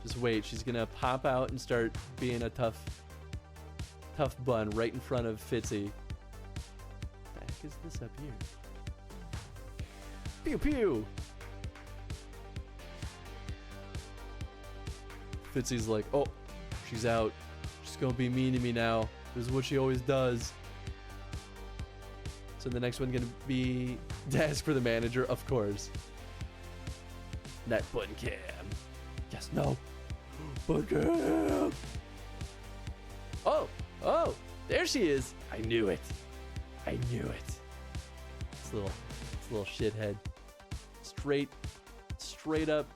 Just wait. She's gonna pop out and start being a tough bun right in front of Fitzy. What the heck is this up here? Pew pew! Fitzy's like, oh, she's out. She's gonna be mean to me now. This is what she always does. So the next one gonna be to ask for the manager, of course. That bun cam. Yes, no. Bun cam. Oh, there she is. I knew it. I knew it. This little shithead. Straight up.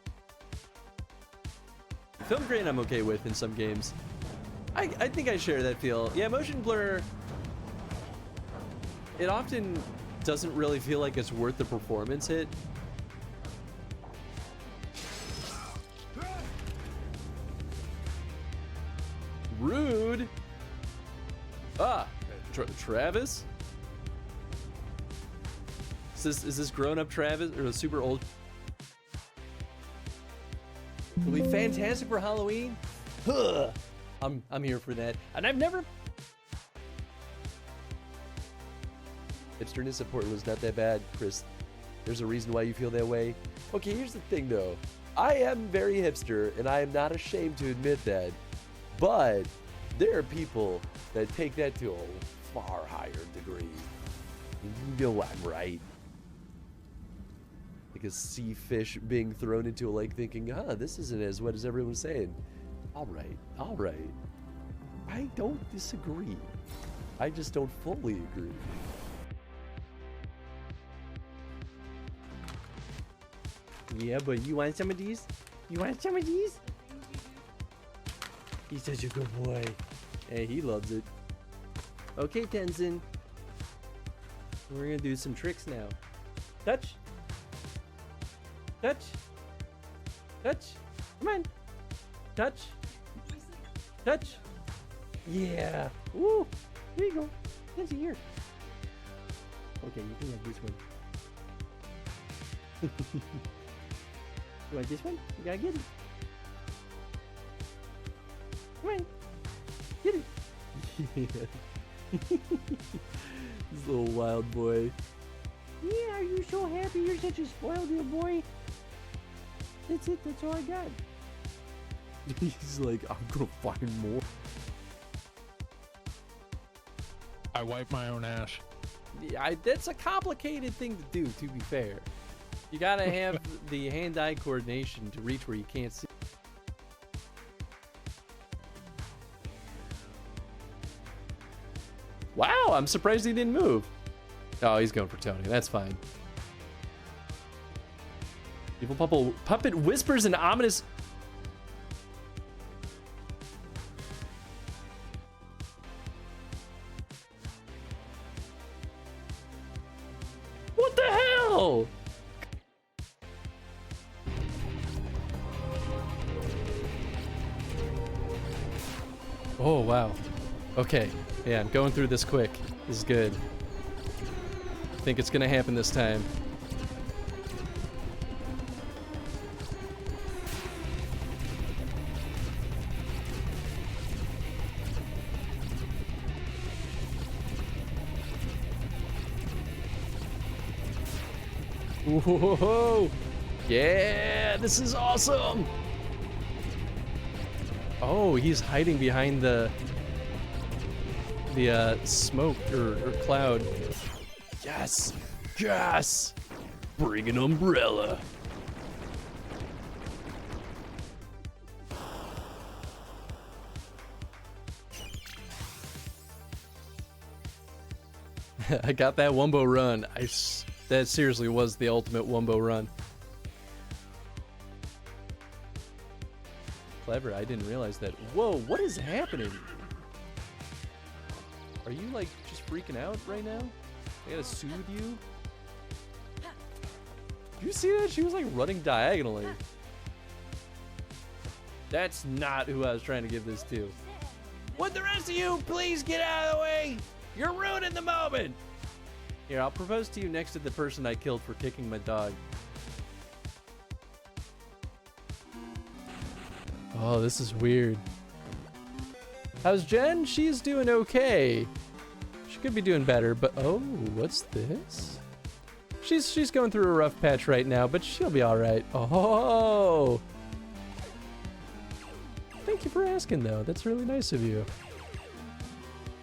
Film grain I'm okay with in some games. I think I share that feel. Yeah, motion blur, it often doesn't really feel like it's worth the performance hit. Rude. Ah, Travis? Is this grown-up Travis or a super old? It'll be fantastic for Halloween. Huh. I'm here for that. And I've never. Hipsterness support was not that bad, Chris. There's a reason why you feel that way. Okay, here's the thing though. I am very hipster and I am not ashamed to admit that. But there are people that take that to a far higher degree. You know I'm right. Like a sea fish being thrown into a lake thinking, this isn't as wet as everyone's saying. All right. I don't disagree. I just don't fully agree. Yeah, but you want some of these? You want some of these? He's such a good boy. Hey, he loves it. Okay, Tenzin. We're gonna do some tricks now. Touch. Touch. Touch. Come on. Touch. Touch. Yeah. Woo. Here you go. Tenzi, here. Okay, you can have this one. You want this one? You gotta get it. Come on. Get it. This little wild boy. Yeah, are you so happy? You're such a spoiled little boy. That's it. That's all I got. He's like, I'm gonna find more. I wipe my own ass. Yeah, that's a complicated thing to do, to be fair. You gotta have the hand-eye coordination to reach where you can't see. Wow, I'm surprised he didn't move. Oh, he's going for Tony. That's fine. Evil puppet whispers an ominous... What the hell? Oh, wow. Okay. Yeah, I'm going through this quick. This is good. I think it's gonna happen this time. Whoa! Yeah, this is awesome! Oh, he's hiding behind the smoke or cloud. Yes! Yes! Bring an umbrella! I got that Wumbo run. That seriously was the ultimate Wumbo run. Clever, I didn't realize that. Whoa, what is happening? Are you like just freaking out right now? I gotta soothe you? Did you see that? She was like running diagonally. That's not who I was trying to give this to. Would the rest of you please get out of the way? You're ruining the moment! Here, I'll propose to you next to the person I killed for kicking my dog. Oh, this is weird. How's Jen? She's doing okay. She could be doing better, but oh, what's this? She's going through a rough patch right now, but she'll be all right. Oh, thank you for asking, though. That's really nice of you.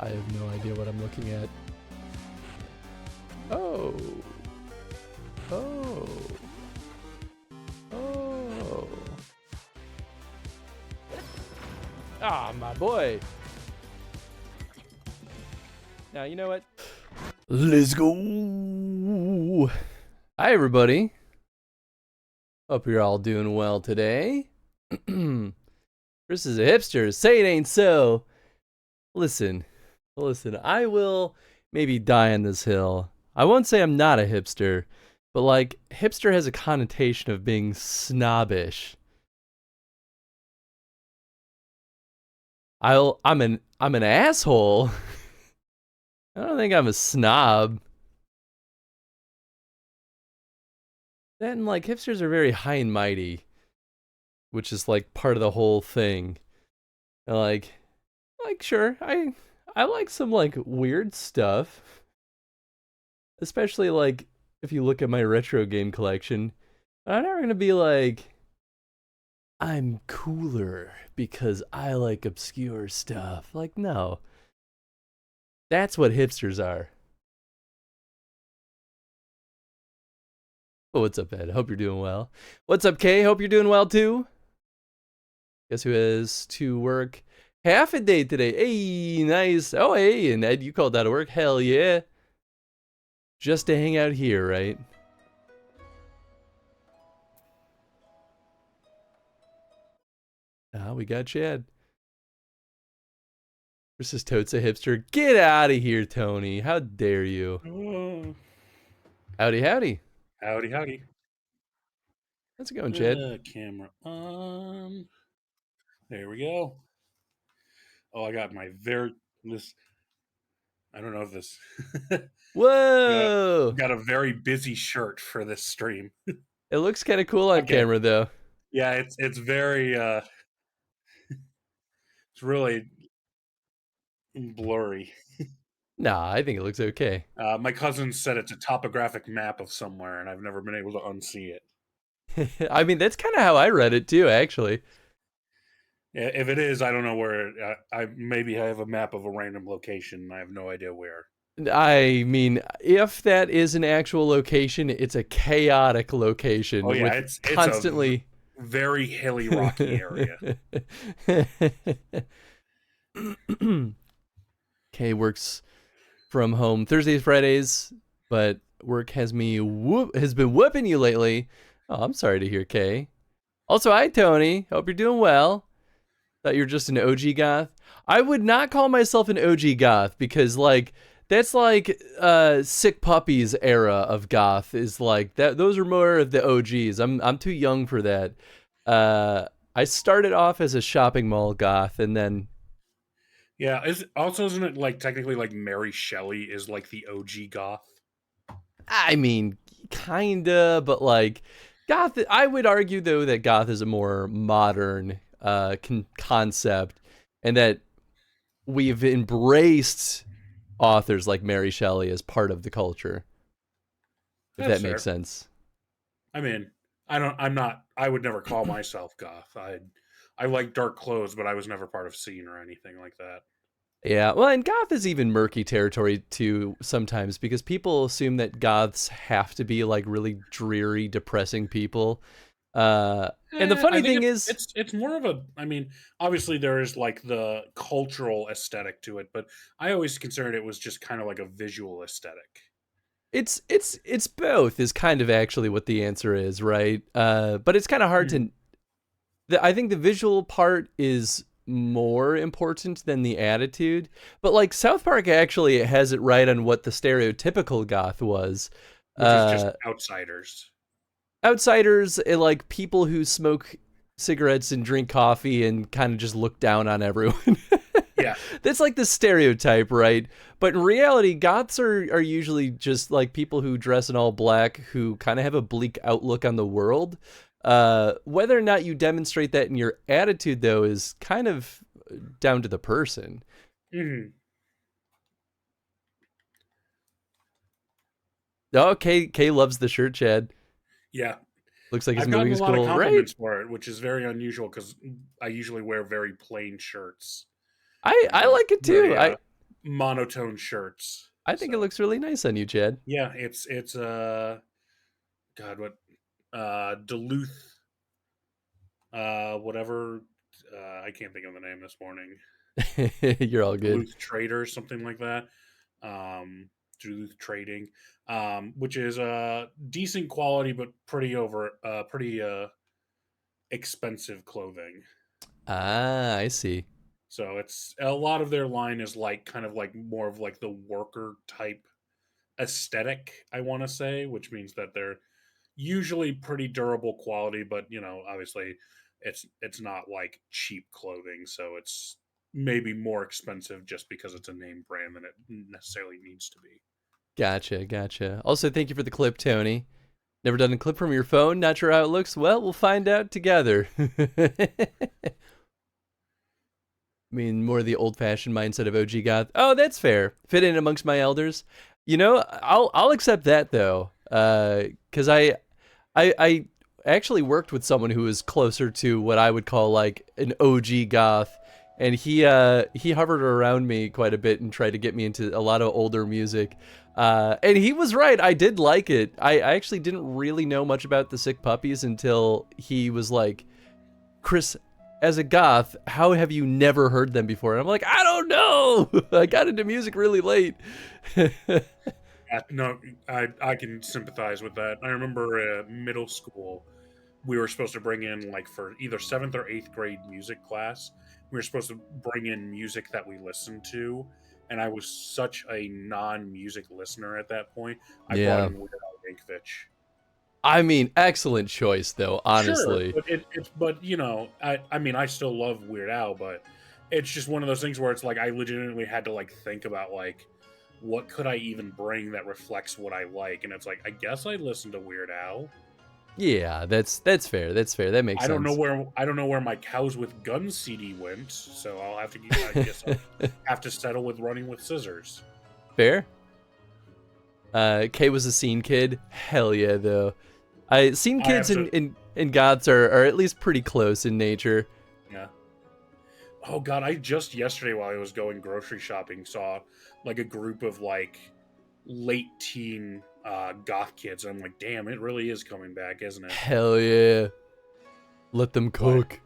I have no idea what I'm looking at. Oh. Oh. Oh. Ah, my boy. Now, you know what? Let's go. Hi, everybody. Hope you're all doing well today. This is a hipster. Say it ain't so. Listen, I will maybe die on this hill. I won't say I'm not a hipster, but like, hipster has a connotation of being snobbish. I'm an asshole. I don't think I'm a snob. Then, like, hipsters are very high and mighty, which is like part of the whole thing. And like sure, I like some like weird stuff. Especially like if you look at my retro game collection, I'm never gonna be like, I'm cooler because I like obscure stuff. Like, no. That's what hipsters are. Oh, what's up, Ed? Hope you're doing well. What's up, Kay? Hope you're doing well too. Guess who has to work half a day today? Hey, nice. Oh, hey, and Ed, you called out of work? Hell yeah. Just to hang out here, right? Ah, we got Chad. Versus Totes a hipster. Get out of here, Tony. How dare you? Oh. Howdy, howdy. Howdy, howdy. How's it going, Chad? Camera on. There we go. Oh, I got my this. I don't know if this. Whoa! Got a very busy shirt for this stream. It looks kind of cool on camera, though. Yeah, it's very. It's really blurry. Nah, I think it looks okay. My cousin said it's a topographic map of somewhere, and I've never been able to unsee it. I mean, that's kind of how I read it too, actually. If it is, I don't know where. I have a map of a random location. And I have no idea where. I mean, if that is an actual location, it's a chaotic location. Oh yeah, it's constantly a very hilly, rocky area. Kay works from home Thursdays, Fridays, but work has been whooping you lately. Oh, I'm sorry to hear, Kay. Also, hi, Tony. Hope you're doing well. Thought you were just an OG goth. I would not call myself an OG goth because, like, that's like Sick Puppies era of goth is like that. Those are more of the OGs. I'm too young for that. I started off as a shopping mall goth, and then yeah, isn't it like technically like Mary Shelley is like the OG goth? I mean, kinda, but like goth. I would argue though that goth is a more modern concept, and that we've embraced authors like Mary Shelley as part of the culture. If that makes sense. I mean, I would never call myself goth. I like dark clothes, but I was never part of scene or anything like that. Yeah, well, and goth is even murky territory too sometimes because people assume that goths have to be like really dreary, depressing people. And the funny thing is, it's more of a. I mean, obviously there is like the cultural aesthetic to it, but I always considered it was just kind of like a visual aesthetic. It's both is kind of actually what the answer is, right? But it's kind of hard to. I think the visual part is more important than the attitude. But like South Park actually has it right on what the stereotypical goth was. Which is just outsiders. Outsiders, like people who smoke cigarettes and drink coffee and kind of just look down on everyone. Yeah. That's like the stereotype, right? But in reality, goths are usually just like people who dress in all black, who kind of have a bleak outlook on the world. Whether or not you demonstrate that in your attitude, though, is kind of down to the person. Mhm. Oh, Kay loves the shirt, Chad. Yeah. Looks like his I've gotten a movie's lot of cool, right? compliments for it, which is very unusual because I usually wear very plain shirts. I like it too. Very monotone shirts. I think it So looks really nice on you, Chad. yeah, it's God, what Duluth whatever I can't think of the name this morning. You're all good. Duluth Trader, something like that. Um, Duluth Trading, which is decent quality but pretty expensive clothing. Ah, I see. So it's a lot of their line is like kind of like more of like the worker type aesthetic, I want to say, which means that they're usually pretty durable quality, but obviously it's not like cheap clothing, so it's maybe more expensive just because it's a name brand than it necessarily needs to be. Gotcha. Also, thank you for the clip, Tony. Never done a clip from your phone. Not sure how it looks. Well, we'll find out together. I mean, more the old-fashioned mindset of OG goth. Oh, that's fair. Fit in amongst my elders. I'll accept that though, because I actually worked with someone who was closer to what I would call like an OG goth, and he hovered around me quite a bit and tried to get me into a lot of older music. And he was right. I did like it. I actually didn't really know much about the Sick Puppies until he was like, Chris, as a goth, how have you never heard them before? And I'm like, I don't know. I got into music really late. No, I can sympathize with that. I remember middle school, we were supposed to bring in like for either seventh or eighth grade music class. We were supposed to bring in music that we listened to, and I was such a non-music listener at that point. I brought Yeah. in Weird Al Yankovic. I mean, excellent choice though, Sure, honestly. but I mean I still love Weird Al, but it's just one of those things where it's like I legitimately had to like think about like what could I even bring that reflects what I like, and it's like I guess I listen to Weird Al. Yeah, that's fair. That's fair. That makes sense. I don't know where my Cows with Guns CD went, so I'll have to I guess I'll have to settle with Running with Scissors. Fair. Kay was a scene kid. Hell yeah, though. Scene I have kids to and goths are at least pretty close in nature. Yeah. Oh god, I just yesterday while I was going grocery shopping saw like a group of like late teen goth kids. I'm like, damn, it really is coming back, isn't it? Hell yeah. Let them What? cook.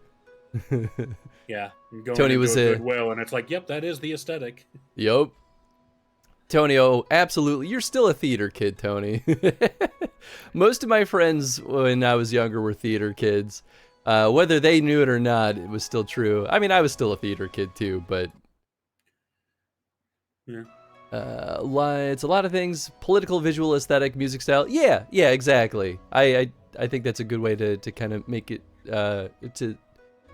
Yeah, I'm going Tony into was a a Goodwill, and it's like, yep, that is the aesthetic. yup. Tony, oh, absolutely. You're still a theater kid, Tony. Most of my friends when I was younger were theater kids. Whether they knew it or not, it was still true. I mean, I was still a theater kid too, but Yeah. it's a lot of things. Political, visual, aesthetic, music style. Yeah, exactly. I think that's a good way to kind of make it, to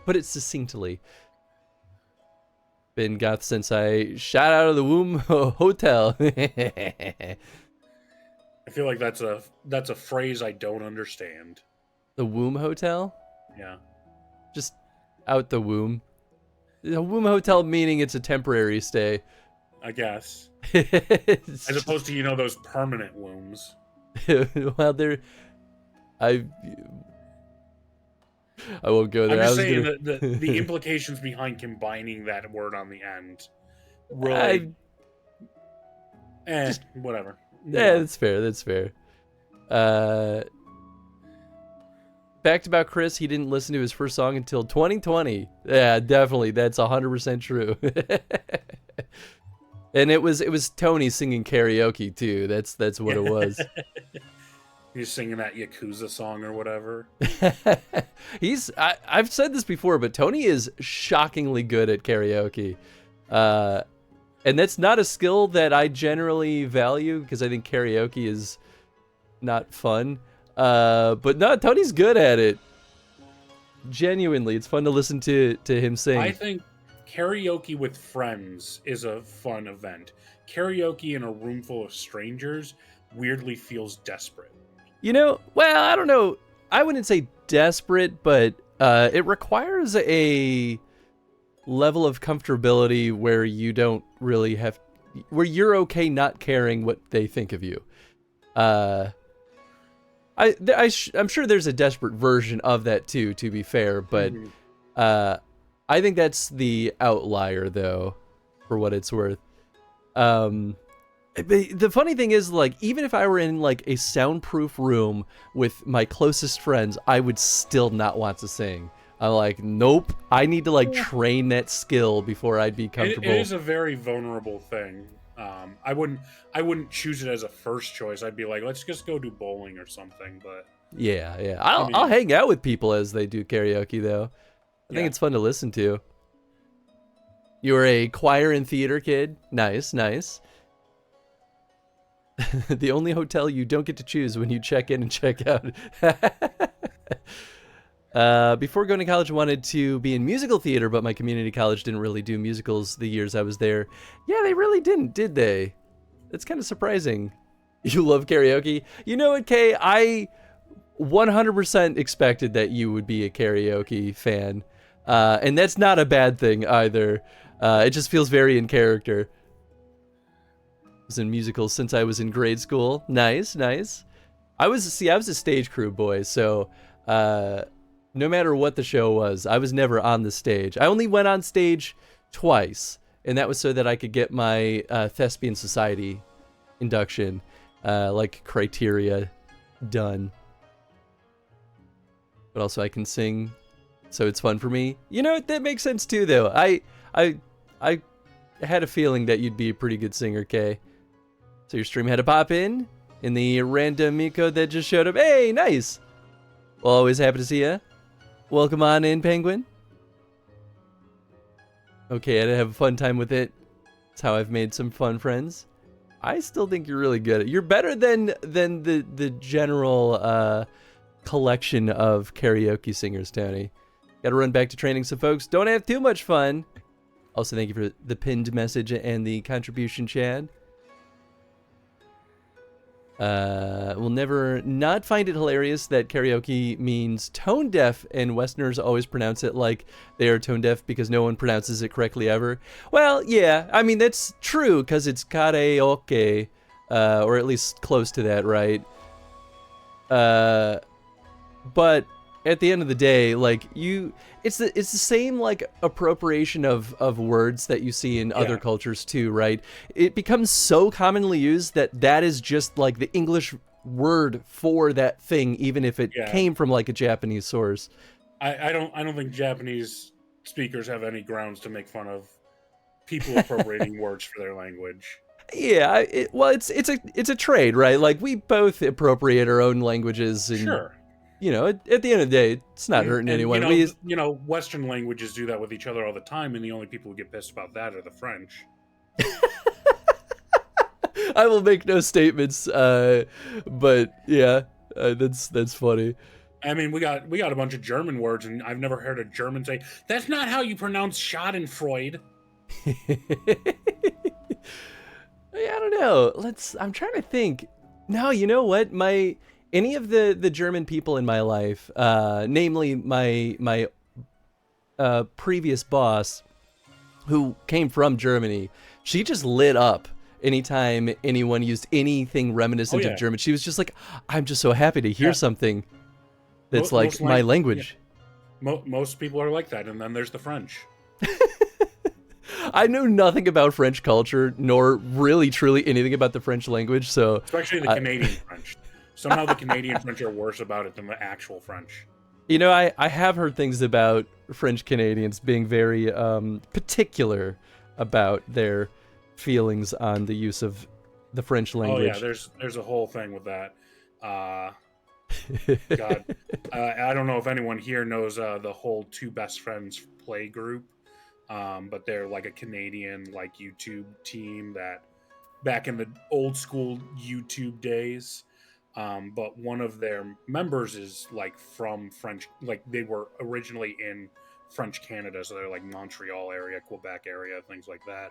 put it succinctly. Been goth since I shot out of the womb hotel. The I feel like that's a phrase I don't understand. womb hotel? Yeah. Just out the womb. The womb hotel meaning it's a temporary stay. I guess. It's As opposed to, those permanent wombs. well, I I won't go I'm there. I just was saying gonna. that the implications behind combining that word on the end I really just whatever. Move yeah, on. that's fair. That's fair. Uh, Fact about Chris, he didn't listen to his first song until 2020. Yeah, definitely. That's 100% true. And it was Tony singing karaoke too. That's what it was. You're singing that Yakuza song or whatever. I've said this before, but Tony is shockingly good at karaoke. And that's not a skill that I generally value because I think karaoke is not fun. But no, Tony's good at it. Genuinely, it's fun to listen to him sing. I think karaoke with friends is a fun event. Karaoke in a room full of strangers weirdly feels desperate. Well, I don't know. I wouldn't say desperate, but it requires a level of comfortability where you don't really have, where you're okay not caring what they think of you. I'm sure there's a desperate version of that too, to be fair, but I think that's the outlier though, for what it's worth. The funny thing is, like, even if I were in like a soundproof room with my closest friends, I would still not want to sing. I'm like, nope, I need to like train that skill before I'd be comfortable. It is a very vulnerable thing. I wouldn't choose it as a first choice. I'd be like, let's just go do bowling or something. But yeah, I'll hang out with people as they do karaoke though. I think it's fun to listen to. You were a choir and theater kid. Nice. The only hotel you don't get to choose when you check in and check out. Before going to college, I wanted to be in musical theater, but my community college didn't really do musicals the years I was there. Yeah, they really didn't, did they? It's kind of surprising. You love karaoke? You know what, Kay? I 100% expected that you would be a karaoke fan. And that's not a bad thing either. It just feels very in character. I was in musicals since I was in grade school. Nice. I was a stage crew boy, so no matter what the show was, I was never on the stage. I only went on stage twice, and that was so that I could get my Thespian Society induction, like criteria, done. But also I can sing, so it's fun for me. You know, that makes sense too, though. I had a feeling that you'd be a pretty good singer, Kay. So your stream had to pop in the random Miko that just showed up. Hey, nice. Well, always happy to see ya. Welcome on in, Penguin. Okay, I had a fun time with it. That's how I've made some fun friends. I still think you're really good at it. You're better than the general collection of karaoke singers, Tony. Gotta run back to training, so folks, don't have too much fun. Also, thank you for the pinned message and the contribution, Chad. We'll never not find it hilarious that karaoke means tone deaf, and Westerners always pronounce it like they are tone deaf because no one pronounces it correctly ever. Well, yeah, I mean, that's true because it's karaoke, or at least close to that, right? But at the end of the day, like, it's the same like appropriation of words that you see in other cultures too, right? It becomes so commonly used that is just like the English word for that thing, even if it came from like a Japanese source. I don't think Japanese speakers have any grounds to make fun of people appropriating words for their language. Yeah, it's a trade, right? Like, we both appropriate our own languages, and sure. You know, at the end of the day, it's not hurting anyone. You know, Western languages do that with each other all the time, and the only people who get pissed about that are the French. I will make no statements, but yeah, that's funny. I mean, we got a bunch of German words, and I've never heard a German say, "That's not how you pronounce Schadenfreude." I don't know. I'm trying to think. No, you know what? Any of the German people in my life, namely my previous boss, who came from Germany, she just lit up anytime anyone used anything reminiscent of German. She was just like, I'm just so happy to hear something that's like my language. Yeah. Most people are like that, and then there's the French. I know nothing about French culture, nor really truly anything about the French language, so... Especially the Canadian French. Somehow the Canadian French are worse about it than the actual French. You know, I have heard things about French Canadians being very particular about their feelings on the use of the French language. Oh yeah, there's a whole thing with that. God, I don't know if anyone here knows the whole Two Best Friends play group, but they're like a Canadian like YouTube team that back in the old school YouTube days. But one of their members is like from French, like they were originally in French Canada, so they're like Montreal area, Quebec area, things like that.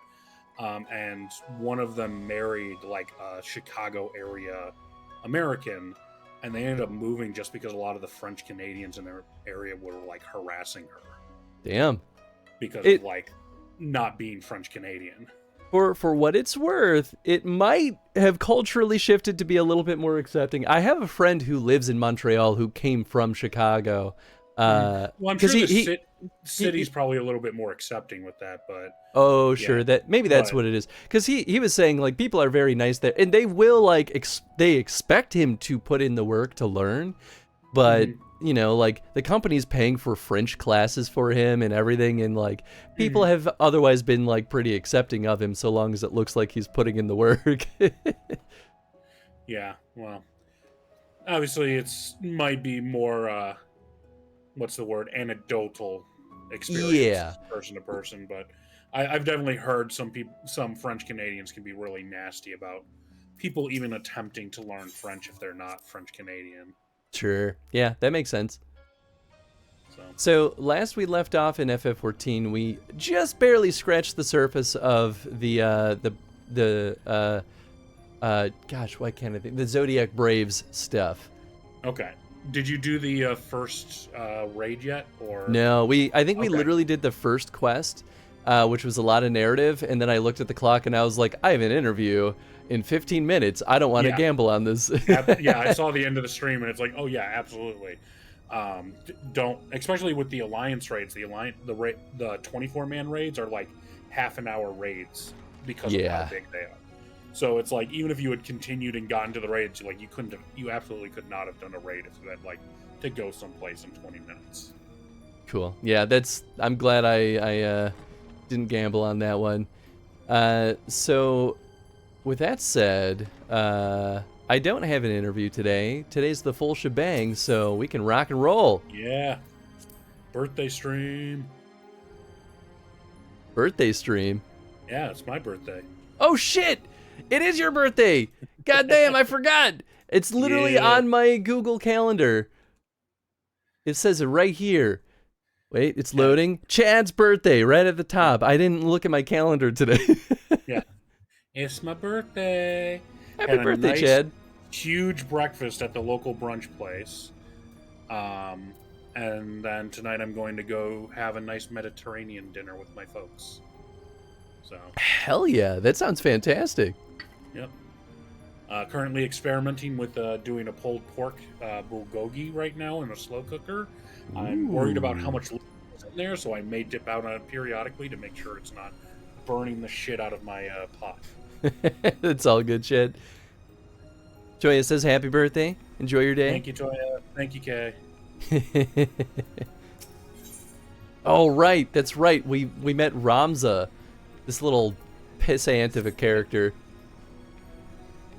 And one of them married like a Chicago area American, and they ended up moving just because a lot of the French Canadians in their area were like harassing her Damn. because of like not being French Canadian. For what it's worth, it might have culturally shifted to be a little bit more accepting. I have a friend who lives in Montreal who came from Chicago. Well, I'm sure the city's probably a little bit more accepting with that, but oh, sure, that maybe that's what it is. Because he was saying like people are very nice there, and they will like they expect him to put in the work to learn, but you know, like the company's paying for French classes for him and everything, and like people have otherwise been like pretty accepting of him so long as it looks like he's putting in the work. Yeah, well, obviously it's might be more what's the word, anecdotal experience, person to person, but I've definitely heard some French Canadians can be really nasty about people even attempting to learn French if they're not French Canadian. Sure. Yeah, that makes sense. So last we left off in FF14, we just barely scratched the surface of the gosh, why can't I think? The Zodiac Braves stuff. Okay. Did you do the first raid yet, or no? I think we literally did the first quest, which was a lot of narrative, and then I looked at the clock and I was like, I have an interview in 15 minutes. I don't want to gamble on this. Yeah, I saw the end of the stream and it's like, oh yeah, absolutely. Don't, especially with the Alliance raids. The 24-man raids are like half an hour raids because of how big they are. So it's like even if you had continued and gotten to the raids, like you absolutely could not have done a raid if you had like to go someplace in 20 minutes. Cool. Yeah, I'm glad I didn't gamble on that one. So with that said, I don't have an interview today. Today's the full shebang, so we can rock and roll. Yeah. Birthday stream. Birthday stream? Yeah, it's my birthday. Oh shit! It is your birthday! God damn, I forgot! It's literally on my Google Calendar. It says it right here. Wait, it's loading. Chad's birthday, right at the top. I didn't look at my calendar today. Yeah. It's my birthday. Happy birthday, Chad. Huge breakfast at the local brunch place. And then tonight I'm going to go have a nice Mediterranean dinner with my folks. So hell yeah, that sounds fantastic. Yep. Currently experimenting with doing a pulled pork bulgogi right now in a slow cooker. Ooh. I'm worried about how much is in there, so I may dip out on it periodically to make sure it's not burning the shit out of my pot. It's all good, Chad. Joya says happy birthday. Enjoy your day. Thank you, Joya. Thank you, Kay. Oh, right. That's right. We met Ramza, this little pissant of a character.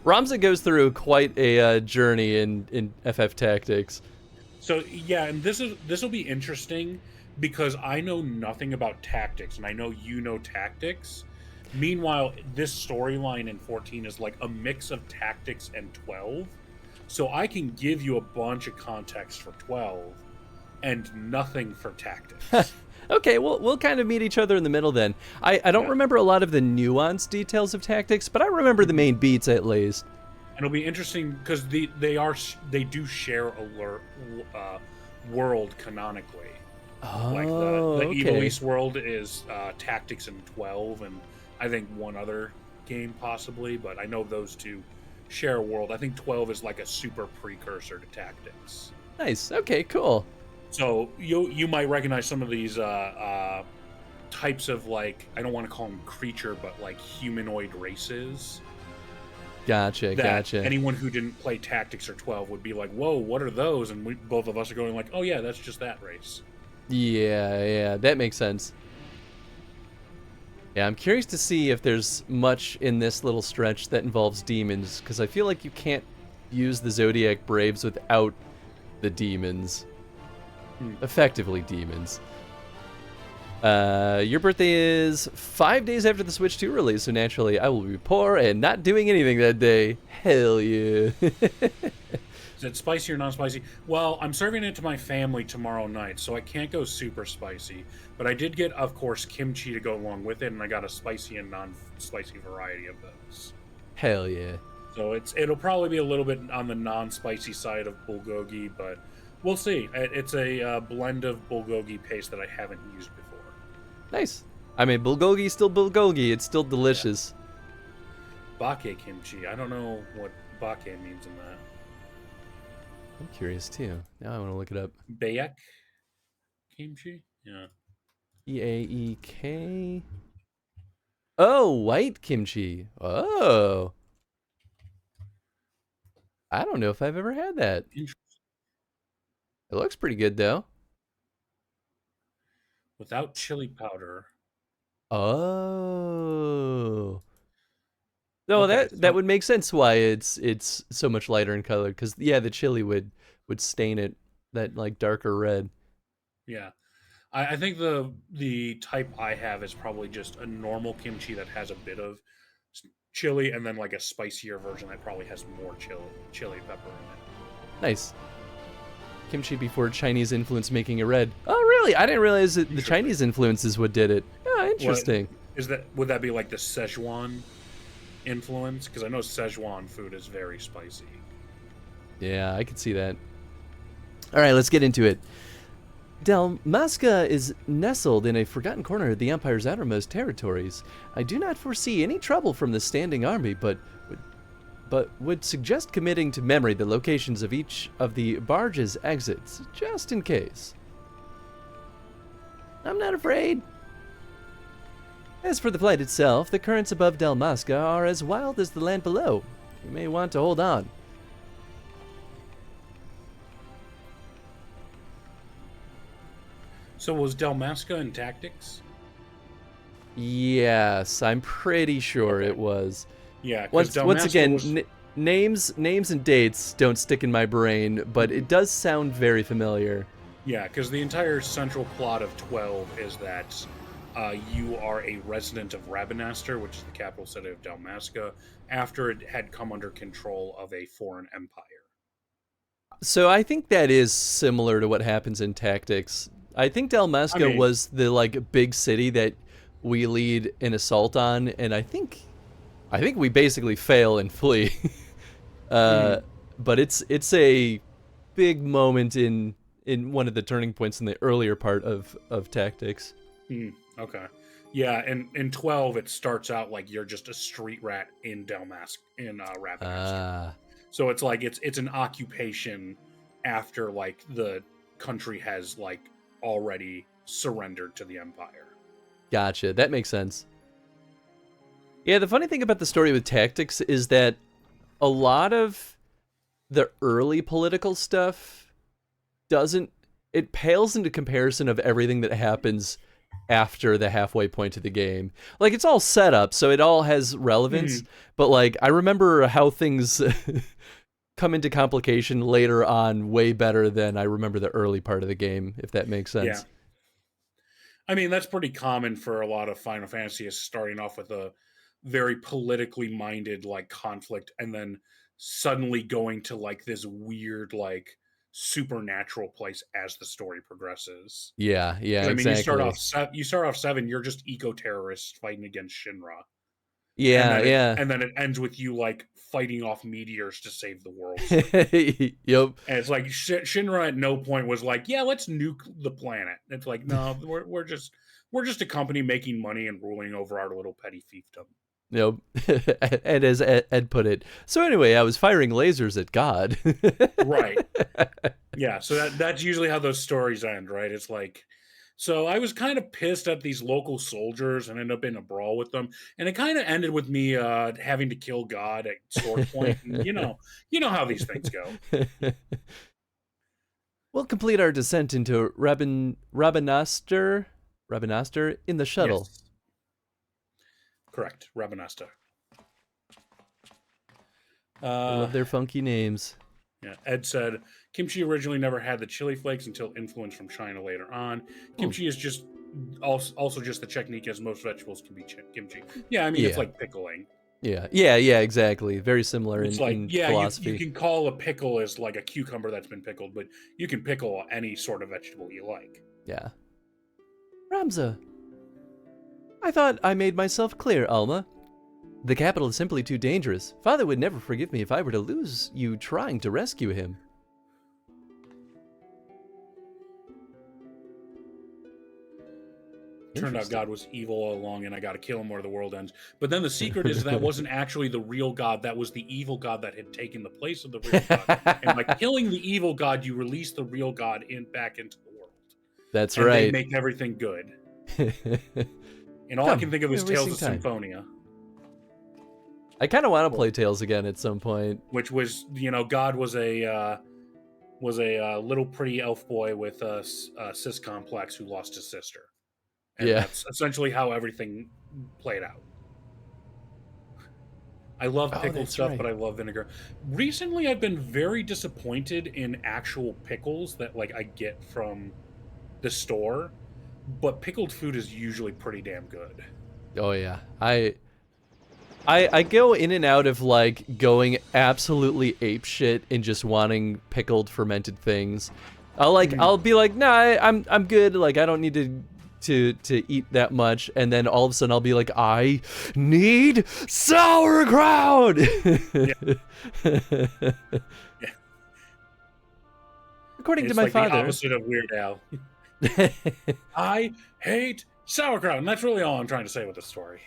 Ramza goes through quite a journey in FF Tactics. So, yeah, and this will be interesting because I know nothing about tactics, and I know you know tactics. Meanwhile, this storyline in 14 is like a mix of tactics and 12. So I can give you a bunch of context for 12 and nothing for tactics. Okay, we'll kind of meet each other in the middle then. I don't remember a lot of the nuanced details of tactics, but I remember the main beats at least. And it'll be interesting because they do share a world canonically. Oh, like the Evil East world is tactics in 12, and I think one other game possibly, but I know those two share a world. I think 12 is like a super precursor to tactics. Nice. Okay, cool. So you might recognize some of these types of, like, I don't want to call them creature, but like humanoid races. Gotcha. Anyone who didn't play tactics or 12 would be like, whoa, what are those? And both of us are going like, oh yeah, that's just that race. Yeah, that makes sense. Yeah, I'm curious to see if there's much in this little stretch that involves demons, because I feel like you can't use the Zodiac Braves without the demons. Effectively demons. Your birthday is 5 days after the Switch 2 release, so naturally I will be poor and not doing anything that day. Hell yeah. Is it spicy or non-spicy? Well, I'm serving it to my family tomorrow night, so I can't go super spicy. But I did get, of course, kimchi to go along with it, and I got a spicy and non-spicy variety of those. Hell yeah. So it'll probably be a little bit on the non-spicy side of bulgogi, but we'll see. It's a blend of bulgogi paste that I haven't used before. Nice. I mean, bulgogi's still bulgogi. It's still delicious. Bake kimchi. I don't know what bake means in that. I'm curious too. Now I want to look it up. Bayek kimchi? Yeah. Eaek. Oh, white kimchi. Oh. I don't know if I've ever had that. It looks pretty good though. Without chili powder. Oh. No, Okay, that would make sense why it's so much lighter in color, because yeah, the chili would stain it that like darker red. Yeah. I think the type I have is probably just a normal kimchi that has a bit of chili, and then like a spicier version that probably has more chili pepper in it. Nice. Kimchi before Chinese influence making it red. Oh, really? I didn't realize that the Chinese influence is what did it. Oh, interesting. Would that be like the Szechuan influence? Because I know Szechuan food is very spicy. Yeah, I could see that. All right, let's get into it. Dalmasca is nestled in a forgotten corner of the Empire's outermost territories. I do not foresee any trouble from the standing army, but would suggest committing to memory the locations of each of the barge's exits, just in case. I'm not afraid. As for the flight itself, the currents above Dalmasca are as wild as the land below. You may want to hold on. So was Dalmasca in Tactics? Yes, I'm pretty sure it was. Yeah, once again, names and dates don't stick in my brain, but it does sound very familiar. Yeah, because the entire central plot of 12 is that you are a resident of Rabanastre, which is the capital city of Dalmasca, after it had come under control of a foreign empire. So I think that is similar to what happens in Tactics. I think Dalmasca was the like big city that we lead an assault on, and I think we basically fail and flee. But it's a big moment in one of the turning points in the earlier part of Tactics. Okay. Yeah, in 12 it starts out like you're just a street rat in Rabanastre. So it's like it's an occupation after like the country has like already surrendered to the Empire. Gotcha. That makes sense. Yeah, the funny thing about the story with Tactics is that a lot of the early political stuff it pales into comparison of everything that happens after the halfway point of the game. Like, it's all set up, so it all has relevance, but like, I remember how things come into complication later on way better than I remember the early part of the game, if that makes sense. Yeah. I mean, that's pretty common for a lot of Final Fantasy, is starting off with a very politically minded like conflict and then suddenly going to like this weird like supernatural place as the story progresses. Yeah, I mean, exactly. you start off 7, you're just eco-terrorists fighting against Shinra. Yeah, and then it ends with you like fighting off meteors to save the world. Yep. And it's like Shinra at no point was like, yeah, let's nuke the planet. It's like, no, we're just a company making money and ruling over our little petty fiefdom. Yep. And as Ed put it, so anyway, I was firing lasers at God. Right. Yeah, so that's usually how those stories end, right? It's like, so I was kind of pissed at these local soldiers and ended up in a brawl with them, and it kind of ended with me having to kill God at sword point. And, you know how these things go. We'll complete our descent into Rabanastre in the shuttle. Yes. Correct, Rabanastre. I love their funky names. Yeah, Ed said, kimchi originally never had the chili flakes until influence from China later on. Kimchi is just also just the technique, as most vegetables can be kimchi. Yeah, I mean, it's like pickling. Yeah, exactly. Very similar in philosophy. You can call a pickle as like a cucumber that's been pickled, but you can pickle any sort of vegetable you like. Yeah. Ramza. I thought I made myself clear, Alma. The capital is simply too dangerous. Father would never forgive me if I were to lose you trying to rescue him. Turned out God was evil all along, and I got to kill him or the world ends. But then the secret is that wasn't actually the real God. That was the evil God that had taken the place of the real God. And by killing the evil God, you release the real God back into the world. That's and right. They make everything good. And all I can think of is Tales of Symphonia. I kind of want to play Tales again at some point. Which was, God was a little pretty elf boy with a cis complex who lost his sister. And that's essentially how everything played out. I love pickled stuff, but I love vinegar. Recently, I've been very disappointed in actual pickles that I get from the store, but pickled food is usually pretty damn good. Oh yeah, I go in and out of going absolutely apeshit and just wanting pickled fermented things. I'll be like, nah, I'm good. I don't need to eat that much, and then all of a sudden I'll be like, I need sauerkraut. Yeah. According to my father, the opposite of Weird Al. I hate sauerkraut, and that's really all I'm trying to say with the story.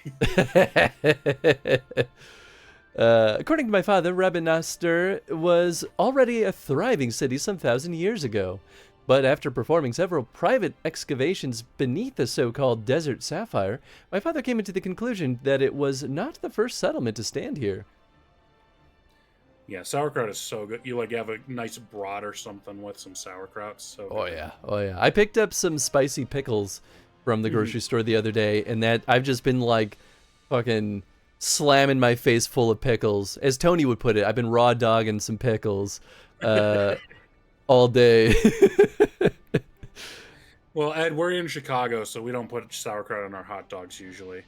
According to my father, Rabanastre was already a thriving city some 1,000 years ago. But after performing several private excavations beneath the so-called Desert Sapphire, my father came into the conclusion that it was not the first settlement to stand here. Yeah, sauerkraut is so good. You have a nice brat or something with some sauerkraut. So good. Oh yeah. I picked up some spicy pickles from the grocery store the other day, and that I've just been fucking slamming my face full of pickles. As Tony would put it, I've been raw dogging some pickles all day. Well, Ed, we're in Chicago, so we don't put sauerkraut on our hot dogs usually.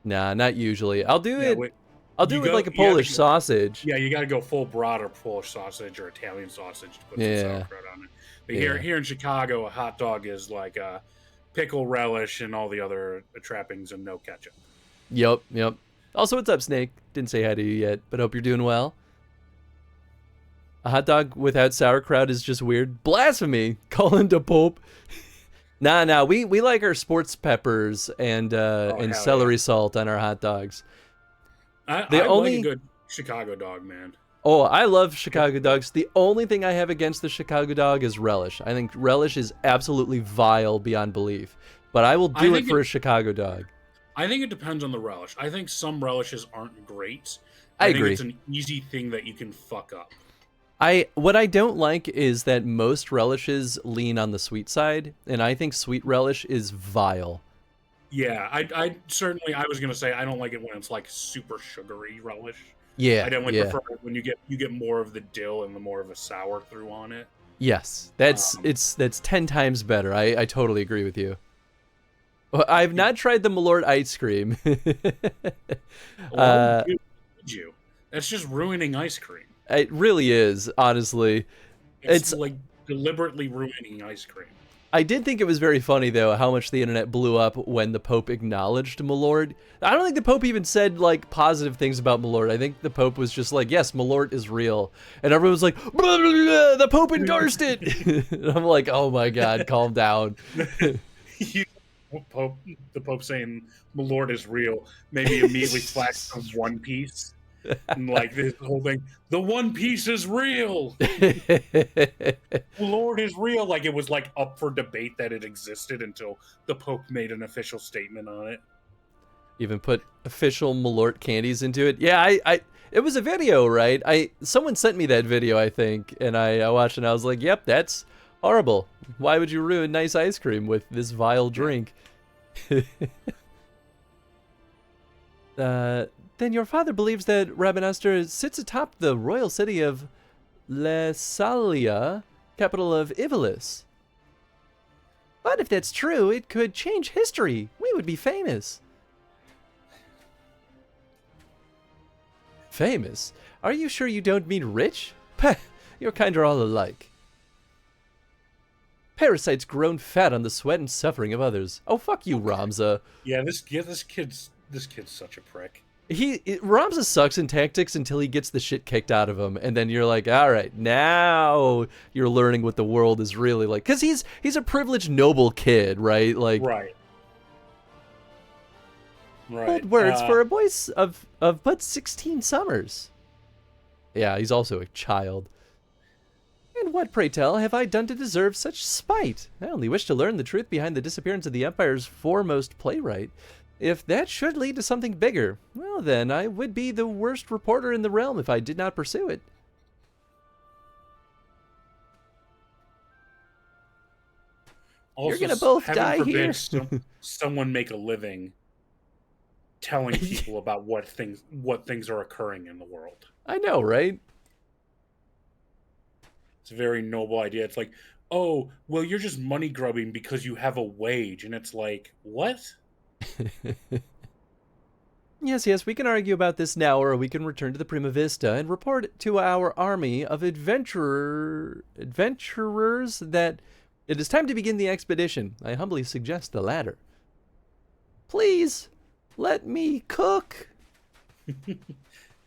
Nah, not usually. I'll do it. I'll do it like a you gotta Polish sausage. Yeah, you got to go full brat or Polish sausage or Italian sausage to put some sauerkraut on it. But here in Chicago, a hot dog is like a pickle relish and all the other trappings and no ketchup. Yep. Also, what's up, Snake? Didn't say hi to you yet, but hope you're doing well. A hot dog without sauerkraut is just weird. Blasphemy! Calling the Pope. Nah. We like our sports peppers and celery salt on our hot dogs. I like a good Chicago dog, man. Oh, I love Chicago dogs. The only thing I have against the Chicago dog is relish. I think relish is absolutely vile beyond belief. But I will do it for a Chicago dog. I think it depends on the relish. I think some relishes aren't great. I think agree. It's an easy thing that you can fuck up. What I don't like is that most relishes lean on the sweet side, and I think sweet relish is vile. Yeah, I certainly, I was gonna say I don't like it when it's super sugary relish. Yeah, I definitely prefer it when you get more of the dill and the more of a sour through on it. Yes, that's 10 times better. I totally agree with you. Well, I've not tried the Malort ice cream. Why would you? That's just ruining ice cream. It really is, honestly. It's deliberately ruining ice cream. I did think it was very funny, though, how much the internet blew up when the Pope acknowledged Malort. I don't think the Pope even said, positive things about Malort. I think the Pope was just like, yes, Malort is real. And everyone was like, blah, blah, blah, the Pope endorsed it! And I'm like, oh my god, calm down. The Pope saying Malort is real made me immediately flash to One Piece. And this whole thing, the One Piece is real. Lord is real. It was up for debate that it existed until the Pope made an official statement on it. Even put official Malort candies into it. Yeah, it was a video, right? Someone sent me that video, I think, and I watched it and I was like, yep, that's horrible. Why would you ruin nice ice cream with this vile drink? Then your father believes that Rabanastre sits atop the royal city of Lesalia, capital of Ivalis. But if that's true, it could change history. We would be famous. Famous? Are you sure you don't mean rich? Pah, you're kinda all alike. Parasites grown fat on the sweat and suffering of others. Oh, fuck you, Ramza. Yeah, this kid's such a prick. Ramza sucks in tactics until he gets the shit kicked out of him, and then you're like, all right, now you're learning what the world is really like. Because he's a privileged, noble kid, right? Like, Right. Bold words for a boy of but 16 summers. Yeah, he's also a child. And what, pray tell, have I done to deserve such spite? I only wish to learn the truth behind the disappearance of the Empire's foremost playwright. If that should lead to something bigger, well then, I would be the worst reporter in the realm if I did not pursue it. Also, You're gonna both heaven die forbid here. someone make a living telling people about what things are occurring in the world. I know, right? It's a very noble idea. It's like, oh, well, you're just money grubbing because you have a wage, and it's like, what? Yes, we can argue about this now, or we can return to the Prima Vista and report to our army of adventurers that it is time to begin the expedition. I humbly suggest the latter. Please, let me cook.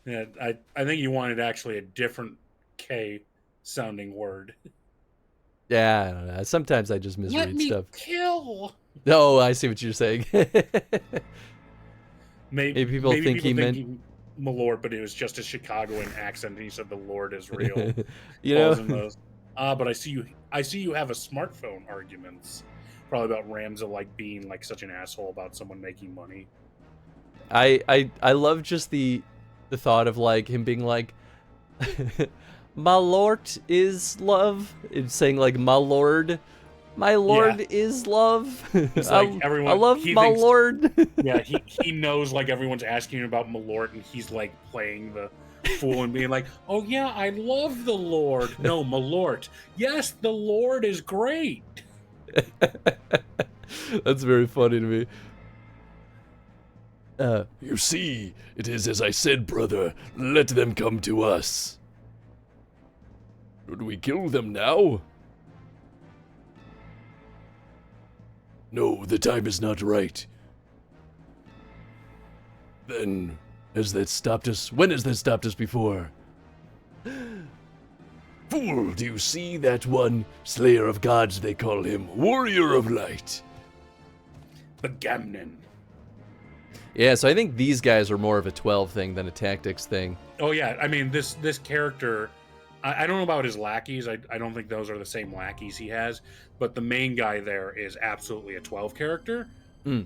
Yeah, I think you wanted actually a different K sounding word. Yeah, I don't know. Sometimes I just misread Let me stuff. kill. Oh, I see what you're saying. Maybe people think he meant my lord, but it was just a Chicagoan accent, and he said the Lord is real. You know. But I see you have a smartphone arguments, probably about Ramza like being like such an asshole about someone making money. I love just the thought of like him being like, my lord is love. It's saying like my lord is love. It's like everyone. I love my lord. Yeah, he knows like everyone's asking him about Malort, and he's like playing the fool and being like, "Oh yeah, I love the Lord." No, Malort. Yes, the Lord is great. That's very funny to me. You see, it is as I said, brother. Let them come to us. Should we kill them now? No, the time is not right. Then, has that stopped us? When has that stopped us before? Fool, do you see that one? Slayer of gods, they call him. Warrior of light. Begamnon. Yeah, so I think these guys are more of a 12 thing than a tactics thing. Oh yeah, I mean this character. I don't know about his lackeys. I don't think those are the same lackeys he has. But the main guy there is absolutely a 12 character. Mm.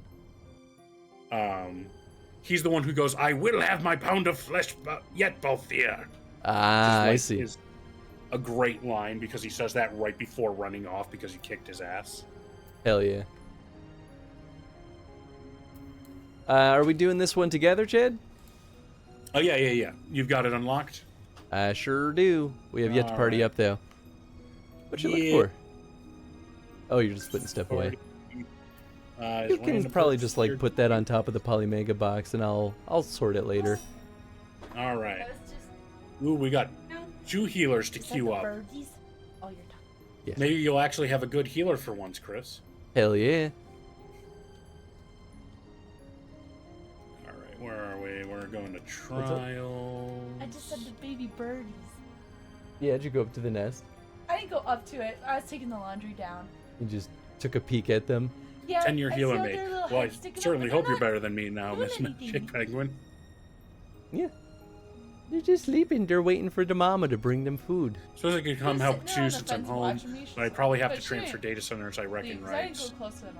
He's the one who goes, "I will have my pound of flesh yet, Balthier." Ah, I see. Is a great line because he says that right before running off because he kicked his ass. Hell yeah. Are we doing this one together, Chad? Oh yeah. You've got it unlocked. I sure do. We have yet to party up, though. What you looking for? Oh, you're just putting stuff away. You can probably just like put that on top of the Polymega box, and I'll sort it later. All right. Ooh, we got 2 healers to queue up. Oh, you're done. Yeah. Maybe you'll actually have a good healer for once, Chris. Hell yeah. All right, where are we? We're going to trial. I just said the baby birdies. Yeah, did you go up to the nest? I didn't go up to it. I was taking the laundry down. You just took a peek at them? Yeah. 10-year I healer saw mate. their little Well, I heads sticking up, certainly but hope they're you're not better than me now, doing Miss anything. Chick Penguin. Yeah. They're just sleeping. They're waiting for the mama to bring them food. Suppose I could come They're help sitting too there on the since I'm fence home, watching me. but I probably have But to transfer shouldn't. data centers, I reckon, Because I right? didn't go close to them.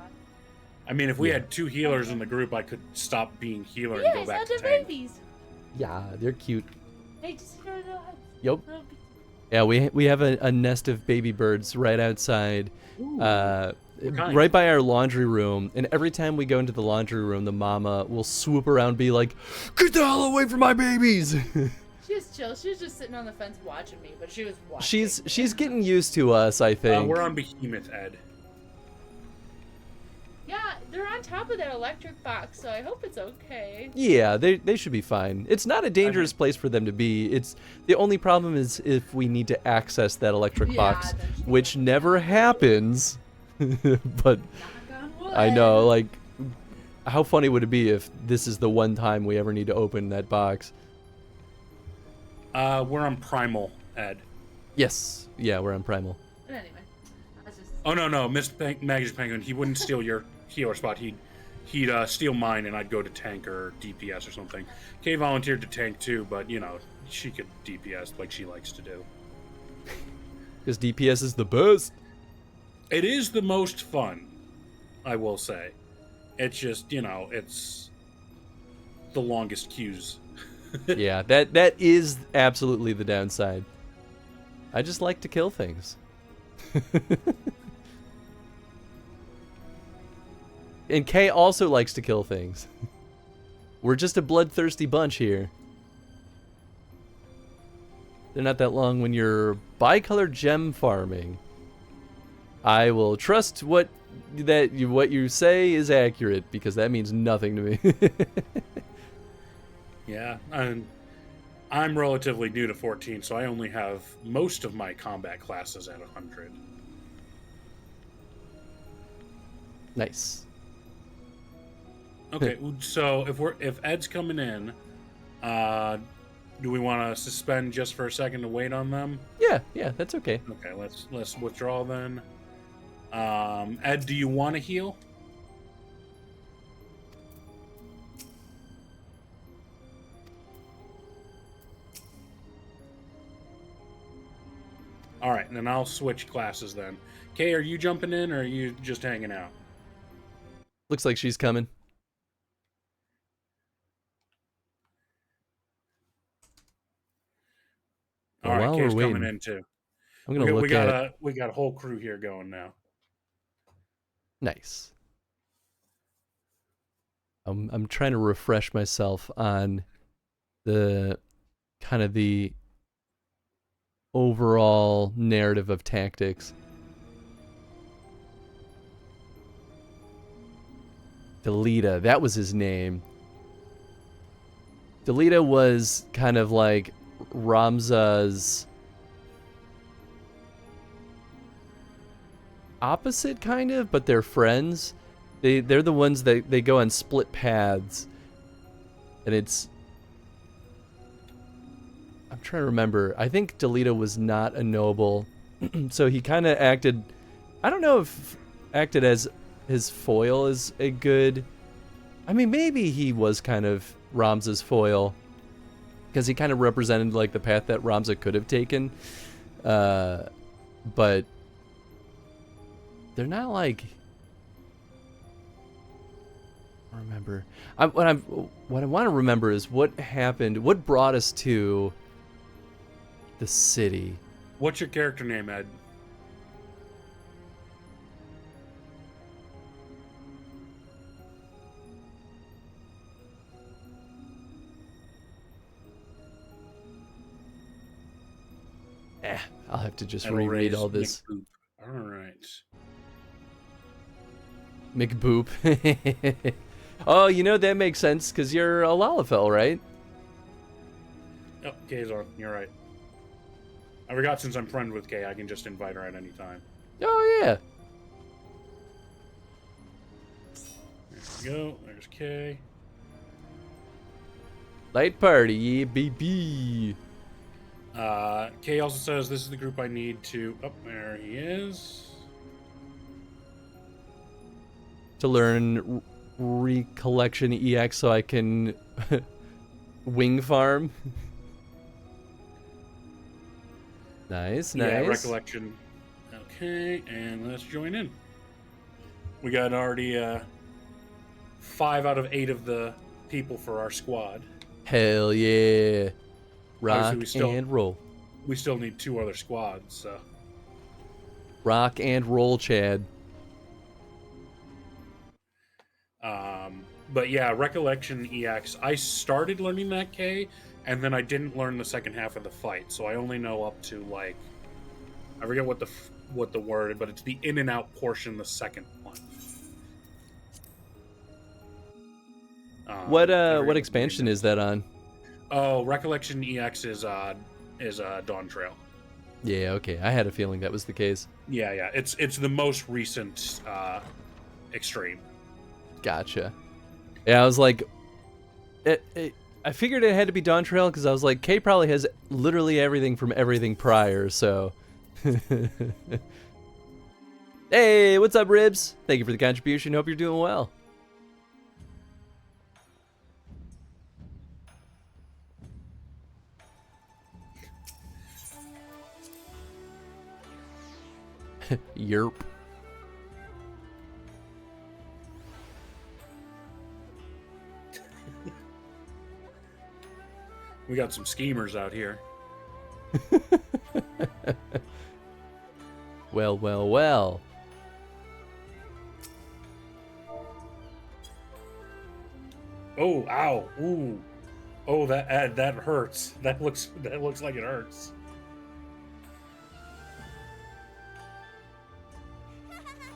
I mean, if we had 2 healers in the group, I could stop being healer Yeah, and I go saw back to their tank. babies. Yeah, they're cute. They just their little heads. Yep. Little bit- Yeah, we have a nest of baby birds right outside, kind? right by our laundry room. And every time we go into the laundry room, the mama will swoop around and be like, "Get the hell away from my babies!" She was chill. She was just sitting on the fence watching me, but she was watching. She's getting used to us, I think. We're on Behemoth, Ed. Yeah, they're on top of that electric box, so I hope it's okay. Yeah, they should be fine. It's not a dangerous place for them to be. It's the only problem is if we need to access that electric Yeah, box, that's- which never happens. But Knock on wood. I know, like, how funny would it be if this is the one time we ever need to open that box? We're on Primal, Ed. Yes. Yeah, we're on Primal. But anyway, I was just. Oh no, Magus Penguin. He wouldn't steal your healer spot. He'd steal mine, and I'd go to tank or DPS or something. Kay volunteered to tank too, but you know she could DPS like she likes to do. Because DPS is the best. It is the most fun, I will say. It's just, you know, it's the longest queues. Yeah, that is absolutely the downside. I just like to kill things. And Kay also likes to kill things. We're just a bloodthirsty bunch here. They're not that long when you're bicolor gem farming. I will trust what you say is accurate because that means nothing to me. Yeah, I'm relatively new to 14, so I only have most of my combat classes at 100. Nice. Okay, so if Ed's coming in, do we want to suspend just for a second to wait on them? Yeah, that's okay. Okay, let's withdraw then. Ed, do you want to heal? All right, and then I'll switch classes then. Kay, are you jumping in or are you just hanging out? Looks like she's coming. All right, while Kay's we're coming waiting, in too. I'm gonna look We got at. we got a whole crew here going now. Nice. I'm trying to refresh myself on the kind of the overall narrative of tactics. Delita, that was his name. Delita was kind of like Ramza's opposite, kind of, but they're friends. They're the ones that they go on split paths, and it's. I'm trying to remember. I think Delita was not a noble, so he kind of acted. I don't know if acted as his foil is a good. I mean, maybe he was kind of Ramza's foil, because he kind of represented like the path that Ramza could have taken, but they're not like. I don't remember. What I want to remember is what happened. What brought us to the city. What's your character name, Ed? I'll have to just That'll reread raise all this. McBoop. All right. McBoop. Oh, you know, that makes sense, because you're a Lalafell, right? Oh, Kay's on. You're right. I forgot since I'm friend with Kay, I can just invite her at any time. Oh, yeah. There we go. There's Kay. Light party, yeah, baby. Kay also says this is the group I need to... Oh, there he is. To learn recollection EX so I can wing farm. Nice, nice. Yeah, recollection. Okay, and let's join in. We got already 5 out of 8 of the people for our squad. Hell yeah. Rock Obviously, and roll. We still need 2 other squads, so... Rock and roll, Chad. But yeah, Recollection EX. I started learning that K, and then I didn't learn the second half of the fight, so I only know up to like, I forget what the word, but it's the in and out portion, the second one. What expansion is that on? Oh, Recollection EX is Dawn Trail. Yeah, okay. I had a feeling that was the case. Yeah. It's the most recent extreme. Gotcha. Yeah, I was like, I figured it had to be Dawntrail because I was like, Kay probably has literally everything from everything prior, so. Hey, what's up, Ribs? Thank you for the contribution. Hope you're doing well. Yerp. We got some schemers out here. Well, well, well. Oh, ow, ooh, oh, that hurts. That looks like it hurts.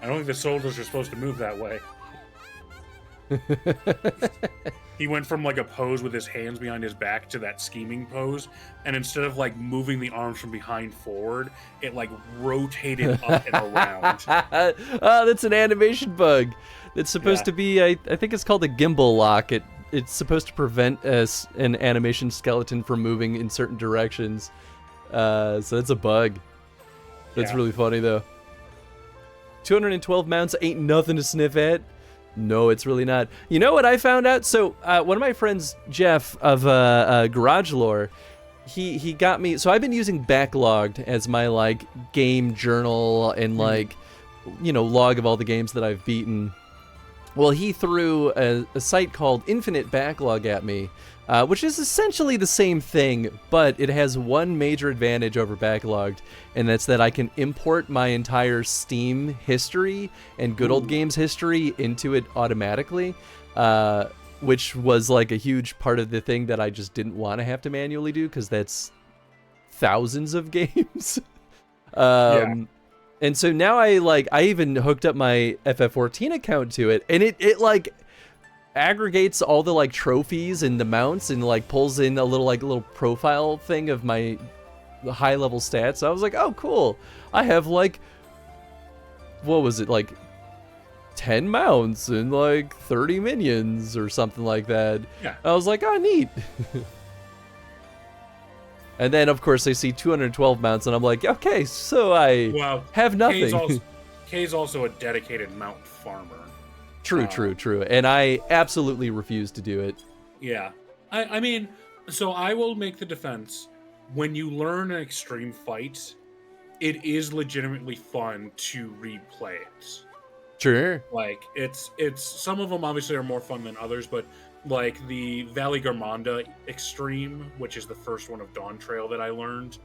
I don't think the soldiers are supposed to move that way. He went from like a pose with his hands behind his back to that scheming pose, and instead of like moving the arms from behind forward, it like rotated up and around. Oh, that's an animation bug. It's supposed to be, I think it's called a gimbal lock. It's supposed to prevent an animation skeleton from moving in certain directions. So that's a bug. That's really funny though. 212 mounts ain't nothing to sniff at. No, it's really not. You know what I found out? So one of my friends, Jeff of Garage Lore, he got me. So I've been using Backlogged as my like game journal and like log of all the games that I've beaten. Well, he threw a site called Infinite Backlog at me, which is essentially the same thing, but it has one major advantage over Backlogged, and that's that I can import my entire Steam history and Good Old Games history into it automatically, which was like a huge part of the thing that I just didn't want to have to manually do, because that's thousands of games. And so now I even hooked up my FF14 account to it, and it like aggregates all the like trophies and the mounts and like pulls in a little profile thing of my high level stats. So I was like, oh cool, I have like, what was it, like 10 mounts and like 30 minions or something like that. Yeah. I was like, oh neat. And then, of course, I see 212 mounts, and I'm like, okay, so I have nothing. Kay's also a dedicated mount farmer. True. And I absolutely refuse to do it. Yeah. I mean, so I will make the defense. When you learn an extreme fight, it is legitimately fun to replay it. Sure. Like, it's some of them obviously are more fun than others, but like the Valley Garmonda Extreme, which is the first one of Dawntrail that I learned.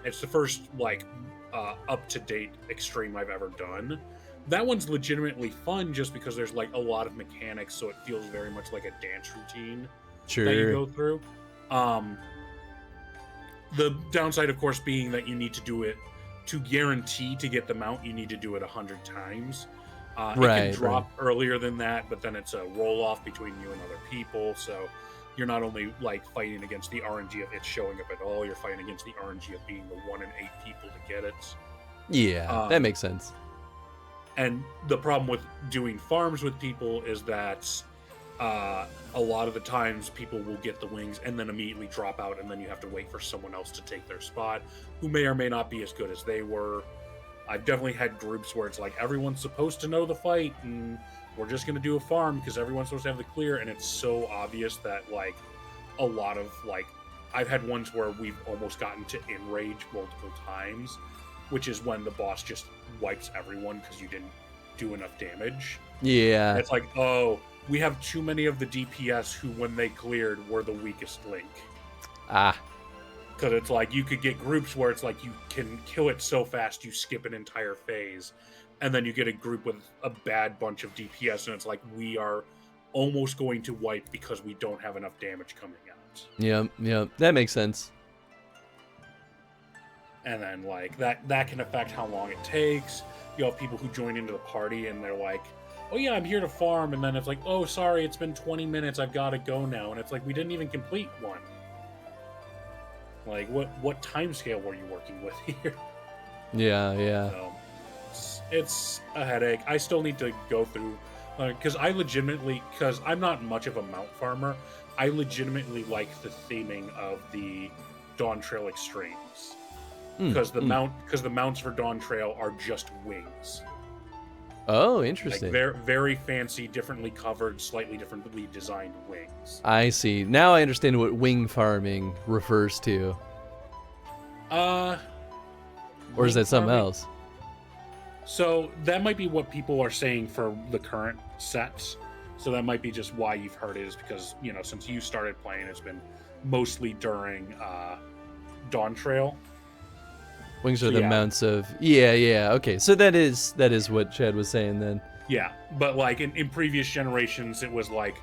It's the first like up-to-date Extreme I've ever done. That one's legitimately fun just because there's like a lot of mechanics, so it feels very much like a dance routine that you go through. The downside, of course, being that you need to do it to guarantee to get the mount. You need to do it 100 times. It can drop earlier than that, but then it's a roll-off between you and other people, so you're not only like fighting against the RNG of it showing up at all, you're fighting against the RNG of being the 1 in 8 people to get it. Yeah, that makes sense. And the problem with doing farms with people is that a lot of the times people will get the wings and then immediately drop out, and then you have to wait for someone else to take their spot, who may or may not be as good as they were. I've definitely had groups where it's like everyone's supposed to know the fight and we're just going to do a farm because everyone's supposed to have the clear, and it's so obvious that like a lot of like I've had ones where we've almost gotten to enrage multiple times, which is when the boss just wipes everyone because you didn't do enough damage. Yeah. And it's like, oh, we have too many of the DPS who, when they cleared, were the weakest link. Because it's like you could get groups where it's like you can kill it so fast you skip an entire phase, and then you get a group with a bad bunch of DPS, and it's like we are almost going to wipe because we don't have enough damage coming out. Yeah, that makes sense. And then like that can affect how long it takes. You have people who join into the party and they're like, oh yeah, I'm here to farm, and then it's like, oh sorry, it's been 20 minutes, I've got to go now, and it's like we didn't even complete one. Like, what time scale were you working with here? Yeah. So, it's a headache. I still need to go through. because I legitimately, because I'm not much of a mount farmer, I legitimately like the theming of the Dawn Trail Extremes. Because the mounts for Dawn Trail are just wings. Oh, interesting. Like very, very fancy, differently covered, slightly differently designed wings. I see. Now I understand what wing farming refers to. Or is that something else? So that might be what people are saying for the current sets. So that might be just why you've heard it, is because, you know, since you started playing, it's been mostly during Dawn Trail. Wings are the mounts of... Yeah, okay. So that is what Chad was saying then. Yeah, but like in previous generations, it was like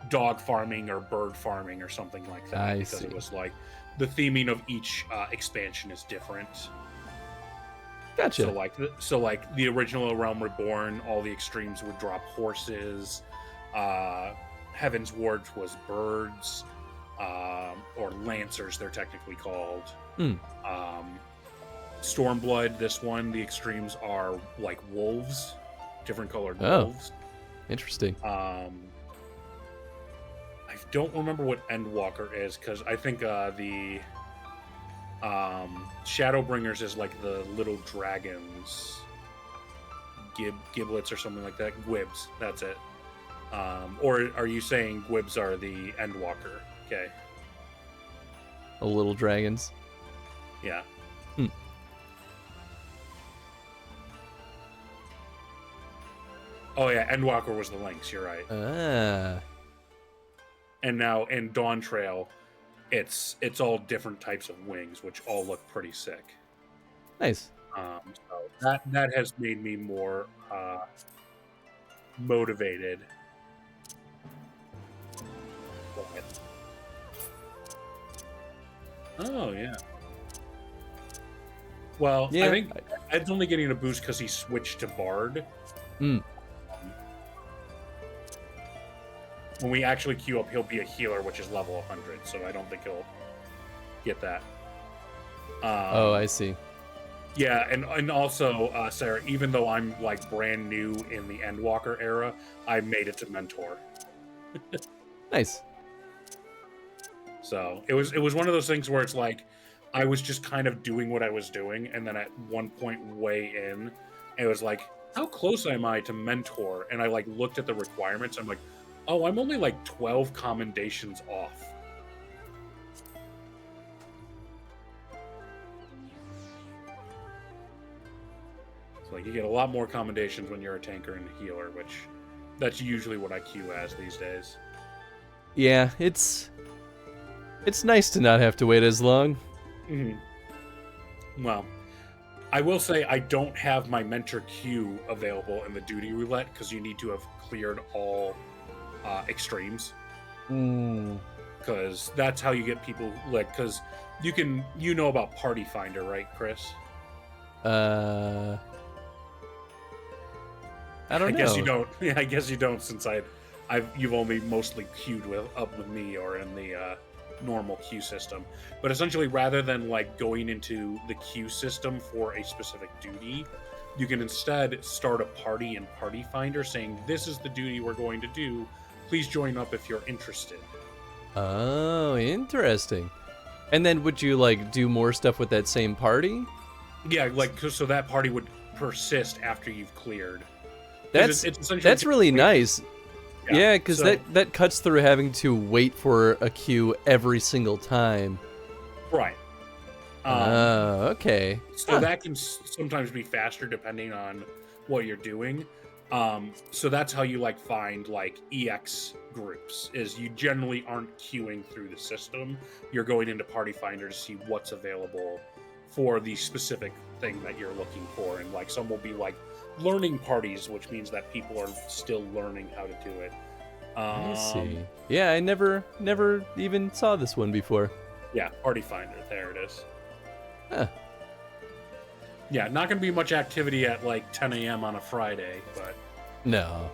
dog farming or bird farming or something like that. I because see. It was like the theming of each expansion is different. Gotcha. So like the original Realm Reborn, all the extremes would drop horses. Heaven's Ward was birds, or lancers, they're technically called. Stormblood, this one, the extremes are like wolves, different colored wolves. Interesting. I don't remember what Endwalker is, because I think the Shadowbringers is like the little dragons, giblets or something like that. Gwibs, that's it. Or are you saying Gwibs are the Endwalker? Okay. The little dragons. Yeah. Oh yeah, Endwalker was the Lynx, you're right. And now in Dawn Trail, it's all different types of wings, which all look pretty sick. Nice. So that has made me more motivated. Oh yeah. Well, yeah. I think Ed's only getting a boost because he switched to Bard. When we actually queue up, he'll be a healer, which is level 100, so I don't think he'll get that. Oh, I see. Yeah, and also, Sarah, even though I'm like brand new in the Endwalker era, I made it to Mentor. Nice. So it was one of those things where it's like I was just kind of doing what I was doing, and then at one point way in, it was like, how close am I to Mentor? And I like looked at the requirements. I'm like, oh, I'm only like 12 commendations off. So like you get a lot more commendations when you're a tanker and a healer, which that's usually what I queue as these days. Yeah, it's nice to not have to wait as long. Well, I will say I don't have my mentor queue available in the duty roulette because you need to have cleared all extremes. Because that's how you get people, like, because you know about Party Finder, right, Chris? I don't know. Guess you don't. Yeah, I guess you don't, since you've only mostly queued up with me or in the normal queue system. But essentially, rather than like going into the queue system for a specific duty, you can instead start a party in Party Finder saying, this is the duty we're going to do. Please join up if you're interested. Oh, interesting. And then would you like do more stuff with that same party? Yeah, like so that party would persist after you've cleared. That's really nice. Yeah, because that cuts through having to wait for a queue every single time. Right. Okay. So that can sometimes be faster depending on what you're doing. So that's how you like find like EX groups, is you generally aren't queuing through the system. You're going into Party Finder to see what's available for the specific thing that you're looking for. And like some will be like learning parties, which means that people are still learning how to do it. I see. Yeah, I never even saw this one before. Yeah, Party Finder. There it is. Huh. Yeah, not going to be much activity at like 10 a.m. on a Friday, but... No.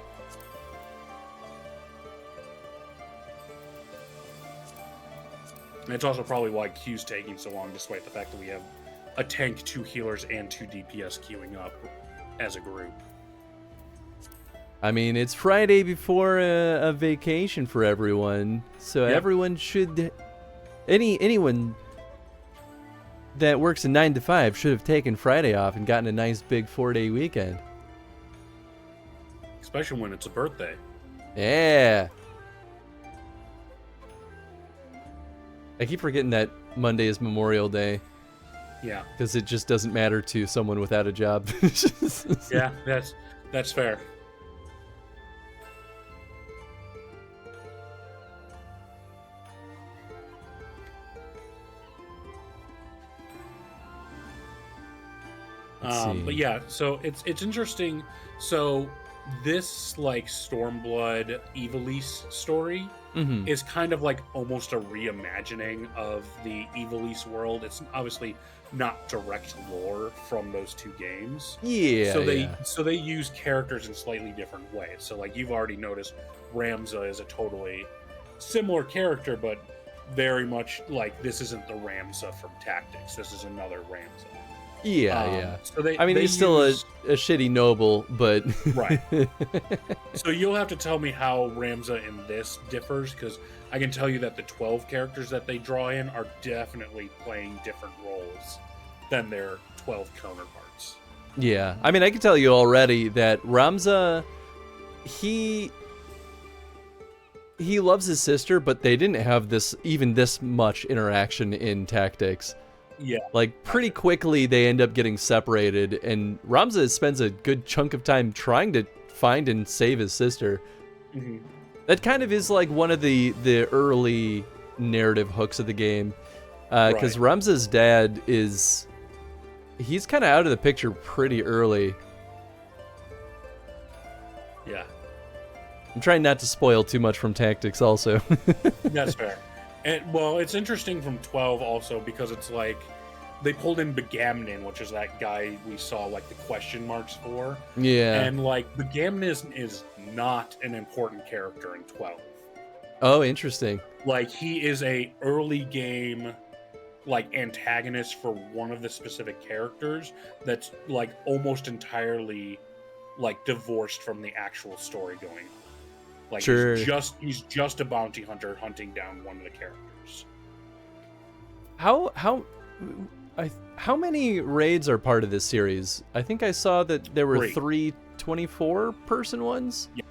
And it's also probably why queue's taking so long, despite the fact that we have a tank, 2 healers, and 2 DPS queuing up as a group. I mean, it's Friday before a vacation for everyone, so Yep. everyone should... Anyone that works a 9 to 5 should have taken Friday off and gotten a nice big 4-day weekend. Especially when it's a birthday. Yeah. I keep forgetting that Monday is Memorial Day Yeah. because it just doesn't matter to someone without a job. Yeah, that's fair. Let's see. But yeah, so it's interesting. So this like Stormblood Evilise story Mhm. is kind of like almost a reimagining of the Evilise world. It's obviously not direct lore from those two games. Yeah. So they use characters in slightly different ways. So like you've already noticed, Ramza is a totally similar character, but very much like this isn't the Ramza from Tactics. This is another Ramza. Yeah. So they, I mean, they he's still use- a shitty noble, but Right. So you'll have to tell me how Ramza in this differs, because I can tell you that the 12 characters that they draw in are definitely playing different roles than their 12 counterparts. Yeah, I mean, I can tell you already that Ramza, he loves his sister, but they didn't have this much interaction in Tactics. Yeah. Like, pretty quickly they end up getting separated, and Ramza spends a good chunk of time trying to find and save his sister. Mm-hmm. That kind of is like one of the early narrative hooks of the game, because Ramza's dad he's kind of out of the picture pretty early. Yeah. I'm trying not to spoil too much from Tactics also. That's fair. And well, it's interesting from 12 also because it's like they pulled in Begamnin, which is that guy we saw like the question marks for. Yeah. And like Begamnin is not an important character in 12. Oh, interesting. Like he is a early game like antagonist for one of the specific characters that's like almost entirely like divorced from the actual story going on. Like Sure. he's just a bounty hunter hunting down one of the characters. How many raids are part of this series? I think I saw that there were 3 24-person ones. Yeah.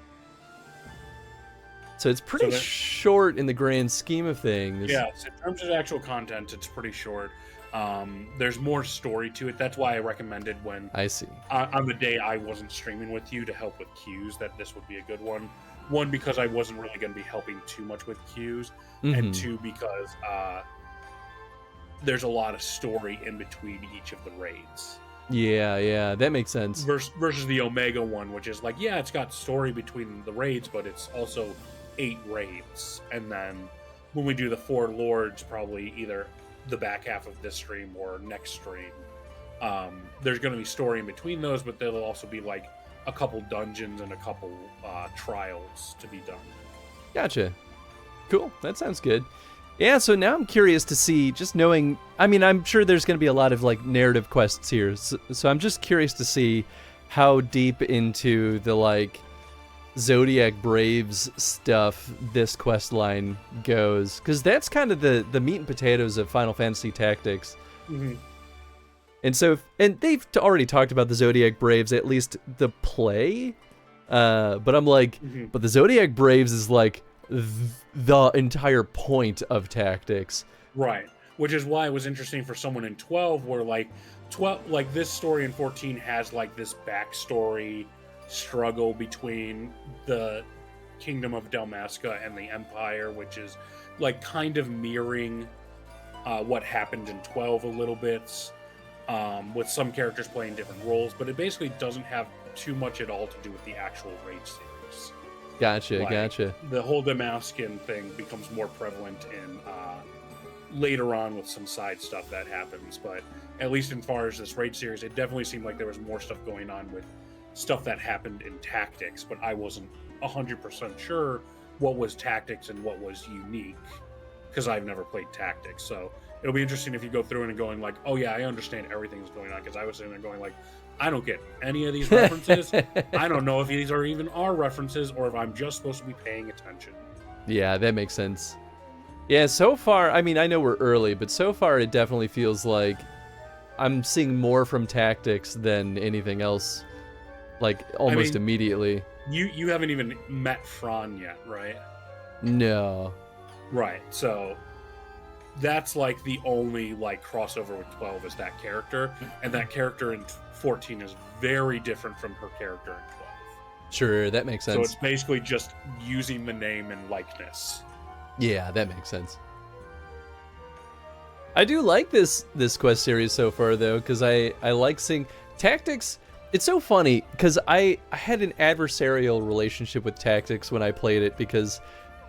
So it's pretty that- short in the grand scheme of things. Yeah, so in terms of actual content, it's pretty short. There's more story to it. That's why I recommended when I see. on the day I wasn't streaming with you to help with queues that this would be a good one. One, because I wasn't really going to be helping too much with queues, Mhm. and two, because there's a lot of story in between each of the raids. Yeah, that makes sense. Versus the Omega one, which is like, yeah, it's got story between the raids, but it's also 8 raids. And then when we do the 4 lords, probably either the back half of this stream or next stream, there's going to be story in between those, but there'll also be like a couple dungeons and a couple trials to be done. Gotcha. Cool. That sounds good. Yeah, so now I'm curious to see, just knowing, I mean, I'm sure there's going to be a lot of like narrative quests here. So I'm just curious to see how deep into the like Zodiac Braves stuff this quest line goes, because that's kind of the meat and potatoes of Final Fantasy Tactics. Mm-hmm. And so, and they've already talked about the Zodiac Braves, at least the play. But I'm like, but the Zodiac Braves is like the entire point of Tactics. Right. Which is why it was interesting for someone in 12, where like 12, like this story in 14 has like this backstory struggle between the Kingdom of Dalmasca and the Empire, which is like kind of mirroring what happened in 12 a little bit. With some characters playing different roles, but it basically doesn't have too much at all to do with the actual raid series. Gotcha. The whole Damascan thing becomes more prevalent in later on with some side stuff that happens, but at least as far as this raid series, it definitely seemed like there was more stuff going on with stuff that happened in Tactics, but I wasn't 100% sure what was Tactics and what was unique, because I've never played Tactics, so it'll be interesting if you go through it and going like, oh yeah, I understand everything that's going on, because I was sitting there going like, I don't get any of these references. I don't know if these are even our references or if I'm just supposed to be paying attention. Yeah, that makes sense. Yeah, so far, I mean, I know we're early, but so far it definitely feels like I'm seeing more from Tactics than anything else, like almost immediately. You haven't even met Fran yet, right? No. Right. So that's like the only like crossover with 12 is that character, and that character in 14 is very different from her character in 12. Sure, that makes sense. So it's basically just using the name and likeness. Yeah, that makes sense. I do like this quest series so far, though, because I like seeing Tactics. It's so funny, because I had an adversarial relationship with Tactics when I played it, because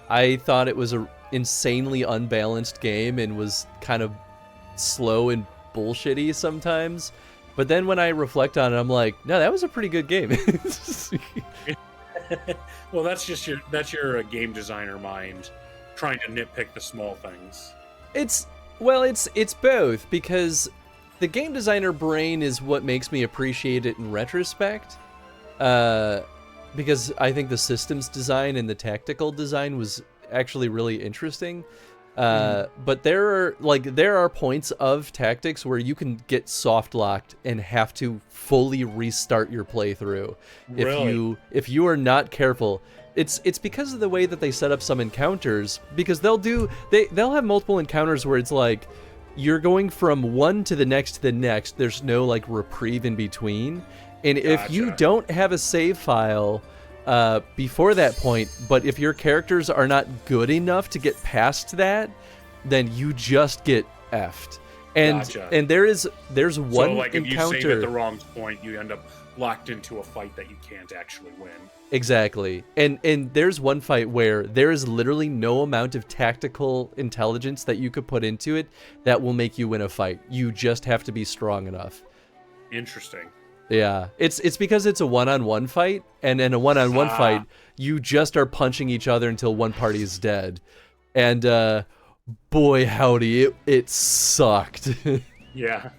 I thought it was a insanely unbalanced game and was kind of slow and bullshitty sometimes. But then when I reflect on it, I'm like, no, that was a pretty good game. Well, that's your game designer mind trying to nitpick the small things. It's both, because the game designer brain is what makes me appreciate it in retrospect. Because I think the systems design and the tactical design was actually really interesting. But there are points of Tactics where you can get soft locked and have to fully restart your playthrough. Really? If you are not careful. It's because of the way that they set up some encounters, because they'll have multiple encounters where it's like you're going from one to the next, there's no like reprieve in between. And if you don't have a save file before that point, but if your characters are not good enough to get past that, then you just get effed. And there's one so like if encounter. you save at the wrong point, you end up locked into a fight that you can't actually win. Exactly. And there's one fight where there is literally no amount of tactical intelligence that you could put into it that will make you win a fight. You just have to be strong enough. Interesting. Yeah. It's because it's a one-on-one fight, and in a one-on-one fight, you just are punching each other until one party is dead. And boy howdy, it sucked. Yeah.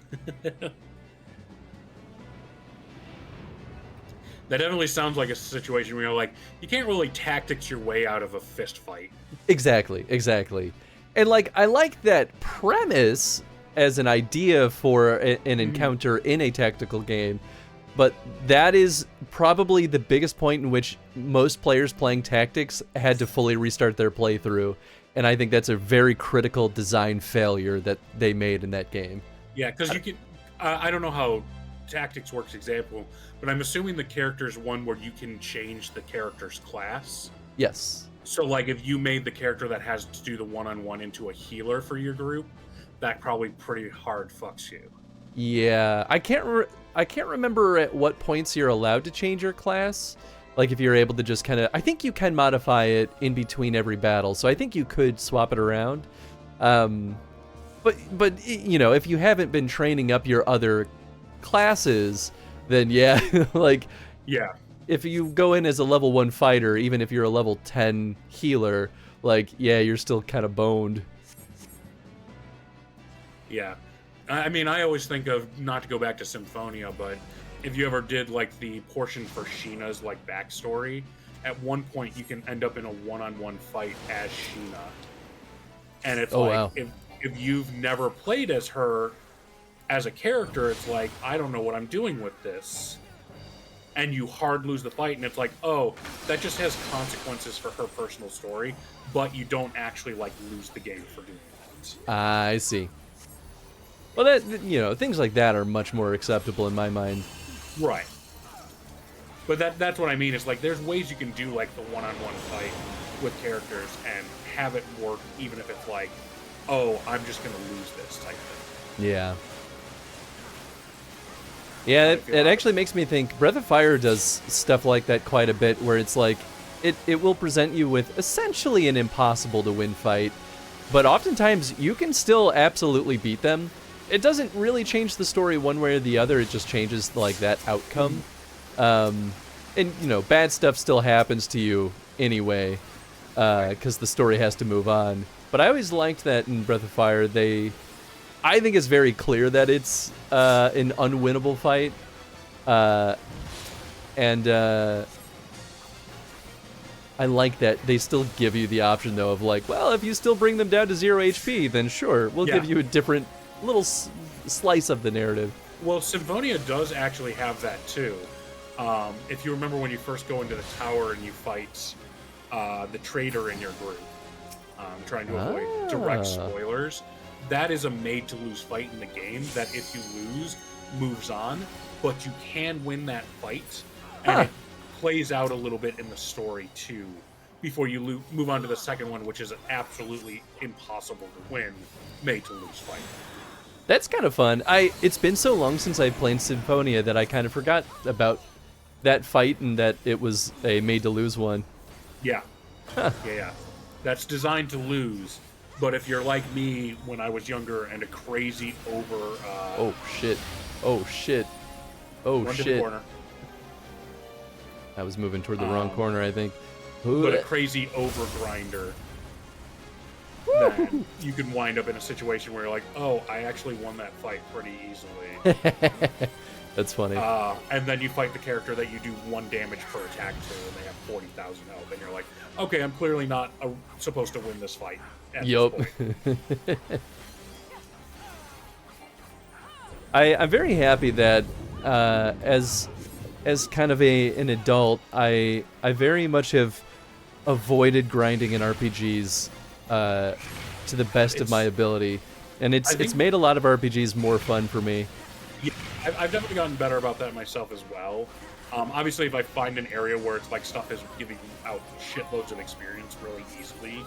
That definitely sounds like a situation where you're like, you can't really tactics your way out of a fist fight. Exactly. And like, I like that premise as an idea for an encounter in a tactical game, but that is probably the biggest point in which most players playing Tactics had to fully restart their playthrough, and I think that's a very critical design failure that they made in that game. Yeah, because you can... I don't know how Tactics works example, but I'm assuming the character's one where you can change the character's class. Yes. So, like, if you made the character that has to do the one-on-one into a healer for your group, that probably pretty hard fucks you. Yeah, I can't remember at what points you're allowed to change your class. Like, if you're able to just kind of... I think you can modify it in between every battle, so I think you could swap it around. But you know, if you haven't been training up your other classes, then yeah, like... Yeah. If you go in as a level 1 fighter, even if you're a level 10 healer, like, yeah, you're still kind of boned. Yeah. I mean, I always think of, not to go back to Symphonia, but if you ever did, like, the portion for Sheena's, like, backstory, at one point you can end up in a one-on-one fight as Sheena. And it's wow. if you've never played as her as a character, it's like, I don't know what I'm doing with this. And you hard lose the fight, and it's like, oh, that just has consequences for her personal story, but you don't actually, like, lose the game for doing that. I see. Well, that, you know, things like that are much more acceptable in my mind. Right. But that's what I mean. It's like, there's ways you can do, like, the one-on-one fight with characters and have it work, even if it's like, oh, I'm just going to lose this type thing. Yeah. Yeah, it actually makes me think Breath of Fire does stuff like that quite a bit, where it's like, it will present you with essentially an impossible to win fight, but oftentimes you can still absolutely beat them. It doesn't really change the story one way or the other, it just changes, like, that outcome. And, you know, bad stuff still happens to you anyway, because the story has to move on. But I always liked that in Breath of Fire, I think it's very clear that it's an unwinnable fight, And I like that they still give you the option, though, of like, well, if you still bring them down to 0 HP, then sure, we'll give you a different little slice of the narrative. Well, Symphonia does actually have that, too. If you remember when you first go into the tower and you fight the traitor in your group, trying to avoid direct spoilers, that is a made-to-lose fight in the game that if you lose, moves on, but you can win that fight, and it plays out a little bit in the story, too, before you move on to the second one, which is an absolutely impossible to win made-to-lose fight. That's kind of fun. It's been so long since I played Symphonia that I kind of forgot about that fight and that it was a made-to-lose one. Yeah. Yeah. That's designed to lose, but if you're like me when I was younger and a crazy over... oh, shit. Oh, shit. Oh, run shit. to the corner. I was moving toward the wrong corner, I think. But a crazy over-grinder, then you can wind up in a situation where you're like, oh, I actually won that fight pretty easily. That's funny. And then you fight the character that you do 1 damage per attack to, and they have 40,000 health, and you're like, okay, I'm clearly not supposed to win this fight. Yup. I'm very happy that as kind of an adult, I very much have avoided grinding in RPGs to the best of my ability, and it's made a lot of RPGs more fun for me. Yeah, I've definitely gotten better about that myself as well. Obviously, if I find an area where it's like stuff is giving out shitloads of experience really easily,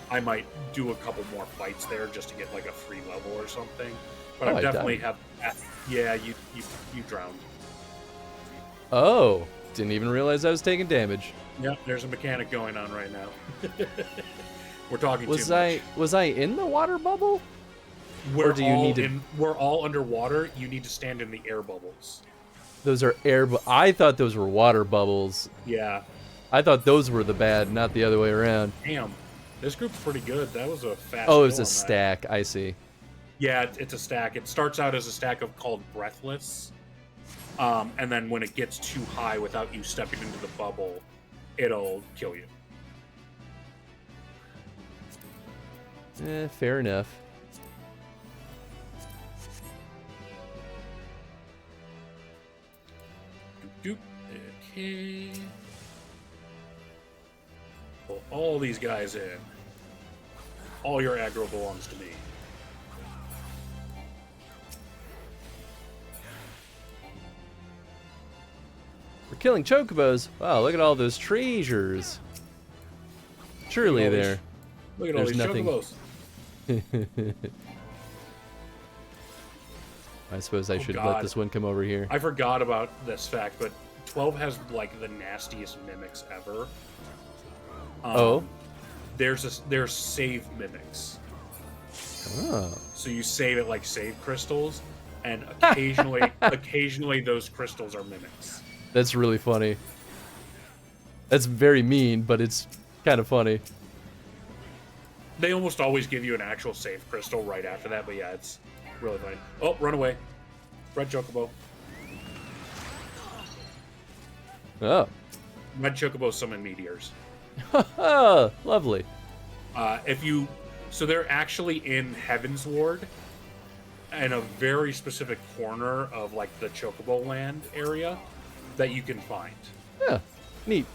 I might do a couple more fights there just to get like a free level or something. But I definitely have. Yeah, you drowned. Oh, didn't even realize I was taking damage. Yeah, there's a mechanic going on right now. We're talking too much. Was I in the water bubble? Or do you need to... We're all underwater. You need to stand in the air bubbles. Those are air... I thought those were water bubbles. Yeah. I thought those were the bad, not the other way around. Damn. This group's pretty good. That was a fast... Oh, it was a stack. I see. Yeah, it's a stack. It starts out as a stack called Breathless. And then when it gets too high without you stepping into the bubble, it'll kill you. Fair enough. Okay. Pull all these guys in. All your aggro belongs to me. We're killing chocobos. Wow, look at all those treasures. Surely there. Look at all these chocobos. I suppose I should let this one come over here. I forgot about this fact, but 12 has like the nastiest mimics ever. There's save mimics. Oh. So you save it like save crystals, and occasionally those crystals are mimics. That's really funny. That's very mean, but it's kind of funny. They almost always give you an actual save crystal right after that, but yeah, it's really funny. Oh, run away. Red Chocobo. Oh. Red Chocobo summon meteors. Lovely. So they're actually in Heaven's Ward, in a very specific corner of like the Chocobo Land area that you can find. Yeah, neat.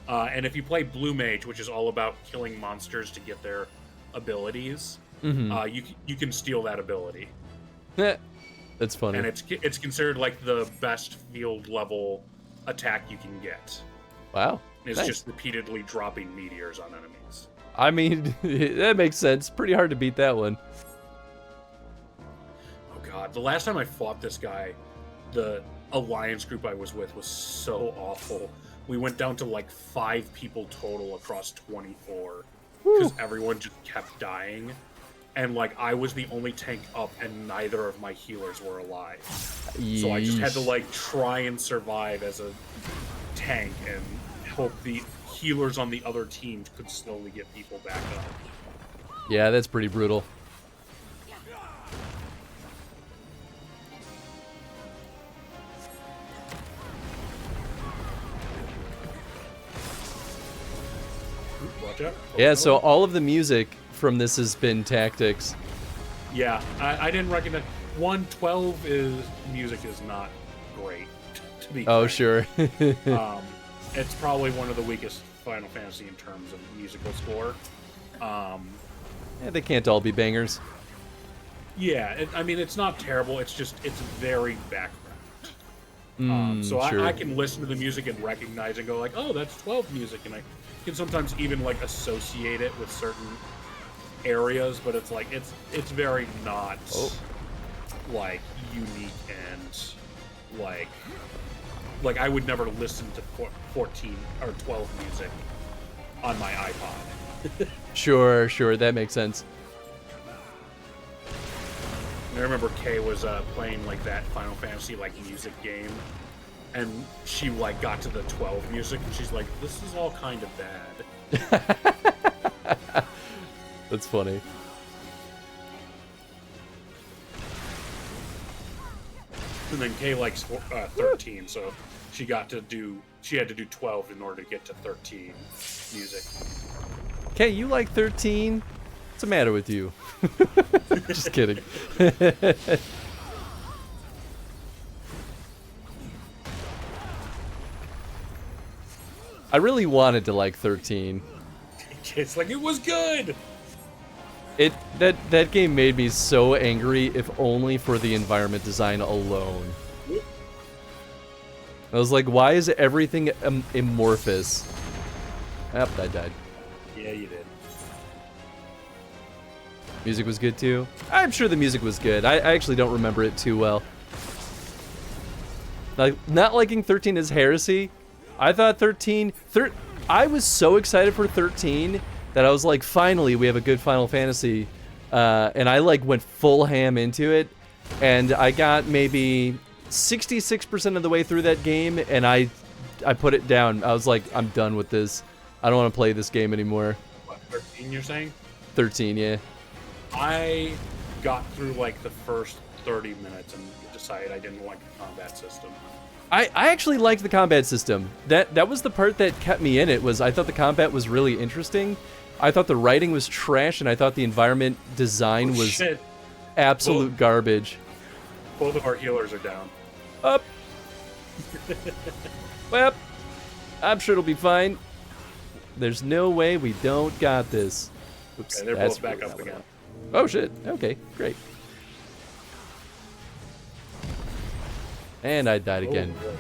And if you play Blue Mage, which is all about killing monsters to get their abilities, you can steal that ability. That's funny. And it's considered like the best field level attack you can get. Wow. It's just repeatedly dropping meteors on enemies. I mean, that makes sense. Pretty hard to beat that one. Oh god, the last time I fought this guy, the alliance group I was with was so awful. We went down to like 5 people total across 24 because everyone just kept dying. And like I was the only tank up and neither of my healers were alive. Yeesh. So I just had to like try and survive as a tank and hope the healers on the other teams could slowly get people back up. Yeah, that's pretty brutal. watch out. Yeah, so all of the music from this has been tactics. Yeah, I didn't recognize. 112 is music is not great. To be Oh, frank. sure. It's probably one of the weakest Final Fantasy in terms of musical score. Yeah, they can't all be bangers. Yeah, I mean, it's not terrible. It's just, it's very background. So sure. I can listen to the music and recognize and go like, oh, that's 12 music. And I can sometimes even like associate it with certain areas, but it's like, it's very not like unique and like I would never listen to 14 or 12 music on my iPod. Sure, that makes sense. I remember Kay was playing like that Final Fantasy like music game, and she like got to the 12 music, and she's like, "This is all kind of bad." That's funny. And then Kay likes 13, so she had to do 12 in order to get to 13 music. Okay, you like 13? What's the matter with you? Just kidding. I really wanted to like 13. It's like, it was good. That game made me so angry, if only for the environment design alone. I was like, why is everything amorphous? Yep, I died. Yeah, you did. Music was good too. I'm sure the music was good. I actually don't remember it too well. Like, not liking 13 is heresy. I thought 13... I was so excited for 13 that I was like, finally, we have a good Final Fantasy. And I like went full ham into it. And I got maybe 66% of the way through that game, and I put it down. I was like, I'm done with this. I don't want to play this game anymore. What, 13 you're saying? 13, yeah. I got through like the first 30 minutes and decided I didn't like the combat system. I actually liked the combat system. That was the part that kept me in it, was I thought the combat was really interesting. I thought the writing was trash, and I thought the environment design was Shit. absolute garbage. Both of our healers are down. Up. Well, I'm sure it'll be fine. There's no way we don't got this. Oops, Okay, they're that's both back really up not what I again. want. Oh shit. Okay, great. And I died again. Oh, boy.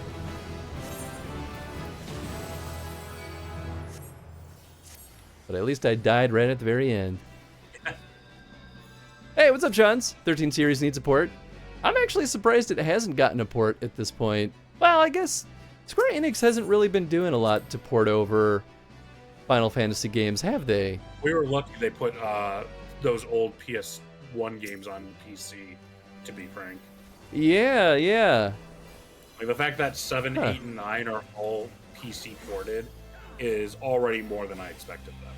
But at least I died right at the very end. Hey, what's up, Johns? 13 series needs a port. I'm actually surprised it hasn't gotten a port at this point. Well, I guess Square Enix hasn't really been doing a lot to port over Final Fantasy games, have they? We were lucky they put those old PS1 games on PC, to be frank. Yeah. Like the fact that 7, 8, and 9 are all PC ported is already more than I expected them.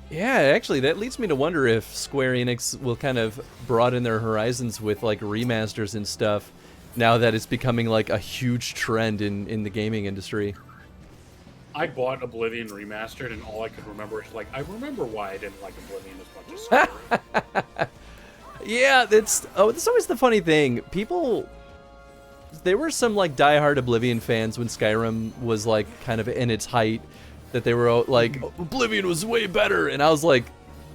Yeah, actually, that leads me to wonder if Square Enix will kind of broaden their horizons with like remasters and stuff now that it's becoming like a huge trend in the gaming industry. I bought Oblivion Remastered, and all I could remember is like, I remember why I didn't like Oblivion as much as Skyrim. Yeah, that's always the funny thing. People, there were some like diehard Oblivion fans when Skyrim was like kind of in its height, that they were like, Oblivion was way better, and I was like,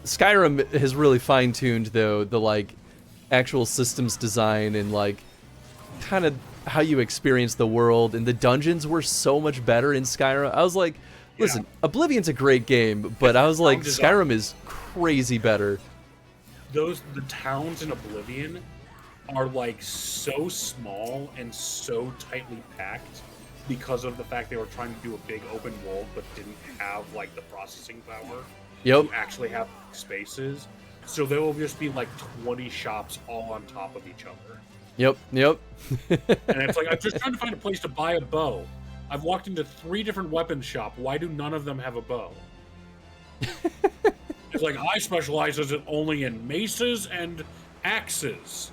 Skyrim has really fine-tuned though the like actual systems design and like kind of how you experience the world, and the dungeons were so much better in Skyrim. I was like, listen, Oblivion's a great game, but I was like, Skyrim is crazy better. The towns in Oblivion are like so small and so tightly packed because of the fact they were trying to do a big open world but didn't have like the processing power to actually have spaces. So there will just be like 20 shops all on top of each other. Yep. And it's like, I'm just trying to find a place to buy a bow. I've walked into 3 different weapons shops. Why do none of them have a bow? It's like, I specialize only in maces and axes.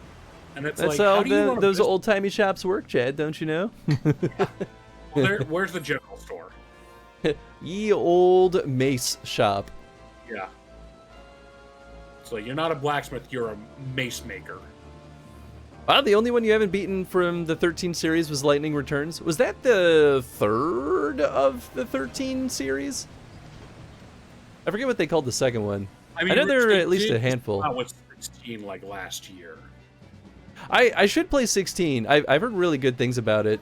And it's That's like, how how do you run those old-timey shops work, Chad, don't you know? Well, where's the general store? Ye old mace shop. Yeah. So you're not a blacksmith, you're a mace maker. Wow, the only one you haven't beaten from the 13 series was Lightning Returns. Was that the third of the 13 series? I forget what they called the second one. I know there were at least a handful. I was 16 like last year. I should play 16. I've heard really good things about it.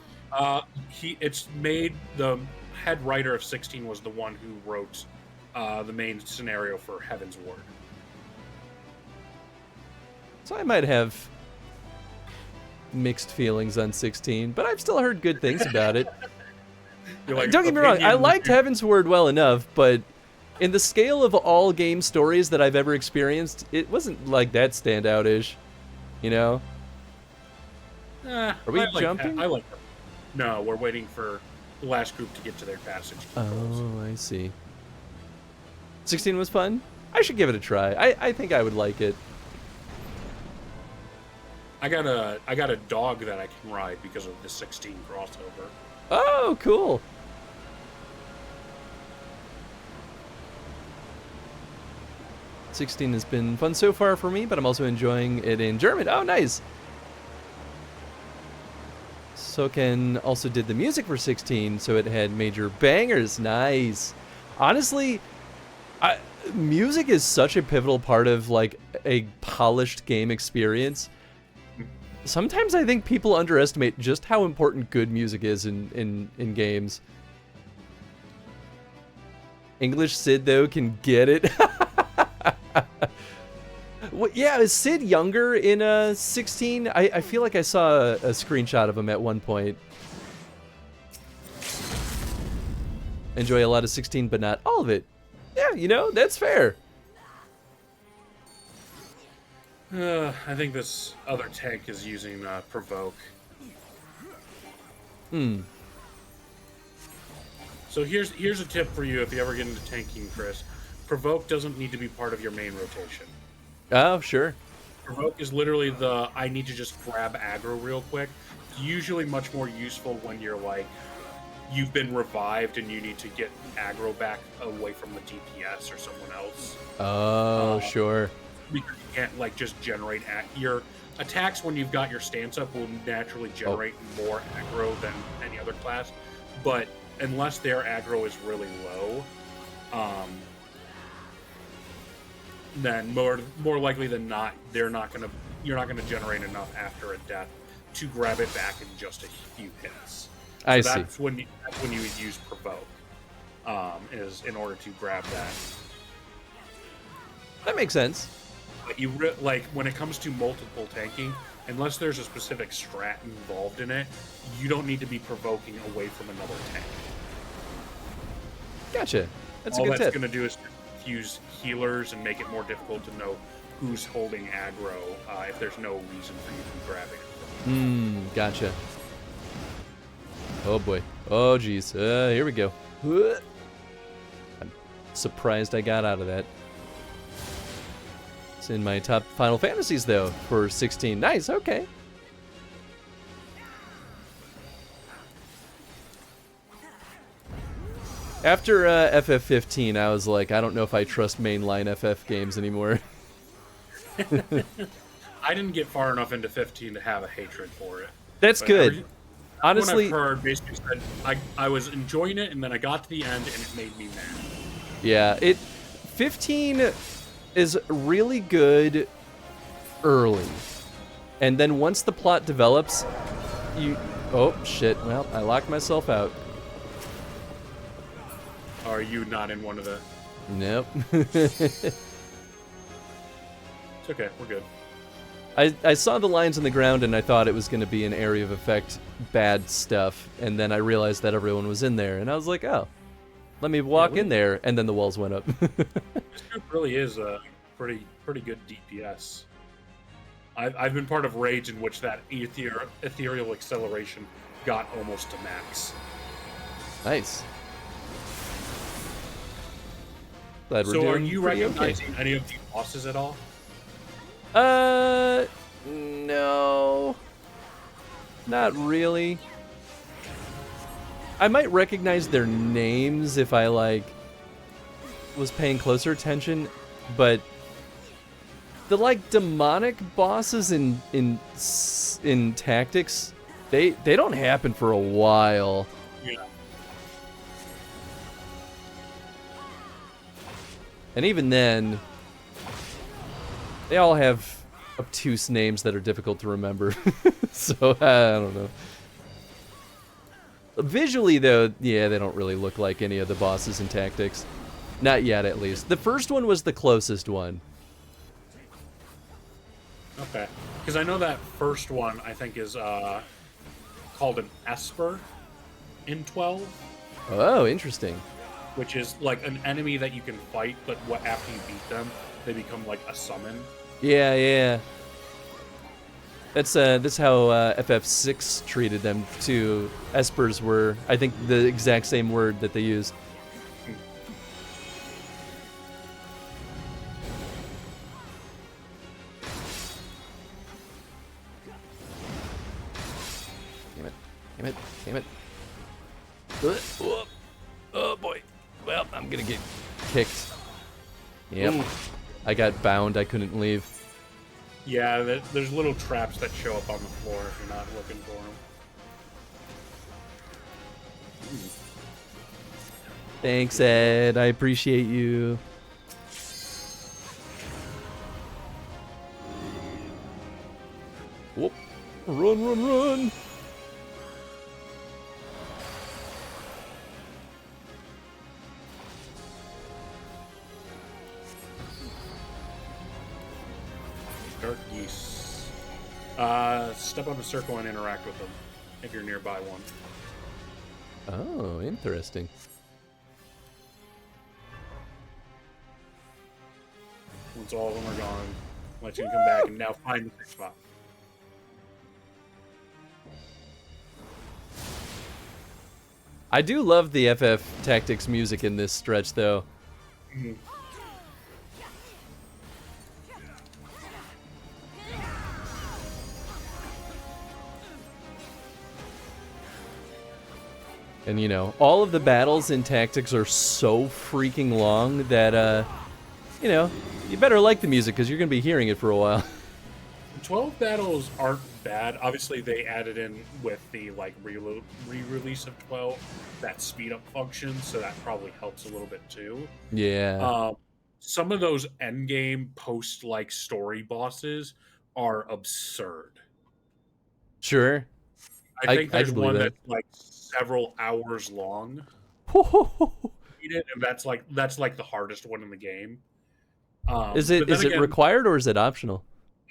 It's made, the head writer of 16 was the one who wrote the main scenario for Heaven's Ward. So I might have mixed feelings on 16, but I've still heard good things about it. Like, don't get me wrong, I liked Heaven's Ward well enough, but in the scale of all game stories that I've ever experienced, it wasn't like that standout-ish, you know? Are we jumping? I like it. No, we're waiting for the last group to get to their passage controls. Oh, I see. 16 was fun? I should give it a try. I think I would like it. I got a dog that I can ride because of the 16 crossover. Oh, cool. '16 has been fun so far for me, but I'm also enjoying it in German. Oh, nice. Soken also did the music for 16, so it had major bangers. Nice. Honestly, music is such a pivotal part of like a polished game experience. Sometimes I think people underestimate just how important good music is in games. English Sid, though, can get it. Well, yeah, is Sid younger in 16? I feel like I saw a screenshot of him at one point. Enjoy a lot of 16, but not all of it. Yeah, you know, that's fair. I think this other tank is using Provoke. So here's a tip for you if you ever get into tanking, Chris. Provoke doesn't need to be part of your main rotation. Oh, sure. Provoke is literally the, I need to just grab aggro real quick. It's usually much more useful when you're like, you've been revived and you need to get aggro back away from the DPS or someone else. Oh, sure. Because you can't like just generate your attacks when you've got your stance up will naturally generate more aggro than any other class, but unless their aggro is really low, then more likely than not, you're not gonna generate enough after a death to grab it back in just a few hits. I So see. that's when you would use Provoke, is in order to grab that. That makes sense. But like when it comes to multiple tanking, unless there's a specific strat involved in it, you don't need to be provoking away from another tank. Gotcha. That's a All good that's tip. going to do is confuse healers and make it more difficult to know who's holding aggro if there's no reason for you to be grabbing it. Gotcha. Oh boy. Oh geez. Here we go. I'm surprised I got out of that. It's in my top Final Fantasies though for 16. Nice. Okay. After FF15, I was like, I don't know if I trust mainline FF games anymore. I didn't get far enough into 15 to have a hatred for it. That's But good. Honestly, I've heard basically said I was enjoying it, and then I got to the end, and it made me mad. yeah, 15 is really good early. And then once the plot develops, oh shit, well, I locked myself out. Are you not in one of the... Nope. It's okay, we're good. I saw the lines on the ground and I thought it was going to be an area of effect bad stuff, and then I realized that everyone was in there, and I was like, oh, let me walk in there, and then the walls went up. This group really is a pretty good DPS. I've been part of raids in which that ethereal acceleration got almost to max. Nice. Glad we're So doing are you pretty recognizing any of the bosses at all? No. Not really. I might recognize their names if I like was paying closer attention, but the like demonic bosses in Tactics, they don't happen for a while. Yeah. And even then, they all have obtuse names that are difficult to remember. So, I don't know. Visually, though, yeah, they don't really look like any of the bosses in Tactics. Not yet, at least. The first one was the closest one. Okay. Because I know that first one, I think, is called an Esper in 12. Oh, interesting. Which is like an enemy that you can fight, but after you beat them, they become like a summon. Yeah, yeah. That's how FF6 treated them too. Espers were, I think, the exact same word that they used. Damn it! Damn it! Damn it! Oh boy! Well, I'm gonna get kicked. Yep. Ooh. I got bound. I couldn't leave. Yeah, there's little traps that show up on the floor if you're not looking for them. Thanks, Ed. I appreciate you. Whoop. Run, run, run. Dark geese. Step on the circle and interact with them if you're nearby one. Oh, interesting. Once all of them are gone, let you come back and now find the sixth spot. I do love the FF Tactics music in this stretch, though. Mm-hmm. And, you know, all of the battles in Tactics are so freaking long that, you know, you better like the music because you're going to be hearing it for a while. 12 battles aren't bad. Obviously, they added in with the like re-release of 12 that speed up function, so that probably helps a little bit too. Yeah. Some of those end game post like story bosses are absurd. Sure. I think there's believe one that. that's like several hours long. And that's like the hardest one in the game. Is it required or is it optional?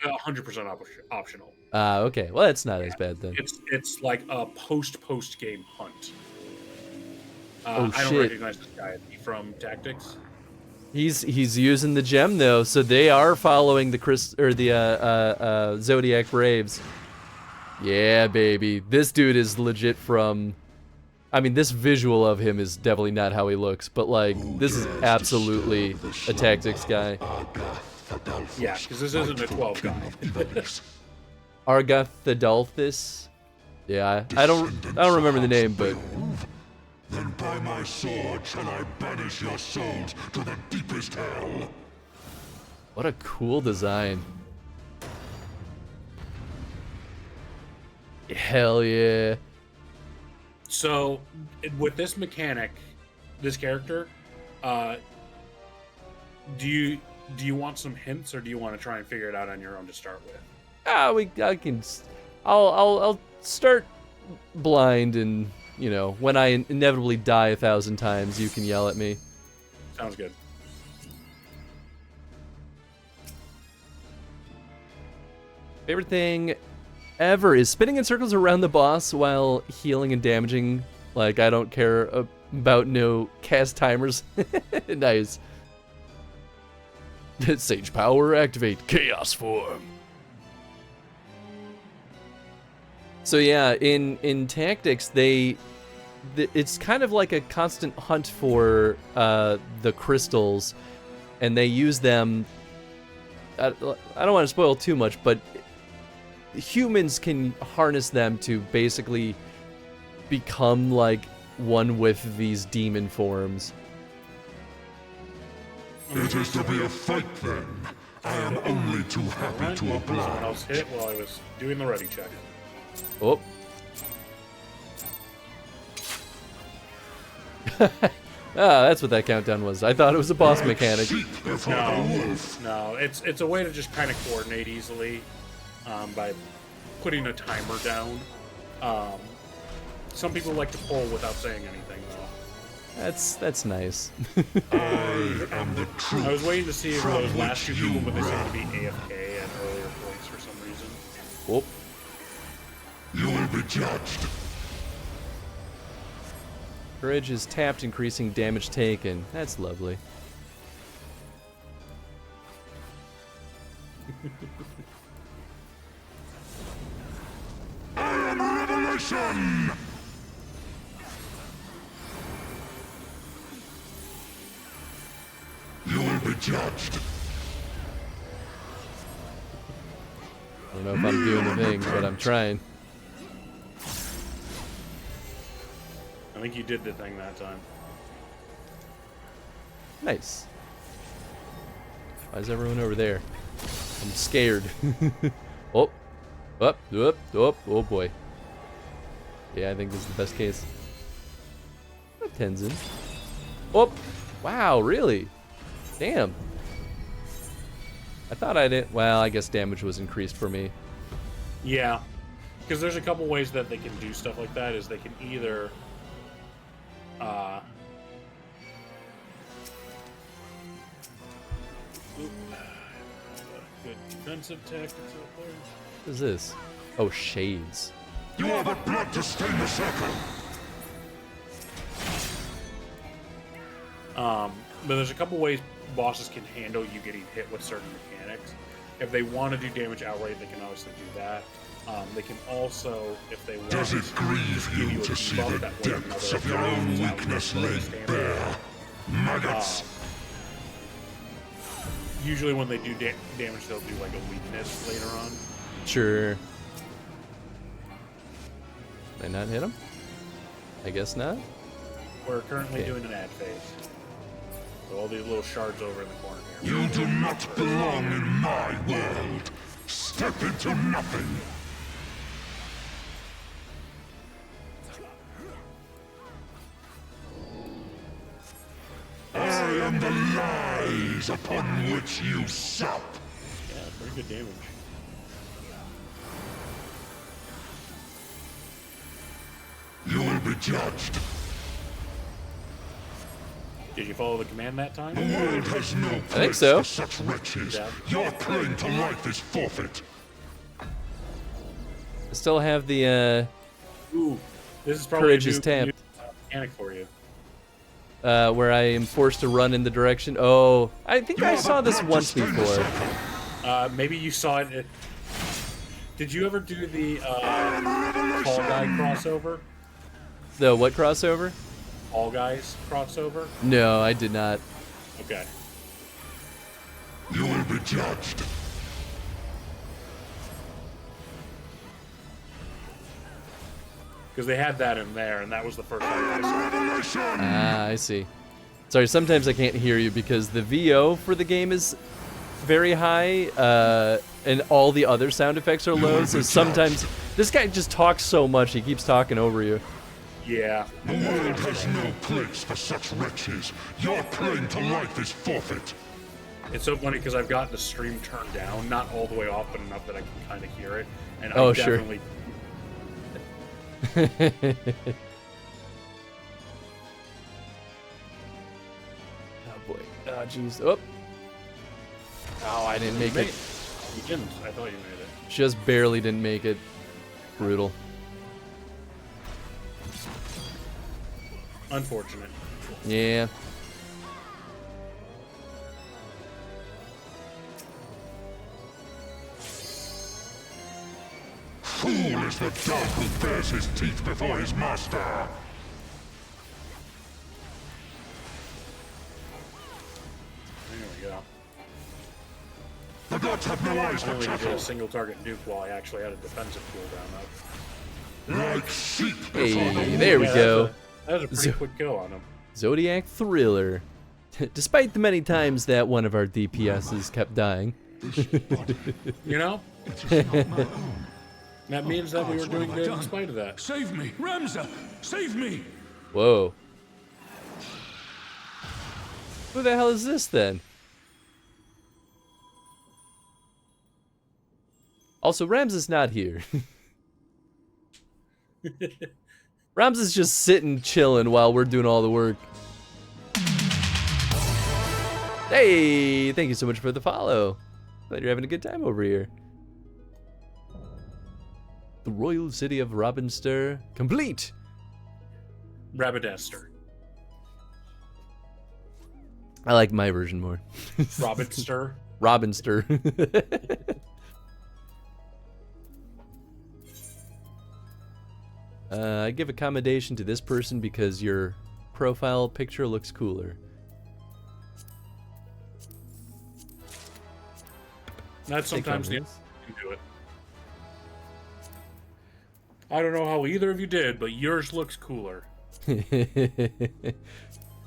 100% optional. Okay. Well, that's not as bad then. It's like a post game hunt. Oh, I don't shit. recognize this guy. Is he from Tactics? He's using the gem though, so they are following the Zodiac Braves. Yeah, baby. This dude is legit from. I mean, this visual of him is definitely not how he looks, but like this is absolutely a Tactics guy. Yeah, because this isn't a 12 guy. Argathadalthus. Yeah, I don't remember the name, but Then by my sword shall I banish your souls to the deepest hell. what a cool design. Hell yeah. So, with this mechanic, this character, do you want some hints, or do you want to try and figure it out on your own to start with? I'll start blind, and you know, when I inevitably die 1,000 times, you can yell at me. Sounds good. Favorite thing ever is spinning in circles around the boss while healing and damaging. Like, I don't care about no cast timers. Nice. Sage power, activate chaos form. So yeah, in Tactics, it's kind of like a constant hunt for the crystals, and they use them. I don't want to spoil too much, but humans can harness them to basically become like one with these demon forms. It is to be a fight then. I am only too happy Alright, to well, someone else oblige. hit it while I was doing the ready check. Oh. That's what that countdown was. I thought it was a boss mechanic. Sheep before the wolf. No, it's a way to just kind of coordinate easily by putting a timer down. Some people like to pull without saying anything, though. That's nice. I am the truth. I was waiting to see if from those last two which people, you but they seem to ran. be AFK at earlier points for some reason. Oh. You will be judged. Courage is tapped, increasing damage taken. That's lovely. I am revelation. You will be judged. I don't know if I'm doing the thing, but I'm trying. I think you did the thing that time. Nice. Why is everyone over there? I'm scared. Oh. Up, up, up. Oh boy. Yeah, I think this is the best case. Tenzin. Oh. Wow, really? Damn. I thought I didn't. Well, I guess damage was increased for me. Yeah, because there's a couple ways that they can do stuff like that. Is they can either good defensive tactics out there. What is this? Oh, shades. You are the blood to stain the circle. But there's a couple ways bosses can handle you getting hit with certain mechanics. If they want to do damage outright, they can obviously do that. They can also, if they want, Does it grieve give you a to see debuff the that way depths another of your own enemy's weakness out laid standing. bare? Maggots. Usually when they do damage, they'll do like a weakness later on. Sure. Did I not hit him? I guess not. We're currently Okay. doing an ad phase. So all these little shards over in the corner here. You do not belong in my world. Step into nothing. I am the lies upon which you sup. Yeah, pretty good damage. You will be judged. Did you follow the command that time? The world has no place think so. for such wretches. Yeah. Your claim to life is forfeit. I still have the Ooh, this is probably Courage a is new tapped. mechanic for you. where I am forced to run in the direction. Oh, I think I saw this once before. Maybe you saw it. Did you ever do the Fall Guy crossover? The what crossover? All Guys crossover? No, I did not. Okay. You will be judged. Because they had that in there, and that was the first time I saw it. Revelation. Ah, I see. Sorry, sometimes I can't hear you because the VO for the game is very high, and all the other sound effects are low, so sometimes this guy just talks so much, he keeps talking over you. Yeah. The world has no place for such wretches. Your claim to life is forfeit. It's so funny because I've got the stream turned down, not all the way off, but enough that I can kind of hear it. And I Oh, sure. definitely Oh boy. Oh jeez. Oh. Oh, I didn't make it. You didn't. I thought you made it. Just barely didn't make it. Brutal. Unfortunate. Yeah. Fool is the dog who bares his teeth before his master. There we go. The gods have no eyes I for only did a chattel. single target nuke while I actually had a defensive cooldown up. Like sheep before the Hey, wolf. there we Yeah, go. That was a pretty quick kill on him. Zodiac Thriller. Despite the many times that one of our DPSs kept dying. You know? It is not my own. That means that we were What doing have I good in done? spite of that. Save me, Ramza! Save me! Whoa. Who the hell is this then? Also, Rams is not here. Rams is just sitting chilling while we're doing all the work. Hey, thank you so much for the follow. Glad you're having a good time over here. The royal city of Robinster complete. Rabadester. I like my version more. Robinster. Robinster. I give accommodation to this person because your profile picture looks cooler. That's sometimes the Take you do it. I don't know how either of you did, but yours looks cooler.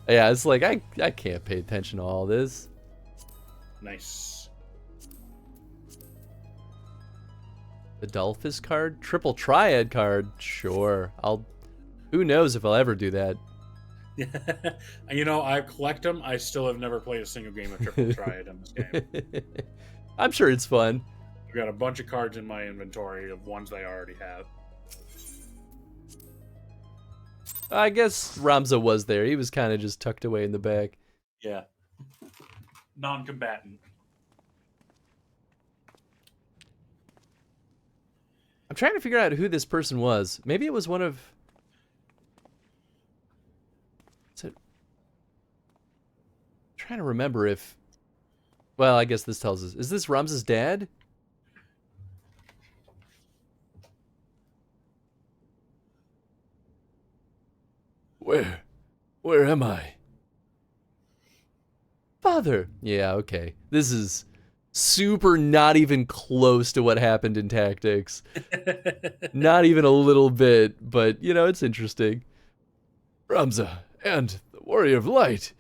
Yeah, it's like I can't pay attention to all this. Nice. Adolphus card? Triple Triad card? Sure. Who knows if I'll ever do that. You know, I collect them. I still have never played a single game of Triple Triad in this game. I'm sure it's fun. I've got a bunch of cards in my inventory of ones I already have. I guess Ramza was there. He was kind of just tucked away in the back. Yeah. Non-combatant. I'm trying to figure out who this person was. Maybe it was one of... I'm trying to remember if... Well, I guess this tells us. Is this Ramza's dad? Where am I? Father! Yeah, okay. This is super not even close to what happened in Tactics. Not even a little bit, but, you know, it's interesting. Ramza, and the Warrior of Light.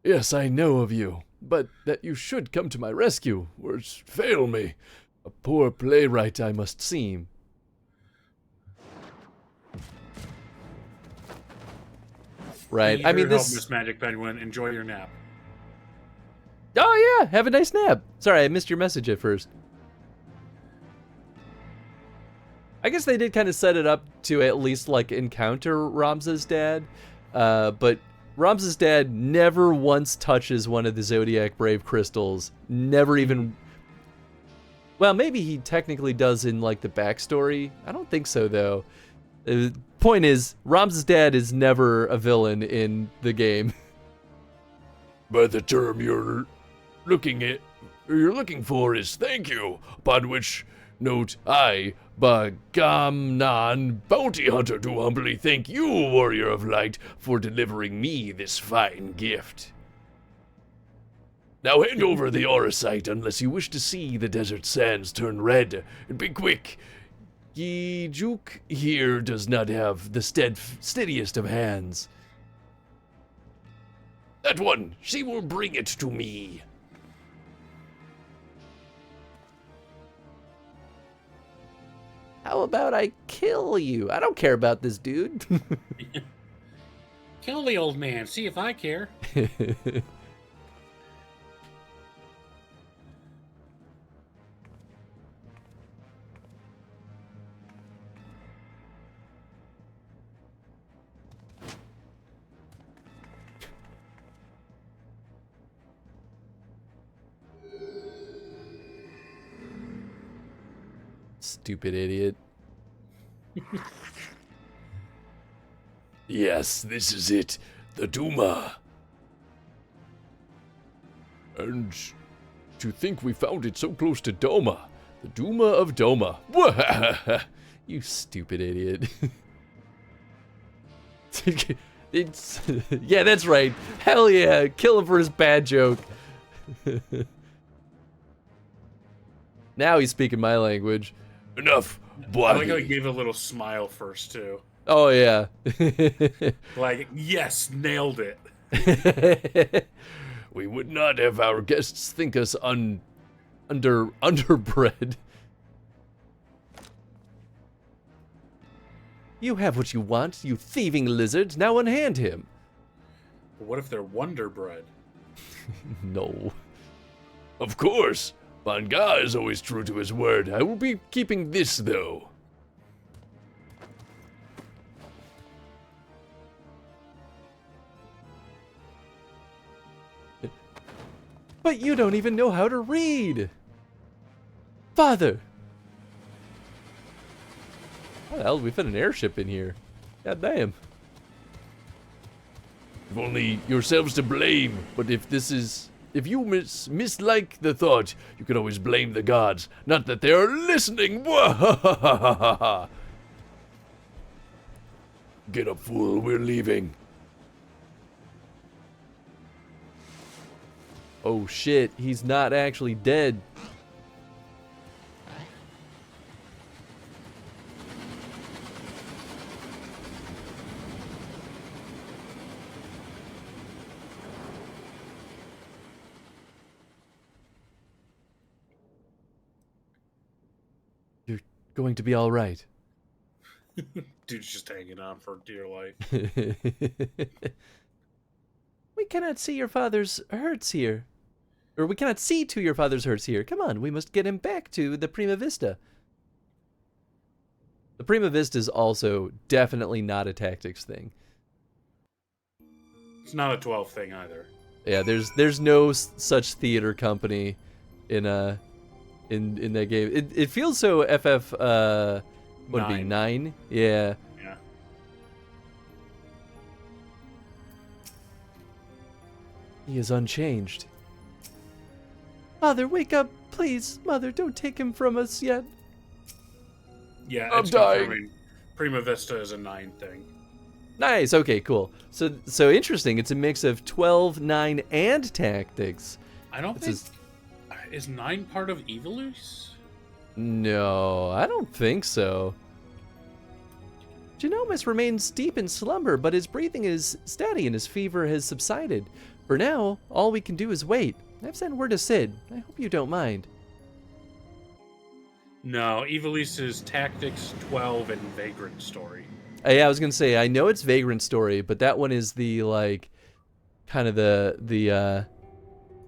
Yes, I know of you, but that you should come to my rescue. Words fail me. A poor playwright I must seem. Right. I mean, this... Miss Magic Penguin. Enjoy your nap. Oh, yeah. Have a nice nap. Sorry, I missed your message at first. I guess they did kind of set it up to at least, like, encounter Ramza's dad. But Ramza's dad never once touches one of the Zodiac Brave crystals. Never even... Well, maybe he technically does in, like, the backstory. I don't think so, though. Point is, Ramza's dad is never a villain in the game. By the term you're looking for is thank you, upon which note I, Bagamnan Bounty Hunter, do humbly thank you, Warrior of Light, for delivering me this fine gift. Now hand over the Auracite unless you wish to see the desert sands turn red, and be quick. Gijuk here does not have the steadiest of hands. That one, she will bring it to me. How about I kill you? I don't care about this dude. Kill the old man. See if I care. Stupid idiot. Yes, this is it. The Duma. And to think we found it so close to Doma. The Duma of Doma. You stupid idiot. It's yeah, that's right. Hell yeah, kill him for his bad joke. Now he's speaking my language. Enough, I like how he bloody. gave a little smile first, too. Oh, yeah. Like, yes, nailed it. We would not have our guests think us underbred. You have what you want, you thieving lizard. Now unhand him. But what if they're Wonder Bread? No. Of course. Banga is always true to his word. I will be keeping this, though. But you don't even know how to read. Father! How the hell did we fit an airship in here? God damn. You've only yourselves to blame, but if you mislike the thought, you can always blame the gods. Not that they are listening. Get up, fool, we're leaving. Oh shit, he's not actually dead. You're going to be all right. Dude's just hanging on for dear life. We cannot see your father's hurts here. Or we cannot see to your father's hurts here. Come on, we must get him back to the Prima Vista. The Prima Vista is also definitely not a tactics thing. It's not a 12 thing either. Yeah, there's no such theater company in that game. It feels so FF what would it be, 9? Yeah. Yeah. He is unchanged. Father, wake up, please. Mother, don't take him from us yet. Yeah, I'm it's dying. confirming Prima Vista is a 9 thing. Nice. Okay, cool. So interesting. It's a mix of 12, 9, and tactics. I don't It's think... Is 9 part of Evilus? No, I don't think so. Genomus remains deep in slumber, but his breathing is steady and his fever has subsided. For now, all we can do is wait. I've sent word to Sid. I hope you don't mind. No, Evilus is Tactics, 12, and Vagrant Story. Yeah, I was gonna say, I know it's Vagrant Story, but that one is the, like, kind of the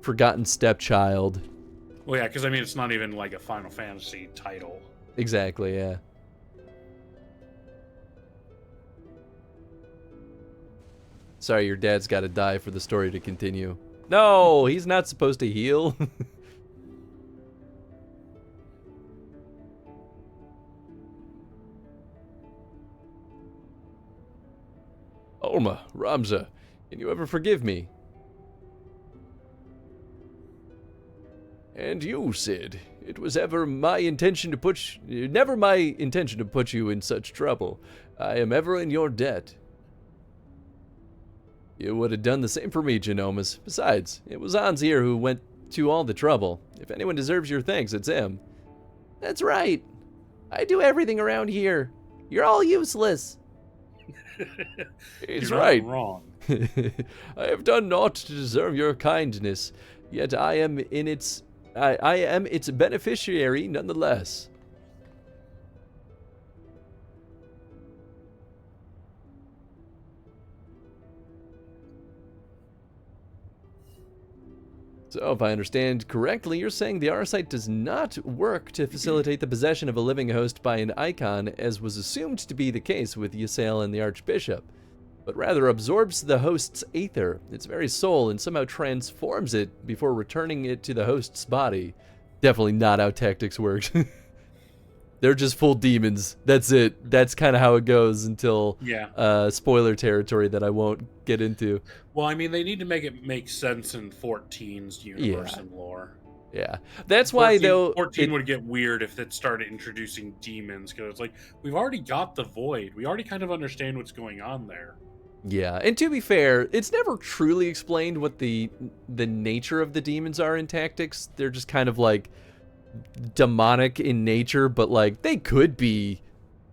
forgotten stepchild. Well, yeah, because, I mean, it's not even, like, a Final Fantasy title. Exactly, yeah. Sorry, your dad's gotta die for the story to continue. No, he's not supposed to heal. Olma, Ramza, can you ever forgive me? And you, Sid, it was never my intention to put you in such trouble. I am ever in your debt. You would have done the same for me, Genomus. Besides, it was Anzir who went to all the trouble. If anyone deserves your thanks, it's him. That's right. I do everything around here. You're all useless. He's You're not right. wrong. I have done naught to deserve your kindness, yet I am its beneficiary nonetheless. So, if I understand correctly, you're saying the Arcite does not work to facilitate the possession of a living host by an icon, as was assumed to be the case with Ysael and the Archbishop, but rather absorbs the host's aether, its very soul, and somehow transforms it before returning it to the host's body. Definitely not how tactics works. They're just full demons. That's it. That's kind of how it goes until spoiler territory that I won't get into. Well, I mean, they need to make it make sense in 14's universe and lore. Yeah. That's why, though... 14 would get weird if it started introducing demons, because it's like, we've already got the Void. We already kind of understand what's going on there. Yeah, and to be fair, it's never truly explained what the nature of the demons are in tactics. They're just kind of like demonic in nature, but like they could be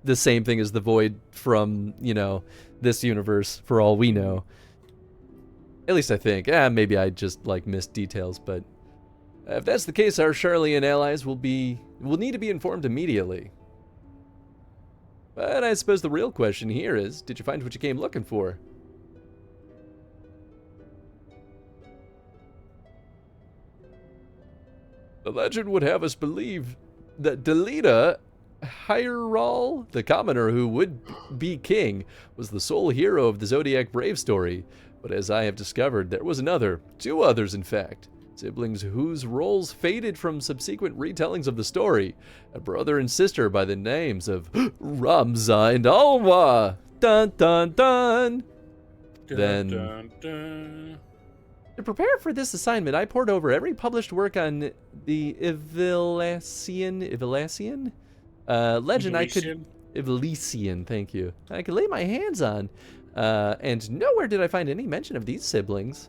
the same thing as the Void from, you know, this universe, for all we know. At least I think. Maybe I just, like, missed details, but if that's the case, our Charlian allies will need to be informed immediately. But I suppose the real question here is, did you find what you came looking for? The legend would have us believe that Delita Hyrule, the commoner who would be king, was the sole hero of the Zodiac Brave story. But as I have discovered, there was another, two others in fact, siblings whose roles faded from subsequent retellings of the story, a brother and sister by the names of Ramza and Alma. Dun dun dun. Then, Dun, dun. to prepare for this assignment, I pored over every published work on the Ivilasian legend I could... Ivilasian, thank you. I could lay my hands on. And nowhere did I find any mention of these siblings.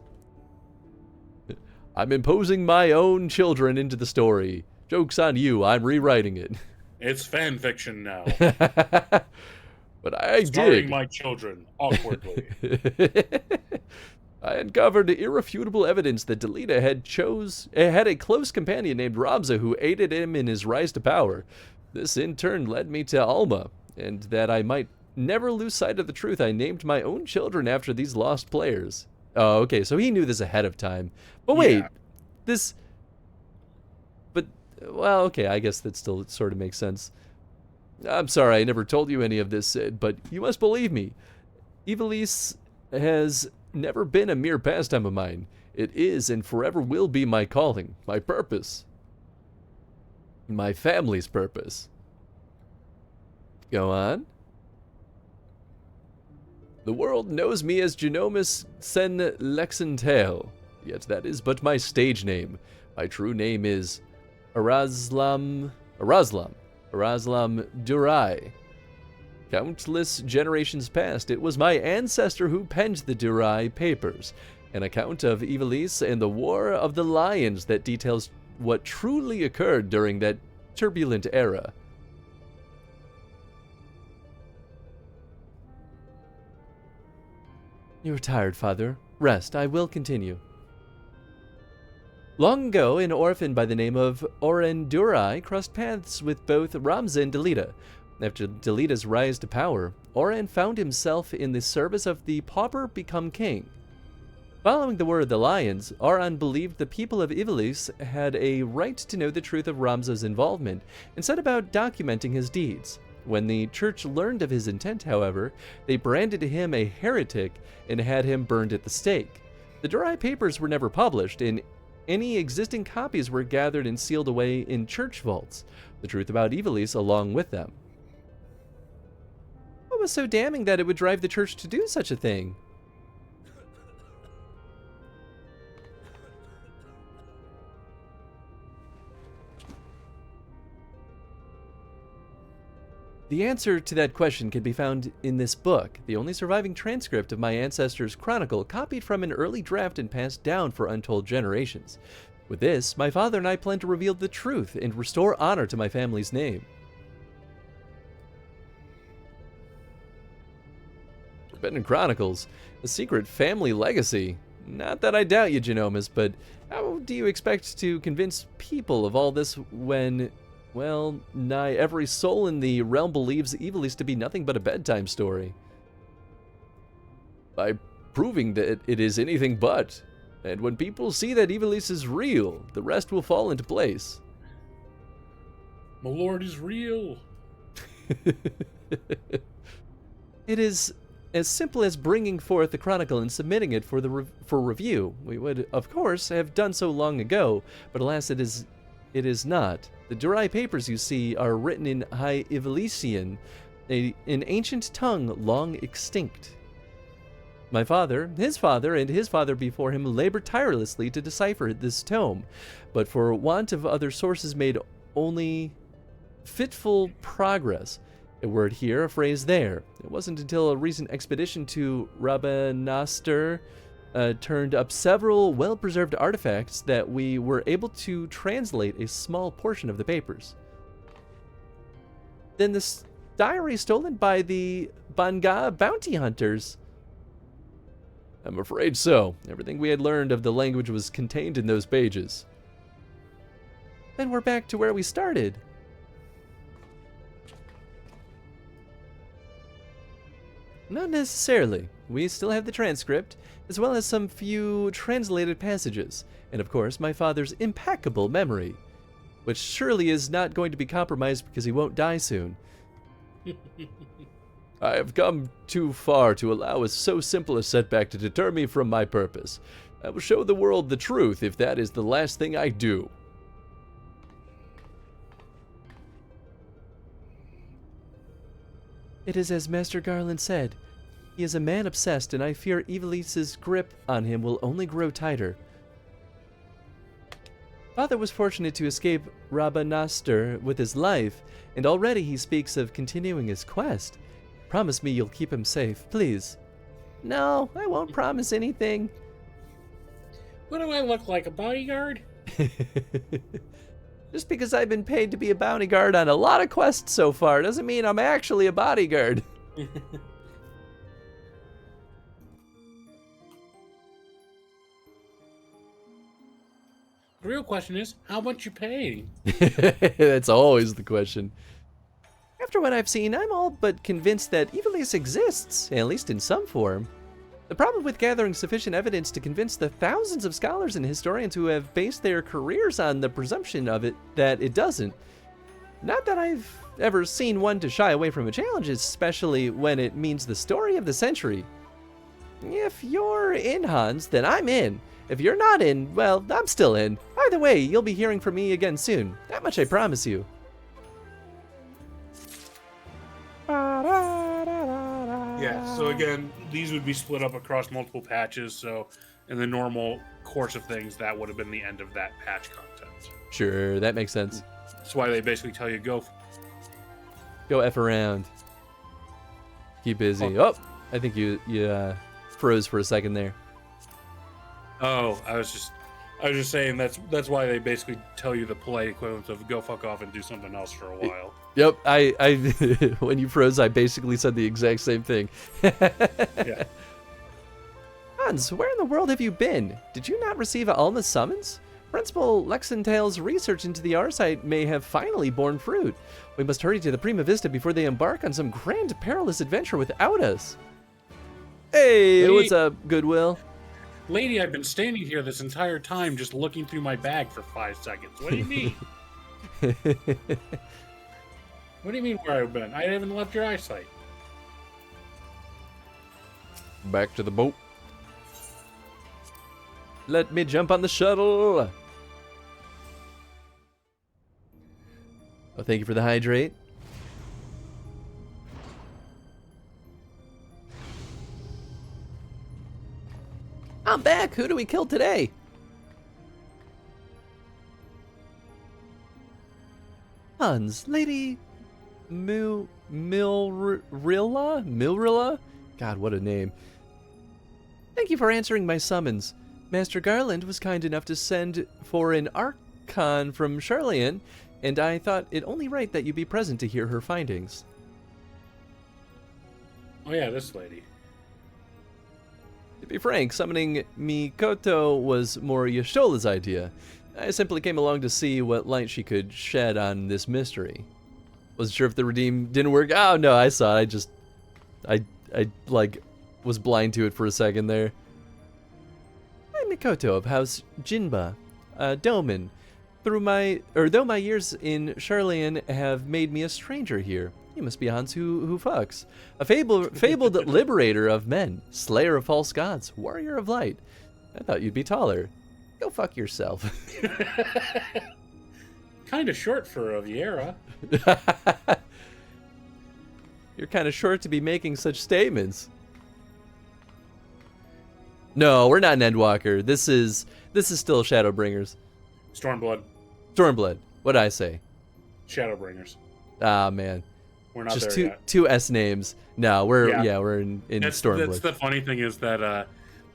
I'm imposing my own children into the story. Joke's on you, I'm rewriting it. It's fan fiction now. But I Starring did. my children, awkwardly. I uncovered irrefutable evidence that Delita had a close companion named Ramza who aided him in his rise to power. This in turn led me to Alma, and that I might never lose sight of the truth, I named my own children after these lost players. Oh, okay, so he knew this ahead of time. But wait, Yeah. Well, okay, I guess that still sort of makes sense. I'm sorry, I never told you any of this, Sid, but you must believe me. Ivalice has never been a mere pastime of mine. It is and forever will be my calling, my purpose. My family's purpose. Go on. The world knows me as Genomus Sen Lexentale, yet that is but my stage name. My true name is Eraslam Durai. Countless generations past, it was my ancestor who penned the Durai papers, an account of Ivalice and the War of the Lions that details what truly occurred during that turbulent era. You're tired, Father. Rest. I will continue. Long ago, an orphan by the name of Oren Durai crossed paths with both Ramza and Delita. After Delita's rise to power, Oren found himself in the service of the pauper become king. Following the War of the Lions, Oren believed the people of Ivalice had a right to know the truth of Ramza's involvement and set about documenting his deeds. When the church learned of his intent, however, they branded him a heretic and had him burned at the stake. The Durai papers were never published, and any existing copies were gathered and sealed away in church vaults, the truth about Ivalice along with them. What was so damning that it would drive the church to do such a thing? The answer to that question can be found in this book, the only surviving transcript of my ancestors' chronicle, copied from an early draft and passed down for untold generations. With this, my father and I plan to reveal the truth and restore honor to my family's name. Forbidden Chronicles, a secret family legacy. Not that I doubt you, Genomus, but how do you expect to convince people of all this when... well, nigh every soul in the realm believes Ivalice to be nothing but a bedtime story? By proving that it is anything but. And when people see that Ivalice is real, the rest will fall into place. My lord is real. It is as simple as bringing forth the chronicle and submitting it for review. We would, of course, have done so long ago, but alas, it is not. The Durai papers you see are written in High Ivalician, an ancient tongue long extinct. My father, his father, and his father before him labored tirelessly to decipher this tome, but for want of other sources made only fitful progress. A word here, a phrase there. It wasn't until a recent expedition to Rabanastur turned up several well-preserved artifacts that we were able to translate a small portion of the papers. Then diary stolen by the Banga bounty hunters. I'm afraid so. Everything we had learned of the language was contained in those pages. Then we're back to where we started. Not necessarily. We still have the transcript, as well as some few translated passages, and of course my father's impeccable memory, which surely is not going to be compromised because he won't die soon. I have come too far to allow so simple a setback to deter me from my purpose. I will show the world the truth if that is the last thing I do. It is as Master Garland said. He is a man obsessed, and I fear Ivalice's grip on him will only grow tighter. Father was fortunate to escape Rabanastre with his life, and already he speaks of continuing his quest. Promise me you'll keep him safe, please. No, I won't promise anything. What do I look like, a bodyguard? Just because I've been paid to be a bounty guard on a lot of quests so far doesn't mean I'm actually a bodyguard. The real question is, how much you pay? That's always the question. After what I've seen, I'm all but convinced that Ivalice exists, at least in some form. The problem with gathering sufficient evidence to convince the thousands of scholars and historians who have based their careers on the presumption of it that it doesn't. Not that I've ever seen one to shy away from a challenge, especially when it means the story of the century. If you're in, Hans, then I'm in. If you're not in, well, I'm still in. Either way, you'll be hearing from me again soon. That much I promise you. Yeah, so again, these would be split up across multiple patches, so in the normal course of things, that would have been the end of that patch content. Sure, that makes sense. That's why they basically tell you go F around. Keep busy. Oh, I think you froze for a second there. Oh, I was just saying that's why they basically tell you the polite equivalent of go fuck off and do something else for a while. Yep, I when you froze, I basically said the exact same thing. Yeah. Hans, where in the world have you been? Did you not receive Alma's summons? Principal Lexentale's research into the R-Site may have finally borne fruit. We must hurry to the Prima Vista before they embark on some grand perilous adventure without us. Hey, what's up, Goodwill? Lady, I've been standing here this entire time just looking through my bag for 5 seconds. What do you mean? What do you mean where I've been? I haven't left your eyesight. Back to the boat. Let me jump on the shuttle. Oh, thank you for the hydrate. I'm back. Who do we kill today? Hans, Lady Milrilla? God, what a name. Thank you for answering my summons. Master Garland was kind enough to send for an Archon from Charlian, and I thought it only right that you be present to hear her findings. Oh yeah, this lady. To be frank, summoning Mikoto was more Yashtola's idea. I simply came along to see what light she could shed on this mystery. Wasn't sure if the redeem didn't work. Oh no, I saw it. I like was blind to it for a second there. I'm Mikoto of House Jinba, Doman. Though my years in Charlian have made me a stranger here. You must be Hans who fucks. A fabled liberator of men, slayer of false gods, warrior of light. I thought you'd be taller. Go fuck yourself. Kind of short for a Viera. You're kind of short to be making such statements. No, we're not an Endwalker. This is still Shadowbringers. Stormblood. Stormblood. What'd I say? Shadowbringers. Ah, man. We're not Just there yet. two S names. No, we're in That's Stormblood. the funny thing is that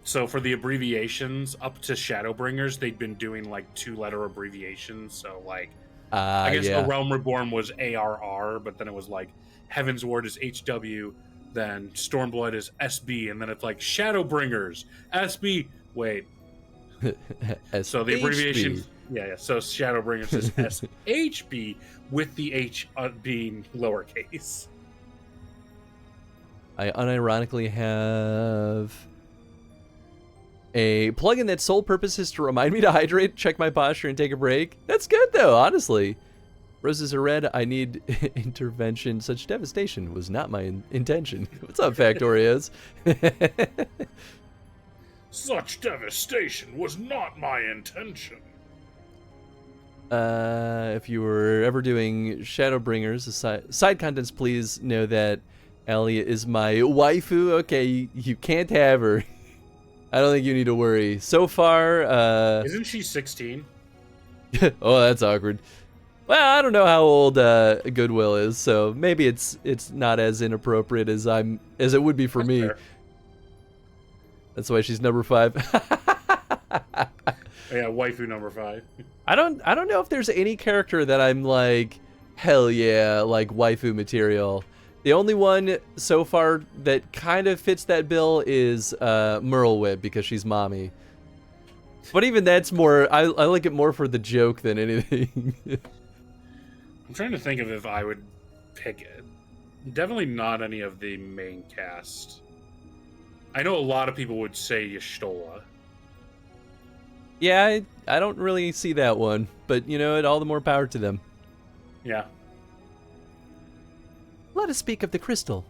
so for the abbreviations up to Shadowbringers, they'd been doing like 2-letter abbreviations. So like I guess yeah. the Realm Reborn was ARR, but then it was like Heaven's Ward is HW, then Stormblood is SB, and then it's like Shadowbringers SB. Wait, so the abbreviation, yeah. So Shadowbringers is SHB with the H being lowercase. I unironically have a plugin that's sole purpose is to remind me to hydrate, check my posture, and take a break. That's good though, honestly. Roses are red. I need intervention. Such devastation was not my intention. What's up, Factorios? Such devastation was not my intention. If you were ever doing Shadowbringers, side contents, please know that Ellie is my waifu. Okay, you can't have her. I don't think you need to worry. So far, Isn't she 16? oh, that's awkward. Well, I don't know how old Goodwill is, so maybe it's not as inappropriate as it would be for That's me. fair. That's why she's number 5. Yeah, waifu number 5. I don't know if there's any character that I'm like, hell yeah, like waifu material. The only one so far that kind of fits that bill is Merlewib, because she's mommy. But even that's more, I like it more for the joke than anything. I'm trying to think of if I would pick it. Definitely not any of the main cast. I know a lot of people would say Y'shtola. Yeah, I don't really see that one, but you know, all the more power to them. Yeah. Let us speak of the crystal.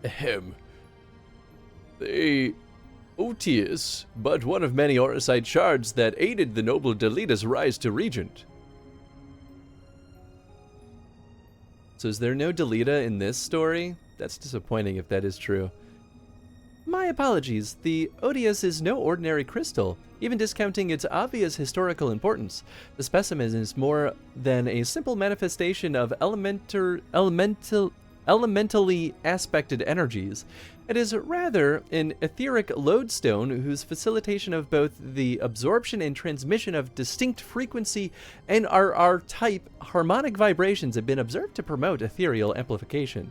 Ahem. The Otius, but one of many Orosite shards that aided the noble Delita's rise to regent. So is there no Delita in this story? That's disappointing if that is true. My apologies, the Odious is no ordinary crystal, even discounting its obvious historical importance. The specimen is more than a simple manifestation of elementally aspected energies. It is rather an etheric lodestone whose facilitation of both the absorption and transmission of distinct frequency and RR-type harmonic vibrations have been observed to promote ethereal amplification.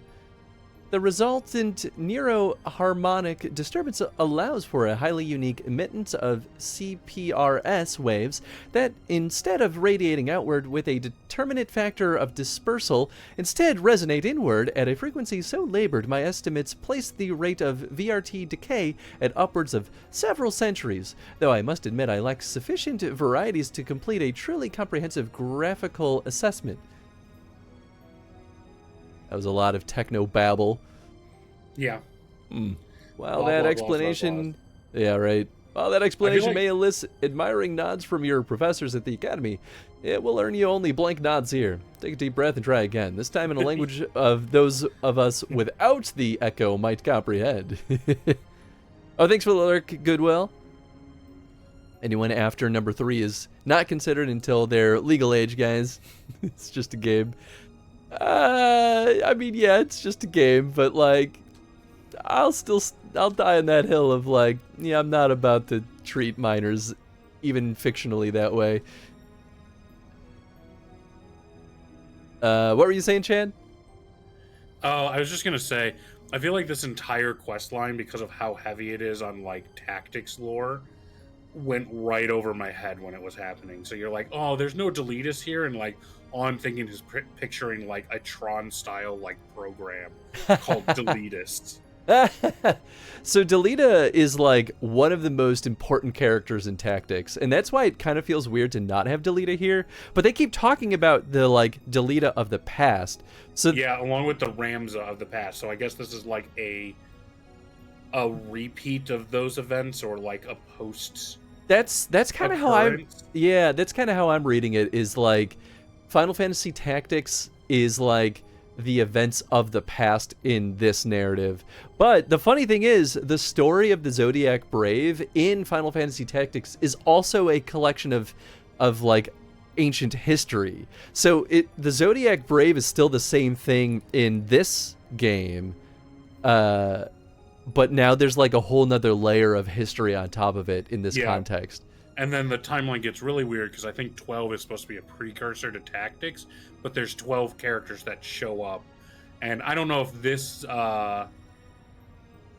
The resultant neuroharmonic disturbance allows for a highly unique emittance of CPRS waves that, instead of radiating outward with a determinate factor of dispersal, instead resonate inward at a frequency so labored my estimates place the rate of VRT decay at upwards of several centuries, though I must admit I lack sufficient varieties to complete a truly comprehensive graphical assessment. That was a lot of techno babble. Yeah. Well, Blah, that blah, explanation... blah, Yeah, right. Well, that explanation like- may elicit admiring nods from your professors at the academy. It will earn you only blank nods here. Take a deep breath and try again. This time in a language of those of us without the echo might comprehend. Oh, thanks for the lurk, Goodwill. Anyone after number 3 is not considered until they're legal age, guys. It's just a game. I mean, yeah, it's just a game, but like, I'll die on that hill of like, yeah, I'm not about to treat minors, even fictionally, that way. What were you saying, Chad? Oh, I was just gonna say, I feel like this entire quest line, because of how heavy it is on like tactics lore, went right over my head when it was happening. So you're like, oh, there's no Deletus here, and like all I'm thinking is picturing like a Tron style like program called Deletus. So Delita is like one of the most important characters in Tactics, and that's why it kind of feels weird to not have Delita here. But they keep talking about the like Delita of the past. So Yeah, along with the Ramza of the past. So I guess this is like a repeat of those events, or like a post. that's kind of how that's kind of how I'm reading it. Is like Final Fantasy Tactics is like the events of the past in this narrative. But the funny thing is, the story of the Zodiac Brave in Final Fantasy Tactics is also a collection of like ancient history. So the Zodiac Brave is still the same thing in this game, but now there's like a whole nother layer of history on top of it in this Yeah. context. And then the timeline gets really weird because I think 12 is supposed to be a precursor to Tactics, but there's 12 characters that show up. And I don't know if this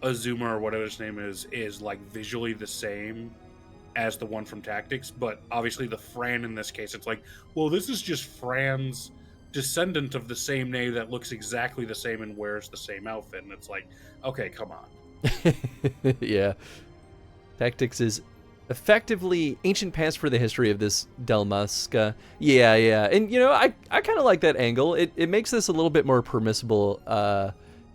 Azuma or whatever his name is like visually the same as the one from Tactics, but obviously the Fran in this case, it's like, well, this is just Fran's descendant of the same name that looks exactly the same and wears the same outfit. And it's like, okay, come on. Yeah. Tactics is effectively ancient past for the history of this Delmasca. Yeah, yeah. And, you know, I kind of like that angle. It makes this a little bit more permissible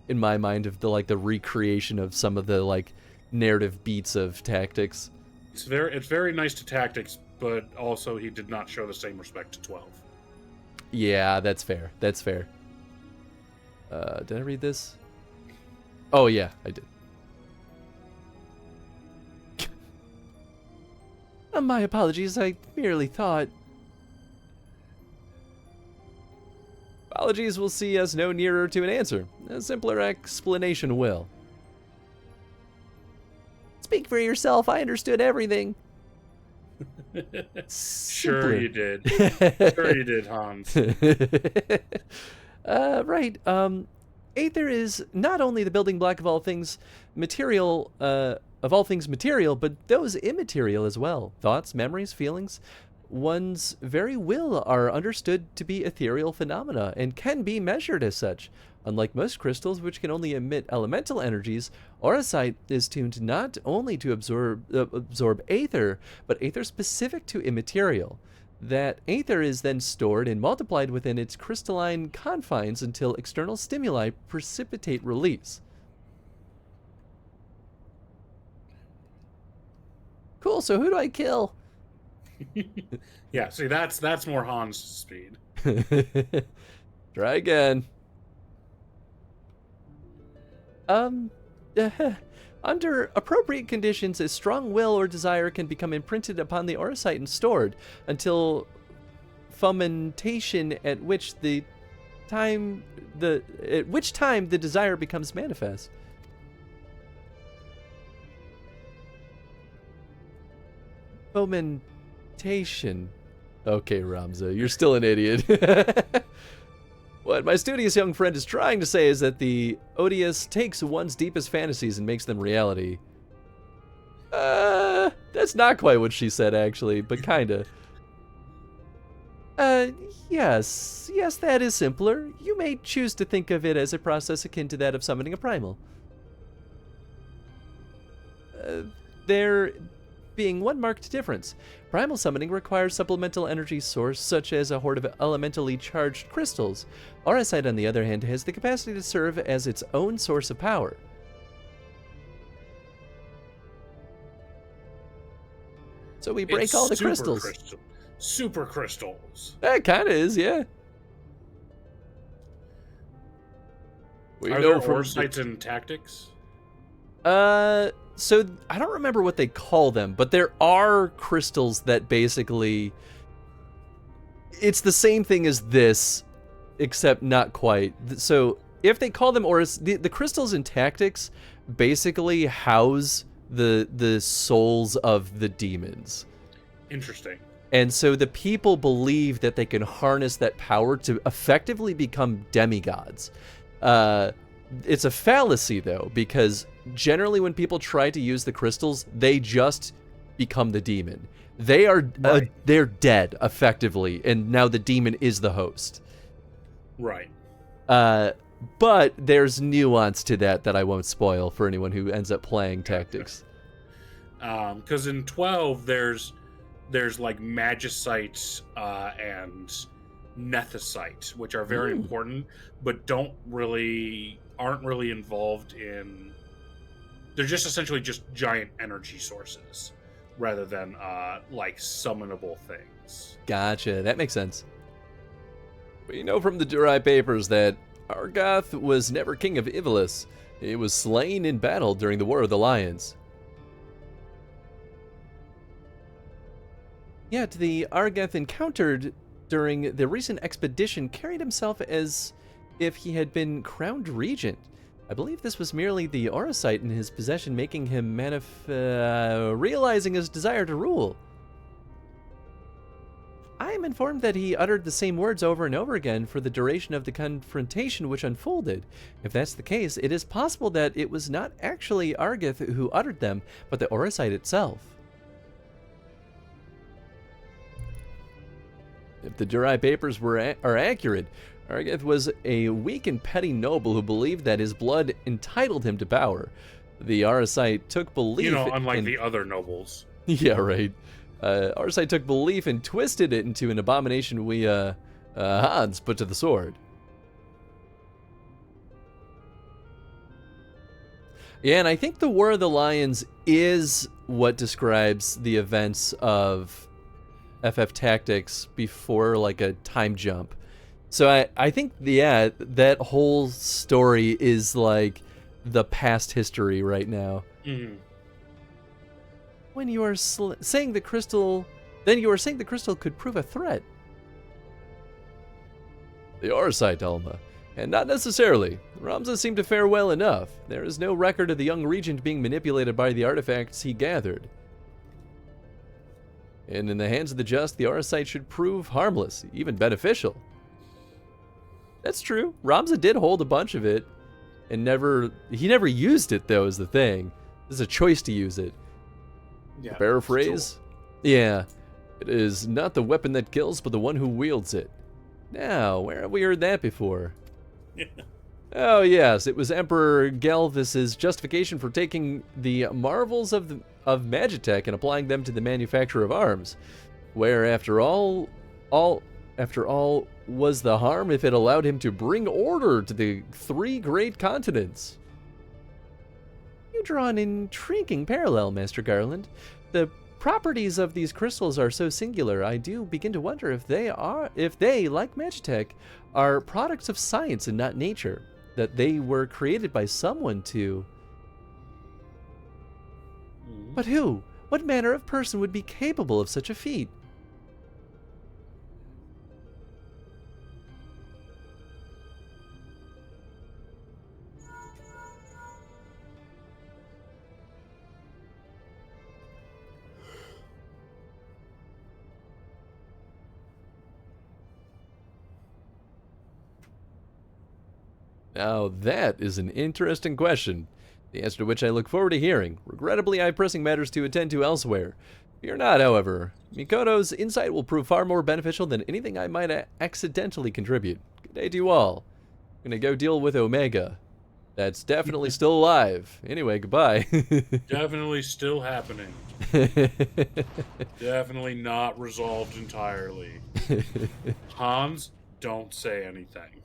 in my mind of the recreation of some of the, like, narrative beats of Tactics. It's very nice to Tactics, but also he did not show the same respect to 12. Yeah, that's fair. That's fair. Did I read this? Oh, yeah, I did. My apologies, I merely thought... Apologies will see us no nearer to an answer. A simpler explanation will. Speak for yourself, I understood everything. Sure you did. Sure you did, Hans. Right. Aether is not only the building block of all things material, but those immaterial as well. Thoughts, memories, feelings. One's very will are understood to be ethereal phenomena and can be measured as such. Unlike most crystals, which can only emit elemental energies, auracite is tuned not only to absorb aether, but aether specific to immaterial. That aether is then stored and multiplied within its crystalline confines until external stimuli precipitate release. Cool, so who do I kill? Yeah, see, that's more Hans' speed. Try again. Under appropriate conditions, a strong will or desire can become imprinted upon the auracite and stored until fomentation, at which time the desire becomes manifest. Fomentation. Okay, Ramza, you're still an idiot. What my studious young friend is trying to say is that the odious takes one's deepest fantasies and makes them reality. That's not quite what she said, actually, but kinda. Yes, that is simpler. You may choose to think of it as a process akin to that of summoning a primal. There being one marked difference. Primal summoning requires supplemental energy source, such as a horde of elementally charged crystals. Auracite, on the other hand, has the capacity to serve as its own source of power. So we break all the crystals. Super crystals. That kind of is, yeah. We Are know there from Auracites in Tactics? So I don't remember what they call them, but there are crystals that basically... It's the same thing as this, except not quite. So if they call them the crystals in Tactics basically house the souls of the demons. Interesting. And so the people believe that they can harness that power to effectively become demigods. It's a fallacy, though, because generally when people try to use the crystals, they just become the demon. They are they're dead, effectively, and now the demon is the host. Right. But there's nuance to that I won't spoil for anyone who ends up playing Tactics. Because in 12, there's like magicite and nethicite, which are very important, but aren't really involved in. They're just essentially just giant energy sources, rather than like summonable things. Gotcha, that makes sense. We know from the Durai papers that Argoth was never king of Ivalis. He was slain in battle during the War of the Lions. Yet the Argoth encountered during the recent expedition carried himself as if he had been crowned regent. I believe this was merely the auracite in his possession making him realizing his desire to rule. I am informed that he uttered the same words over and over again for the duration of the confrontation which unfolded. If that's the case, it is possible that it was not actually Argith who uttered them, but the auracite itself. If the Durai papers are accurate, Argith was a weak and petty noble who believed that his blood entitled him to power. The auracite took belief unlike in... the other nobles. Yeah, right. Arsite took belief and twisted it into an abomination we, Hans put to the sword. Yeah, and I think the War of the Lions is what describes the events of FF Tactics before, like, a time jump. So I think, yeah, that whole story is, like, the past history right now. Mm. When you are saying the crystal, then you are saying the crystal could prove a threat. The auracite, Alma. And not necessarily. Ramza seemed to fare well enough. There is no record of the young regent being manipulated by the artifacts he gathered. And in the hands of the just, the auracite should prove harmless, even beneficial. That's true. Ramza did hold a bunch of it, and he never used it, though, is the thing. There's a choice to use it. Yeah, Paraphrase? Yeah. It is not the weapon that kills, but the one who wields it. Now, where have we heard that before? Yeah. Oh, yes, it was Emperor Galvis's justification for taking the marvels of Magitech and applying them to the manufacture of arms. Where, after all was the harm if it allowed him to bring order to the 3 great continents? You draw an intriguing parallel, Master Garland. The properties of these crystals are so singular, I do begin to wonder if they, like Magitech, are products of science and not nature, that they were created by someone to... But who? What manner of person would be capable of such a feat? Now that is an interesting question, the answer to which I look forward to hearing. Regrettably, I have pressing matters to attend to elsewhere. Fear not, however. Mikoto's insight will prove far more beneficial than anything I might accidentally contribute. Good day to you all. I'm gonna go deal with Omega. That's definitely still alive. Anyway, goodbye. Definitely still happening. Definitely not resolved entirely. Hans, don't say anything.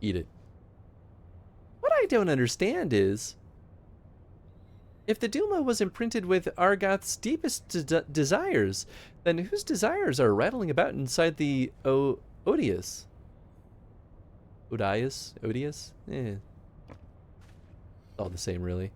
Eat it. What I don't understand is, if the Duma was imprinted with Argoth's deepest desires, then whose desires are rattling about inside the Odious? Odious? Odious? All the same, really.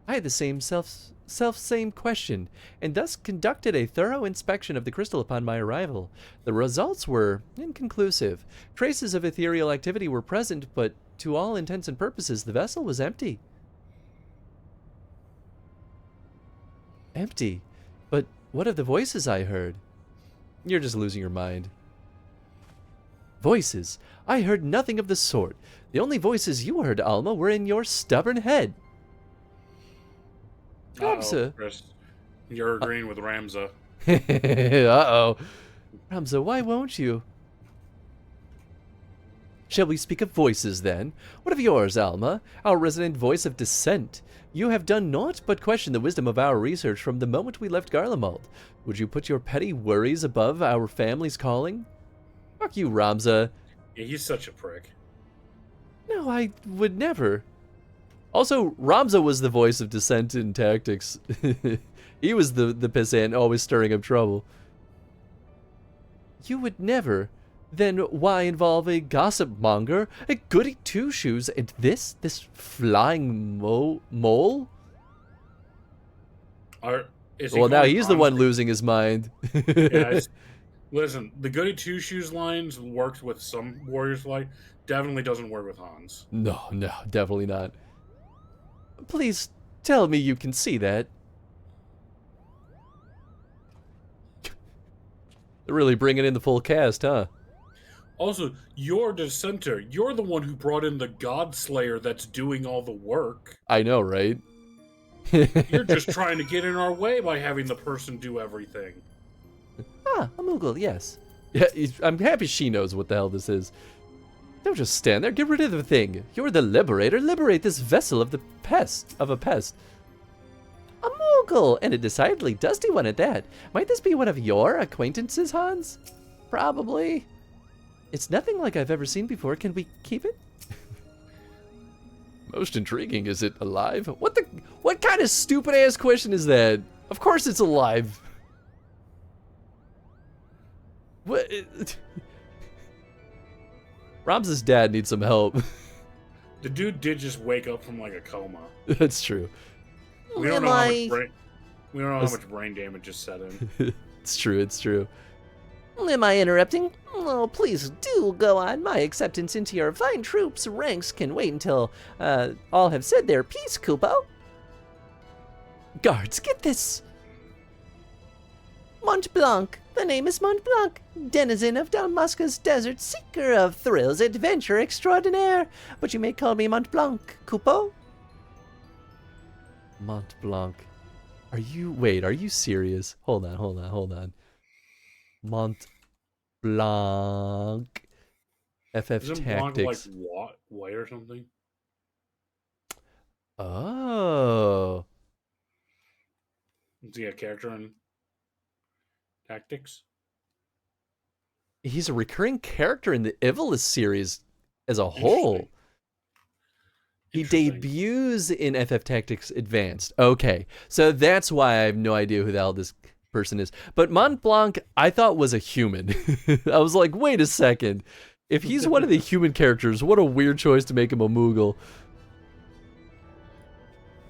I had the same same question, and thus conducted a thorough inspection of the crystal upon my arrival. The results were inconclusive. Traces of ethereal activity were present, but to all intents and purposes, the vessel was empty. Empty? But what of the voices I heard? You're just losing your mind. Voices? I heard nothing of the sort. The only voices you heard, Alma, were in your stubborn head. Ramza. Chris, you're agreeing with Ramza. Uh-oh. Ramza, why won't you? Shall we speak of voices, then? What of yours, Alma, our resident voice of dissent? You have done naught but question the wisdom of our research from the moment we left Garlemald. Would you put your petty worries above our family's calling? Fuck you, Ramza. Yeah, he's such a prick. No, I would never. Also, Ramza was the voice of dissent in tactics. He was the pissant, always stirring up trouble. You would never? Then why involve a gossip monger, a goody two-shoes, and this flying mole? Is he Well, now calling he's the Hans one losing his mind. Yeah, Listen, the Goody Two Shoes lines worked with some Warriors Light. Definitely doesn't work with Hans. No, definitely not. Please tell me you can see that. They're really bringing in the full cast, huh? Also, you're Dissenter. You're the one who brought in the God Slayer that's doing all the work. I know, right? You're just trying to get in our way by having the person do everything. Ah, a Moogle, yes. Yeah, I'm happy she knows what the hell this is. Don't just stand there. Get rid of the thing. You're the liberator. Liberate this vessel of a pest. A Moogle, and a decidedly dusty one at that. Might this be one of your acquaintances, Hans? Probably. It's nothing like I've ever seen before. Can we keep it? Most intriguing. Is it alive? What kind of stupid ass question is that? Of course it's alive. What? Ramses' dad needs some help. The dude did just wake up from like a coma. That's true. We don't know how much brain damage is set in. It's true, it's true. Am I interrupting? Oh, please do go on. My acceptance into your fine troops' ranks can wait until all have said their piece, Kupo. Guards, get this! Mont Blanc. The name is Mont Blanc, denizen of Dalmasca's desert, seeker of thrills, adventure extraordinaire. But you may call me Mont Blanc, Kupo. Mont Blanc. Are you serious? Hold on. Mont Blanc. FF Isn't Tactics. Blanc like white or something? Oh. Is he a character in Tactics? He's a recurring character in the Ivalice series as a whole. He debuts in FF Tactics Advanced. Okay, so that's why I have no idea who the hell this person is. But Mont Blanc, I thought was a human. I was like, wait a second. If he's one of the human characters, what a weird choice to make him a Moogle.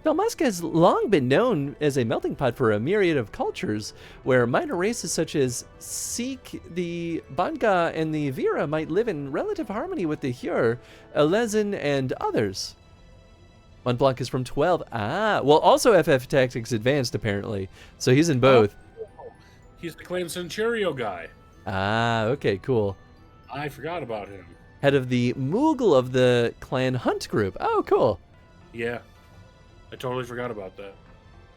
Dalmasca has long been known as a melting pot for a myriad of cultures, where minor races such as Sikh, the Banga, and the Vira might live in relative harmony with the Hur, Elezen, and others. Mont Blanc is from 12. Ah, well, also FF Tactics Advanced, apparently. So he's in both. Oh, he's the Clan Centurio guy. Ah, okay, cool. I forgot about him. Head of the Moogle of the Clan Hunt group. Oh, cool. Yeah. I totally forgot about that.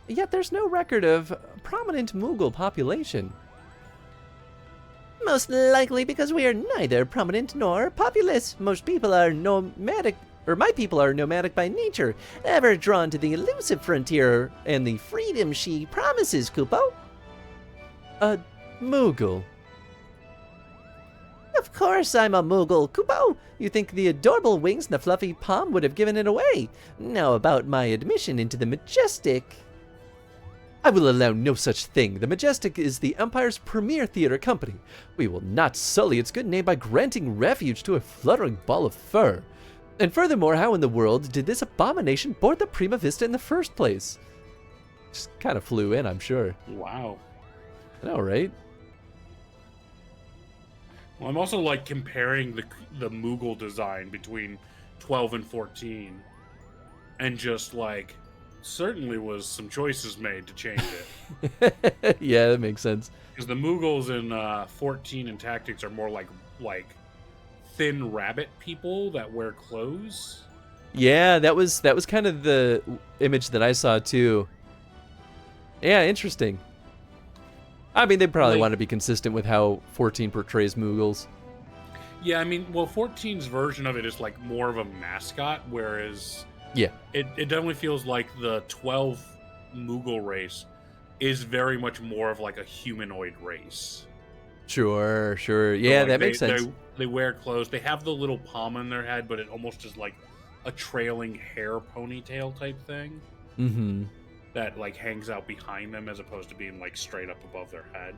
Yet there's no record of prominent Moogle population. Most likely because we are neither prominent nor populous. Most people are nomadic, or my people are nomadic by nature, ever drawn to the elusive frontier and the freedom she promises, Kupo. A Moogle. Of course I'm a Moogle, Kupo. You think the adorable wings and the fluffy palm would have given it away. Now about my admission into the Majestic. I will allow no such thing. The Majestic is the Empire's premier theater company. We will not sully its good name by granting refuge to a fluttering ball of fur. And furthermore, how in the world did this abomination board the Prima Vista in the first place? Just kind of flew in, I'm sure. Wow. I know, right? Well, I'm also like comparing the Moogle design between 12 and 14, and just like certainly was some choices made to change it. Yeah, that makes sense. Because the Moogles in 14 and Tactics are more like thin rabbit people that wear clothes. Yeah, that was kind of the image that I saw too. Yeah, interesting. I mean, they probably want to be consistent with how 14 portrays Moogles. Yeah, I mean, well, 14's version of it is like more of a mascot, whereas yeah, it definitely feels like the 12 Moogle race is very much more of like a humanoid race. Sure. Yeah, so, like, that makes sense. They wear clothes. They have the little palm in their head, but it almost is like a trailing hair ponytail type thing. Mm-hmm. That like hangs out behind them as opposed to being like straight up above their head.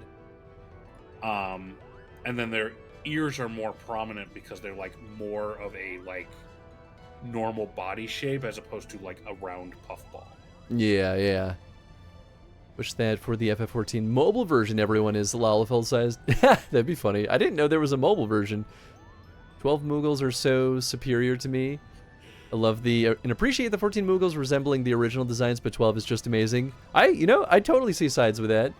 And then their ears are more prominent because they're like more of a like normal body shape as opposed to like a round puffball. Yeah. Wish that for the FF14 mobile version, everyone is Lalafell sized. That'd be funny. I didn't know there was a mobile version. 12 Moogles are so superior to me. I love and appreciate the 14 Moogles resembling the original designs, but 12 is just amazing. I totally see sides with that.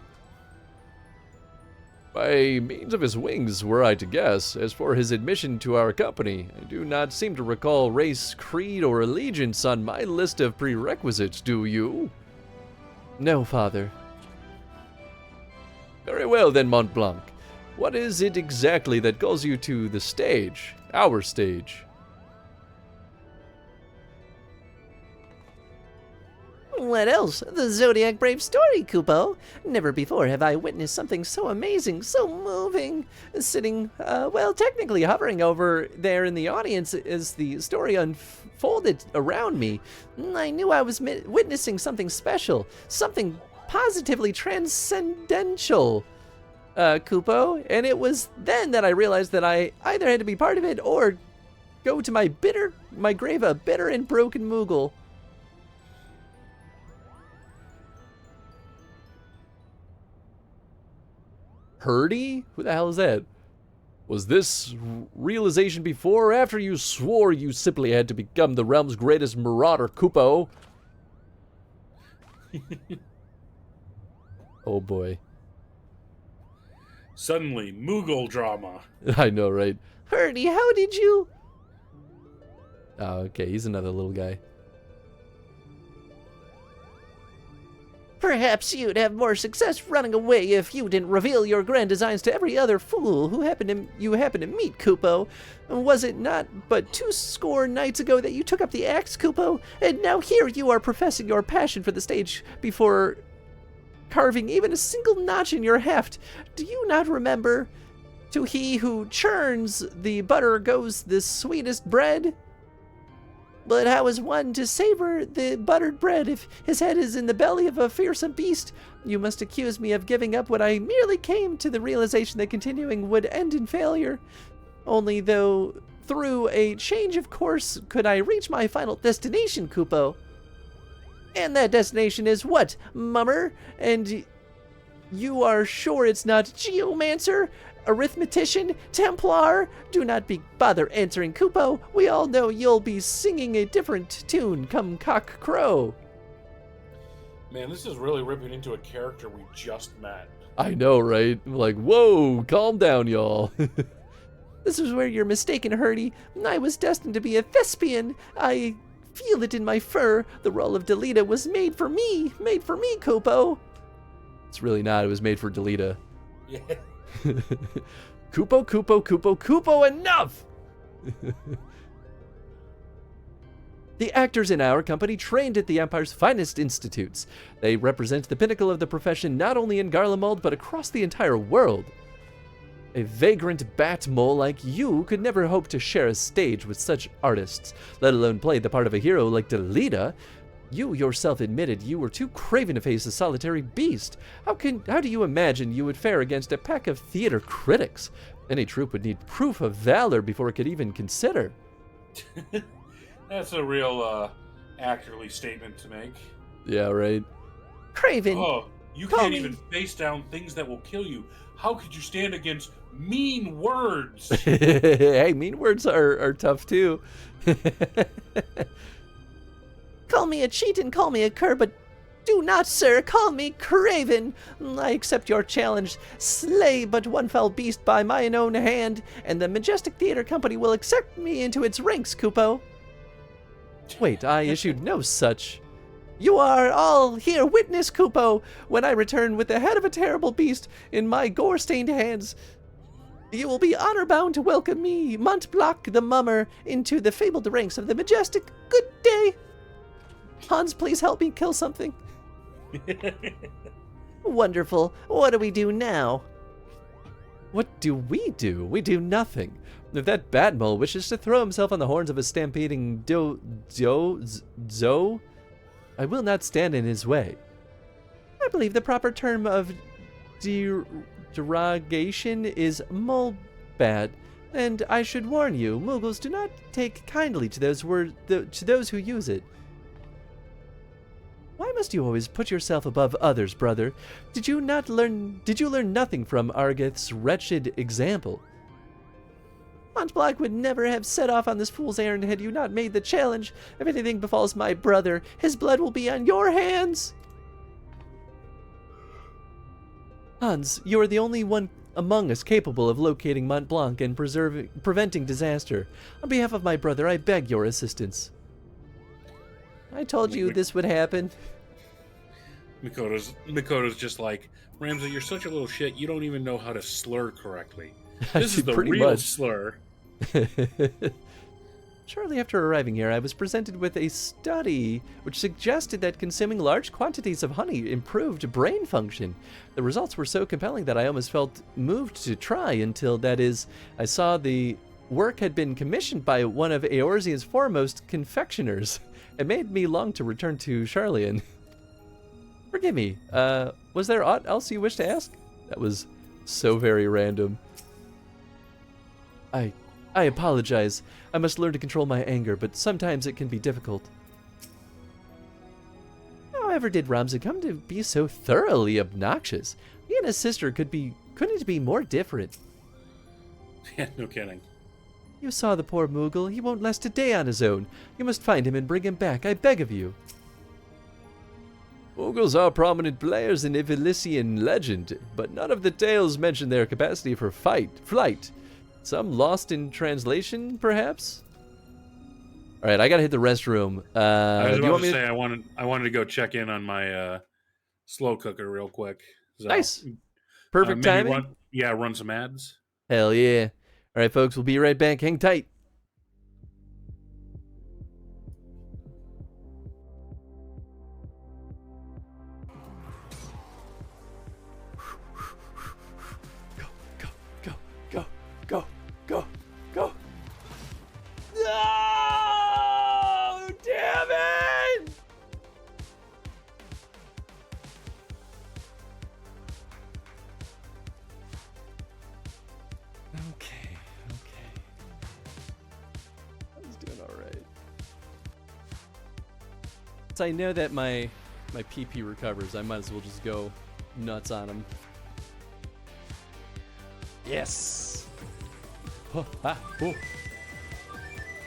By means of his wings, were I to guess. As for his admission to our company, I do not seem to recall race, creed, or allegiance on my list of prerequisites, do you? No, Father. Very well then, Mont Blanc. What is it exactly that calls you to the stage? Our stage? What else? The Zodiac Brave story, Kupo. Never before have I witnessed something so amazing, so moving. Sitting, well, technically hovering over there in the audience as the story unfolded around me. I knew I was witnessing something special, something positively transcendental, Kupo. And it was then that I realized that I either had to be part of it or go to my grave a bitter and broken Moogle. Herdy? Who the hell is that? Was this realization before or after you swore you simply had to become the realm's greatest marauder, Kupo? Oh boy. Suddenly, Moogle drama. I know, right? Herdy, how did you... Oh, okay, he's another little guy. Perhaps you'd have more success running away if you didn't reveal your grand designs to every other fool who you happen to meet, Kupo. Was it not but 20 nights ago that you took up the axe, Kupo? And now here you are professing your passion for the stage before carving even a single notch in your heft. Do you not remember? To he who churns the butter goes the sweetest bread. But how is one to savor the buttered bread if his head is in the belly of a fearsome beast? You must accuse me of giving up when I merely came to the realization that continuing would end in failure. Only though through a change of course could I reach my final destination, Kupo. And that destination is what, Mummer? And you are sure it's not Geomancer? Arithmetician? Templar? Do not bother answering, Kupo. We all know you'll be singing a different tune come cock crow. Man, this is really ripping into a character we just met. I know, right? Like, whoa, calm down, y'all. This is where you're mistaken, Herdy. I was destined to be a thespian. I feel it in my fur. The role of Delita was made for me. Made for me, Kupo. It's really not. It was made for Delita. Yeah. Kupo, Kupo, Kupo, Kupo, enough! The actors in our company trained at the Empire's finest institutes. They represent the pinnacle of the profession not only in Garlemald, but across the entire world. A vagrant bat mole like you could never hope to share a stage with such artists, let alone play the part of a hero like Delita. You yourself admitted you were too craven to face a solitary beast. How do you imagine you would fare against a pack of theater critics? Any troupe would need proof of valor before it could even consider. That's a real actorly statement to make. Yeah, right. Craven. Oh, you can't even face down things that will kill you. How could you stand against mean words? Hey, mean words are tough too. Call me a cheat and call me a cur, but do not, sir, call me Craven. I accept your challenge. Slay but one fell beast by mine own hand, and the Majestic Theater Company will accept me into its ranks, Kupo. Wait, I issued no such... You are all here witness, Kupo. When I return with the head of a terrible beast in my gore-stained hands, you will be honor-bound to welcome me, Montblanc the Mummer, into the fabled ranks of the Majestic. Good day. Hans, please help me kill something. Wonderful. What do we do now? What do? We do nothing. If that Batmole wishes to throw himself on the horns of a stampeding Zo, I will not stand in his way. I believe the proper term of derogation is molebat, and I should warn you, Moogles do not take kindly to those words, to those who use it. Why must you always put yourself above others, brother? Did you learn nothing from Argith's wretched example? Mont Blanc would never have set off on this fool's errand had you not made the challenge. If anything befalls my brother, his blood will be on your hands. Hans, you are the only one among us capable of locating Mont Blanc and preventing disaster. On behalf of my brother, I beg your assistance. I told you this would happen. Makoto's just like, Ramsey, you're such a little shit. You don't even know how to slur correctly. This is the Pretty real much. slur. Shortly after arriving here, I was presented with a study which suggested that consuming large quantities of honey improved brain function. The results were so compelling that I almost felt moved to try until, that is, I saw the work had been commissioned by one of Eorzea's foremost confectioners. It made me long to return to Charlian. Forgive me, was there aught else you wish to ask? That was so very random. I apologize. I must learn to control my anger, but sometimes it can be difficult. However did Ramza come to be so thoroughly obnoxious? He and his sister couldn't be more different. Yeah, no kidding. You saw the poor Moogle. He won't last a day on his own. You must find him and bring him back, I beg of you. Moogles are prominent players in Ivilisian legend, but none of the tales mention their capacity for flight. Some lost in translation, perhaps? All right, I gotta hit the restroom. I was do you about want to me say I wanted to go check in on my slow cooker real quick. So, Nice. Perfect maybe timing. Run some ads. Hell yeah. All right, folks, we'll be right back. Hang tight. Go. No! Damn it! Okay. I was doing all right. So I know that my PP recovers. I might as well just go nuts on him. Yes. Oh.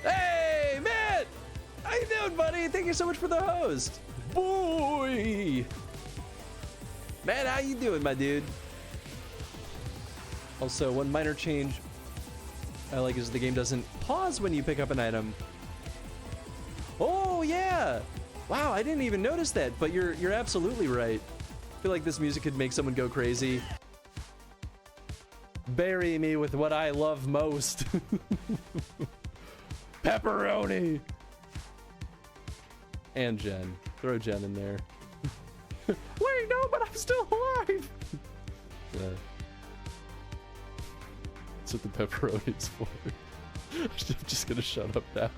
Hey, man! How you doing, buddy? Thank you so much for the host. Boy! Man, how you doing, my dude? Also, one minor change I like is the game doesn't pause when you pick up an item. Oh, yeah! Wow, I didn't even notice that, but you're absolutely right. I feel like this music could make someone go crazy. Bury me with what I love most. Pepperoni! And Jen. Throw Jen in there. Wait, no, but I'm still alive! Yeah. That's what the pepperoni is for. I'm just gonna shut up now.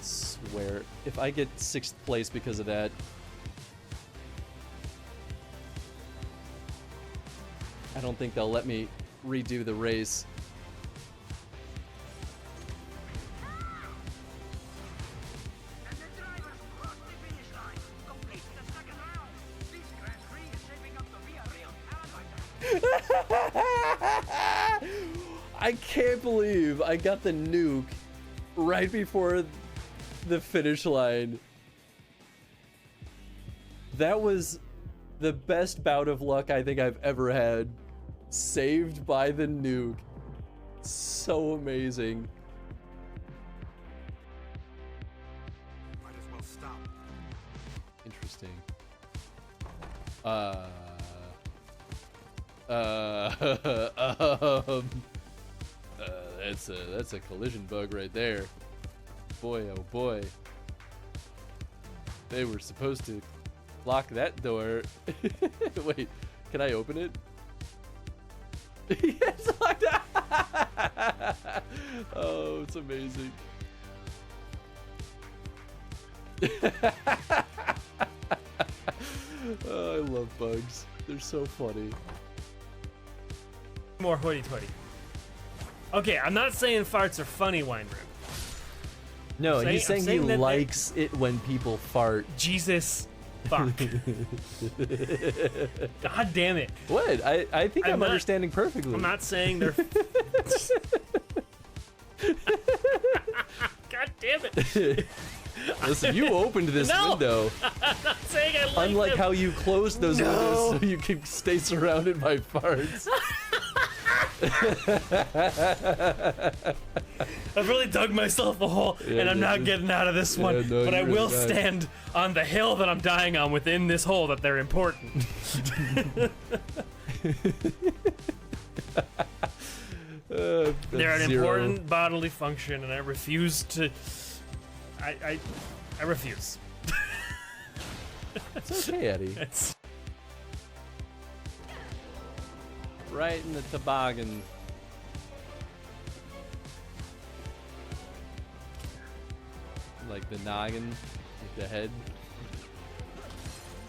Swear, if I get 6th place because of that, I don't think they'll let me redo the race. I can't believe I got the nuke right before the finish line. That was the best bout of luck I think I've ever had. Saved by the nuke. So amazing. Might as well stop. Interesting. That's a collision bug right there. Boy, oh boy. They were supposed to lock that door. Wait, can I open it? Yes, locked. Oh, it's amazing. Oh, I love bugs. They're so funny. More hoity-toity. Okay, I'm not saying farts are funny, Wine Room. No, I'm he's saying he saying that likes it when people fart. Jesus, fuck. God damn it! What? I think I'm not- understanding perfectly. I'm not saying they're. God damn it! Listen, you opened this No! window. I'm not saying I like Unlike them. how you closed those windows so you can stay surrounded by farts. I've really dug myself a hole, and I'm not getting out of this one. no, but I you're will really not. stand on the hill that I'm dying on within this hole that they're important. They're an important bodily function, and I refuse to. I refuse. It's okay, Eddie. It's Right in the toboggan. Like the noggin, like the head.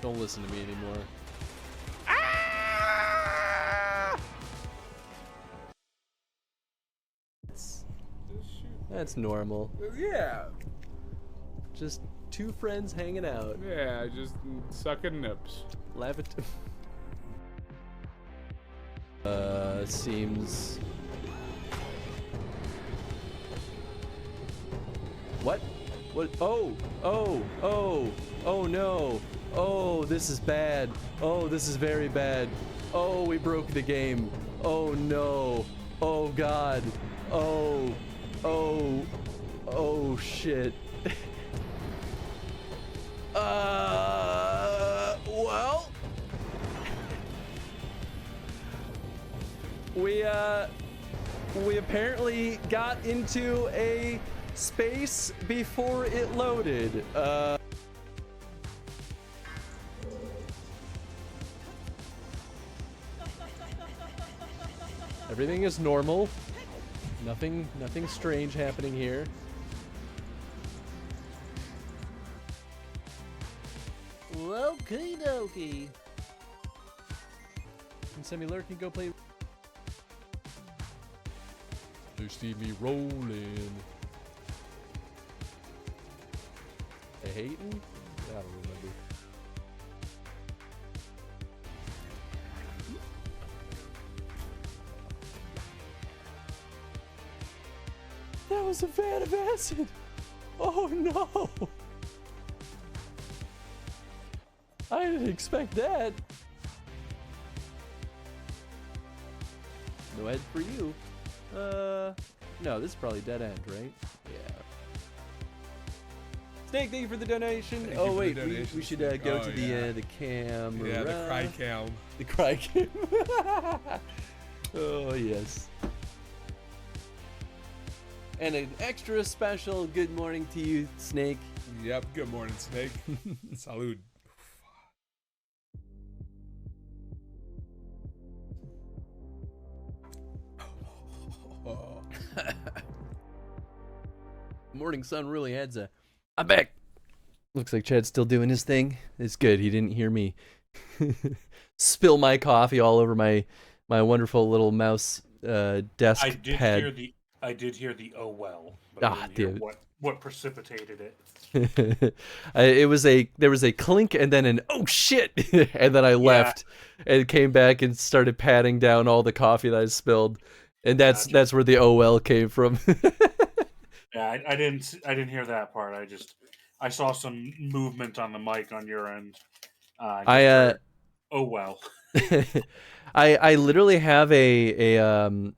Don't listen to me anymore. That's normal. Yeah. Just two friends hanging out. Yeah, just sucking nips. Laugh at. Seems. What? What? Oh! Oh! Oh! Oh no! Oh, this is bad. Oh, this is very bad. Oh, we broke the game. Oh no! Oh god! Oh! Oh! Oh shit! Well, we apparently got into a space before it loaded. Everything is normal. Nothing strange happening here. Okie dokie. And Semi-Lurk can go play. You see me rolling. Hey, Hayton? I don't remember. That was a vat of acid! Oh no! I didn't expect that. No head for you. No, this is probably dead end, right? Yeah. Snake, thank you for the donation. Thank Oh you for wait, the donation, we should Snake. go Oh, to yeah. the camera. Yeah, the cry cam. The cry cam. Oh yes. And an extra special good morning to you, Snake. Yep, good morning, Snake. Salud. Morning sun really adds a. I'm back. Looks like Chad's still doing his thing. It's good. He didn't hear me spill my coffee all over my wonderful little mouse desk pad. I did hear the oh well. But Ah, I didn't hear dude. what precipitated it. There was a clink and then an oh shit, and then I left and came back and started patting down all the coffee that I spilled, and that's where the oh well came from. Yeah, I didn't hear that part. I saw some movement on the mic on your end. Heard, oh well. I literally have a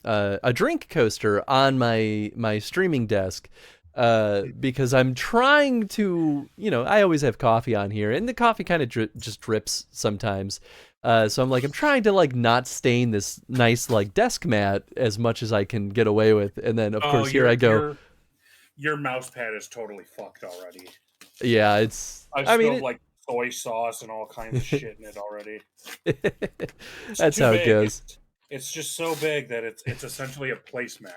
drink coaster on my streaming desk because I'm trying to, I always have coffee on here, and the coffee kind of just drips sometimes. So I'm trying to not stain this nice desk mat as much as I can get away with, and then of course here I go. Your mouse pad is totally fucked already. Yeah, I've spilled soy sauce and all kinds of shit in it already. That's how it goes. It's just so big that it's essentially a placemat.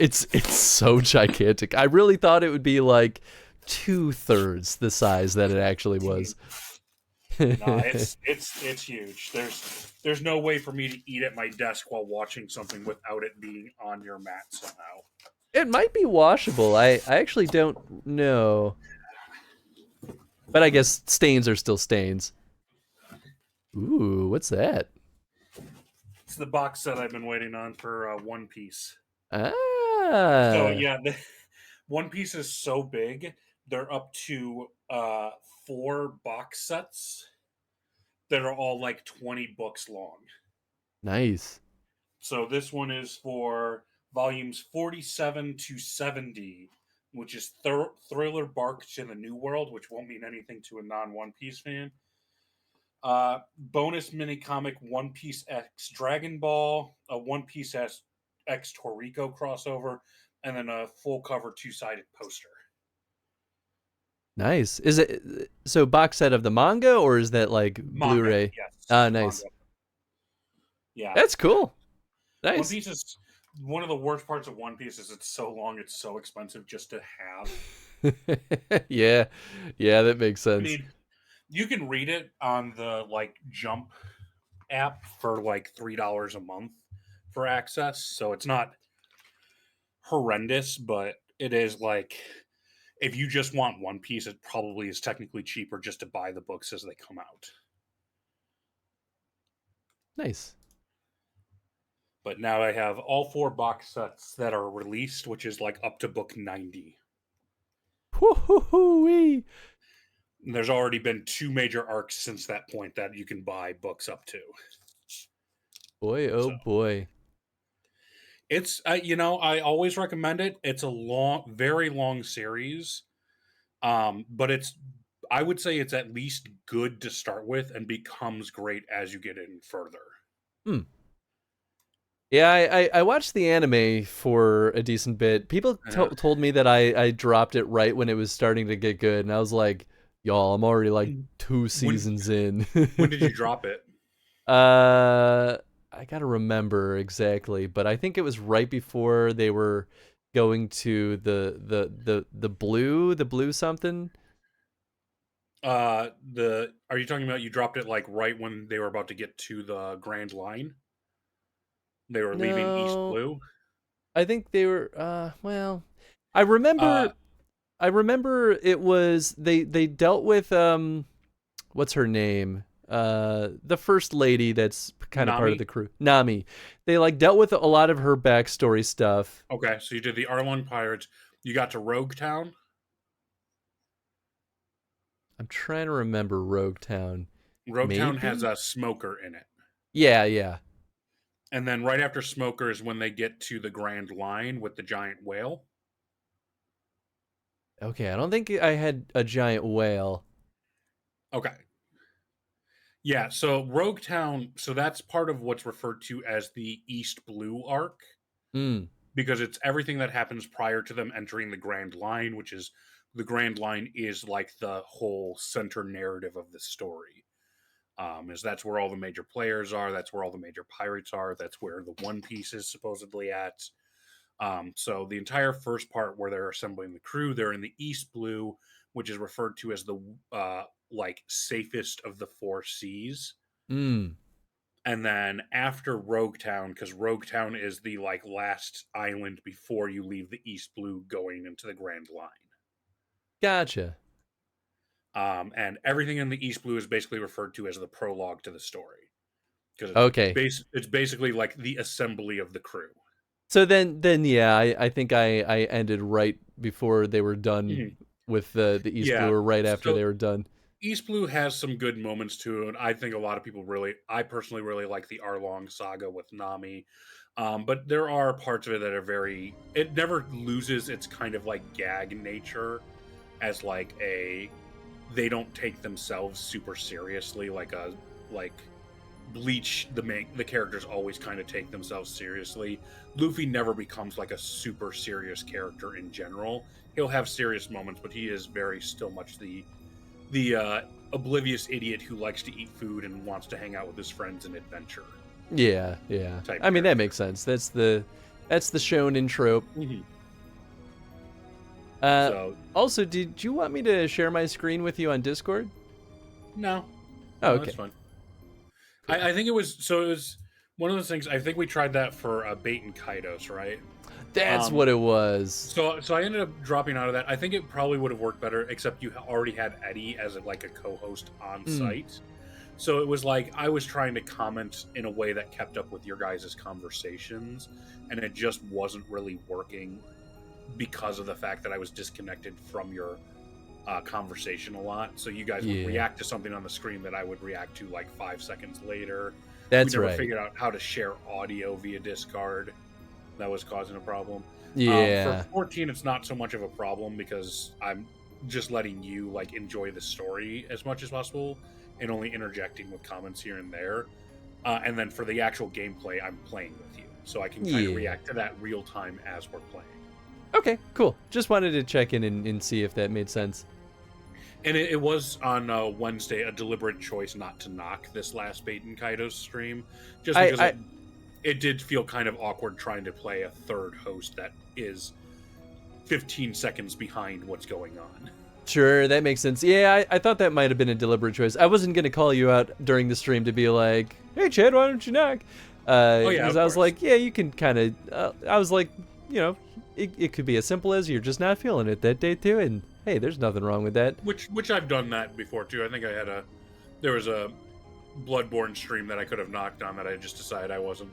It's so gigantic. I really thought it would be 2/3 the size that it actually was. No, it's huge. There's no way for me to eat at my desk while watching something without it being on your mat somehow. It might be washable. I actually don't know. But I guess stains are still stains. Ooh, what's that? It's the box set I've been waiting on for One Piece. Ah. So yeah, One Piece is so big. They're up to 4 box sets that are all like 20 books long. Nice. So this one is for volumes 47 to 70, which is Thriller Bark to the New World, which won't mean anything to a non-One Piece fan. Bonus mini comic One Piece X Dragon Ball, a One Piece X Toriko crossover, and then a full cover 2-sided poster. Nice. Is it so box set of the manga, or is that like Manga, Blu-ray? yes, Ah, nice. manga. Yeah. That's cool. One Nice. Piece is one of the worst parts of One Piece is it's so long, it's so expensive just to have. Yeah, that makes I sense. mean, you can read it on the like Jump app for like $3 a month for access, so it's not horrendous, but it is like if you just want One Piece, it probably is technically cheaper just to buy the books as they come out. Nice. But now I have all 4 box sets that are released, which is like up to book 90. Woo-hoo-hoo-wee. And there's already been 2 major arcs since that point that you can buy books up to. Boy, oh So. boy. It's I always recommend it. It's a very long series, but I would say it's at least good to start with and becomes great as you get in further. Yeah, I watched the anime for a decent bit. People told me that I dropped it right when it was starting to get good, and I was like, y'all, I'm already like 2 seasons in. When did you drop it? I gotta remember exactly, but I think it was right before they were going to the blue something. Are you talking about you dropped it like right when they were about to get to the Grand Line? They were leaving East No. Blue? I think they were well, I remember it was they dealt with what's her name? The first lady that's kind of part of the crew. Nami. They like dealt with a lot of her backstory stuff. Okay, so you did the Arlong Pirates. You got to Rogue Town? I'm trying to remember Rogue Town. Rogue Town Maybe? has a smoker in it. Yeah. And then right after Smoker is when they get to the Grand Line with the giant whale. Okay, I don't think I had a giant whale. Okay. Yeah, so Rogue Town, so that's part of what's referred to as the East Blue arc. Because it's everything that happens prior to them entering the Grand Line, which is the Grand Line is like the whole center narrative of the story. Is that's where all the major players are, that's where all the major pirates are, that's where the One Piece is supposedly at. So the entire first part where they're assembling the crew, they're in the East Blue, which is referred to as the like safest of the 4 seas. And then after Rogue Town, because Rogue Town is the like last island before you leave the East Blue going into the Grand Line. Gotcha. And everything in the East Blue is basically referred to as the prologue to the story. Because it's basically like the assembly of the crew. So then yeah, I think I ended right before they were done with the East Blue, or right after they were done. East Blue has some good moments too, and I think a lot of people I personally really like the Arlong saga with Nami. But there are parts of it that are it never loses its kind of like gag nature as like they don't take themselves super seriously like Bleach, the characters always kind of take themselves seriously. Luffy never becomes like a super serious character in general. He'll have serious moments, but he is very still much the oblivious idiot who likes to eat food and wants to hang out with his friends and adventure. Yeah. I mean, that makes sense. That's the shonen trope. Also, did you want me to share my screen with you on Discord? No. Oh, okay. That's fine. I think it was one of those things. I think we tried that for Bait and Kaidos, right? That's what it was. So I ended up dropping out of that. I think it probably would have worked better, except you already had Eddie as like a co-host on site. So it was like I was trying to comment in a way that kept up with your guys' conversations, and it just wasn't really working because of the fact that I was disconnected from your conversation a lot. So you guys would react to something on the screen that I would react to like 5 seconds later. That's we never right. figured out how to share audio via Discord. That was causing a problem. Yeah. For 14, it's not so much of a problem because I'm just letting you like enjoy the story as much as possible and only interjecting with comments here and there. And then for the actual gameplay, I'm playing with you, so I can kind of react to that real time as we're playing. Okay, cool. Just wanted to check in and see if that made sense. And it was on Wednesday a deliberate choice not to knock this last Bait and Kaidos stream, just because it did feel kind of awkward trying to play a third host that is 15 seconds behind what's going on. Sure, that makes sense. Yeah, I thought that might have been a deliberate choice. I wasn't going to call you out during the stream to be like, hey, Chad, why don't you knock? Because I was like, yeah, you can kind of... I was like, you know, it could be as simple as you're just not feeling it that day too, and hey, there's nothing wrong with that. Which I've done that before too. I think there was a Bloodborne stream that I could have knocked on that I just decided I wasn't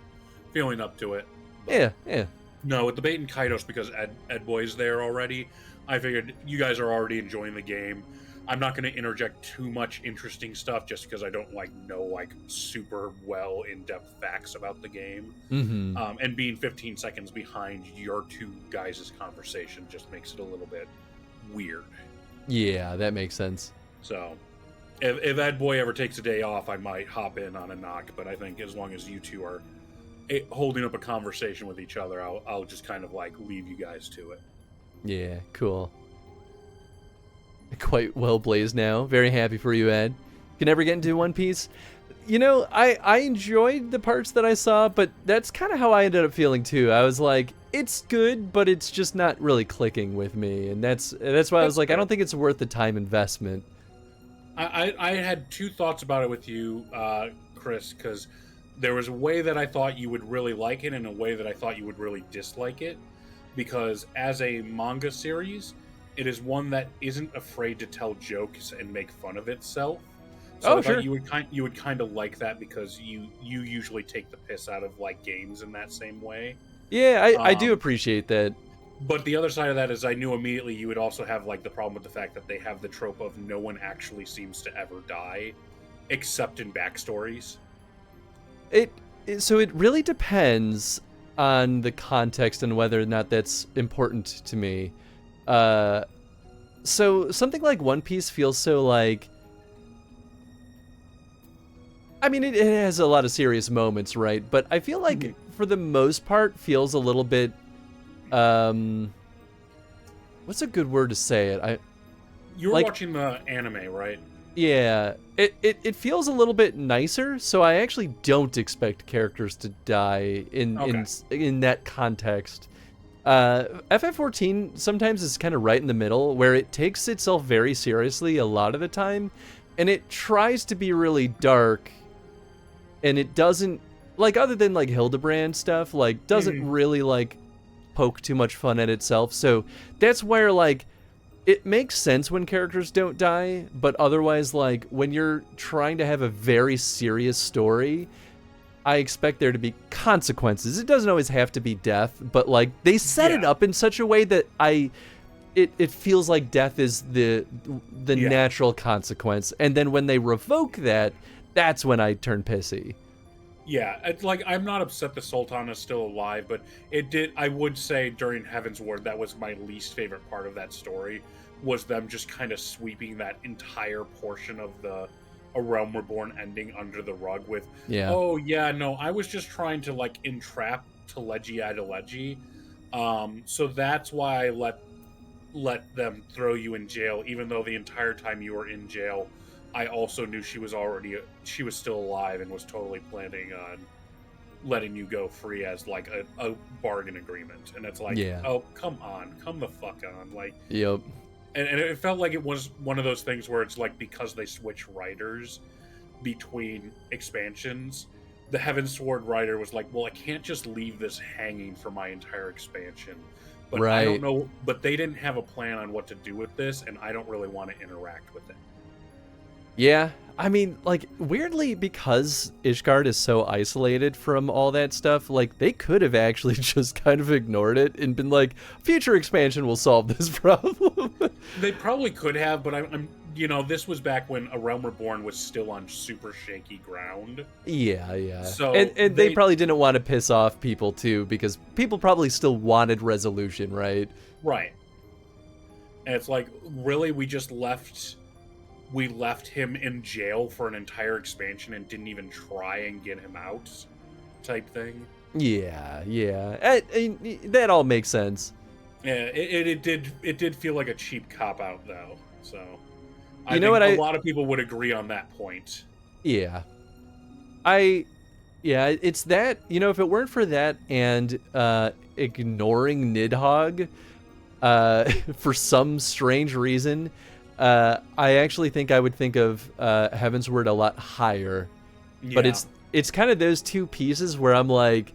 feeling up to it. But yeah. No, with the Bait and Kaidos, because Ed Boy's there already, I figured you guys are already enjoying the game. I'm not going to interject too much interesting stuff just because I don't know super well in-depth facts about the game. Mm-hmm. And being 15 seconds behind your two guys' conversation just makes it a little bit weird. Yeah, that makes sense. So, if Ed Boy ever takes a day off, I might hop in on a knock. But I think as long as you two are holding up a conversation with each other, I'll just kind of leave you guys to it. Yeah, cool. Quite well blazed now. Very happy for you, Ed. Can ever get into One Piece? You know, I enjoyed the parts that I saw, but that's kind of how I ended up feeling too. I was like, it's good, but it's just not really clicking with me, and that's why I was like, I don't think it's worth the time investment. I had two thoughts about it with you, Chris, because there was a way that I thought you would really like it and a way that I thought you would really dislike it, because as a manga series, it is one that isn't afraid to tell jokes and make fun of itself. So sure. you would kind of like that because you usually take the piss out of games in that same way. Yeah, I do appreciate that. But the other side of that is I knew immediately you would also have the problem with the fact that they have the trope of no one actually seems to ever die, except in backstories. So it really depends on the context and whether or not that's important to me. So something like One Piece feels so I mean, it has a lot of serious moments, right? But I feel like for the most part feels a little bit, what's a good word to say it? You were watching the anime, right? Yeah, it feels a little bit nicer, so I actually don't expect characters to die in that context. FF14 sometimes is kind of right in the middle, where it takes itself very seriously a lot of the time, and it tries to be really dark, and it doesn't, other than Hildebrand stuff, doesn't really poke too much fun at itself. So that's where it makes sense when characters don't die, but otherwise when you're trying to have a very serious story, I expect there to be consequences. It doesn't always have to be death, but they set it up in such a way that it feels like death is the natural consequence. And then when they revoke that, that's when I turn pissy. Yeah, it's I'm not upset the Sultan is still alive, but I would say during Heaven's Ward, that was my least favorite part of that story, was them just kind of sweeping that entire portion of A Realm Reborn ending under the rug with, oh yeah, no, I was just trying to entrap Teleji Adeleji, so that's why I let them throw you in jail, even though the entire time you were in jail, I also knew she was still alive and was totally planning on letting you go free as a bargain agreement. And it's oh, come the fuck on. Yep. And it felt like it was one of those things where it's because they switch writers between expansions, the Heavensward writer was like, well, I can't just leave this hanging for my entire expansion. But I don't Right. know, but they didn't have a plan on what to do with this, and I don't really want to interact with it. Yeah, I mean, like, weirdly, because Ishgard is so isolated from all that stuff, like, they could have actually just kind of ignored it and been like, future expansion will solve this problem. They probably could have, but I'm this was back when A Realm Reborn was still on super shaky ground. Yeah. So and they probably didn't want to piss off people, too, because people probably still wanted resolution, right? Right. And it's like, really, we left him in jail for an entire expansion and didn't even try and get him out, type thing. Yeah. That all makes sense. Yeah, it did feel like a cheap cop out though. So I You know think what a lot of people would agree on that point. Yeah. It's that, if it weren't for that and ignoring Nidhogg for some strange reason, I actually think I would think of Heavensward a lot higher. Yeah. But it's kind of those two pieces where I'm like,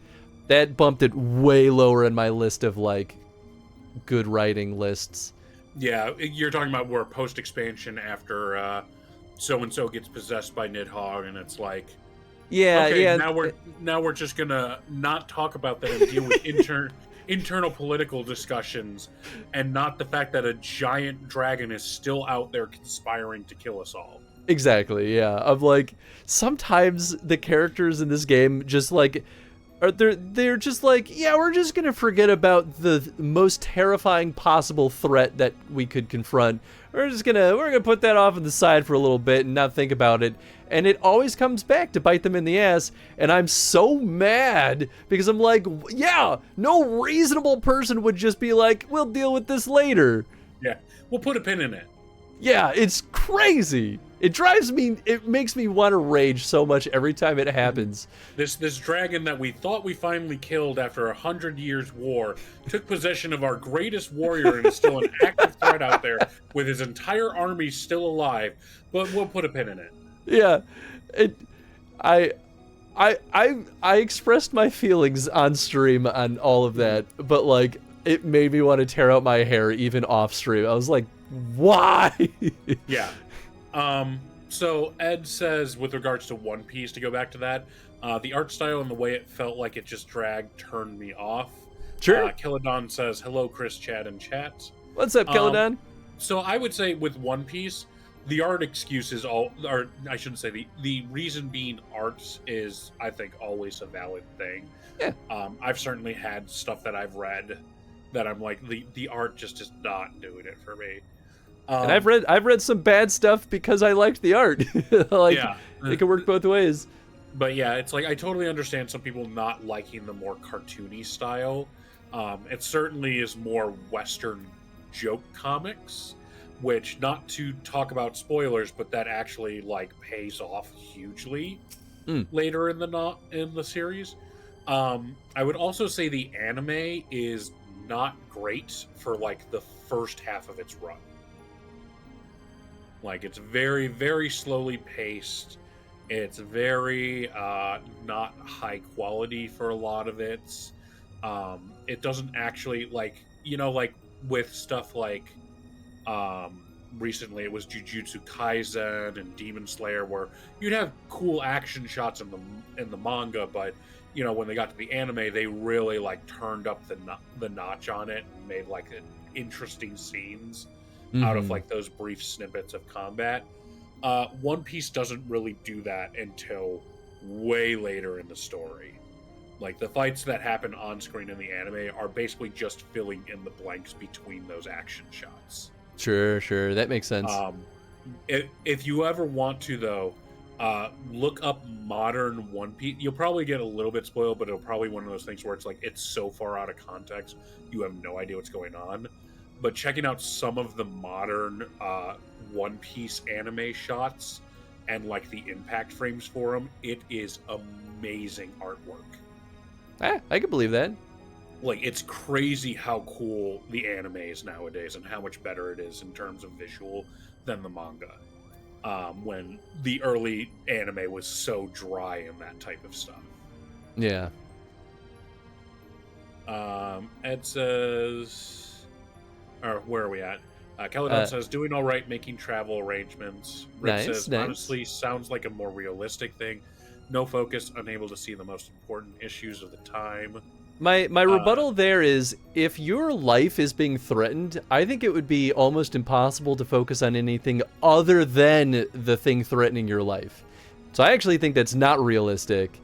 that bumped it way lower in my list of like good writing lists. Yeah, you're talking about where post-expansion after so-and-so gets possessed by Nidhogg, and it's like, Yeah. Now we're just gonna not talk about that and deal with internal political discussions, and not the fact that a giant dragon is still out there conspiring to kill us all. Exactly, yeah. Of like, sometimes the characters in this game just like they're just like, yeah, we're just gonna forget about the most terrifying possible threat that we could confront. We're gonna put that off on the side for a little bit and not think about it. And it always comes back to bite them in the ass. And I'm so mad because I'm like, yeah, no reasonable person would just be like, we'll deal with this later. Yeah, we'll put a pin in it. Yeah, it's crazy. It makes me want to rage so much every time it happens. This dragon that we thought we finally killed after 100 years war took possession of our greatest warrior and is still an active threat out there with his entire army still alive, but we'll put a pin in it. Yeah. I expressed my feelings on stream on all of that, but like it made me want to tear out my hair even off stream. I was like, why? Yeah. So Ed says, with regards to One Piece, to go back to that, the art style and the way it felt like it just dragged turned me off. Sure. Kelladon says, hello, Chris, Chad, and chat. What's up, Kelladon? So I would say with One Piece, the art excuse is all, or I shouldn't say the reason being art is, I think, always a valid thing. Yeah. I've certainly had stuff that I've read that I'm like, the art just is not doing it for me. And I've read some bad stuff because I liked the art. Yeah. It can work both ways. But yeah, it's like I totally understand some people not liking the more cartoony style. It certainly is more Western joke comics, which, not to talk about spoilers, but that actually like pays off hugely later in the series. I would also say the anime is not great for like the first half of its run. Like, it's very, very slowly paced. It's very not high quality for a lot of it. It doesn't actually, like, like with stuff like recently it was Jujutsu Kaisen and Demon Slayer, where you'd have cool action shots in the manga, but when they got to the anime, they really like turned up the notch on it and made like interesting scenes out of like those brief snippets of combat. One Piece doesn't really do that until way later in the story. Like, the fights that happen on screen in the anime are basically just filling in the blanks between those action shots. Sure, that makes sense. If you ever want to, though, look up modern One Piece. You'll probably get a little bit spoiled, but it'll probably be one of those things where it's like it's so far out of context you have no idea what's going on. But checking out some of the modern One Piece anime shots and like the impact frames for them, it is amazing artwork. I can believe that. Like, it's crazy how cool the anime is nowadays and how much better it is in terms of visual than the manga. when the early anime was so dry and that type of stuff. Yeah. Ed says, or where are we at? Caledon says, doing all right, making travel arrangements. Rip Nice, says, nice. honestly, sounds like a more realistic thing. No focus, unable to see the most important issues of the time. My rebuttal there is, if your life is being threatened, I think it would be almost impossible to focus on anything other than the thing threatening your life. So I actually think that's not realistic.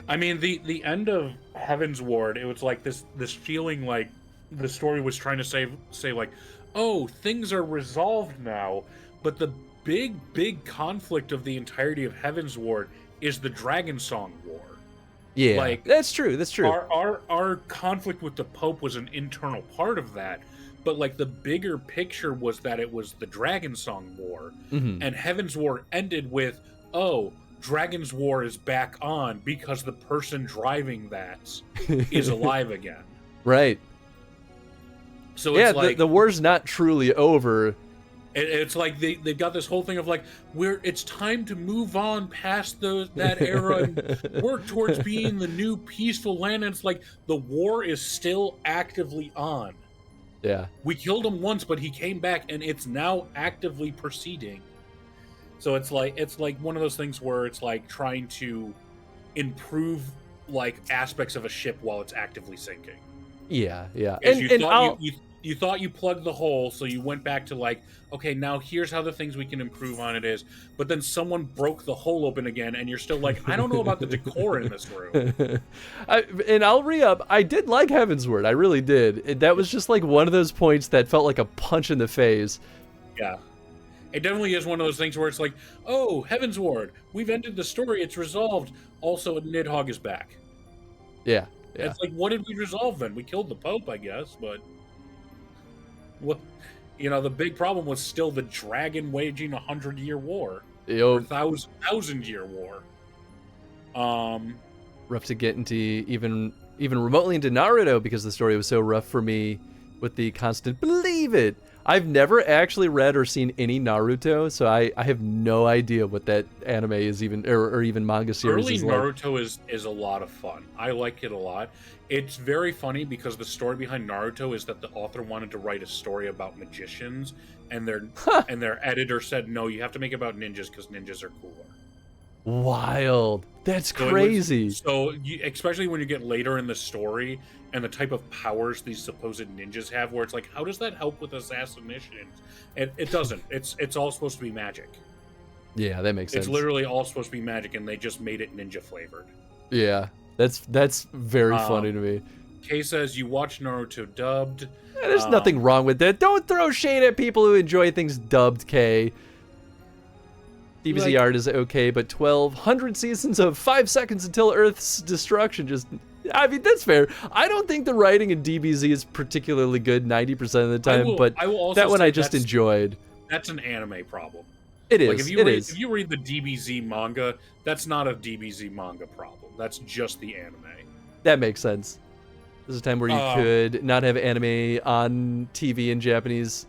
I mean, the end of Heaven's Ward, it was like this feeling like the story was trying to say like, oh, things are resolved now, but the big conflict of the entirety of Heaven's Ward is the Dragon Song War. Yeah, like, that's true. That's true. Our conflict with the Pope was an internal part of that, but like the bigger picture was that it was the Dragon Song War, Mhm. and Heaven's Ward ended with, oh, Dragon's War is back on because the person driving that is alive again. Right. So yeah, it's like the war's not truly over. it's like they've got this whole thing of like, it's time to move on past that era and work towards being the new peaceful land. And it's like the war is still actively on. Yeah. We killed him once, but he came back, and it's now actively proceeding. So it's like one of those things where it's like trying to improve like aspects of a ship while it's actively sinking. Yeah, yeah. And you thought you plugged the hole, so you went back to like, okay, now here's how the things we can improve on it is. But then someone broke the hole open again, and you're still like, I don't know about the decor in this room. And I'll re-up, I did like Heaven's Word. I really did. That was just like one of those points that felt like a punch in the face. Yeah. It definitely is one of those things where it's like, oh, Heaven's Ward, we've ended the story, it's resolved. Also, Nidhogg is back. Yeah. It's like, what did we resolve then? We killed the Pope, I guess, but what? You know, the big problem was still the dragon waging 100-year war, or 1,000-year war. Rough to get into even remotely into Naruto because the story was so rough for me with the constant believe it. I've never actually read or seen any Naruto, so I have no idea what that anime is even or even manga series Early is like. Naruto is a lot of fun. I like it a lot. It's very funny because the story behind Naruto is that the author wanted to write a story about magicians, and their editor said, no, you have to make it about ninjas because ninjas are cooler. Wild. That's crazy. Especially when you get later in the story and the type of powers these supposed ninjas have, where it's like, how does that help with assassinations? It doesn't. It's all supposed to be magic. Yeah, that makes sense. It's literally all supposed to be magic, and they just made it ninja flavored. Yeah, that's very funny to me. Kay says, you watch Naruto dubbed. Yeah, there's nothing wrong with that. Don't throw shade at people who enjoy things dubbed, Kay. DBZ art is okay, but 1,200 seasons of 5 seconds until Earth's destruction just... I mean, that's fair. I don't think the writing in DBZ is particularly good 90% of the time, but that one I just enjoyed. That's an anime problem. It is. Like if you read the DBZ manga, that's not a DBZ manga problem. That's just the anime. That makes sense. There's a time where you could not have anime on TV in Japanese.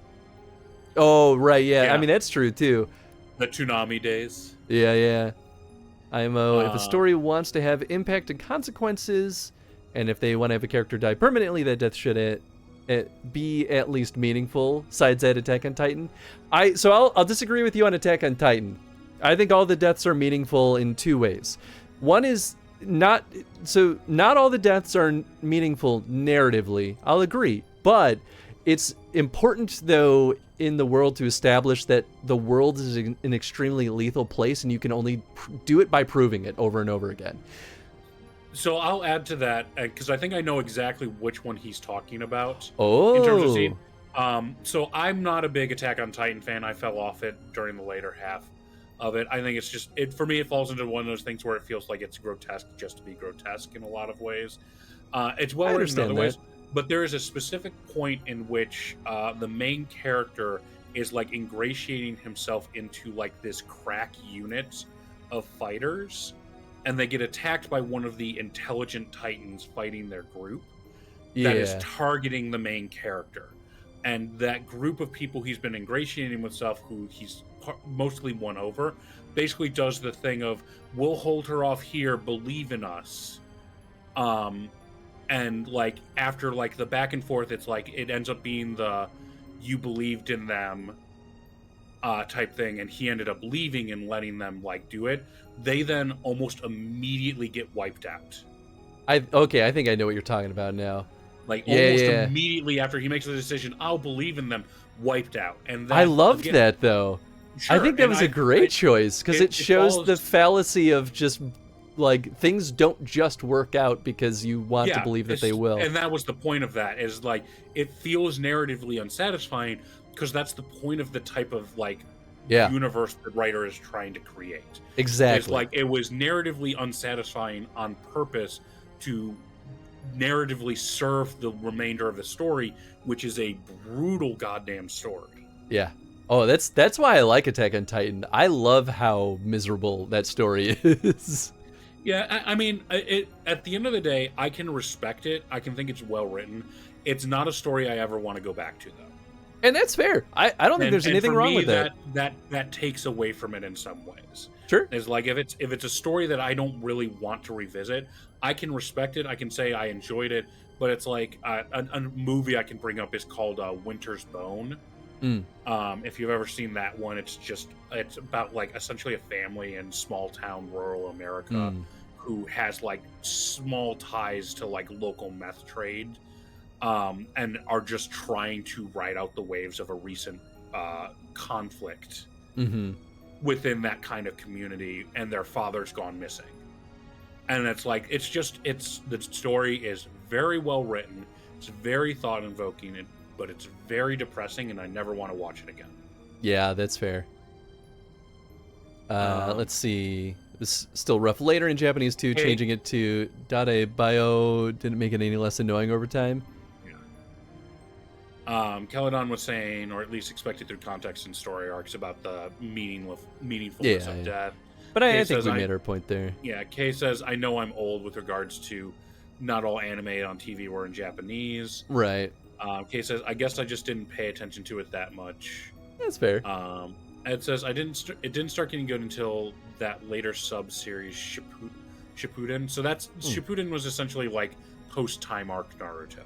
Oh, right, yeah. I mean, that's true, too. The Toonami days. Yeah. IMO, if a story wants to have impact and consequences, and if they want to have a character die permanently, that death should be at least meaningful. Sides at Attack on Titan. I'll disagree with you on Attack on Titan. I think all the deaths are meaningful in two ways. One is not all the deaths are meaningful narratively. I'll agree, but it's important though in the world to establish that the world is an extremely lethal place, and you can only do it by proving it over and over again. So I'll add to that because I think I know exactly which one he's talking about. Oh. In terms of scene. So I'm not a big Attack on Titan fan. I fell off it during the later half of it. I think it's just for me. It falls into one of those things where it feels like it's grotesque just to be grotesque in a lot of ways. It's well written in other ways. But there is a specific point in which the main character is like ingratiating himself into like this crack unit of fighters, and they get attacked by one of the intelligent titans fighting their group that is targeting the main character. And that group of people he's been ingratiating with stuff, who he's mostly won over, basically does the thing of, we'll hold her off here, believe in us. And like after like the back and forth, it's like it ends up being the you believed in them type thing, and he ended up leaving and letting them like do it. They then almost immediately get wiped out. I think I know what you're talking about now. Like Yeah, almost yeah. immediately after he makes the decision, I'll believe in them, wiped out. And that, I loved again, that though. I sure, think that and was a great choice because it shows follows- the fallacy of just like things don't just work out because you want to believe that they will. And that was the point of that, is like it feels narratively unsatisfying because that's the point of the type of like universe the writer is trying to create. Exactly. It's like it was narratively unsatisfying on purpose to narratively serve the remainder of the story, which is a brutal goddamn story. Yeah. Oh, that's why I like Attack on Titan. I love how miserable that story is. Yeah, I mean, at the end of the day, I can respect it. I can think it's well written. It's not a story I ever want to go back to, though. And that's fair. I don't think there's anything wrong with that. That takes away from it in some ways. Sure. It's like if it's a story that I don't really want to revisit, I can respect it. I can say I enjoyed it, but it's like a movie I can bring up is called Winter's Bone. If you've ever seen that one, it's about like essentially a family in small town rural America who has like small ties to like local meth trade, and are just trying to ride out the waves of a recent conflict within that kind of community, and their father's gone missing. And it's like the story is very well written, it's very thought invoking, but it's very depressing, and I never want to watch it again. Yeah, that's fair. Let's see. This is still rough. Later in Japanese too, changing it to Dade Bio didn't make it any less annoying over time. Yeah. Celadon was saying, or at least expected through context and story arcs, about the meaningfulness of death. But I think we made our point there. Yeah, Kay says, I know I'm old with regards to not all anime on TV were in Japanese. Right. Kay says, I guess I just didn't pay attention to it that much. That's fair. Ed says, it didn't start getting good until that later sub-series Shippuden. So that's Shippuden was essentially like post-time arc Naruto.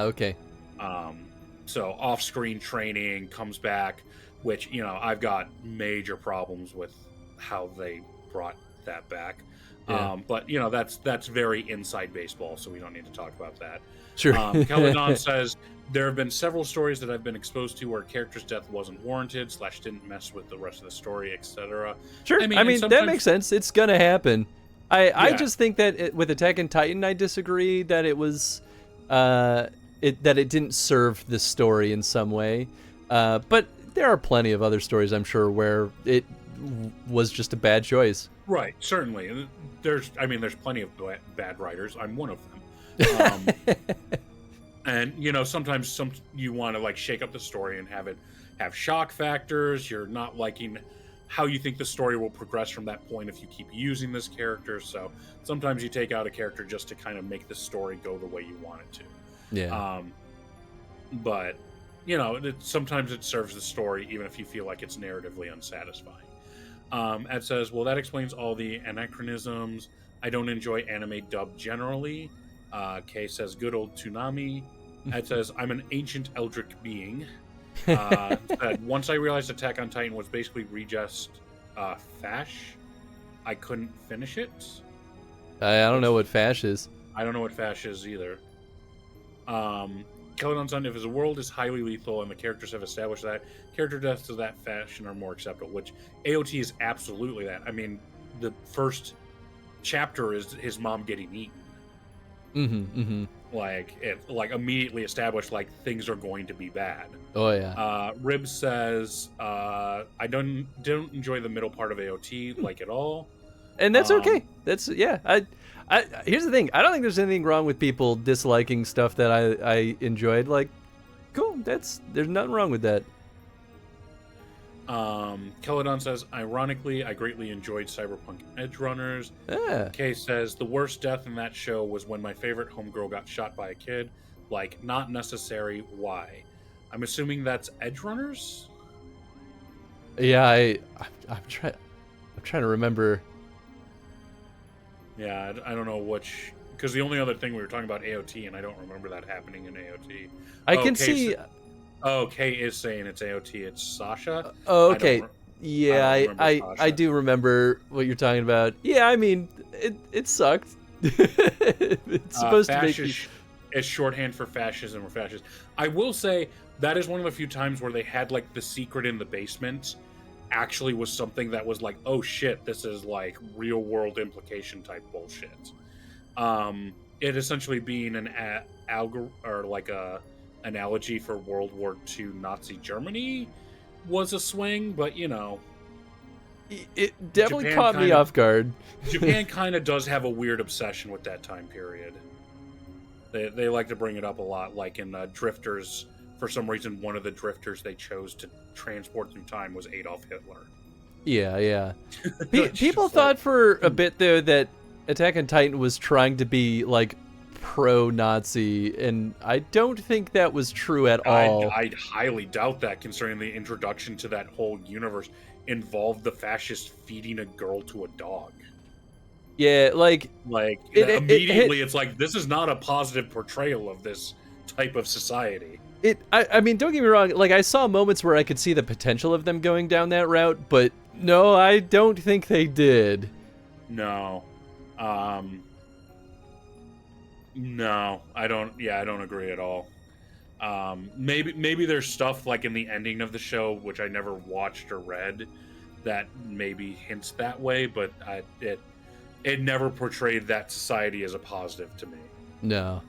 Okay. So off-screen training comes back, which, I've got major problems with how they brought that back. Yeah. But that's very inside baseball, so we don't need to talk about that. Sure. Celadon says, there have been several stories that I've been exposed to where a character's death wasn't warranted / didn't mess with the rest of the story, etc. Sure. I mean that makes sense. It's gonna happen. I just think that with Attack on Titan, I disagree that it was that it didn't serve the story in some way. But there are plenty of other stories, I'm sure, where it was just a bad choice. Right. Certainly. There's plenty of bad writers. I'm one of them. And sometimes you want to like shake up the story and have shock factors. You're not liking how you think the story will progress from that point if you keep using this character. So sometimes you take out a character just to kind of make the story go the way you want it to. Yeah. But sometimes it serves the story even if you feel like it's narratively unsatisfying. Ed says, well, that explains all the anachronisms. I don't enjoy anime dub generally. Kay says, good old Toonami. Ed says, I'm an ancient eldritch being. Said, once I realized Attack on Titan was basically just Fash, I couldn't finish it. I don't know what Fash is. I don't know what Fash is either. Celadon's on, if his world is highly lethal and the characters have established that, character deaths to that fashion are more acceptable, which AOT is absolutely that. I mean, the first chapter is his mom getting eaten. Like immediately established like things are going to be bad. Oh yeah. Rib says, I don't enjoy the middle part of AOT like at all. And that's okay. That's I here's the thing. I don't think there's anything wrong with people disliking stuff that I enjoyed. Like, cool. There's nothing wrong with that. Celadon says, ironically, I greatly enjoyed Cyberpunk Edge Runners. Kay says, the worst death in that show was when my favorite homegirl got shot by a kid. Like, not necessary. Why? I'm assuming that's edge runners. Yeah, I'm trying to remember. Yeah, I don't know which, because the only other thing we were talking about AOT, and I don't remember that happening in AOT. I can see. Kay is saying it's AOT. It's Sasha. Okay. Yeah, I I do remember what you're talking about. Yeah, I mean, it sucked. It's supposed to make you... It's shorthand for fascism or fascist. I will say that is one of the few times where they had like the secret in the basement actually was something that was like, oh shit, this is like real world implication type bullshit. It essentially being an analogy for World War II Nazi Germany was a swing, but you know, it definitely caught me off guard. Japan kind of does have a weird obsession with that time period. They like to bring it up a lot, like in Drifters. For some reason, one of the drifters they chose to transport through time was Adolf Hitler. Yeah. People thought for a bit there that Attack on Titan was trying to be like pro-Nazi, and I don't think that was true at all. I highly doubt that, considering the introduction to that whole universe involved the fascists feeding a girl to a dog. Yeah, immediately it's like, this is not a positive portrayal of this type of society. I mean, don't get me wrong, like I saw moments where I could see the potential of them going down that route, but no, I don't think they did. No. No, I don't agree at all. Maybe there's stuff like in the ending of the show, which I never watched or read, that maybe hints that way, but it never portrayed that society as a positive to me. No.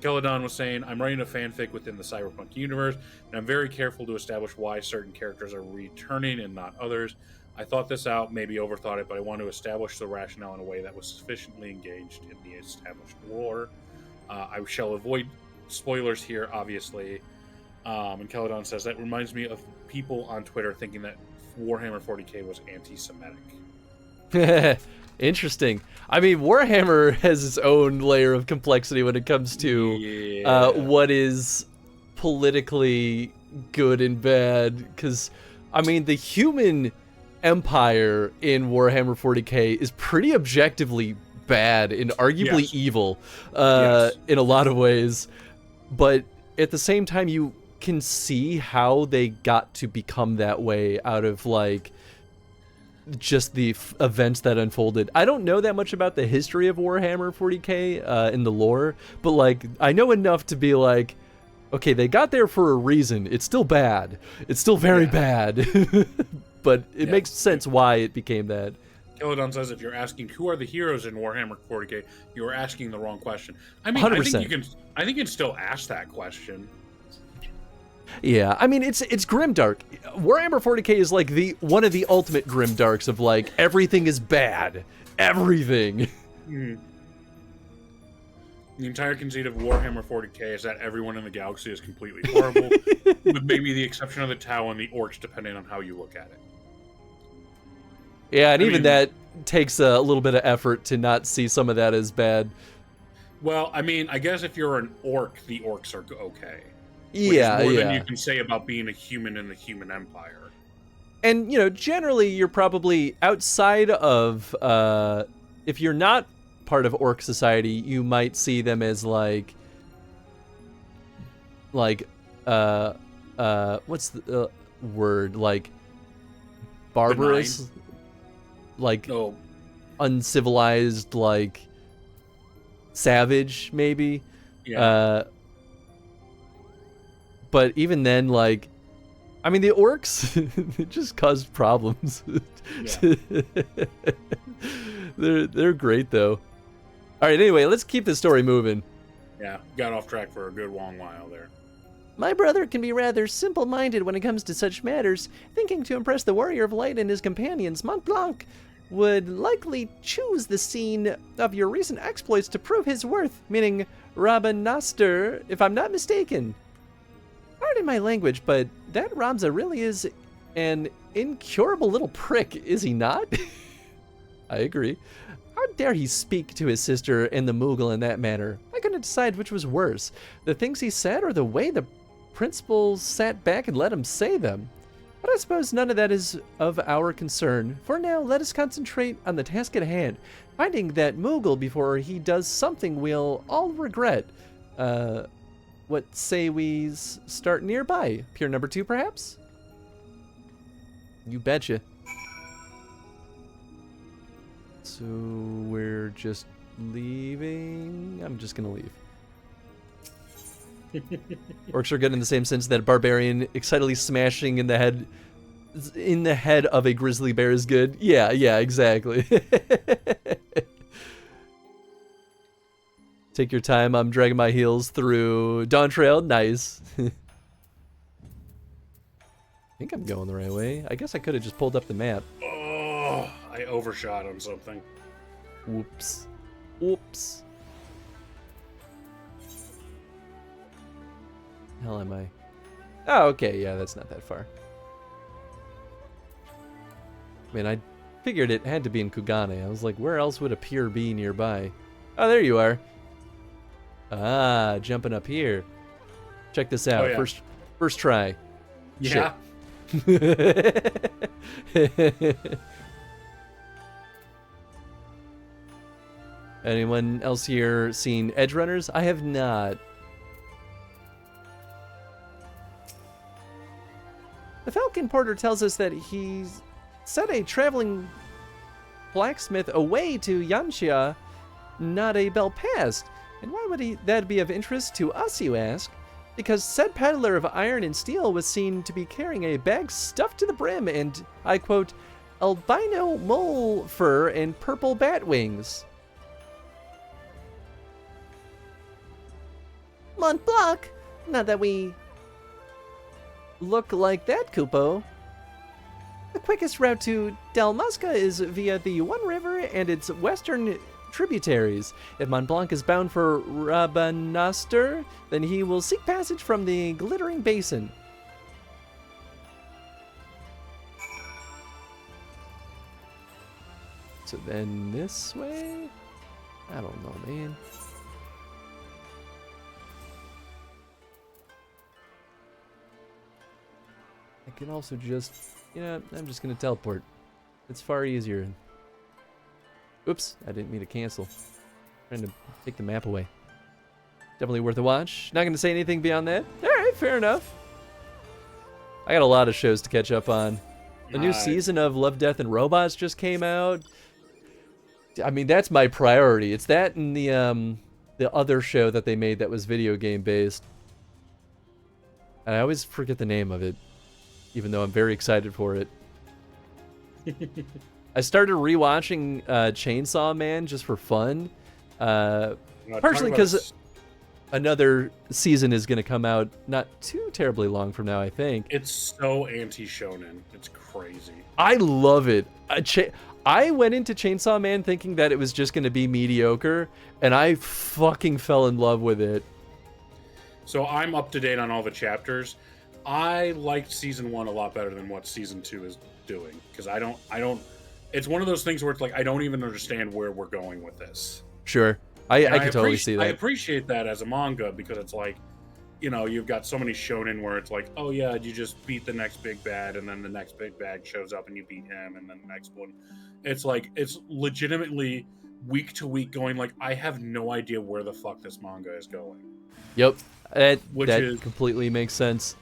Celadon was saying, I'm writing a fanfic within the cyberpunk universe, and I'm very careful to establish why certain characters are returning and not others. I thought this out, maybe overthought it, but I want to establish the rationale in a way that was sufficiently engaged in the established lore. I shall avoid spoilers here, obviously. And Celadon says, that reminds me of people on Twitter thinking that Warhammer 40k was anti-Semitic. Interesting. I mean, Warhammer has its own layer of complexity when it comes to what is politically good and bad. Because, I mean, the human empire in Warhammer 40k is pretty objectively bad and arguably evil in a lot of ways. But at the same time, you can see how they got to become that way out of, like, just the events that unfolded. I don't know that much about the history of Warhammer 40k in the lore, but like I know enough to be like, okay, they got there for a reason. It's still bad. It's still very bad, but it makes sense why it became that. Celadon says, if you're asking who are the heroes in Warhammer 40k, you are asking the wrong question. I mean, 100%. I think you can still ask that question. Yeah, I mean, it's grimdark. Warhammer 40k is like one of the ultimate grimdarks of like everything is bad, everything. Mm. The entire conceit of Warhammer 40k is that everyone in the galaxy is completely horrible, with maybe the exception of the Tau and the Orcs, depending on how you look at it. Yeah, and even that takes a little bit of effort to not see some of that as bad. Well, I mean, I guess if you're an Orc, the Orcs are okay. Yeah, more than you can say about being a human in the human empire. And, you know, generally you're probably outside of, if you're not part of Orc society, you might see them as like, what's the word? Like, barbarous? Benign. Like, uncivilized, like, savage, maybe? Yeah. But even then, like, I mean, the Orcs it just caused problems. They're great though. All right, anyway, let's keep the story moving. Yeah, got off track for a good long while there. My brother can be rather simple-minded when it comes to such matters. Thinking to impress the Warrior of Light and his companions, Mont Blanc would likely choose the scene of your recent exploits to prove his worth, meaning Rabanastor, if I'm not mistaken. Pardon my language, but that Ramza really is an incurable little prick, is he not? I agree. How dare he speak to his sister and the Moogle in that manner? I couldn't decide which was worse, the things he said or the way the principal sat back and let him say them. But I suppose none of that is of our concern. For now, let us concentrate on the task at hand, finding that Moogle before he does something we'll all regret. What say we start nearby? Pier number 2, perhaps? You betcha. So we're just leaving. I'm just gonna leave. Orcs are good in the same sense that a barbarian excitedly smashing in the head of a grizzly bear is good. Yeah, exactly. Take your time. I'm dragging my heels through Dawn Trail. Nice. I think I'm going the right way. I guess I could have just pulled up the map. Oh, I overshot on something. Whoops. Oops. Hell am I? Oh, okay. Yeah, that's not that far. I mean, I figured it had to be in Kugane. I was like, where else would a pier be nearby? Oh, there you are. Ah, jumping up here. Check this out. Oh, yeah. First try. Yeah. Anyone else here seen Edge Runners? I have not. The Falcon Porter tells us that he's sent a traveling blacksmith away to Yanxia, not a Belpast. And why would that be of interest to us, you ask? Because said peddler of iron and steel was seen to be carrying a bag stuffed to the brim and, I quote, albino mole fur and purple bat wings. Mont Blanc? Not that we look like that, Kupo. The quickest route to Dalmasca is via the One River and its western tributaries. If Mont Blanc is bound for Rabanaster, then he will seek passage from the Glittering Basin. So then this way? I don't know, man. I can also just, I'm just gonna teleport. It's far easier. Oops, I didn't mean to cancel. Trying to take the map away. Definitely worth a watch. Not gonna say anything beyond that. Alright, fair enough. I got a lot of shows to catch up on. The new season of Love, Death, and Robots just came out. I mean, that's my priority. It's that and the other show that they made that was video game based. And I always forget the name of it, even though I'm very excited for it. I started rewatching Chainsaw Man just for fun, partially because another season is going to come out not too terribly long from now, I think. It's so anti-shonen. It's crazy. I love it. I went into Chainsaw Man thinking that it was just going to be mediocre, and I fucking fell in love with it. So I'm up to date on all the chapters. I liked season 1 a lot better than what season 2 is doing, because I don't. It's one of those things where it's like I don't even understand where we're going with this. Sure, I can totally see that. I appreciate that as a manga because it's like, you've got so many shonen where it's like, oh yeah, you just beat the next big bad, and then the next big bad shows up and you beat him, and then the next one. It's like it's legitimately week to week going like I have no idea where the fuck this manga is going. Yep, that completely makes sense.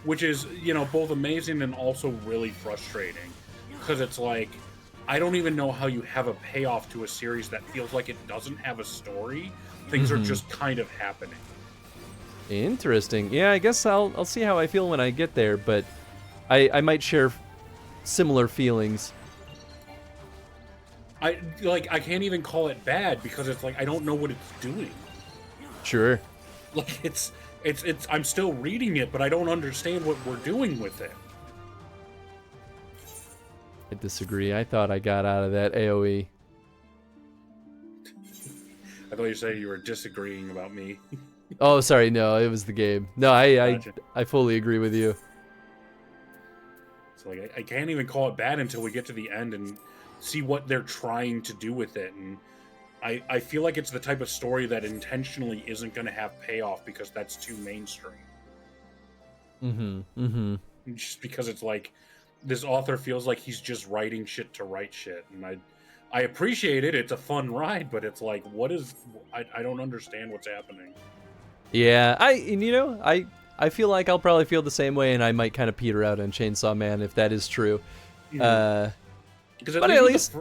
Which is, both amazing and also really frustrating. Because it's like, I don't even know how you have a payoff to a series that feels like it doesn't have a story. Things are just kind of happening. Interesting. Yeah, I guess I'll see how I feel when I get there, but I might share similar feelings. I can't even call it bad because it's like, I don't know what it's doing. Sure. Like, it's I'm still reading it, but I don't understand what we're doing with it. I disagree. I thought I got out of that AoE. I thought you said you were disagreeing about me. Oh, sorry. No, it was the game. No, Gotcha. I fully agree with you. So like, I can't even call it bad until we get to the end and see what they're trying to do with it. And I feel like it's the type of story that intentionally isn't going to have payoff because that's too mainstream. Just because it's like this author feels like he's just writing shit to write shit, and I appreciate it. It's a fun ride, but it's like, what is? I don't understand what's happening. Yeah, I feel like I'll probably feel the same way, and I might kind of peter out on Chainsaw Man if that is true. Because but at least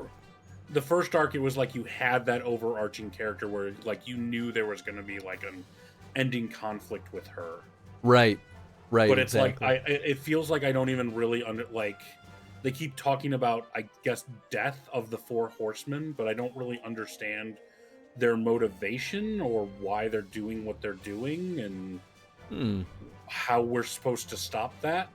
the first arc, it was like you had that overarching character where like you knew there was going to be like an ending conflict with her. Right. But it's exactly. like it feels like I don't even really like. They keep talking about, I guess, death of the four horsemen, but I don't really understand their motivation or why they're doing what they're doing and how we're supposed to stop that.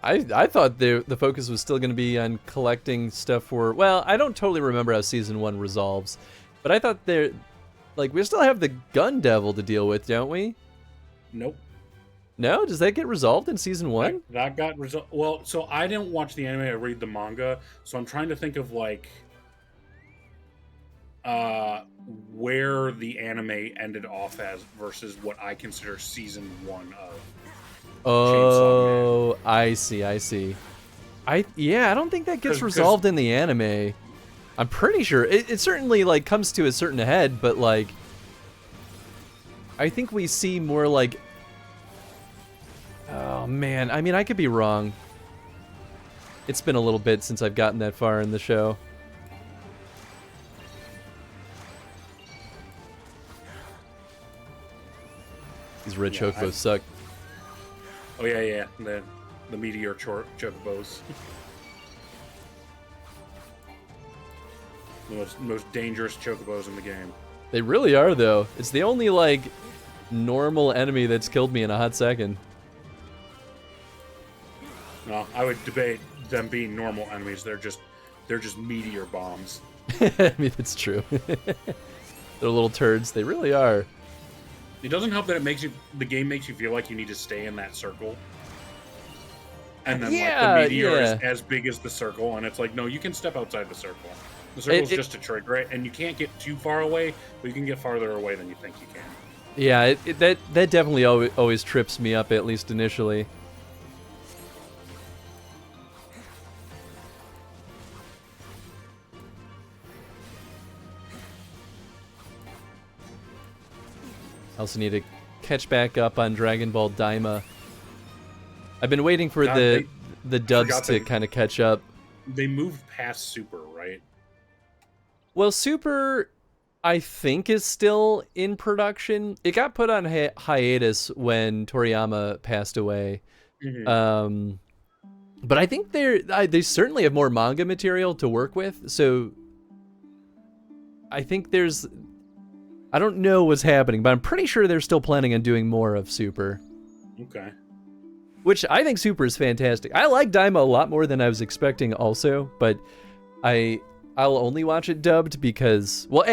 I thought the focus was still going to be on collecting stuff for. Well, I don't totally remember how season 1 resolves, but I thought we still have the Gun Devil to deal with, don't we? Nope. No, does that get resolved in season 1? That got resolved. Well, so I didn't watch the anime. I read the manga, so I'm trying to think of like where the anime ended off as versus what I consider season 1 of. Oh, I see. I don't think that gets resolved in the anime. I'm pretty sure it certainly like comes to a certain head, but like I think we see more like. Oh man, I mean I could be wrong. It's been a little bit since I've gotten that far in the show. These red chocobos suck. Oh yeah, the meteor chocobos. The most dangerous chocobos in the game. They really are though. It's the only like normal enemy that's killed me in a hot second. No, I would debate them being normal enemies. They're just meteor bombs. I mean, it's true. They're little turds. They really are. It doesn't help that the game makes you feel like you need to stay in that circle. And then like the meteor is as big as the circle, and it's like, no, you can step outside the circle. The circle's just a trick, right? And you can't get too far away, but you can get farther away than you think you can. Yeah, that definitely always trips me up, at least initially. I also need to catch back up on Dragon Ball Daima. I've been waiting for the dubs to kind of catch up. They moved past Super, right? Well, Super, I think, is still in production. It got put on hiatus when Toriyama passed away. Mm-hmm. But I think they certainly have more manga material to work with. So I think I don't know what's happening, but I'm pretty sure they're still planning on doing more of Super. Okay. Which I think Super is fantastic. I like Daima a lot more than I was expecting also, but I'll only watch it dubbed because, well,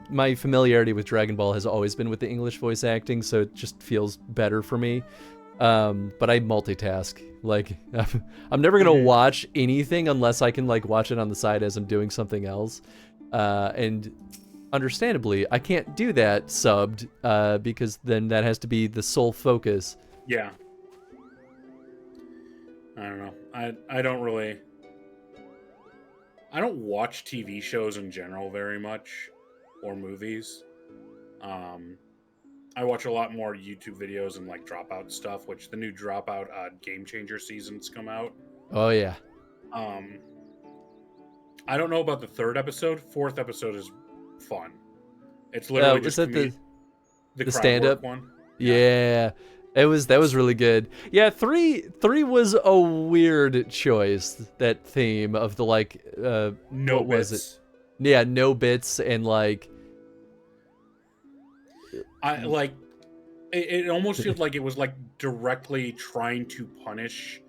my familiarity with Dragon Ball has always been with the English voice acting, so it just feels better for me. But I multitask. Like, I'm never going to watch anything unless I can, like, watch it on the side as I'm doing something else. And understandably, I can't do that subbed, because then that has to be the sole focus. Yeah. I don't know. I don't watch TV shows in general very much, or movies. I watch a lot more YouTube videos and like Dropout stuff, which the new Dropout Game Changer seasons come out. Oh yeah. I don't know about the third episode. Fourth episode is fun. It's literally just the stand-up one. Yeah. That was really good. Yeah, three was a weird choice. That theme of the like no bits. Was it? Yeah, no bits and like. I like. It almost feels like it was like directly trying to punish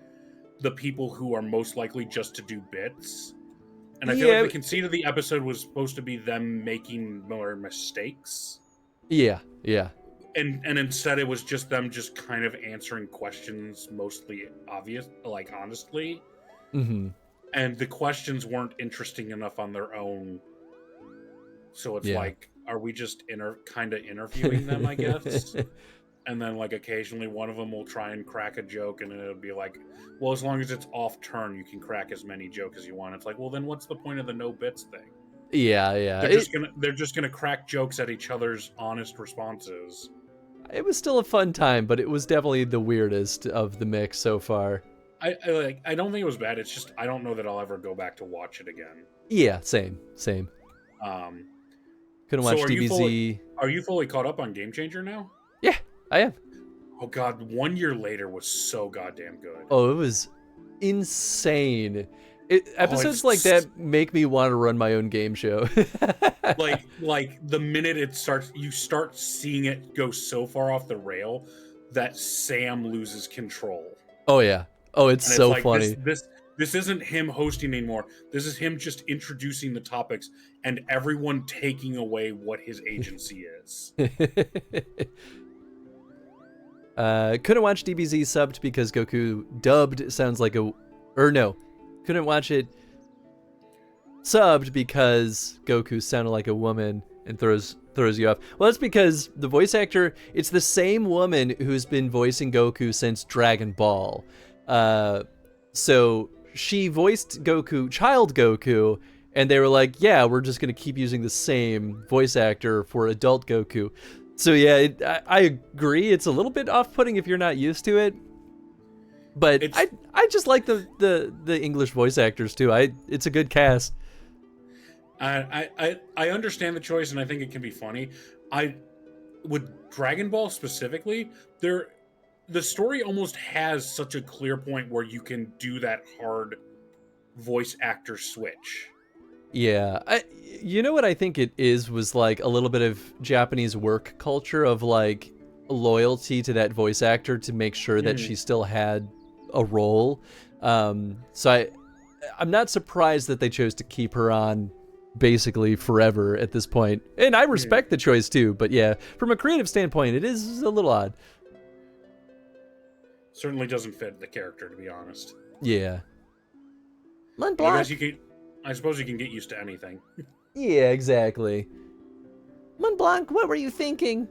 the people who are most likely just to do bits. And I feel like the conceit of the episode was supposed to be them making more mistakes. Yeah. And instead it was just them just kind of answering questions mostly obvious, like honestly. Mm-hmm. And the questions weren't interesting enough on their own. So it's like, are we just kind of interviewing them, I guess? and then like occasionally one of them will try and crack a joke, and it'll be like, well, as long as it's off turn, you can crack as many jokes as you want. It's like, well, then what's the point of the no bits thing? Yeah. They're just gonna crack jokes at each other's honest responses. It was still a fun time, but it was definitely the weirdest of the mix so far. I don't think it was bad. It's just I don't know that I'll ever go back to watch it again. Yeah, same. Couldn't watch So DBZ. Are you fully caught up on Game Changer now? Yeah, I am. Oh god, 1 year later was so goddamn good. Oh, it was insane. Episodes it's- like that make me want to run my own game show. like the minute it starts, you start seeing it go so far off the rail that Sam loses control. Oh yeah. Oh, it's And so like, funny. This isn't him hosting anymore. This is him just introducing the topics and everyone taking away what his agency is. Couldn't watch DBZ subbed because Goku dubbed sounds like couldn't watch it subbed because Goku sounded like a woman and throws you off. Well, that's because the voice actor, it's the same woman who's been voicing Goku since Dragon Ball. So she voiced child Goku, and they were like, yeah, we're just going to keep using the same voice actor for adult Goku. So yeah, I agree. It's a little bit off-putting if you're not used to it. But I just like the English voice actors too. It's a good cast. I understand the choice, and I think it can be funny. With Dragon Ball specifically, the story almost has such a clear point where you can do that hard voice actor switch. Yeah, you know what I think it was like a little bit of Japanese work culture of like loyalty to that voice actor to make sure that she still had a role. So I'm not surprised that they chose to keep her on basically forever at this point. And I respect the choice too, but yeah, from a creative standpoint, it is a little odd. Certainly doesn't fit the character, to be honest. Yeah. I suppose you can get used to anything. Yeah, exactly. Montblanc, what were you thinking?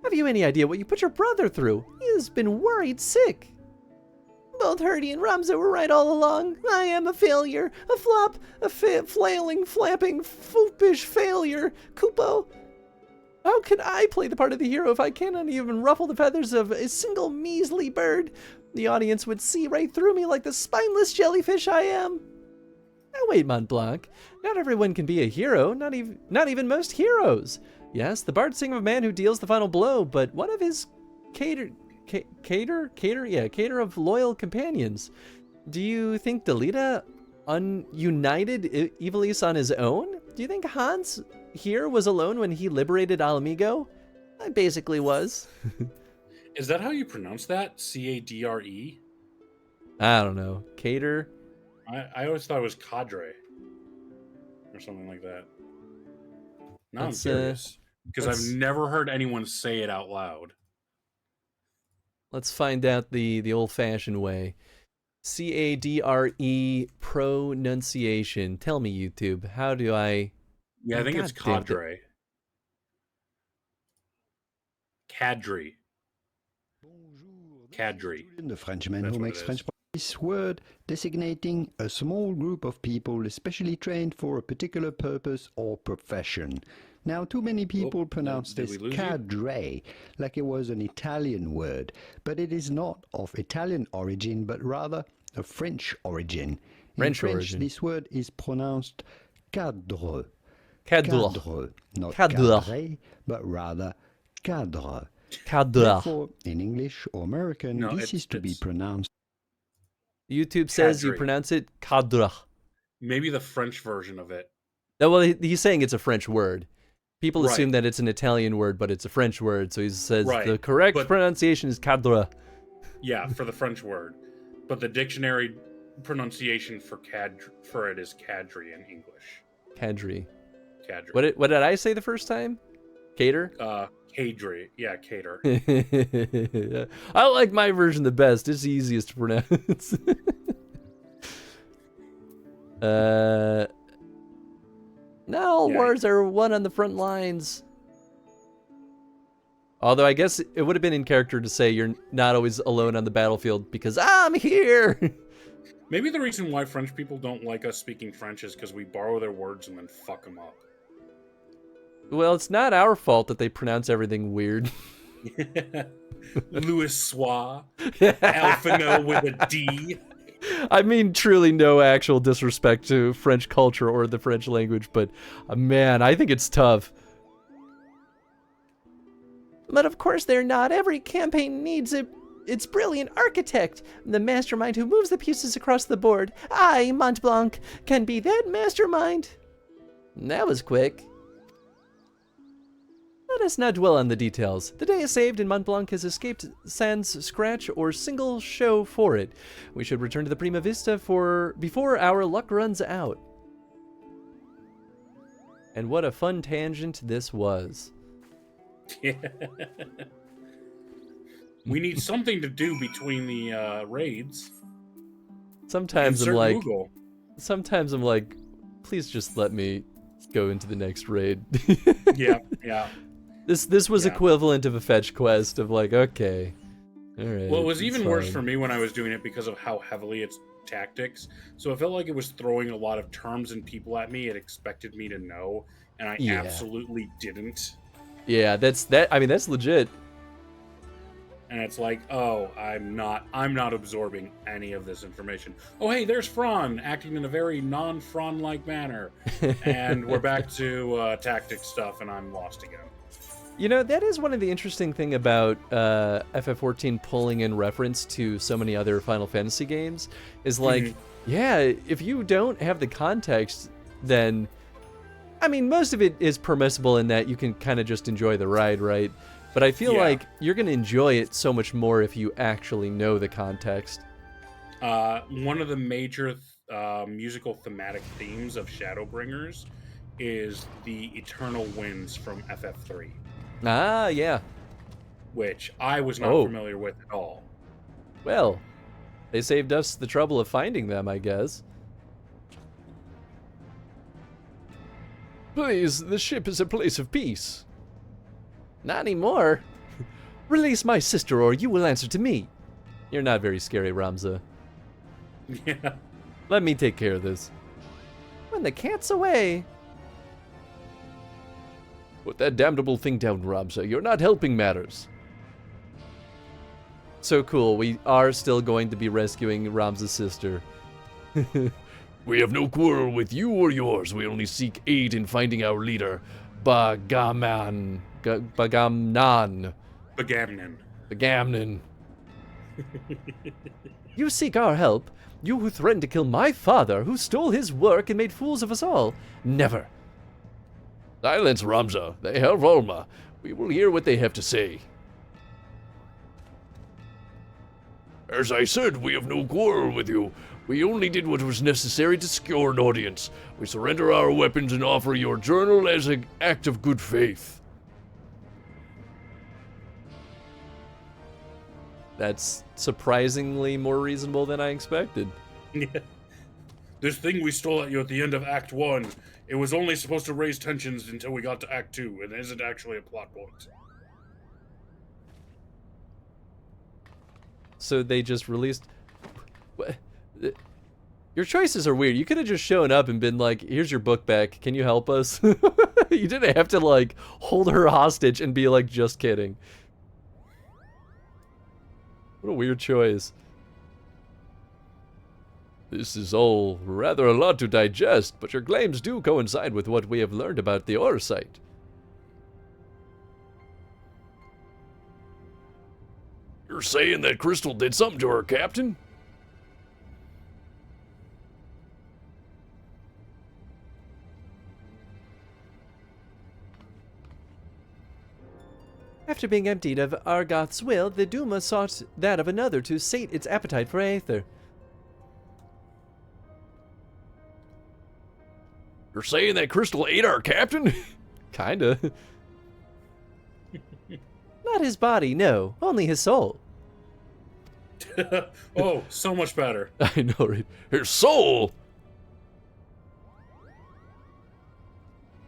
Have you any idea what you put your brother through? He has been worried sick. Both Herdy and Ramza were right all along. I am a failure, a flop, a flailing, flapping, foopish failure. Kupo, how can I play the part of the hero if I cannot even ruffle the feathers of a single measly bird? The audience would see right through me like the spineless jellyfish I am. Now wait, Montblanc. Not everyone can be a hero, not even most heroes. Yes, the bards sing of a man who deals the final blow, but one of his cater of loyal companions. Do you think Delita united Ivalice on his own? Do you think Hans here was alone when he liberated Alamigo? I basically was. Is that how you pronounce that? Cadre? I don't know. Cater? I always thought it was cadre. Or something like that. Now I'm curious. Because I've never heard anyone say it out loud. Let's find out the old-fashioned way. Cadre pronunciation. Tell me, YouTube. How do I... Yeah, I think it's cadre. Cadre. Cadre. The Frenchman who makes French. This word designating a small group of people especially trained for a particular purpose or profession. Now, too many people pronounce this cadre like it was an Italian word, but it is not of Italian origin, but rather of French origin. In French, this word is pronounced cadre. Cadre. Not cadre, but rather cadre. Cadre. Therefore, in English or American, this is to be pronounced. YouTube says you pronounce it cadre. Maybe the French version of it. No, well, he's saying it's a French word. People assume that it's an Italian word, but it's a French word. So he says the correct pronunciation is cadre. Yeah, for the French word. But the dictionary pronunciation for it is cadre in English. Cadre. Cadre. What did I say the first time? Cater? Cadre. Yeah, cater. I like my version the best. It's the easiest to pronounce. Now all wars are won on the front lines. Although I guess it would have been in character to say you're not always alone on the battlefield because I'm here. Maybe the reason why French people don't like us speaking French is because we borrow their words and then fuck them up. Well, it's not our fault that they pronounce everything weird. Louis Soir, Alphino with a D. I mean, truly no actual disrespect to French culture or the French language, but man, I think it's tough. But of course they're not. Every campaign needs its brilliant architect, the mastermind who moves the pieces across the board. I, Montblanc, can be that mastermind. That was quick. Let us not dwell on the details. The day is saved and Montblanc has escaped sans scratch or single show for it. We should return to the Prima Vista before our luck runs out. And what a fun tangent this was. Yeah. We need something to do between the raids. Sometimes I'm Insert like, Google. sometimes I'm like, please just let me go into the next raid. Yeah. This was equivalent of a fetch quest of like, okay, all right. Well, it was even worse fine. for me when I was doing it because of how heavily it's tactics. So it felt like it was throwing a lot of terms and people at me. It expected me to know, and I absolutely didn't. Yeah, I mean, that's legit. And it's like, oh, I'm not absorbing any of this information. Oh, hey, there's Fran acting in a very non-Fran-like manner, and we're back to tactics stuff, and I'm lost again. You know, that is one of the interesting thing about FF14 pulling in reference to so many other Final Fantasy games is like, yeah, if you don't have the context, then, I mean, most of it is permissible in that you can kind of just enjoy the ride, right? But I feel like you're going to enjoy it so much more if you actually know the context. One of the major musical thematic themes of Shadowbringers is the Eternal Winds from FF3. Ah, yeah. Which I was not familiar with at all. Well, they saved us the trouble of finding them, I guess. Please, the ship is a place of peace. Not anymore. Release my sister or you will answer to me. You're not very scary, Ramza. Yeah. Let me take care of this. When the cat's away. Put that damnable thing down, Ramza. You're not helping matters. So cool. We are still going to be rescuing Ramza's sister. We have no quarrel with you or yours. We only seek aid in finding our leader, Bagamnan. Bagamnan. You seek our help? You who threatened to kill my father, who stole his work and made fools of us all? Never. Silence, Ramza. They have Volma. We will hear what they have to say. As I said, we have no quarrel with you. We only did what was necessary to secure an audience. We surrender our weapons and offer your journal as an act of good faith. That's surprisingly more reasonable than I expected. Yeah. This thing we stole at you at the end of Act 1, it was only supposed to raise tensions until we got to Act 2, and isn't actually a plot point. So they just released... Your choices are weird. You could have just shown up and been like, here's your book back. Can you help us? You didn't have to, like, hold her hostage and be like, just kidding. What a weird choice. This is all rather a lot to digest, but your claims do coincide with what we have learned about the ore site. You're saying that Crystal did something to her, Captain? After being emptied of Argoth's will, the Duma sought that of another to sate its appetite for Aether. You're saying that Crystal ate our captain? Kinda. Not his body, no. Only his soul. Oh, so much better. I know, right? His soul?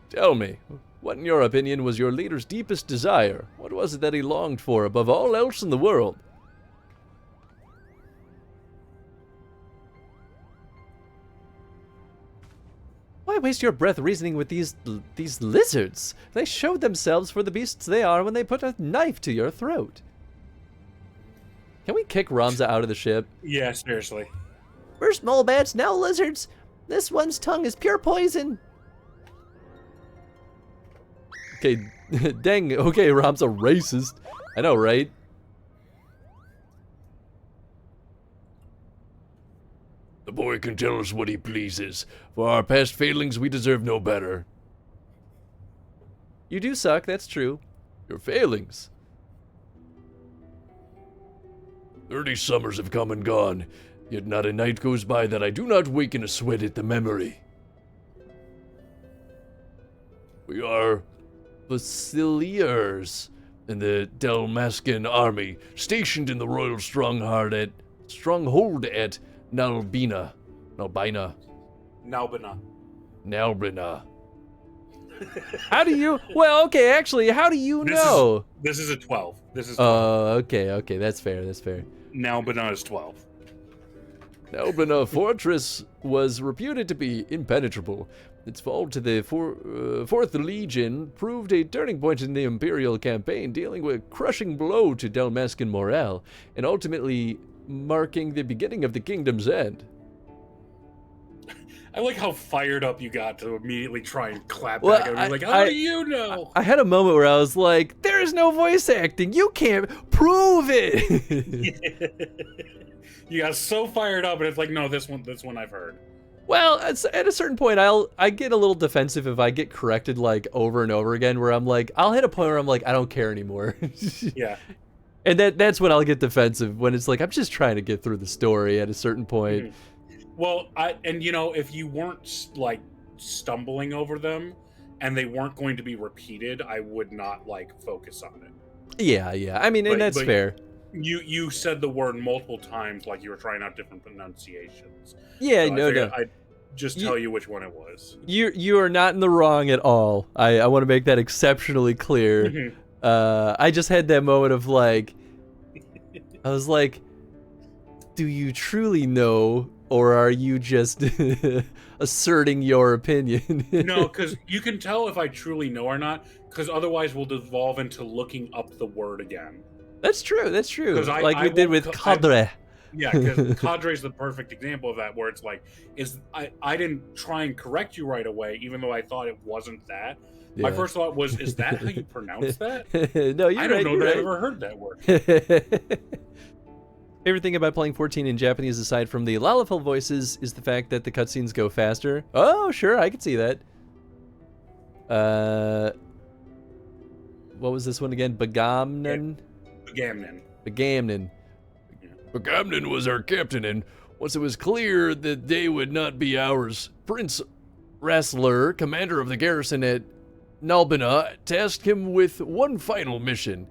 Tell me, what in your opinion was your leader's deepest desire? What What was it that he longed for above all else in the world? Why waste your breath reasoning with these lizards? They showed themselves for the beasts they are when they put a knife to your throat. Can we kick Ramza out of the ship? Yeah, seriously. First mole bats, now lizards. This one's tongue is pure poison. Okay, dang, okay, Ram's a racist. I know, right? The boy can tell us what he pleases. For our past failings, we deserve no better. You do suck, that's true. Your failings? 30 summers have come and gone, yet not a night goes by that I do not waken a sweat at the memory. We are Vasiliers in the Dalmascan army, stationed in the royal stronghold at Nalbina. How do you? Well, okay, actually, how do you know? This is a 12. This is 12. Okay, that's fair. Nalbina is 12. Nalbina fortress was reputed to be impenetrable. Its fall to the 4th Legion proved a turning point in the Imperial campaign, dealing with a crushing blow to Dalmascan morale, and ultimately marking the beginning of the kingdom's end. I like how fired up you got to immediately try and clap back at me. Like, how do you know? I had a moment where I was like, there is no voice acting. You can't prove it. You got so fired up, and it's like, no, this one I've heard. Well, at a certain point, I get a little defensive if I get corrected like over and over again, where I'm like, I'll hit a point where I'm like, I don't care anymore. Yeah. And that's when I'll get defensive, when it's like, I'm just trying to get through the story at a certain point. Mm-hmm. Well, if you weren't like stumbling over them and they weren't going to be repeated, I would not like focus on it. Yeah. I mean, and that's fair. You said the word multiple times, like you were trying out different pronunciations. Yeah, so no. I'd just tell you which one it was. You are not in the wrong at all. I want to make that exceptionally clear. Mm-hmm. I just had that moment of like, I was like, do you truly know? Or are you just asserting your opinion? No, because you can tell if I truly know or not, because otherwise we'll devolve into looking up the word again. That's true. Like I we did with cadre. Yeah, because cadre is the perfect example of that, where it's like, I didn't try and correct you right away, even though I thought it wasn't that. Yeah. My first thought was, is that how you pronounce that? No, you're I right. don't know that right. I ever heard that word. Favorite thing about playing 14 in Japanese, aside from the Lalafell voices, is the fact that the cutscenes go faster. Oh, sure, I can see that. What was this one again? Bagamnan? Bagamnan. Bagamnan was our captain, and once it was clear that they would not be ours, Prince Rassler, commander of the garrison at Nalbina, tasked him with one final mission.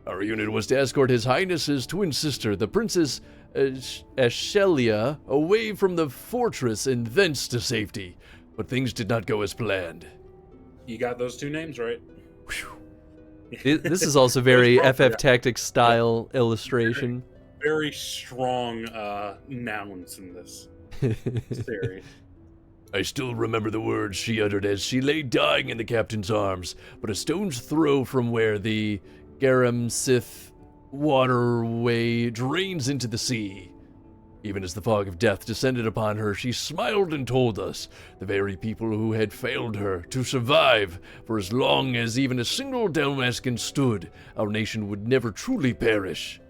Our unit was to escort His Highness's twin sister, the Princess Ashelia, away from the fortress and thence to safety. But things did not go as planned. You got those two names right. This is also very FF Tactics style illustration. Very strong nouns in this series. I still remember the words she uttered as she lay dying in the captain's arms, but a stone's throw from where the Garam Sith waterway drains into the sea. Even as the fog of death descended upon her, she smiled and told us, the very people who had failed her, to survive, for as long as even a single Dalmascan stood, our nation would never truly perish.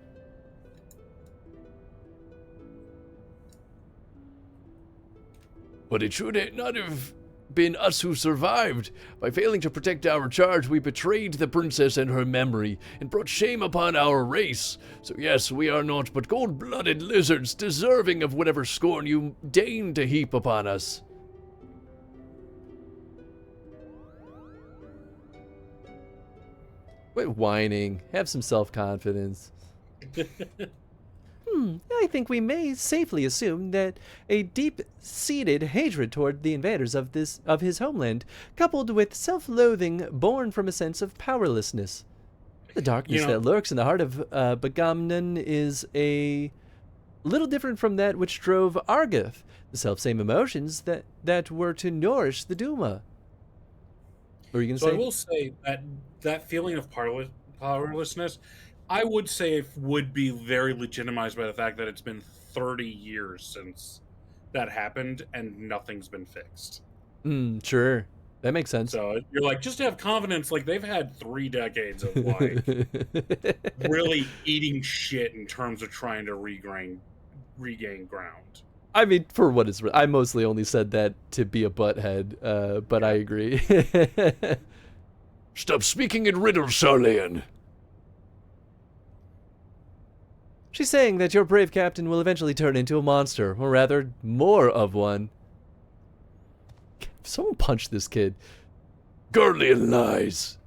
But it should not have been us who survived. By failing to protect our charge, we betrayed the princess and her memory, and brought shame upon our race. So yes, we are naught but cold-blooded lizards, deserving of whatever scorn you deign to heap upon us. Quit whining. Have some self-confidence. I think we may safely assume that a deep-seated hatred toward the invaders of his homeland, coupled with self-loathing born from a sense of powerlessness. The darkness that lurks in the heart of Begamnon is a little different from that which drove Argath, the self-same emotions that were to nourish the Duma. What were you going to say? I will say that feeling of powerlessness, I would say it would be very legitimized by the fact that it's been 30 years since that happened and nothing's been fixed. Sure. That makes sense. So you're like, just to have confidence, like they've had 3 decades of like really eating shit in terms of trying to regain ground. I mean, for what it's, I mostly only said that to be a butthead, but I agree. Stop speaking in riddles, Sarlaean. She's saying that your brave captain will eventually turn into a monster, or rather, more of one. Someone punch this kid. Garlean lies.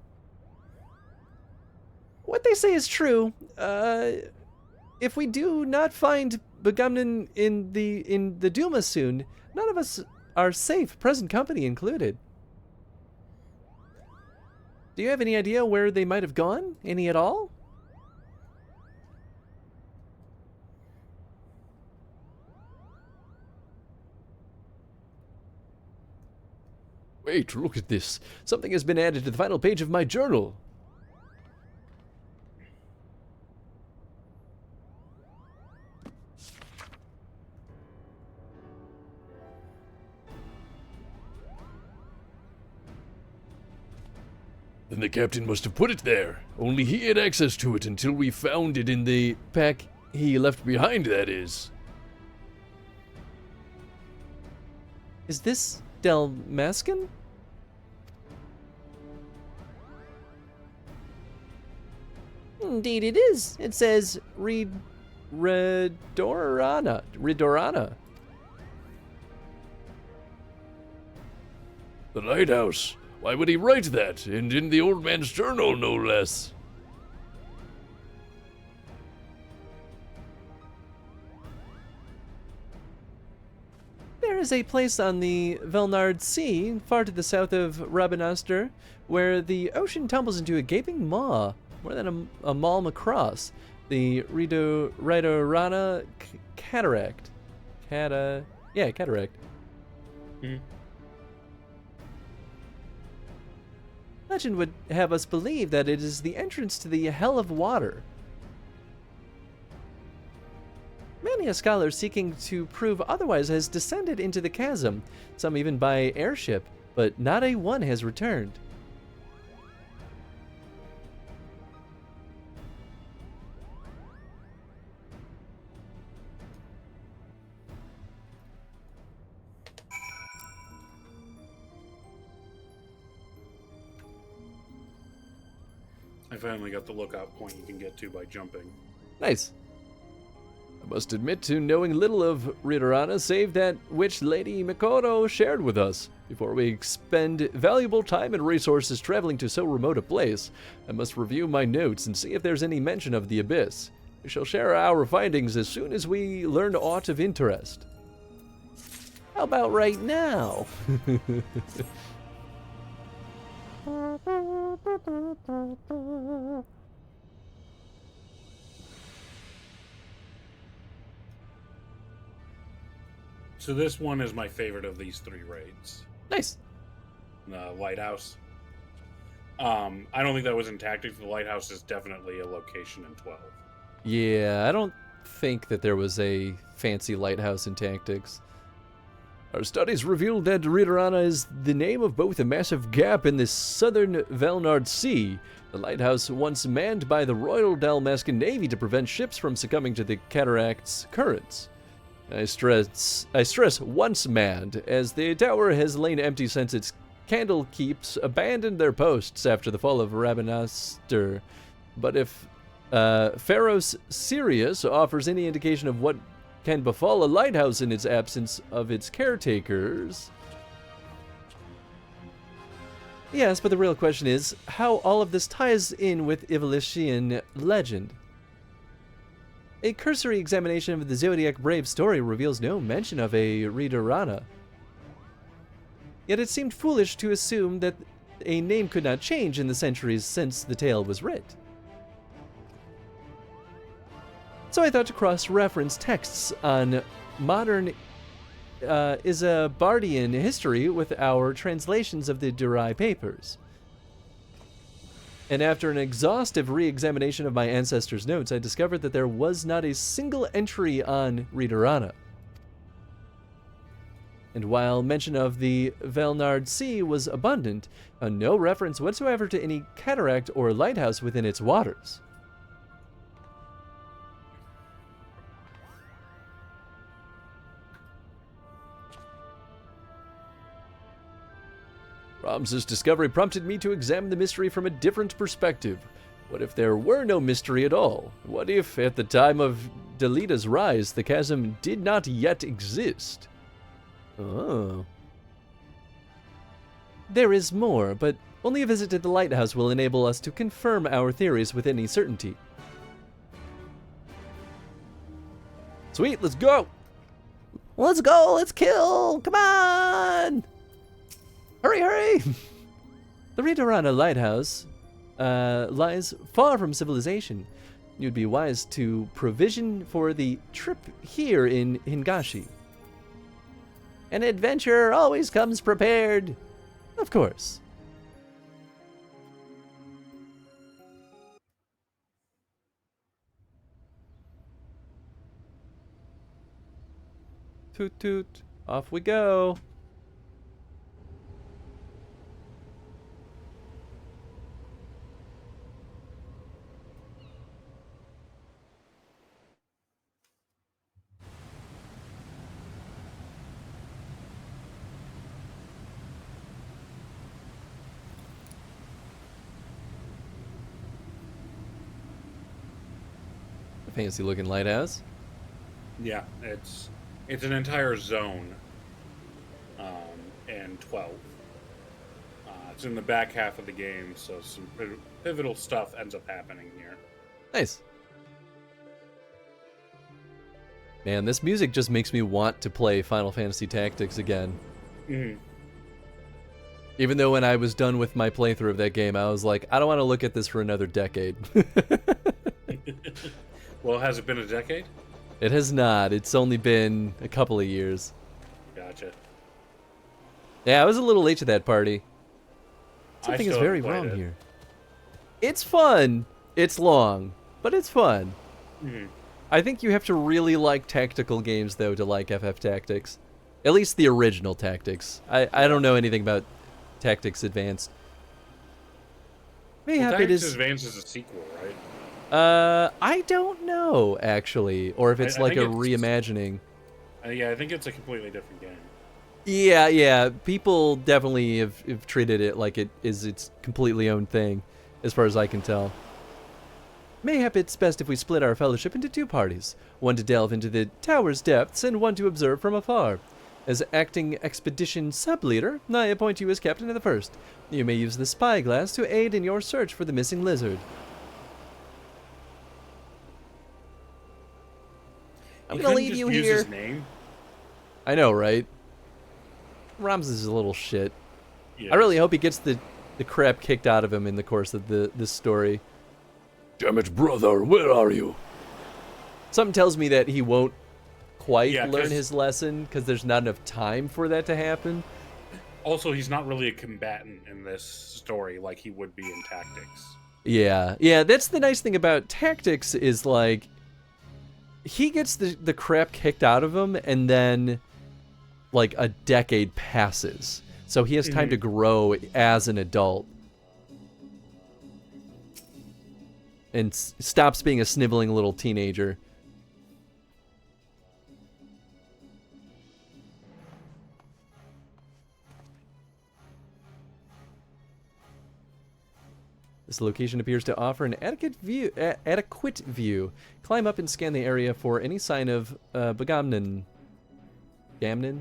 What they say is true. If we do not find Begamnon in the Duma soon, none of us are safe, present company included. Do you have any idea where they might have gone? Any at all? Wait, look at this. Something has been added to the final page of my journal. Then the captain must have put it there. Only he had access to it until we found it in the pack he left behind, that is. Is this Dalmascan? Indeed it is. It says Ridorana. The lighthouse. Why would he write that? And in the old man's journal, no less. There is a place on the Velnard Sea, far to the south of Rabinaster, where the ocean tumbles into a gaping maw, more than a mile across. The Ridorana Cataract. Cataract. Legend would have us believe that it is the entrance to the Hell of Water. Many a scholar seeking to prove otherwise has descended into the chasm, some even by airship, but not a one has returned. I finally got the lookout point you can get to by jumping. Nice. I must admit to knowing little of Ridorana, save that which Lady Mikoro shared with us. Before we expend valuable time and resources traveling to so remote a place, I must review my notes and see if there's any mention of the Abyss. We shall share our findings as soon as we learn aught of interest. How about right now? So this one is my favorite of these 3 raids. Nice. The lighthouse. I don't think that was in tactics. The lighthouse is definitely a location in 12. Yeah, I don't think that there was a fancy lighthouse in tactics. Our studies revealed that Ridorana is the name of both a massive gap in the southern Velnard Sea, the lighthouse once manned by the Royal Dalmascan Navy to prevent ships from succumbing to the cataract's currents. I stress once manned, as the tower has lain empty since its candlekeeps abandoned their posts after the fall of Rabinaster. But if Pharos Sirius offers any indication of what can befall a lighthouse in its absence of its caretakers... Yes, but the real question is how all of this ties in with Ivalician legend. A cursory examination of the Zodiac Brave story reveals no mention of a Ridorana. Yet it seemed foolish to assume that a name could not change in the centuries since the tale was writ. So I thought to cross-reference texts on modern Isabardian history with our translations of the Durai papers. And after an exhaustive re-examination of my ancestors' notes, I discovered that there was not a single entry on Readerana. And while mention of the Velnard Sea was abundant, no reference whatsoever to any cataract or lighthouse within its waters. Ramza's discovery prompted me to examine the mystery from a different perspective. What if there were no mystery at all? What if, at the time of Delita's rise, the chasm did not yet exist? Oh. There is more, but only a visit to the lighthouse will enable us to confirm our theories with any certainty. Sweet, let's go! Let's go, let's kill, come on! Hurry, hurry! The Readerana lighthouse lies far from civilization. You'd be wise to provision for the trip here in Hingashi. An adventurer always comes prepared. Of course. Toot toot, off we go. Fancy looking lighthouse. Yeah, it's an entire zone, and 12. It's in the back half of the game, so some pivotal stuff ends up happening here. Nice. Man, this music just makes me want to play Final Fantasy Tactics again. Mm-hmm. Even though when I was done with my playthrough of that game, I was like, I don't want to look at this for another decade. Well, has it been a decade? It has not. It's only been a couple of years. Gotcha. Yeah, I was a little late to that party. Something is still very haven't played wrong it. here. It's fun. It's long, but it's fun. Mm-hmm. I think you have to really like tactical games, though, to like FF Tactics. At least the original Tactics. I don't know anything about Tactics Advanced. Mayhap it Tactics is... Advance is a sequel, right? I don't know, actually. Or if it's I like a think it's- reimagining. Yeah, I think it's a completely different game. Yeah. People definitely have treated it like it is its completely own thing, as far as I can tell. Mayhap it's best if we split our fellowship into two parties, one to delve into the tower's depths and one to observe from afar. As acting expedition sub-leader, I appoint you as captain of the first. You may use the spyglass to aid in your search for the missing lizard. I'm gonna leave you use here. His name? I know, right? Ramses is a little shit. Yeah. I really hope he gets the crap kicked out of him in the course of this story. Damn it, brother, where are you? Something tells me that he won't quite Yeah, learn 'cause- his lesson because there's not enough time for that to happen. Also, he's not really a combatant in this story like he would be in Tactics. Yeah, that's the nice thing about Tactics is, like, he gets the crap kicked out of him and then, like, a decade passes. So he has time to grow as an adult. And stops being a sniveling little teenager. This location appears to offer an adequate view. Climb up and scan the area for any sign of Begamnin. Begamnin?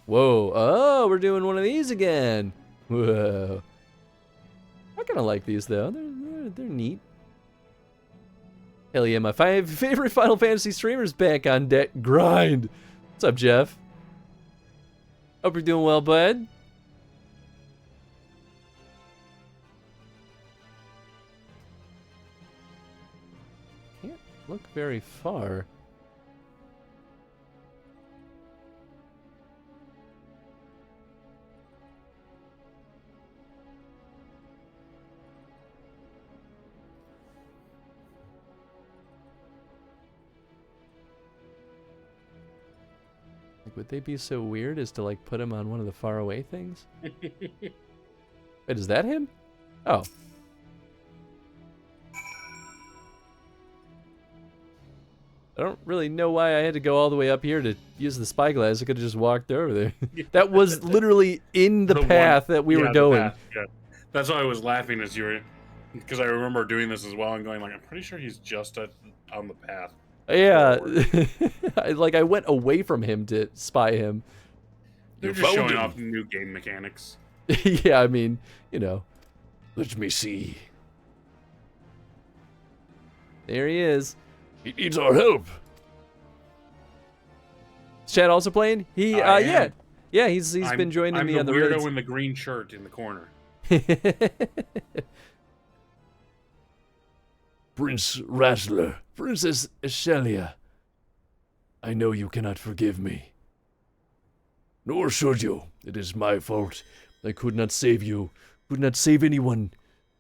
Whoa. Oh, we're doing one of these again. Whoa. I kind of like these, though. They're neat. Hell yeah, my favorite Final Fantasy streamer's back on deck. Grind. What's up, Jeff? Hope you're doing well, bud. look very far. Like, would they be so weird as to like put him on one of the far away things? Wait, is that him? Oh. I don't really know why I had to go all the way up here to use the spyglass. I could have just walked over there. That was literally in the path that we were going. Yeah. That's why I was laughing as you were, because I remember doing this as well and going like, I'm pretty sure he's just on the path. Yeah, I went away from him to spy him. They're just showing off new game mechanics. Yeah, I mean, you know. Let me see. There he is. He needs our help. Is Chad also playing? Yeah, he's been joining me on the weirdo raids. in the green shirt in the corner. Prince Rattler, Princess Eshelia, I know you cannot forgive me. Nor should you. It is my fault. I could not save you, could not save anyone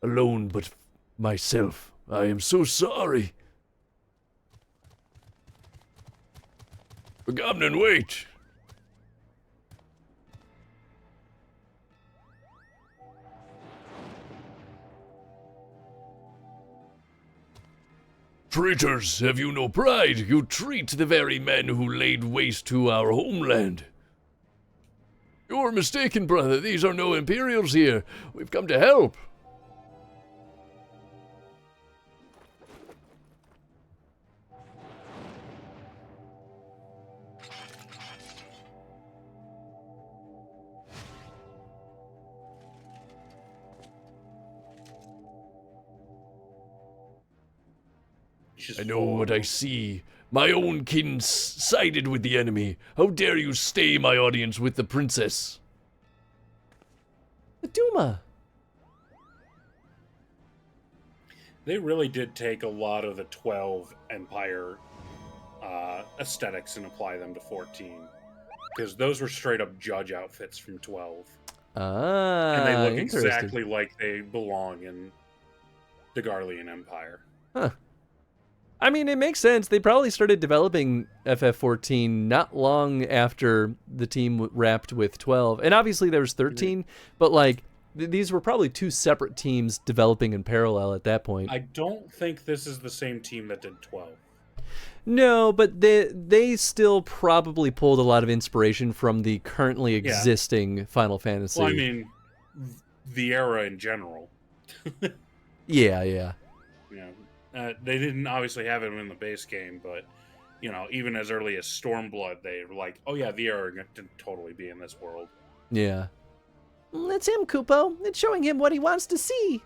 alone but myself. I am so sorry. Gamnon, wait! Traitors, have you no pride? You treat the very men who laid waste to our homeland. You're mistaken, brother. These are no Imperials here. We've come to help. I know what I see. My own kin sided with the enemy. How dare you stay my audience with the princess? The Duma. They really did take a lot of the 12 Empire aesthetics and apply them to 14. Because those were straight up judge outfits from 12. And they look exactly like they belong in the Garlean Empire. Huh. I mean, it makes sense. They probably started developing FF14 not long after the team wrapped with 12. And obviously there was 13, but like these were probably two separate teams developing in parallel at that point. I don't think this is the same team that did 12. No, but they still probably pulled a lot of inspiration from the currently existing Final Fantasy. Well, I mean, the era in general. Yeah. They didn't obviously have it in the base game, but, you know, even as early as Stormblood, they were like, oh yeah, the era can totally be in this world. Yeah. It's him, Kupo. It's showing him what he wants to see.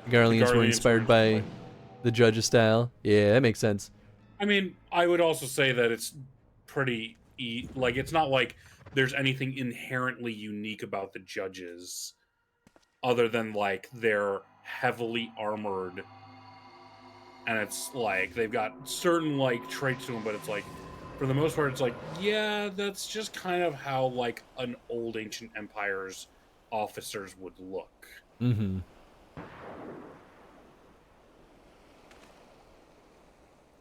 Garleans were inspired by the Judge's style. Yeah, that makes sense. I mean, I would also say that it's pretty... like, it's not like there's anything inherently unique about the Judges other than, like, they're heavily armored, and it's like they've got certain like traits to them, but it's like for the most part it's like, yeah, that's just kind of how like an old ancient empire's officers would look. Mm-hmm. How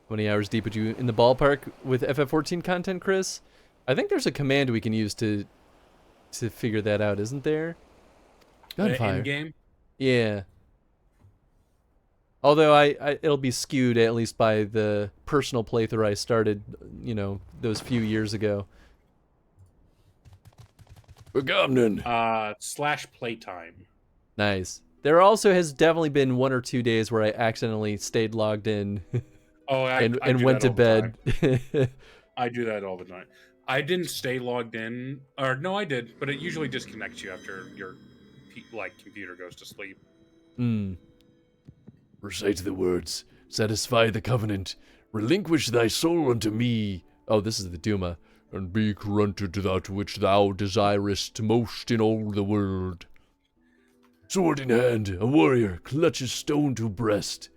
many hours deep would you in the ballpark with FF14 content, Chris? I think there's a command we can use to figure that out, isn't there? Gunfire. In game? Yeah. Although it'll be skewed at least by the personal playthrough I started, you know, those few years ago. Slash playtime. Nice. There also has definitely been 1 or 2 days where I accidentally stayed logged in. And went to bed. I do that all the time. I didn't stay logged in, or no, I did, but it usually disconnects you after your computer goes to sleep. Recite the words, satisfy the covenant, relinquish thy soul unto me. Oh, this is the Duma. And be granted that which thou desirest most in all the world. Sword in hand, a warrior clutches stone to breast.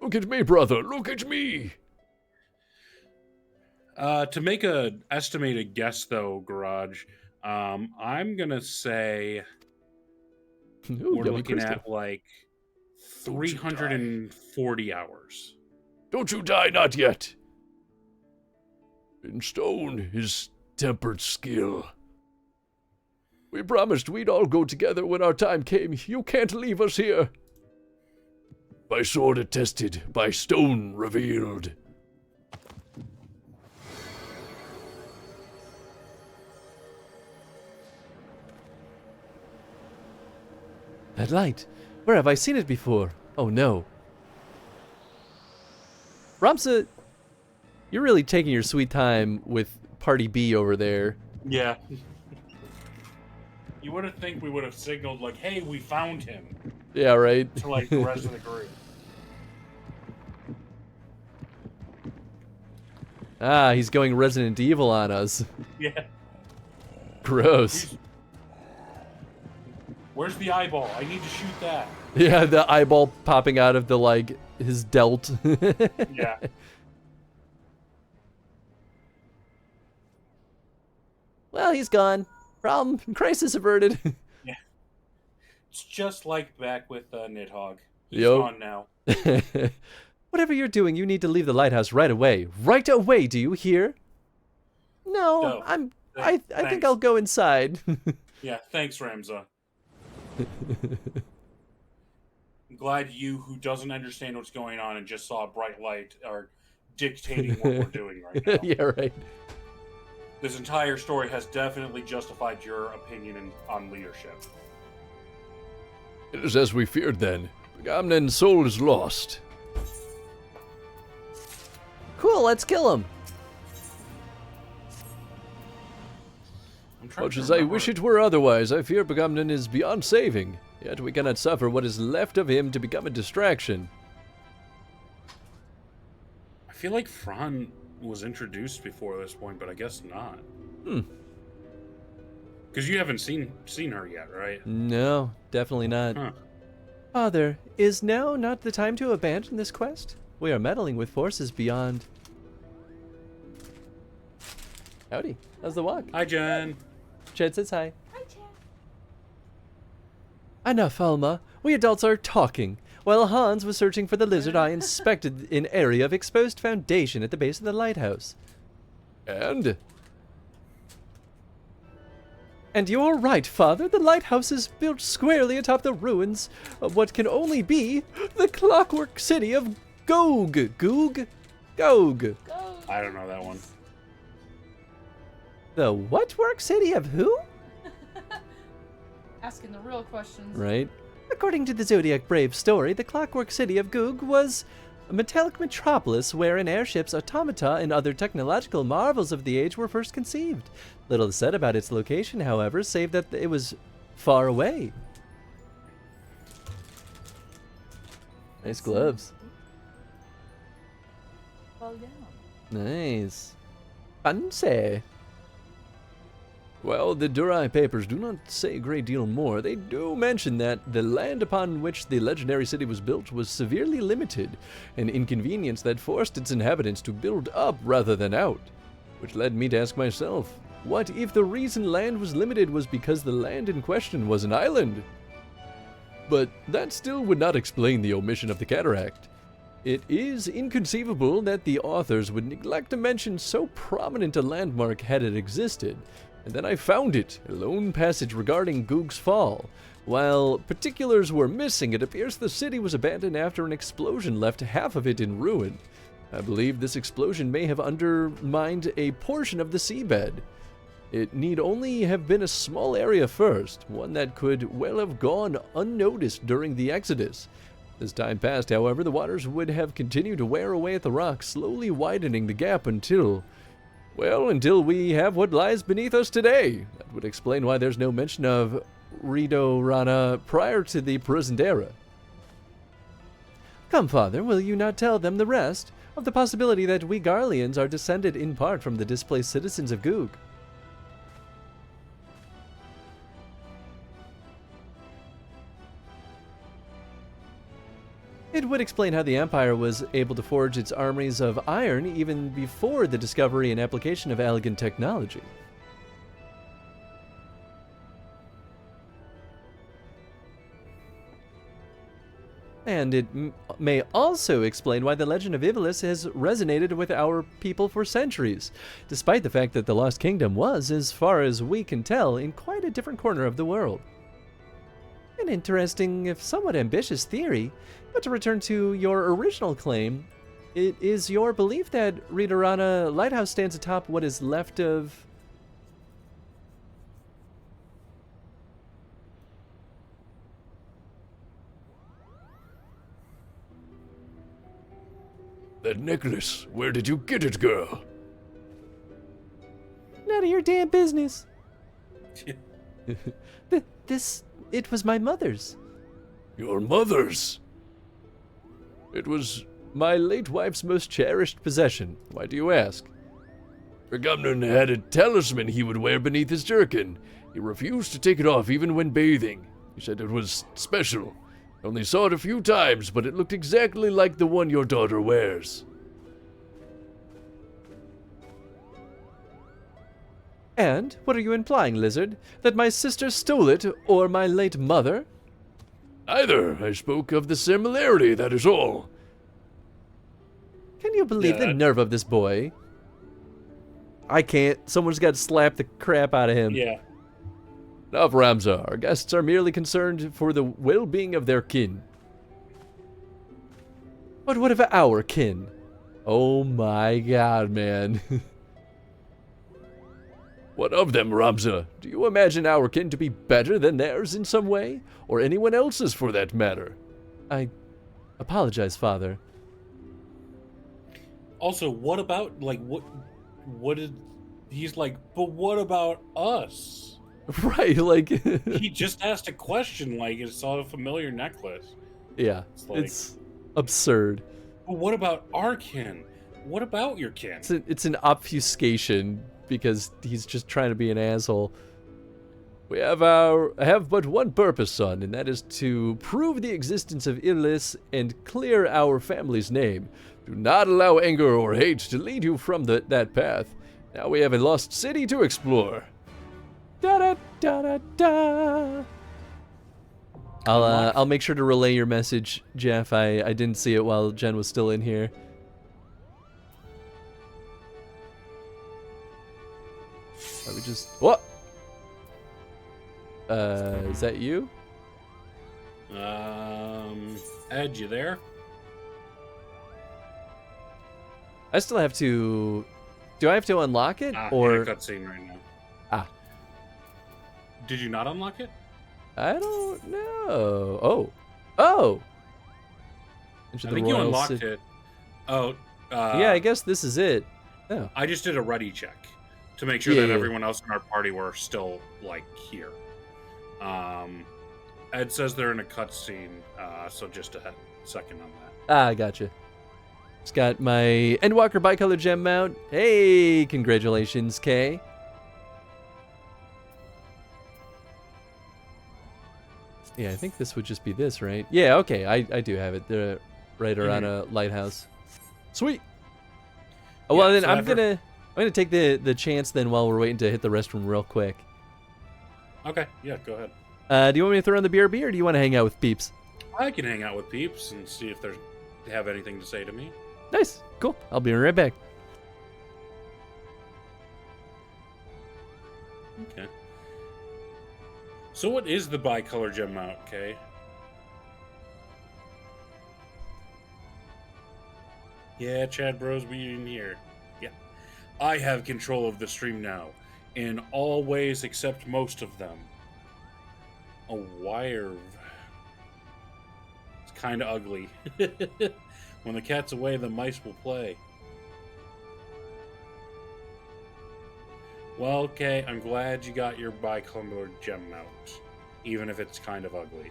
Look at me, brother. Look at me. To make a estimated guess, though, Garage, I'm gonna say Ooh, we're yummy looking crystal. at like 340 hours. Don't you die, not yet. In stone is tempered skill. We promised we'd all go together when our time came. You can't leave us here. By sword attested, by stone revealed. That light. Where have I seen it before? Oh no. Ramsa, you're really taking your sweet time with Party B over there. Yeah. You would have think we would have signaled like, "Hey, we found him," Yeah, right. to like the rest of the group. Ah, he's going Resident Evil on us. Yeah. Gross. Where's the eyeball? I need to shoot that. Yeah, the eyeball popping out of the, like, his delt. Yeah. Well, he's gone. Problem, crisis averted. Yeah. It's just like back with Nidhogg. He's Yup. gone now. Whatever you're doing, you need to leave the lighthouse right away. Right away, do you hear? No, No. I think Thanks. I'll go inside. Yeah, thanks, Ramza. I'm glad you, who doesn't understand what's going on and just saw a bright light, are dictating what we're doing right now. Yeah, right. This entire story has definitely justified your opinion on leadership. It is as we feared then. Agamnemn's soul is lost. Cool, let's kill him. Much as I wish it were otherwise, I fear Agamnemn is beyond saving. Yet we cannot suffer what is left of him to become a distraction. I feel like Fran was introduced before this point, but I guess not. Because you haven't seen her yet, right? No, definitely not. Huh. Father, is now not the time to abandon this quest? We are meddling with forces beyond... Howdy. How's the walk? Hi, Jen. Chad says hi. Hi, Chad. Enough, Alma. We adults are talking. While Hans was searching for the lizard, I inspected an area of exposed foundation at the base of the lighthouse. And? And you're right, Father. The lighthouse is built squarely atop the ruins of what can only be the clockwork city of Gog. Goog? Gog. Go. I don't know that one. The what work city of who? Asking the real questions. Right. According to the Zodiac Brave story, the clockwork city of Goog was a metallic metropolis wherein airships, automata, and other technological marvels of the age were first conceived. Little is said about its location, however, save that it was far away. Nice gloves. Well, yeah. Nice. Fancy. Well, the Durai papers do not say a great deal more. They do mention that the land upon which the legendary city was built was severely limited, an inconvenience that forced its inhabitants to build up rather than out. Which led me to ask myself, what if the reason land was limited was because the land in question was an island? But that still would not explain the omission of the cataract. It is inconceivable that the authors would neglect to mention so prominent a landmark had it existed. And then I found it, a lone passage regarding Goog's fall. While particulars were missing, it appears the city was abandoned after an explosion left half of it in ruin. I believe this explosion may have undermined a portion of the seabed. It need only have been a small area first, one that could well have gone unnoticed during the exodus. As time passed, however, the waters would have continued to wear away at the rock, slowly widening the gap until we have what lies beneath us today. That would explain why there's no mention of Rido Rana prior to the present era. Come, Father, will you not tell them the rest of the possibility that we Garleans are descended in part from the displaced citizens of Goog? It would explain how the Empire was able to forge its armies of iron even before the discovery and application of elegant technology. And it may also explain why the legend of Ivalice has resonated with our people for centuries, despite the fact that the Lost Kingdom was, as far as we can tell, in quite a different corner of the world. An interesting, if somewhat ambitious theory, but to return to your original claim, it is your belief that Ritorana Lighthouse stands atop what is left of... That necklace, where did you get it, girl? None of your damn business. It was my mother's. Your mother's? It was my late wife's most cherished possession. Why do you ask? Agamemnon had a talisman he would wear beneath his jerkin. He refused to take it off even when bathing. He said it was special. Only saw it a few times, but it looked exactly like the one your daughter wears. And what are you implying, Lizard? That my sister stole it, or my late mother? Neither. I spoke of the similarity, that is all. Can you believe the nerve of this boy? I can't. Someone's got to slap the crap out of him. Yeah. Enough, Ramza. Our guests are merely concerned for the well-being of their kin. But what of our kin? Oh my god, man. What of them, Ramza? Do you imagine our kin to be better than theirs in some way? Or anyone else's, for that matter? I apologize, Father. Also, what about, like, what did... He's like, but what about us? Right, like... He just asked a question, like, it's all a familiar necklace. Yeah, it's absurd. But what about our kin? What about your kin? It's an obfuscation, because he's just trying to be an asshole. We have but one purpose, son, and that is to prove the existence of Ivalice and clear our family's name. Do not allow anger or hate to lead you from that path. Now we have a lost city to explore. Da da da da da. I'll make sure to relay your message, Jeff. I didn't see it while Jen was still in here. Are we just what? Is that you? Ed, you there? I still have to. Do I have to unlock it or in a cutscene right now? Ah. Did you not unlock it? I don't know. Oh. I think you unlocked it. Oh. Yeah, I guess this is it. Oh. I just did a ready check to make sure that everyone else in our party were still like here. Ed says they're in a cutscene, so just a second on that. Ah, gotcha. It's got my Endwalker bicolor gem mount. Hey, congratulations, Kay. Yeah, I think this would just be this, right? Yeah, okay, I do have it. They're right around a lighthouse. Sweet. Oh, well, then I'm gonna take the chance then while we're waiting to hit the restroom real quick. Okay, yeah, go ahead. Do you want me to throw in the BRB, or do you want to hang out with peeps? I can hang out with peeps and see if they have anything to say to me. Nice, cool. I'll be right back. Okay. So what is the bicolor gem mount, Kay? Yeah, Chad Bros, we in here. Yeah. I have control of the stream now. In all ways except most of them. A wire. It's kind of ugly. When the cat's away, the mice will play. Well, okay, I'm glad you got your bicolor gem mount, even if it's kind of ugly.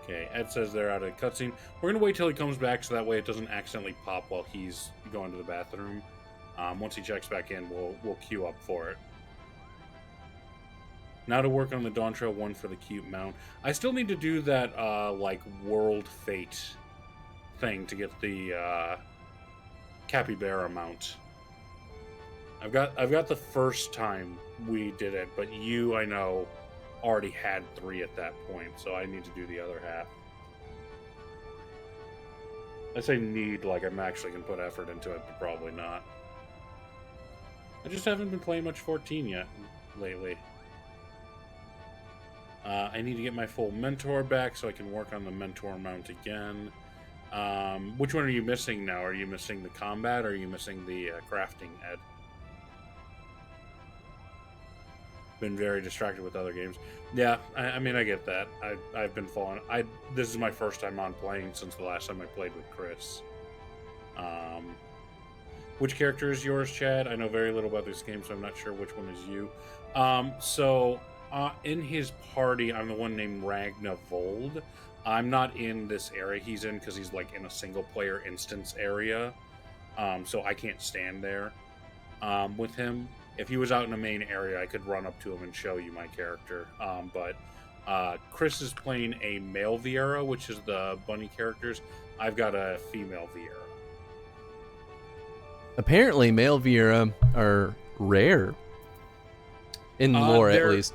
Okay, Ed says they're out of cutscene. We're going to wait till he comes back so that way it doesn't accidentally pop while he's going to the bathroom. Once he checks back in, we'll queue up for it. Now to work on the Dawn Trail one for the cute mount. I still need to do that like World Fate thing to get the Capybara mount. I've got the first time we did it, but you, I know, already had 3 at that point, so I need to do the other half. I say need like I'm actually going to put effort into it, but probably not. I just haven't been playing much 14 yet lately. I need to get my full mentor back so I can work on the mentor mount again. Which one are you missing now? Are you missing the combat or are you missing the crafting, Ed? Been very distracted with other games. Yeah, I mean, I get that. I've been falling. This is my first time on playing since the last time I played with Chris. Which character is yours, Chad? I know very little about this game, so I'm not sure which one is you. In his party, I'm the one named Ragna Vold. I'm not in this area he's in because he's like in a single-player instance area, so I can't stand there with him. If he was out in a main area, I could run up to him and show you my character. But Chris is playing a male Viera, which is the bunny characters. I've got a female Viera. Apparently, male Viera are rare. In lore, at least.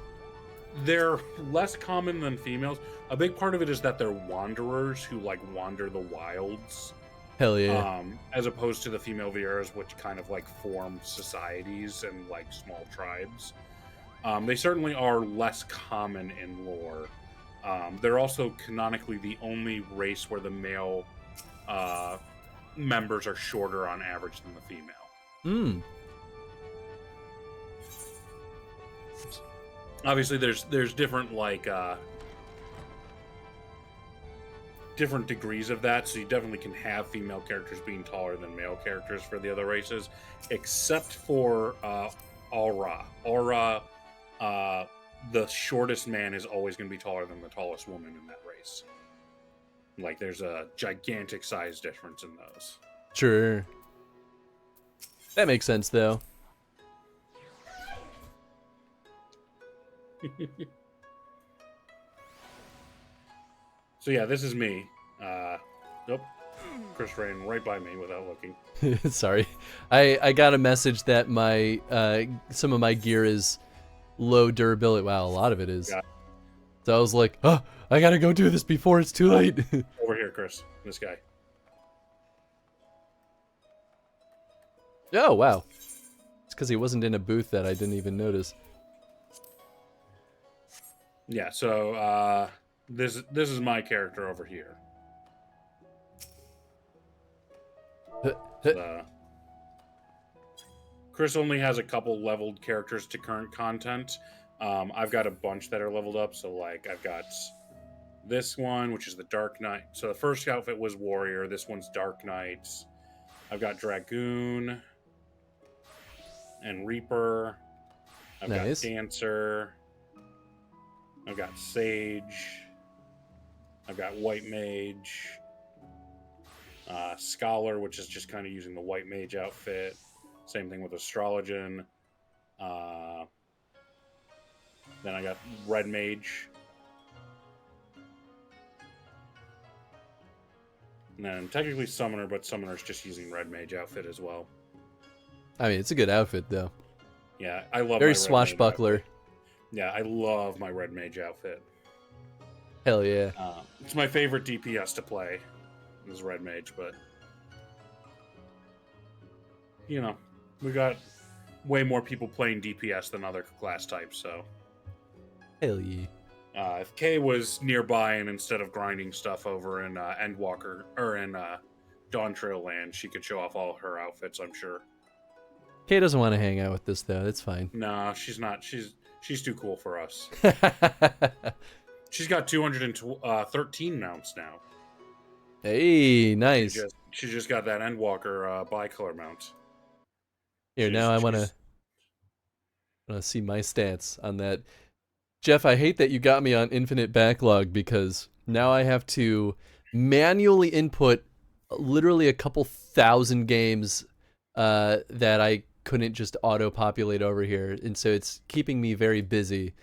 They're less common than females. A big part of it is that they're wanderers who, like, wander the wilds. Hell yeah. As opposed to the female Vieras, which kind of, like, form societies and, like, small tribes. They certainly are less common in lore. They're also canonically the only race where the male members are shorter on average than the female. Obviously, there's different, like, different degrees of that, so you definitely can have female characters being taller than male characters for the other races, except for Aura. Aura, the shortest man is always going to be taller than the tallest woman in that race. Like, there's a gigantic size difference in those. Sure. That makes sense, though. So yeah, this is me. Nope. Chris ran right by me without looking. Sorry. I got a message that my some of my gear is low durability. Wow, a lot of it is. Yeah. So I was like, oh, I gotta go do this before it's too late. Over here, Chris. This guy. Oh, wow. It's because he wasn't in a booth that I didn't even notice. Yeah, so this is my character over here. Chris only has a couple leveled characters to current content. I've got a bunch that are leveled up, so like I've got this one, which is the Dark Knight. So the first outfit was Warrior, this one's Dark Knight. I've got Dragoon and Reaper. I've got Dancer. I've got Sage. I've got White Mage. Scholar, which is just kind of using the White Mage outfit. Same thing with Astrologian. Then I got Red Mage. And then technically Summoner, but Summoner's just using Red Mage outfit as well. I mean, it's a good outfit, though. Yeah, I love very my swashbuckler. Yeah, I love my Red Mage outfit. Hell yeah. It's my favorite DPS to play, is Red Mage, but you know, we got way more people playing DPS than other class types, so. Hell yeah. If Kay was nearby and instead of grinding stuff over in Endwalker, or in Dawn Trail Land, she could show off all her outfits, I'm sure. Kay doesn't want to hang out with this, though. That's fine. No, she's not. She's too cool for us. She's got 213 mounts now. Hey, nice. She just got that Endwalker bicolor mount. Here, now I want to see my stats on that. Jeff, I hate that you got me on infinite backlog because now I have to manually input literally a couple thousand games that I couldn't just auto-populate over here. And so it's keeping me very busy.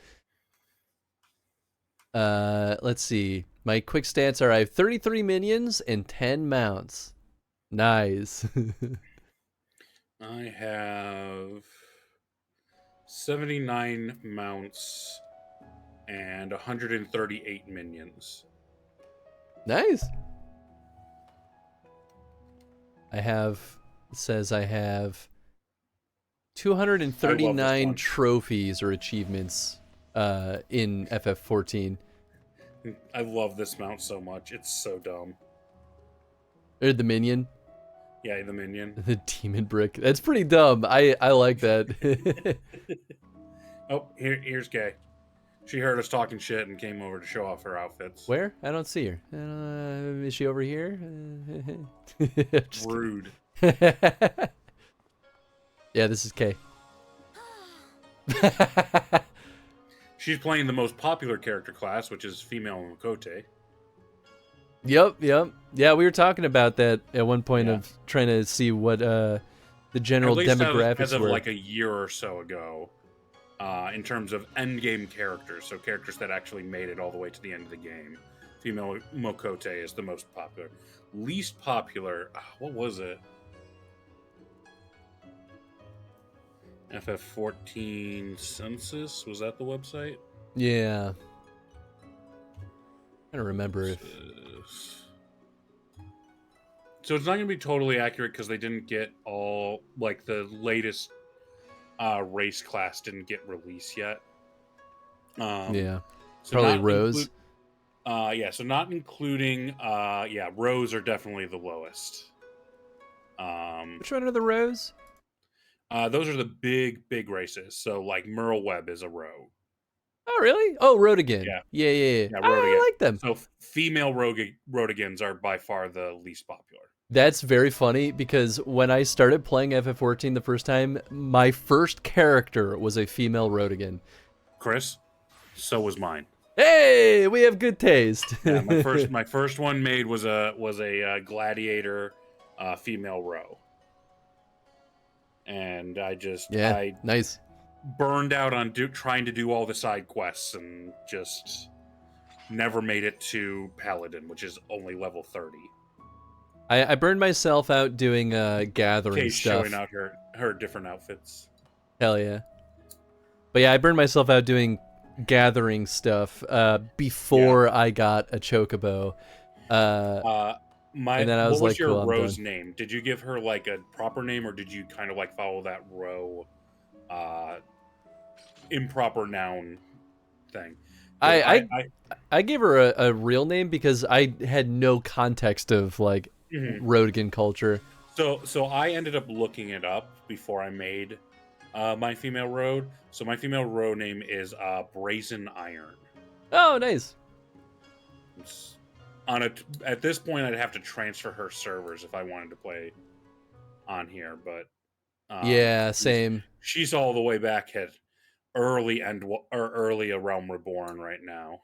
Let's see. My quick stats are I have 33 minions and 10 mounts. Nice. I have 79 mounts and 138 minions. Nice. it says I have 239 trophies or achievements in FF14. I love this mount so much. It's so dumb. Or the minion. Yeah, the minion. The demon brick. That's pretty dumb. I like that. Oh, here's Kay. She heard us talking shit and came over to show off her outfits. Where? I don't see her. Is she over here? Rude. Yeah, this is Kay. She's playing the most popular character class, which is female Makote. Yep. Yeah, we were talking about that at one point of trying to see what the general demographics as of were. like a year or so ago, in terms of endgame characters, so characters that actually made it all the way to the end of the game. Female Makote is the most popular. Least popular, what was it? FF14 Census, was that the website? Yeah. I don't remember if... So it's not going to be totally accurate because they didn't get all, like, the latest race class didn't get released yet. Yeah. So probably Rose. Yeah, so not including, Rose are definitely the lowest. Which one are the Rose? Those are the big races. So, like, Merle Webb is a row. Oh, really? Oh, Rodigan. Yeah. Yeah, I like them. So, female Rodigans are by far the least popular. That's very funny because when I started playing FF14 the first time, my first character was a female Rodigan. Chris, so was mine. Hey, we have good taste. Yeah, my first one made was a gladiator female row. And I nice. Burned out on trying to do all the side quests and just never made it to Paladin, which is only level 30. I burned myself out doing gathering Kay's stuff. showing out her different outfits. Hell yeah. But yeah, I burned myself out doing gathering stuff before I got a chocobo. And then I was what was like, your cool, row's name? Did you give her like a proper name, or did you kind of like follow that row improper noun thing? I gave her a real name because I had no context of like Rodigan culture. So I ended up looking it up before I made my female road. So my female road name is Brazen Iron. Oh, nice. At this point, I'd have to transfer her servers if I wanted to play on here, but yeah, same. She's all the way back at early A Realm Reborn right now.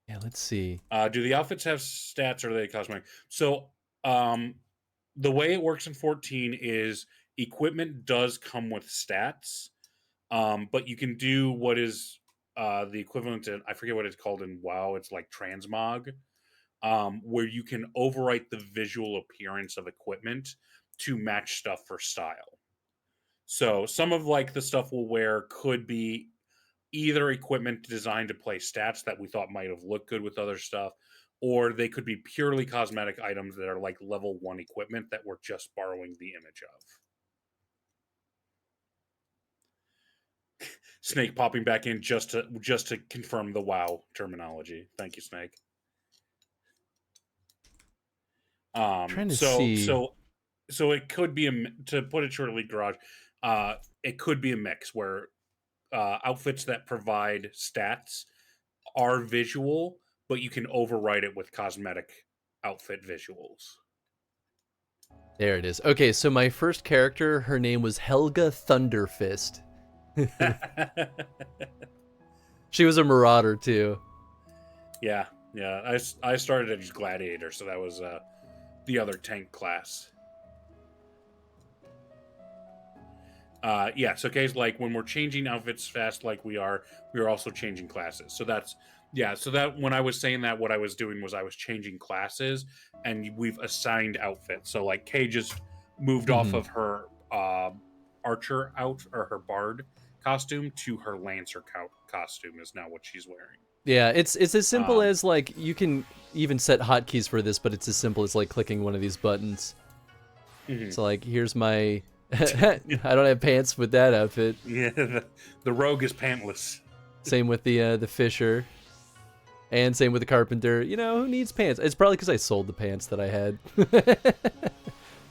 Yeah, let's see. Do the outfits have stats, or are they cosmetic? So, the way it works in 14 is equipment does come with stats, but you can do what is the equivalent to, I forget what it's called in WoW. It's like transmog, where you can overwrite the visual appearance of equipment to match stuff for style. So some of like the stuff we'll wear could be either equipment designed to play stats that we thought might have looked good with other stuff, or they could be purely cosmetic items that are like level 1 equipment that we're just borrowing the image of. Snake popping back in just to confirm the WoW terminology. Thank you, Snake. Trying to see. So it could be to put it shortly, Garage. It could be a mix where outfits that provide stats are visual, but you can overwrite it with cosmetic outfit visuals. There it is. Okay, so my first character, her name was Helga Thunderfist. She was a marauder too. Yeah. I started as gladiator, so that was the other tank class. Yeah, so case like when we're changing outfits fast like we are also changing classes. So that's so that when I was saying that, what I was doing was I was changing classes and we've assigned outfits. So like Kay just moved off of her archer or her bard costume to her lancer costume is now what she's wearing. Yeah, it's as simple as like you can even set hotkeys for this, but it's as simple as like clicking one of these buttons. So like here's my I don't have pants with that outfit. Yeah, the rogue is pantless. Same with the fisher. And same with the carpenter. You know, who needs pants? It's probably because I sold the pants that I had.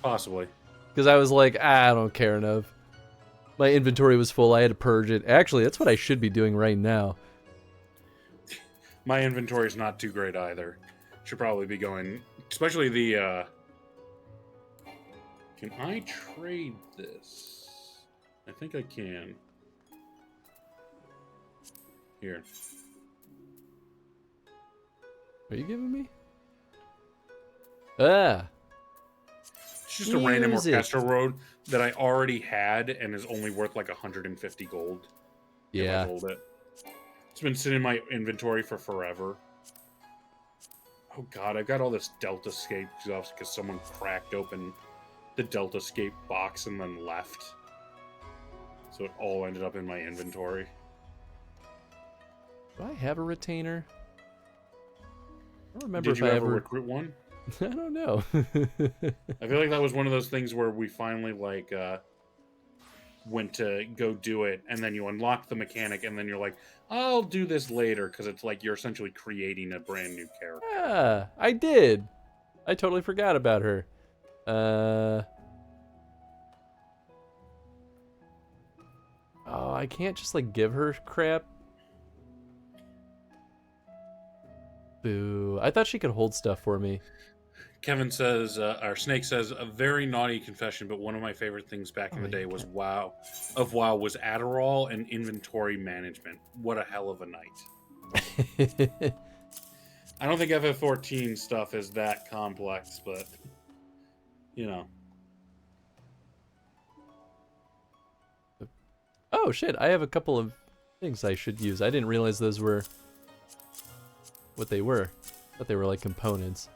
Possibly. Because I was like, I don't care enough. My inventory was full. I had to purge it. Actually, that's what I should be doing right now. My inventory is not too great either. Should probably be going, especially the, can I trade this? I think I can. Here. Are you giving me? Ah. It's just a random orchestral road that I already had and is only worth like 150 gold. Yeah. If I hold it. It's been sitting in my inventory for forever. Oh god, I've got all this Delta Scape stuff because someone cracked open the Delta Scape box and then left. So it all ended up in my inventory. Do I have a retainer? I don't remember Did if you I ever recruit one? I don't know. I feel like that was one of those things where we finally like went to go do it, and then you unlock the mechanic, and then you're like, I'll do this later, because it's like you're essentially creating a brand new character. Yeah, I did. I totally forgot about her. Oh, I can't just like give her crap. Boo. I thought she could hold stuff for me. Kevin says, or Snake says, a very naughty confession, but one of my favorite things back in the day was WoW was Adderall and inventory management. What a hell of a night. I don't think FF14 stuff is that complex, but, you know. Oh, shit. I have a couple of things I should use. I didn't realize those were what they were. I thought they were like components.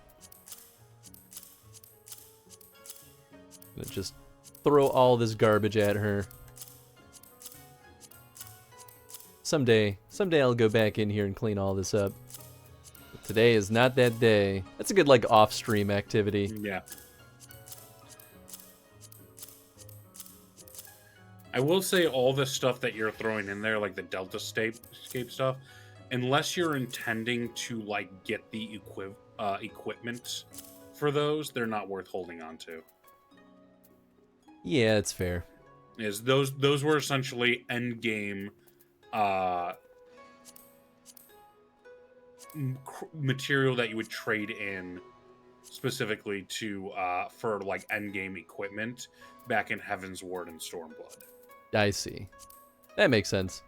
Just throw all this garbage at her. Someday I'll go back in here and clean all this up. But today is not that day. That's a good like off-stream activity. Yeah. I will say all the stuff that you're throwing in there, like the Delta Scape stuff, unless you're intending to like get the equipment for those, they're not worth holding on to. Yeah, it's fair. Is those were essentially end game material that you would trade in specifically to for like end game equipment back in Heaven's Ward and Stormblood. I see. That makes sense.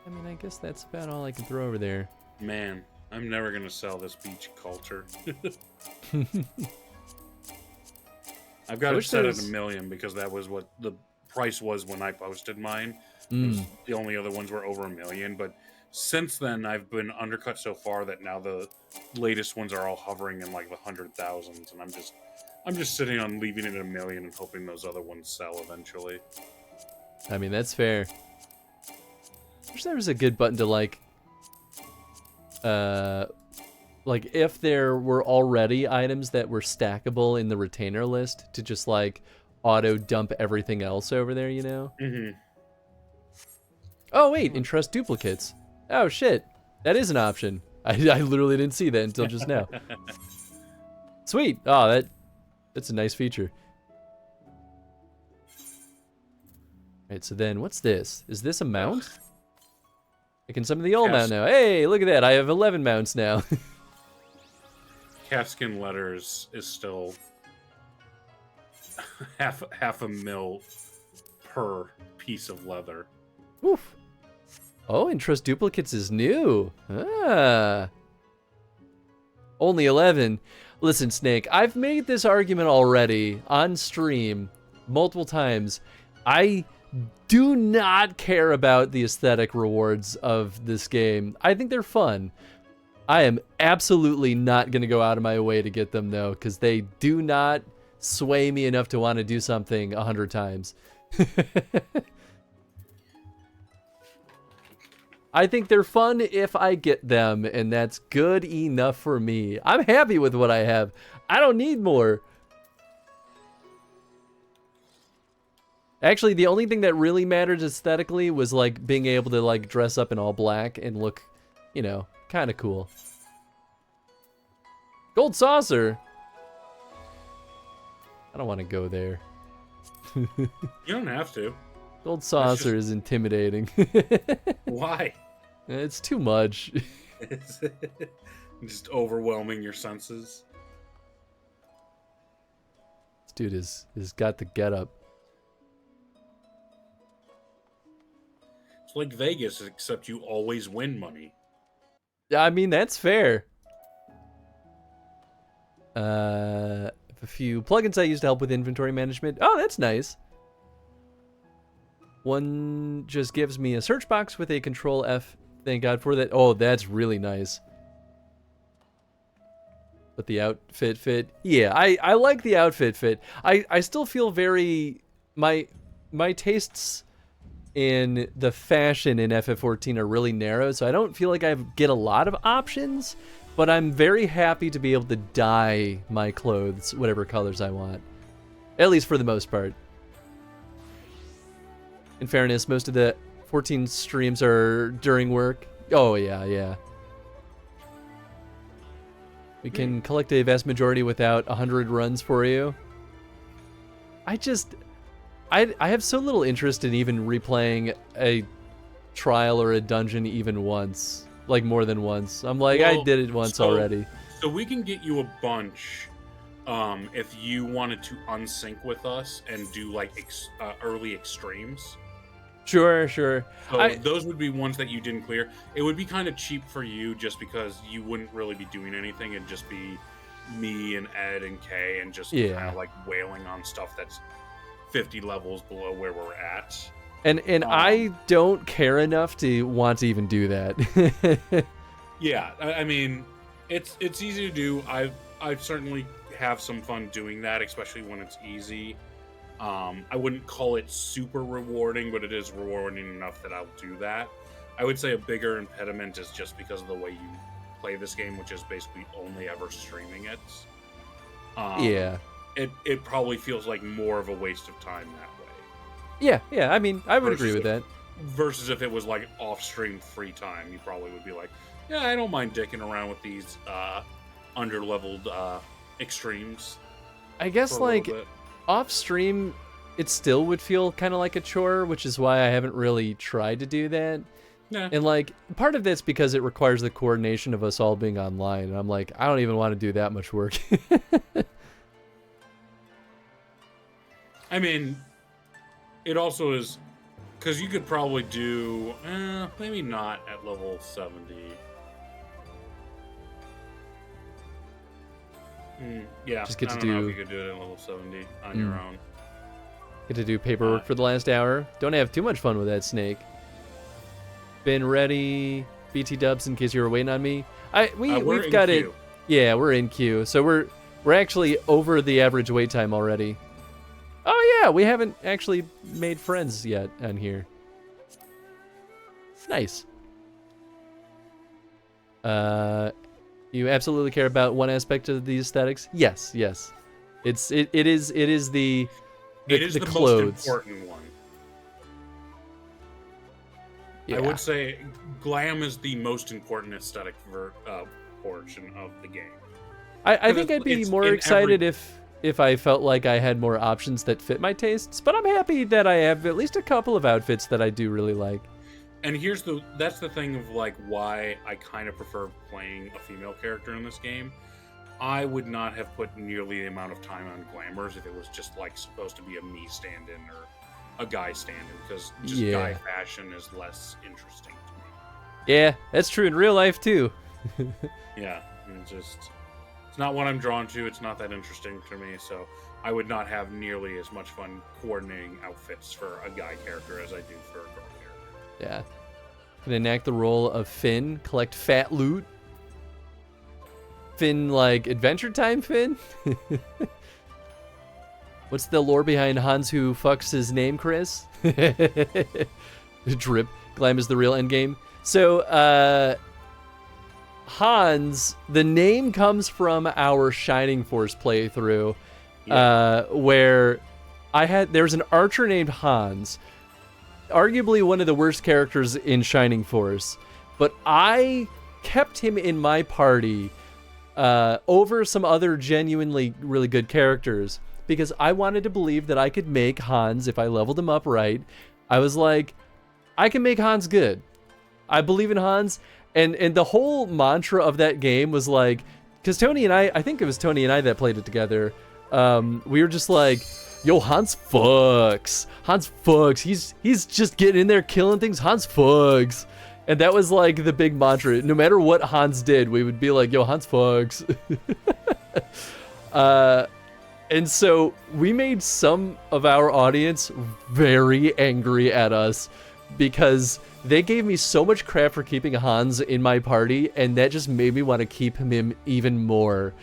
I mean, I guess that's about all I can throw over there. Man, I'm never gonna sell this beach culture. I've got it set at $1 million because that was what the price was when I posted mine. The only other ones were over $1 million, but since then I've been undercut so far that now the latest ones are all hovering in like the 100,000s, and I'm just sitting on leaving it at $1 million and hoping those other ones sell eventually. I mean, that's fair. Wish there was a good button to like if there were already items that were stackable in the retainer list to just like auto dump everything else over there, you know? Oh wait, entrust duplicates. Oh shit, that is an option. I literally didn't see that until just now. Sweet. Oh, that's a nice feature. Alright, so then what's this? Is this a mount? I can summon the old mount now. Hey, look at that. I have 11 mounts now. Calfskin letters is still half a mil per piece of leather. Oof. Oh, entrust duplicates is new. Ah. Only 11. Listen, Snake, I've made this argument already on stream multiple times. I do not care about the aesthetic rewards of this game. I think they're fun. I am absolutely not going to go out of my way to get them, though, because they do not sway me enough to want to do something 100 times. I think they're fun if I get them, and that's good enough for me. I'm happy with what I have. I don't need more. Actually, the only thing that really mattered aesthetically was like being able to like dress up in all black and look, you know, kind of cool. Gold saucer. I don't want to go there. You don't have to. Gold saucer is intimidating. Why? It's too much. It's just overwhelming your senses. This dude is got the getup. It's like Vegas, except you always win money. Yeah, I mean, that's fair. A few plugins I use to help with inventory management. Oh, that's nice. One just gives me a search box with a Control F. Thank God for that. Oh, that's really nice. But the outfit fit. Yeah, I like the outfit fit. I still feel very... My tastes in the fashion in FF14 are really narrow, so I don't feel like I get a lot of options, but I'm very happy to be able to dye my clothes whatever colors I want. At least for the most part. In fairness, most of the 14 streams are during work. Oh, yeah. We can collect a vast majority without 100 runs for you. I have so little interest in even replaying a trial or a dungeon even once. Like, more than once. I'm like, well, I did it once already. So we can get you a bunch if you wanted to unsync with us and do, like, early extremes. Sure. So those would be ones that you didn't clear. It would be kind of cheap for you just because you wouldn't really be doing anything. It'd just be me and Ed and Kay and just kind of like wailing on stuff that's 50 levels below where we're at. And I don't care enough to want to even do that. Yeah, I mean, it's easy to do. I certainly have some fun doing that, especially when it's easy. I wouldn't call it super rewarding, but it is rewarding enough that I'll do that. I would say a bigger impediment is just because of the way you play this game, which is basically only ever streaming it. Yeah. It probably feels like more of a waste of time that way. Yeah. I mean, I would agree with that. Versus if it was like off-stream free time, you probably would be like, yeah, I don't mind dicking around with these under-leveled extremes. I guess like off stream, it still would feel kind of like a chore, which is why I haven't really tried to do that. Yeah. And like part of that's because it requires the coordination of us all being online, and I'm like, I don't even want to do that much work. I mean, it also is because you could probably do maybe not at level 70. Yeah, just get to I don't know if you could do it at level 70 on your own. Get to do paperwork for the last hour. Don't have too much fun with that, Snake. Been ready, BT dubs, in case you were waiting on me. We've got it. Yeah, we're in queue, so we're actually over the average wait time already. Oh yeah, we haven't actually made friends yet on here. It's nice. You absolutely care about one aspect of the aesthetics? Yes. It is the clothes. Most important one. Yeah. I would say glam is the most important aesthetic portion of the game. I think I'd be more excited if I felt like I had more options that fit my tastes, but I'm happy that I have at least a couple of outfits that I do really like. And that's the thing of like why I kind of prefer playing a female character in this game. I would not have put nearly the amount of time on glamours if it was just like supposed to be a me stand-in or a guy stand-in, because just guy fashion is less interesting to me. Yeah, that's true in real life too. Yeah, and just It's not what I'm drawn to. It's not that interesting to me, so I would not have nearly as much fun coordinating outfits for a guy character as I do for a girl character. Yeah. Can enact the role of Finn, collect fat loot. Finn, like, Adventure Time Finn? What's the lore behind Hans who fucks his name, Chris? Drip. Glam is the real endgame. So, Hans, the name comes from our Shining Force playthrough, where there's an archer named Hans, arguably one of the worst characters in Shining Force, but I kept him in my party over some other genuinely really good characters because I wanted to believe that I could make Hans, if I leveled him up right, I was like, I can make Hans good. I believe in Hans, and the whole mantra of that game was like, because Tony and I think it was Tony and I that played it together, we were just like, yo, Hans fucks. Hans fucks. He's just getting in there killing things. Hans fucks. And that was like the big mantra. No matter what Hans did, we would be like, yo, Hans fucks. And so we made some of our audience very angry at us because they gave me so much crap for keeping Hans in my party, and that just made me want to keep him even more,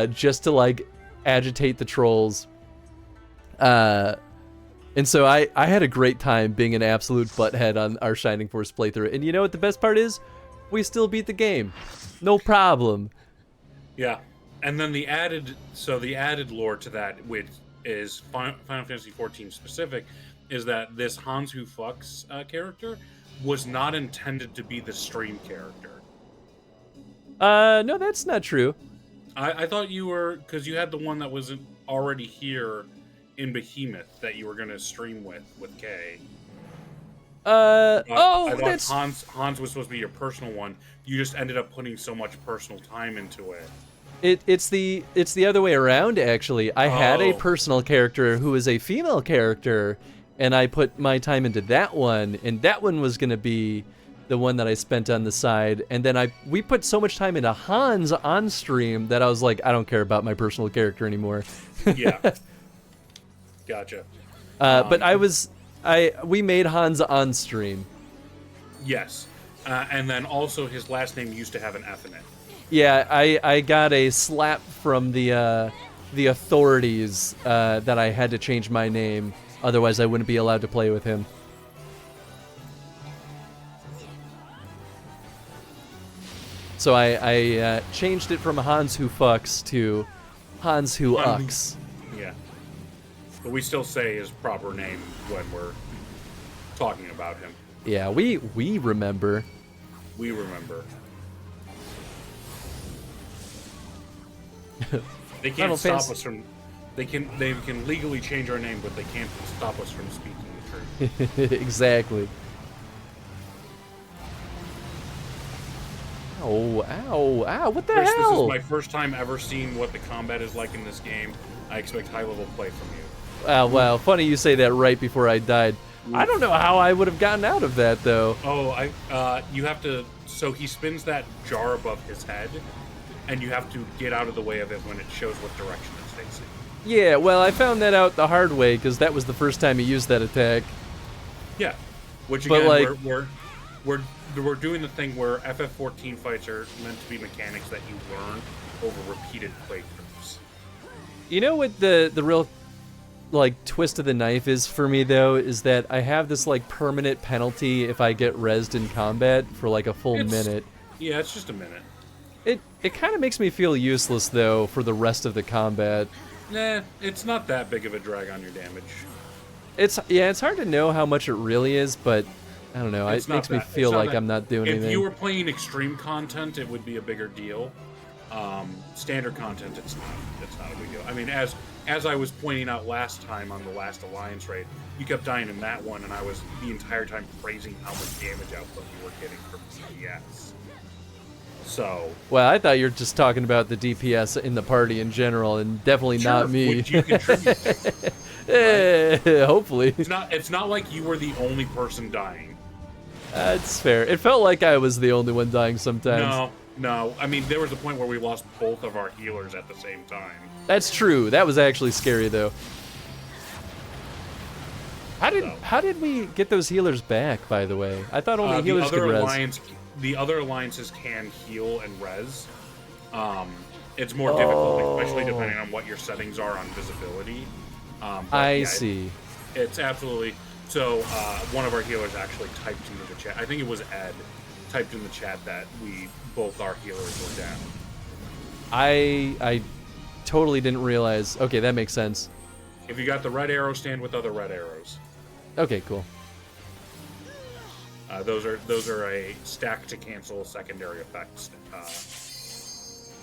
just to like agitate the trolls. And so I had a great time being an absolute butthead on our Shining Force playthrough. And you know what the best part is? We still beat the game. No problem. Yeah. And then the added lore to that, which is Final Fantasy XIV specific, is that this Hans Who Fucks character was not intended to be the stream character. No, that's not true. I thought you were, because you had the one that wasn't already here in Behemoth that you were going to stream with Kay. I thought that's... Hans was supposed to be your personal one. You just ended up putting so much personal time into it. It's the other way around, actually. I had a personal character who is a female character, and I put my time into that one, and that one was going to be the one that I spent on the side. And then we put so much time into Hans on stream that I was like, I don't care about my personal character anymore. Yeah. Gotcha. But we made Hans on stream. Yes. And then also his last name used to have an F in it. Yeah, I got a slap from the authorities that I had to change my name. Otherwise, I wouldn't be allowed to play with him. So I changed it from Hans Who Fucks to Hans Who Ucks. Yeah. But we still say his proper name when we're talking about him. Yeah, we remember. We remember. They can't stop us from... They can legally change our name, but they can't stop us from speaking the truth. Exactly. Ow, ow, ow, what the Chris, hell? This is my first time ever seeing what the combat is like in this game. I expect high-level play from you. Wow, funny you say that right before I died. I don't know how I would have gotten out of that, though. Oh, you have to... So he spins that jar above his head, and you have to get out of the way of it when it shows what direction it's facing. Yeah, well, I found that out the hard way, because that was the first time he used that attack. Yeah. Which, again, but, like, we're doing the thing where FF14 fights are meant to be mechanics that you learn over repeated playthroughs. You know what the real, like, twist of the knife is for me, though, is that I have this, like, permanent penalty if I get rezzed in combat for, like, a full minute. Yeah, it's just a minute. It kind of makes me feel useless, though, for the rest of the combat. Nah, it's not that big of a drag on your damage. It's hard to know how much it really is, but I don't know. It makes me feel like I'm not doing anything. If you were playing extreme content, it would be a bigger deal. Standard content, it's not a big deal. I mean, as I was pointing out last time on the last Alliance raid, you kept dying in that one, and I was the entire time praising how much damage output you were getting from DPS. So. Well, I thought you were just talking about the DPS in the party in general, and definitely not me. Which you contribute to. Right? Hopefully. It's not like you were the only person dying. That's fair. It felt like I was the only one dying sometimes. No, I mean, there was a point where we lost both of our healers at the same time. That's true. That was actually scary, though. How did we get those healers back, by the way? I thought only healers could res. The other alliances can heal and res. It's more difficult, especially depending on what your settings are on visibility. I see. It's absolutely... So, one of our healers actually typed into the chat. I think it was Ed. Typed in the chat that both our healers were down. I totally didn't realize. Okay, that makes sense. If you got the red arrow, stand with other red arrows. Okay, cool. Those are a stack to cancel secondary effects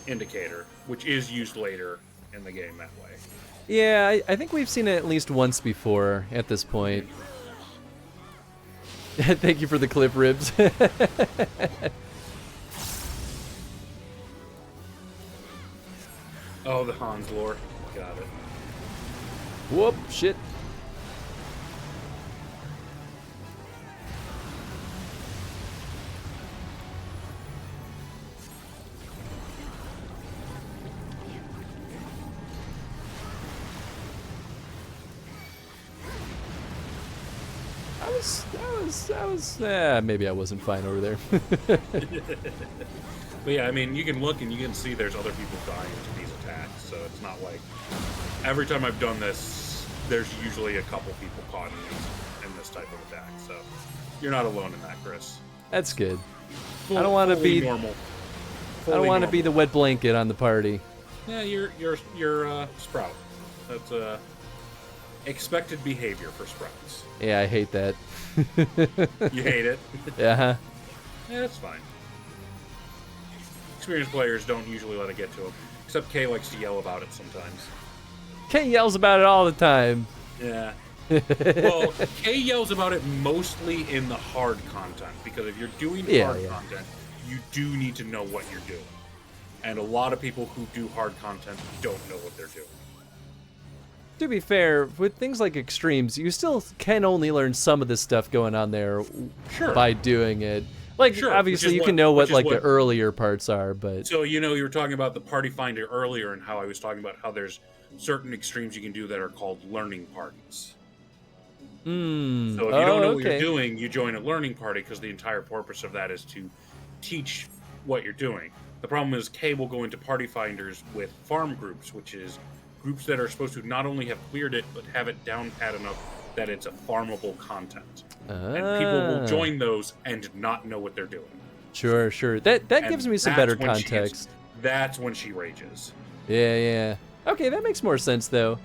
indicator, which is used later in the game that way. Yeah, I think we've seen it at least once before at this point. Thank you for the clip, Ribs. Oh, the Hans lore. Got it. Whoop, shit. Maybe I wasn't fine over there. But yeah, I mean, you can look and you can see there's other people dying to these attacks, so it's not like... Every time I've done this, there's usually a couple people caught in this type of attack, so you're not alone in that, Chris. That's good. I don't want to be normal. I don't want to be the wet blanket on the party. Yeah, you're Sprout. That's expected behavior for Sprouts. Yeah, I hate that. You hate it? Yeah. Yeah, that's fine. Experienced players don't usually let it get to them, except Kay likes to yell about it sometimes. Kay yells about it all the time. Yeah. Well, Kay yells about it mostly in the hard content, because if you're doing hard content, you do need to know what you're doing. And a lot of people who do hard content don't know what they're doing. To be fair, with things like extremes, you still can only learn some of the stuff going on there by doing it. Like, obviously, you can know what the earlier parts are, but... So, you know, you were talking about the party finder earlier and how I was talking about how there's certain extremes you can do that are called learning parties. So if you don't know what you're doing, you join a learning party because the entire purpose of that is to teach what you're doing. The problem is Kay will go into party finders with farm groups, which is groups that are supposed to not only have cleared it, but have it down pat enough that it's a farmable content. And people will join those and not know what they're doing. Sure. That gives me some better context. That's when she rages. Yeah. Okay, that makes more sense, though.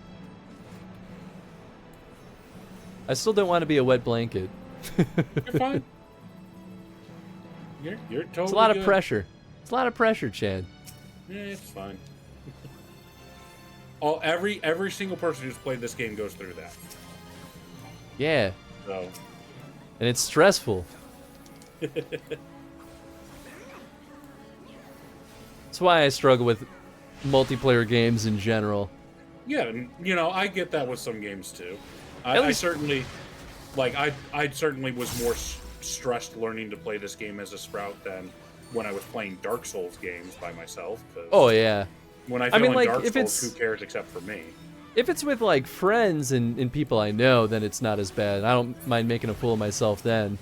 I still don't want to be a wet blanket. You're fine. You're totally It's a lot good. of pressure. It's a lot of pressure, Chad. Yeah, it's fine. Every single person who's played this game goes through that. Yeah. So. And it's stressful. That's why I struggle with multiplayer games in general. Yeah, and, you know, I get that with some games too. I certainly was more stressed learning to play this game as a Sprout than when I was playing Dark Souls games by myself. Oh yeah. When I fail in Dark Souls, who cares except for me? If it's with like friends and people I know, then it's not as bad. I don't mind making a fool of myself then.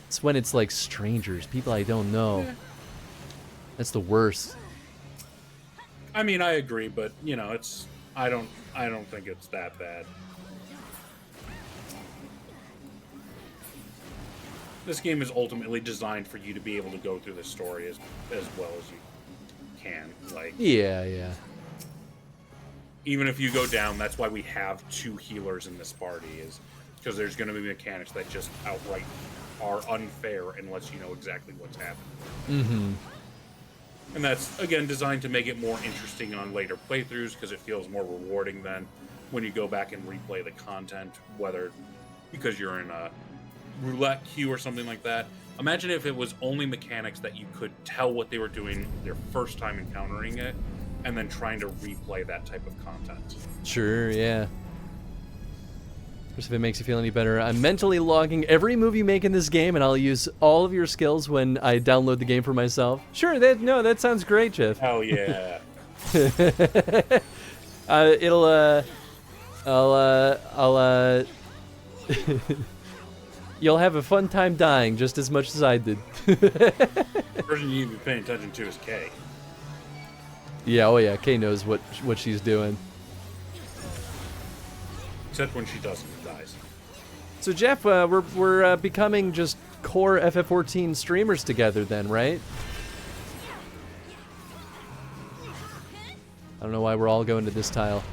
It's when it's like strangers, people I don't know. Yeah. That's the worst. I mean, I agree, but you know, I don't think it's that bad. This game is ultimately designed for you to be able to go through the story as well as you can. Like, yeah. Even if you go down, that's why we have 2 healers in this party, is because there's going to be mechanics that just outright are unfair unless you know exactly what's happening. And that's, again, designed to make it more interesting on later playthroughs because it feels more rewarding than when you go back and replay the content, whether because you're in a roulette queue or something like that. Imagine if it was only mechanics that you could tell what they were doing their first time encountering it, and then trying to replay that type of content. Sure, yeah. Just if it makes you feel any better, I'm mentally logging every move you make in this game, and I'll use all of your skills when I download the game for myself. Sure, that sounds great, Jeff. Hell yeah. You'll have a fun time dying just as much as I did. The person you need to be paying attention to is Kay. Yeah, oh yeah, Kay knows what she's doing. Except when she doesn't, dies. So Jeff, we're becoming just core FF14 streamers together then, right? I don't know why we're all going to this tile.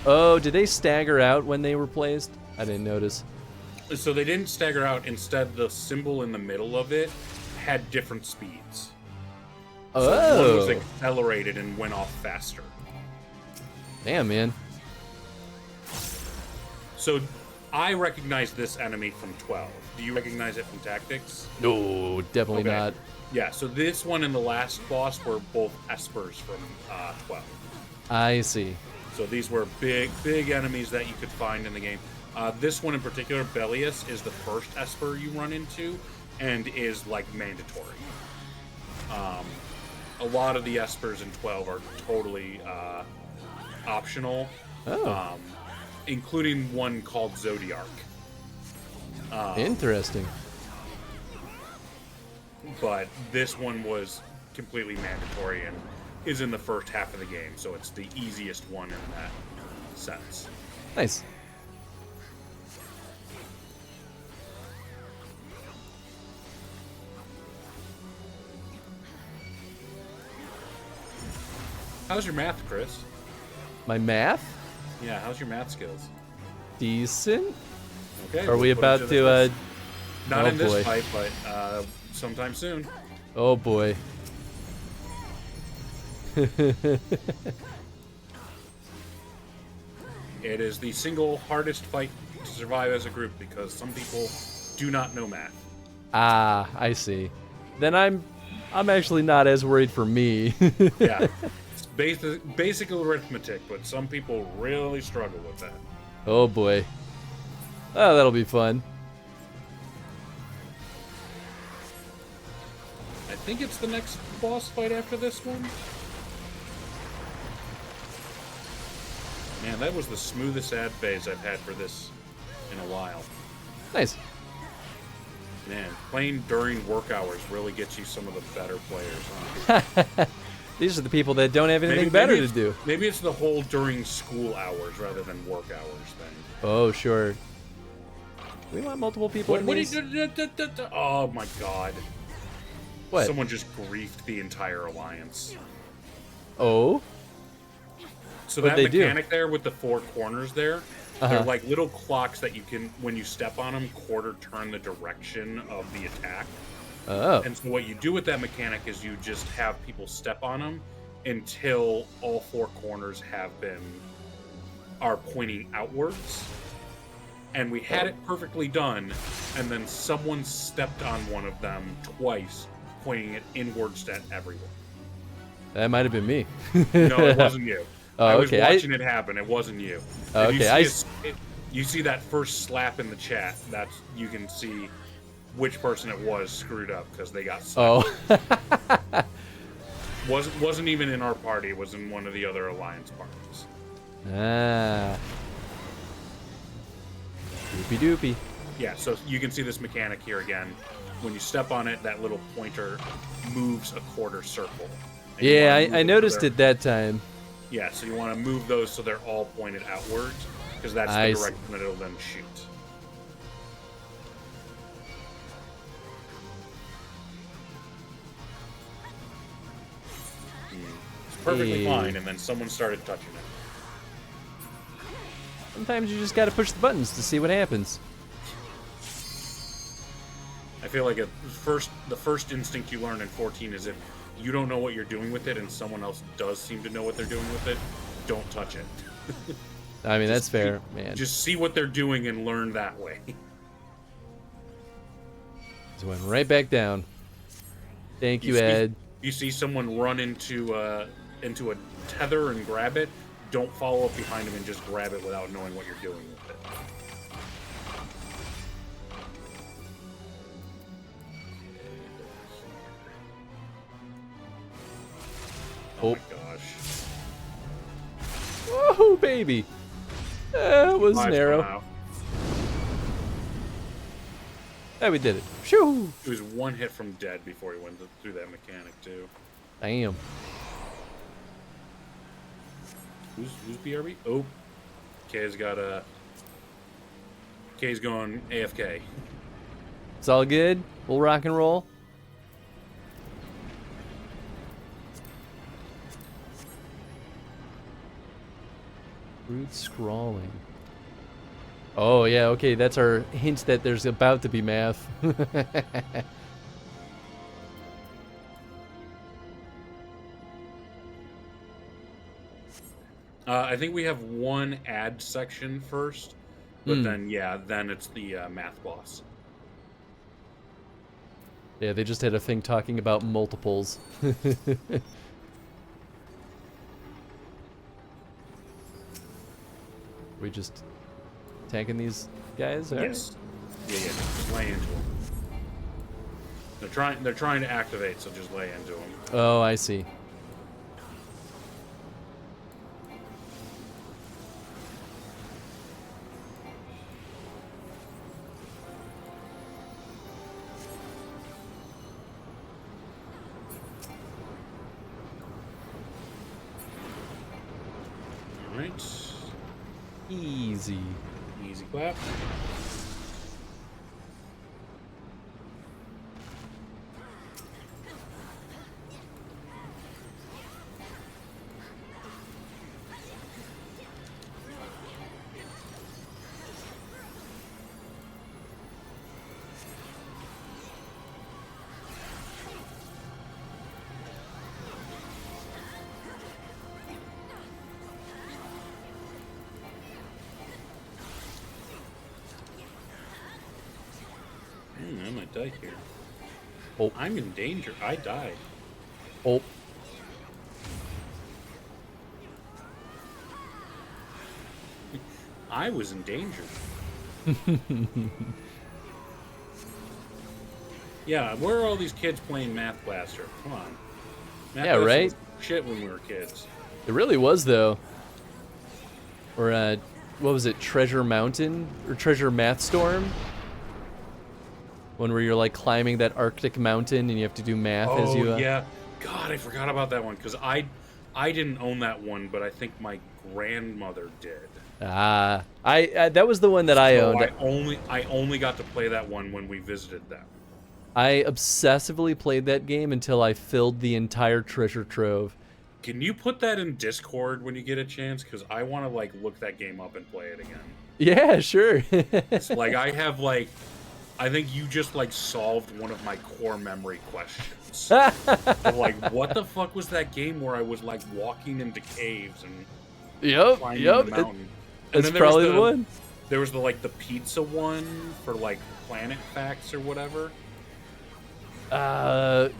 Oh, did they stagger out when they were placed? I didn't notice. So they didn't stagger out. Instead, the symbol in the middle of it had different speeds. Oh. So one was accelerated and went off faster. Damn, man. So I recognize this enemy from 12. Do you recognize it from Tactics? No, definitely not. Yeah, so this one and the last boss were both Espers from 12. I see. So these were big enemies that you could find in the game. This one in particular, Bellius, is the first Esper you run into and is, like, mandatory. A lot of the Espers in 12 are totally optional, including one called Zodiac. Interesting. But this one was completely mandatory and is in the first half of the game, so it's the easiest one in that sense. Nice. How's your math, Chris? My math? Yeah, how's your math skills? Decent. Okay. Are we about to? Not oh in this boy. fight, but sometime soon. Oh boy. It is the single hardest fight to survive as a group because some people do not know math. Ah, I see. Then I'm actually not as worried for me. Yeah, it's basic arithmetic, but some people really struggle with that. Oh boy. Oh, that'll be fun. I think it's the next boss fight after this one. Man, that was the smoothest ad phase I've had for this in a while. Nice. Man, playing during work hours really gets you some of the better players. Huh? These are the people that don't have anything better to do. Maybe it's the whole during school hours rather than work hours thing. Oh, sure. Do we want multiple people in these? Oh my god. What? Someone just griefed the entire alliance. Oh? So What'd that they mechanic there with the four corners there, Uh-huh. they're like little clocks that you can, when you step on them, quarter turn the direction of the attack. Oh. And so what you do with that mechanic is you just have people step on them until all four corners are pointing outwards. And we had it perfectly done, and then someone stepped on one of them twice, pointing it inwards at everyone. That might have been me. No, it wasn't you. Oh, I was okay. watching it happen. It wasn't you. Oh, If okay. you see that first slap in the chat. You can see which person it was screwed up because they got slapped. Oh. wasn't even in our party. It was in one of the other alliance parties. Ah. Doopy doopy. Yeah, so you can see this mechanic here again. When you step on it, that little pointer moves a quarter circle. And Yeah, I noticed it that time. Yeah, so you want to move those so they're all pointed outwards, because that's the direction that it'll then shoot. It's perfectly fine, and then someone started touching it. Sometimes you just gotta push the buttons to see what happens. I feel like the first instinct you learn in 14 is if you don't know what you're doing with it and someone else does seem to know what they're doing with it, don't touch it. I mean, that's fair, man. Just see what they're doing and learn that way. Just went right back down. Thank you, Ed. You see someone run into a tether and grab it, don't follow up behind him and just grab it without knowing what you're doing with it. Oh my gosh. Oh, baby. That was narrow. Yeah, we did it. Shoo! He was one hit from dead before he went through that mechanic, too. Damn. Who's BRB? Oh. K's got a... K's going AFK. It's all good. We'll rock and roll. Rude scrawling. Oh, yeah, okay, that's our hint that there's about to be math. I think we have one ad section first, but then, yeah, then it's the math boss. Yeah, they just had a thing talking about multiples. We just tanking these guys? All yes. Right. Yeah, just lay into them. They're trying to activate, so just lay into them. Oh, I see. All right. Easy. Easy clap. I might die here. Oh. I'm in danger. I died. Oh. I was in danger. Yeah, where are all these kids playing Math Blaster? Come on. Math Yeah, Blaster right? was shit when we were kids. It really was, though. Or, what was it? Treasure Mountain? Or Treasure Math Storm? One where you're, like, climbing that Arctic mountain and you have to do math as you... Oh, yeah. God, I forgot about that one, because I didn't own that one, but I think my grandmother did. Ah. That was the one that I owned. I only got to play that one when we visited them. I obsessively played that game until I filled the entire treasure trove. Can you put that in Discord when you get a chance? Because I want to, like, look that game up and play it again. Yeah, sure. It's like, I have, like... I think you just, like, solved one of my core memory questions. Like, what the fuck was that game where I was, like, walking into caves and climbing the mountain? It's probably the one. There was the, like, the pizza one for, like, Planet Facts or whatever. Oh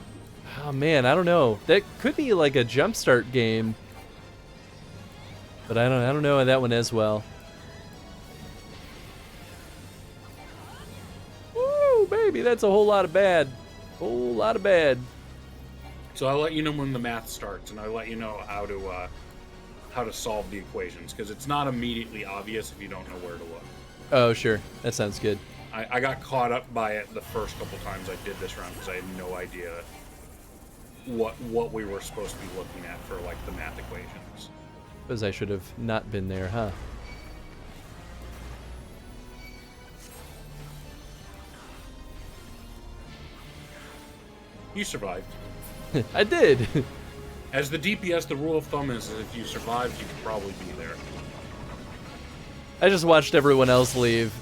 man, I don't know. That could be like a jumpstart game, but I don't know that one as well. Woo, baby, that's a whole lot of bad. Whole lot of bad. So I'll let you know when the math starts, and I'll let you know how to solve the equations, because it's not immediately obvious if you don't know where to look. Oh, sure. That sounds good. I got caught up by it the first couple times I did this round because I had no idea what we were supposed to be looking at for, like, the math equations. Because I should have not been there, huh? You survived. I did. As the DPS, the rule of thumb is that if you survived, you could probably be there. I just watched everyone else leave,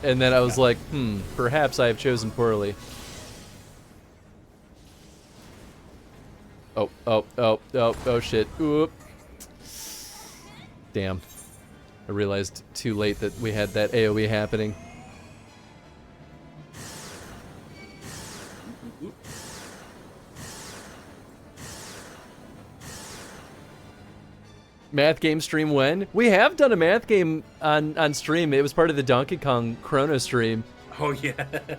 and then I was like, perhaps I have chosen poorly. Oh, shit. Oop. Damn. I realized too late that we had that AoE happening. math game stream when? We have done a math game on stream. It was part of the Donkey Kong Chrono stream. Oh, yeah.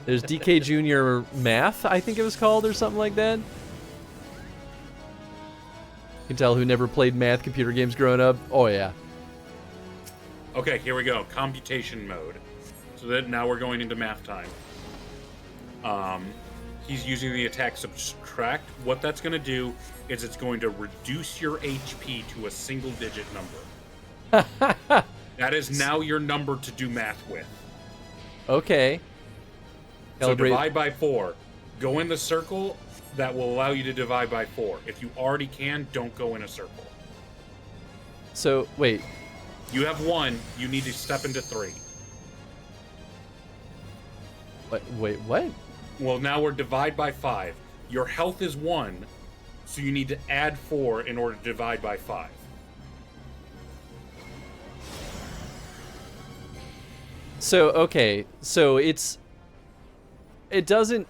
There's DK Jr. Math, I think it was called, or something like that. You can tell who never played math computer games growing up. Oh, yeah. Okay, here we go. Computation mode. So that now we're going into math time. He's using the attack subtract. What that's going to do is it's going to reduce your HP to a single-digit number. That is now your number to do math with. Okay. So divide by 4. Go in the circle that will allow you to divide by 4. If you already can, don't go in a circle. So, wait. You have 1. You need to step into 3. Wait, what? Well, now we're divide by 5. Your health is 1, so you need to add 4 in order to divide by 5. So, okay. So it doesn't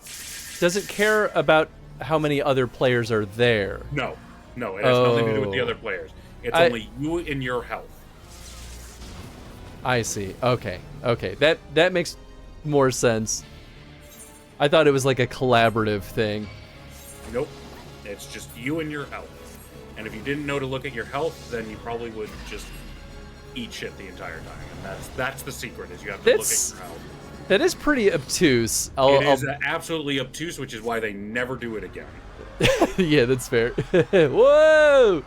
care about how many other players are there. No, it has nothing to do with the other players. It's only you and your health. I see. Okay. That makes more sense. I thought it was like a collaborative thing. Nope. It's just you and your health. And if you didn't know to look at your health, then you probably would just eat shit the entire time. And that's the secret, is you have to look at your health. That is pretty obtuse. It is absolutely obtuse, which is why they never do it again. Yeah, that's fair. Whoa!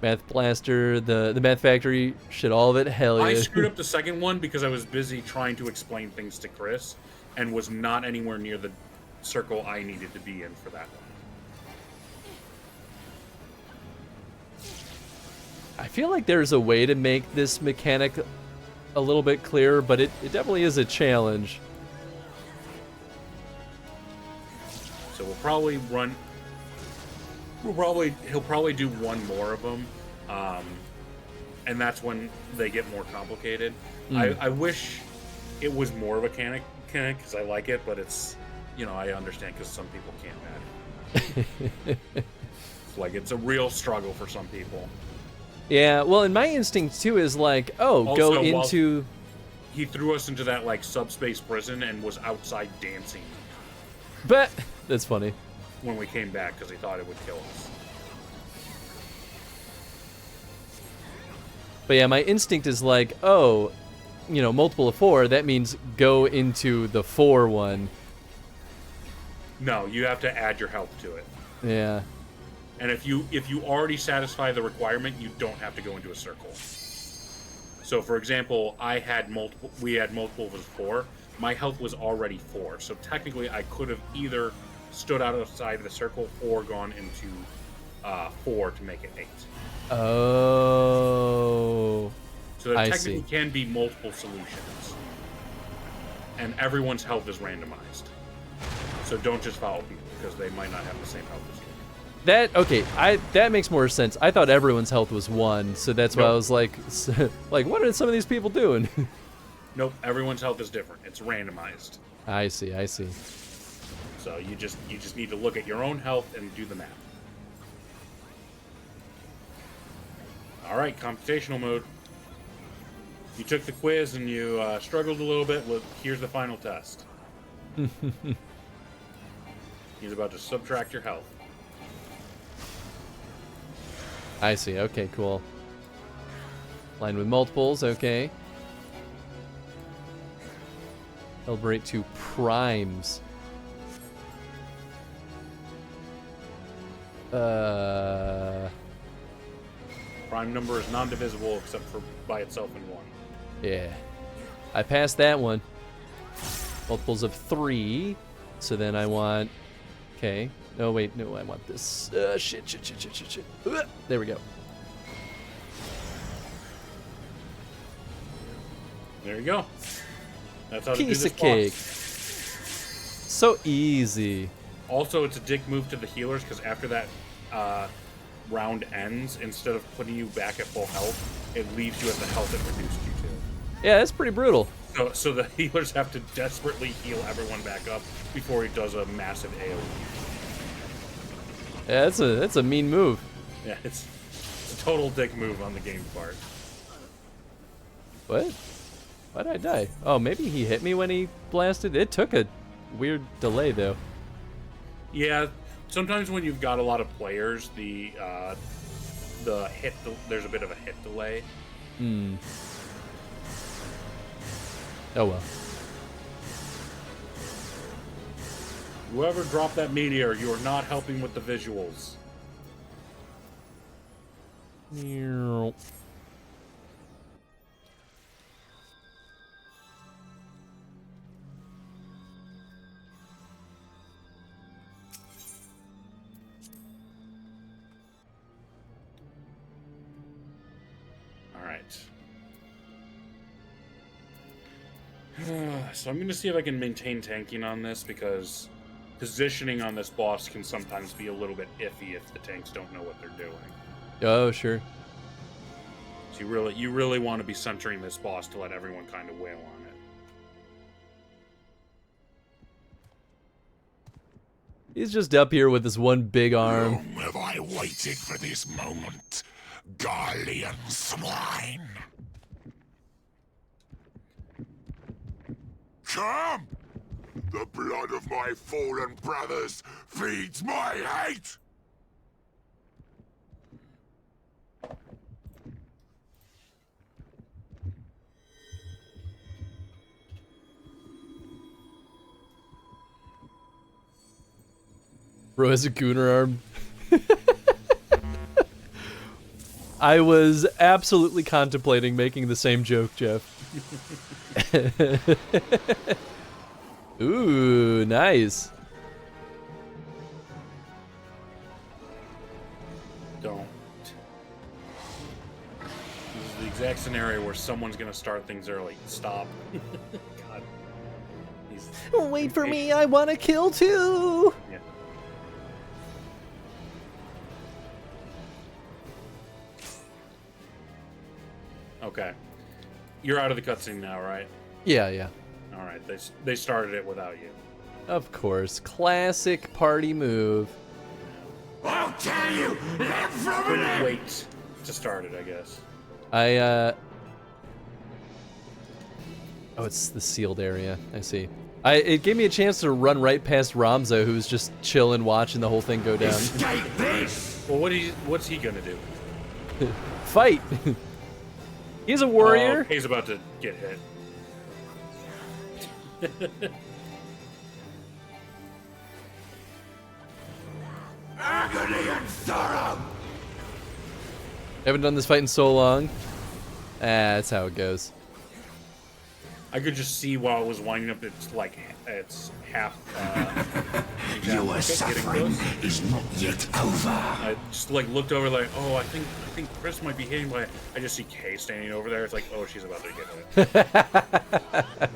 Math Blaster, the Math Factory, shit, all of it, hell yeah. I screwed up the second one because I was busy trying to explain things to Chris and was not anywhere near the circle I needed to be in for that one. I feel like there's a way to make this mechanic a little bit clearer, but it definitely is a challenge. So he'll probably do one more of them, and that's when they get more complicated. I wish it was more of a mechanic because I like it, but it's, I understand because some people can't manage it. It's a real struggle for some people. Yeah, well, and my instinct too is like, Also, go into. He threw us into that subspace prison and was outside dancing. But that's funny. When we came back because he thought it would kill us. But yeah, my instinct is like, multiple of 4. That means go into the 4 one. No, you have to add your health to it. Yeah. And if you already satisfy the requirement, you don't have to go into a circle. So, for example, we had multiple of 4. My health was already 4, so technically I could have either stood outside of the circle or gone into 4 to make it 8. Oh. So there technically can be multiple solutions, and everyone's health is randomized. So don't just follow people because they might not have the same health as you. That makes more sense. I thought everyone's health was 1, so that's why I was like, what are some of these people doing? Nope, everyone's health is different. It's randomized. I see. So you just need to look at your own health and do the math. All right, computational mode. You took the quiz and you struggled a little bit. Look, here's the final test. He's about to subtract your health. I see. Okay, cool. Line with multiples. Okay. Calibrate to primes. Prime number is non-divisible except for by itself in 1. Yeah. I passed that one. Multiples of 3. So then I want... Okay. No, wait. No, I want this. Shit. There we go. There you go. That's how to do Piece this of cake. boss. So easy. Also, it's a dick move to the healers because after that round ends, instead of putting you back at full health, it leaves you at the health it reduced you to. Yeah, that's pretty brutal. So the healers have to desperately heal everyone back up before he does a massive AoE. Yeah, that's a mean move. Yeah, it's a total dick move on the game's part. What? Why'd I die? Oh, maybe he hit me when he blasted? It took a weird delay, though. Yeah, sometimes when you've got a lot of players, there's a bit of a hit delay. Hmm. Oh well. Whoever dropped that meteor, you are not helping with the visuals. So I'm going to see if I can maintain tanking on this, because positioning on this boss can sometimes be a little bit iffy if the tanks don't know what they're doing. Oh, sure. So you really want to be centering this boss to let everyone kind of wail on it. He's just up here with this one big arm. Long have I waited for this moment, Garlean swine. Come! The blood of my fallen brothers feeds my hate! Bro has a gooner arm. I was absolutely contemplating making the same joke, Jeff. Ooh, nice. Don't. This is the exact scenario where someone's going to start things early. Stop. God. Wait for me, I want to kill too! Yeah. Okay. You're out of the cutscene now, right? Yeah, yeah. All right. They started it without you. Of course. Classic party move. I'll tell you! Couldn't wait to start it, I guess. Oh, it's the sealed area. I see. It gave me a chance to run right past Ramza, who's just chilling, watching the whole thing go down. Escape this! Well, what's he gonna do? Fight! He's a warrior. Oh, he's about to get hit. Agony and sorrow! Haven't done this fight in so long. That's how it goes. I could just see while it was winding up. It's half. Your suffering is not yet over. I just looked over oh, I think Chris might be hitting, but I just see Kay standing over there. It's like, oh, she's about to get hit.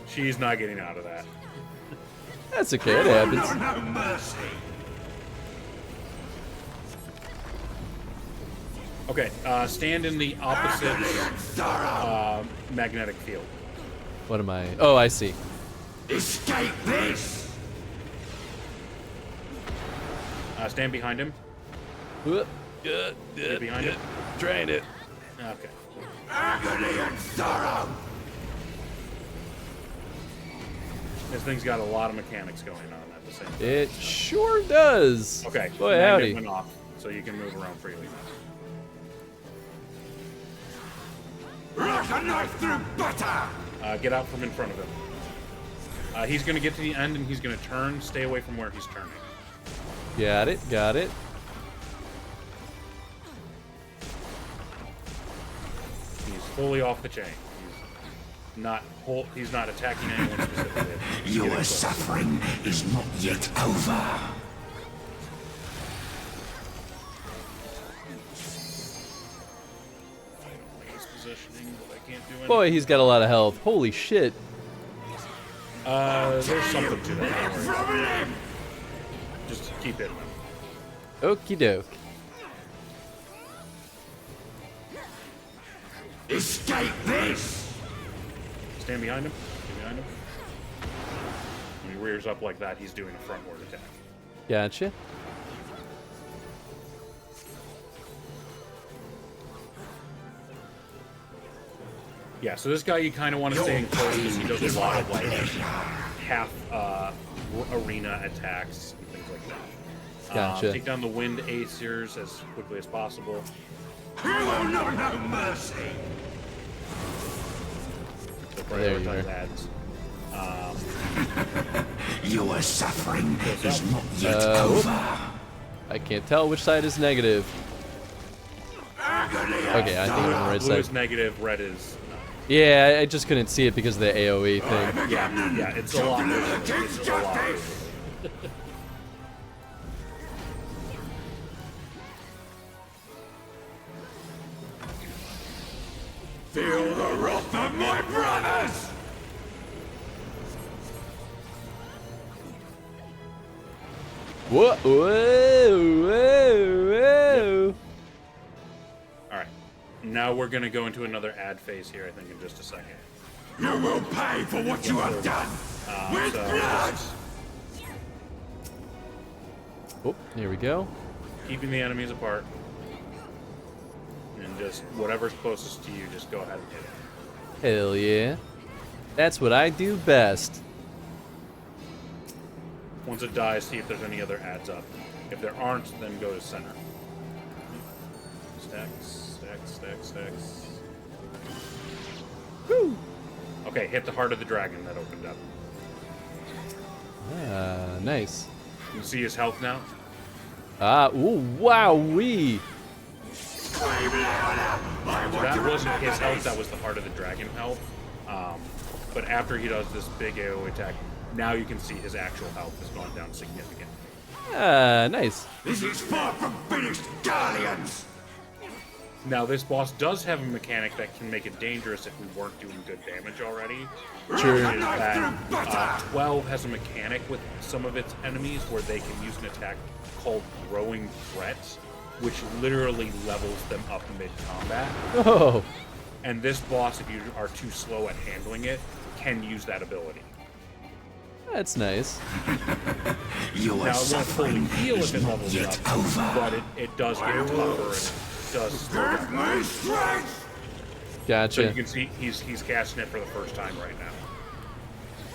She's not getting out of that. That's okay. It happens. No mercy. Okay, stand in the opposite magnetic field. What am I? Oh, I see. Escape this! Stand behind him. Get behind him. Trying it. Okay. Agony and sorrow! This thing's got a lot of mechanics going on at the same time. It sure does. Okay. Boy, magnet howdy. went off, so you can move around freely now. Like a knife through butter! Get out from in front of him. He's going to get to the end and he's going to turn. Stay away from where he's turning. Got it. Got it. He's fully off the chain. He's not attacking anyone specifically. Your suffering is not yet over. He's positioning, but I can't do anything. Boy, he's got a lot of health. Holy shit. There's something to that. Don't worry. Just keep hitting him. Okie doke. Escape this! Stand behind him. Stand behind him. When he rears up like that, he's doing a frontward attack. Gotcha. Yeah, so this guy you kind of want to stay in close because he does a lot of like half arena attacks and things like that. Gotcha. Take down the wind Aesirs as quickly as possible. You will know no mercy. So There you prioritize are. ads. Your suffering is not yet over. I can't tell which side is negative. Okay, I think I'm on the right Blue side. is negative, red is Yeah, I just couldn't see it because of the AoE thing. yeah, it's a lot. It's a lot. Feel the wrath of my brothers! Whoa, whoa, whoa, whoa. All right, now we're gonna go into another ad phase here. I think in just a second. You will pay for what you have done! With So blood! just Oh, here we go. keeping the enemies apart, and just whatever's closest to you, just go ahead and hit it. Hell yeah. That's what I do best. Once it dies, see if there's any other ads up. If there aren't, then go to center. Stacks, stacks, stacks, stacks. Woo! Okay, hit the heart of the dragon that opened up. Ah, nice. You can see his health now. Ah, ooh, wowee. That wasn't his health, that was the heart of the dragon health. But after he does this big AoE attack, now you can see his actual health has gone down significantly. Ah, nice. This is far from finished, Guardians! Now, this boss does have a mechanic that can make it dangerous if we weren't doing good damage already. Sure. Is that, 12 has a mechanic with some of its enemies where they can use an attack called Growing Threat, which literally levels them up mid-combat. Oh, And this boss, if you are too slow at handling it, can use that ability. that's nice. Your Now, it won't fully suffering heal is if it not levels yet up, over. but it does get tougher and it does slow Give down. me strength! So you Gotcha. can see he's casting it for the first time right now.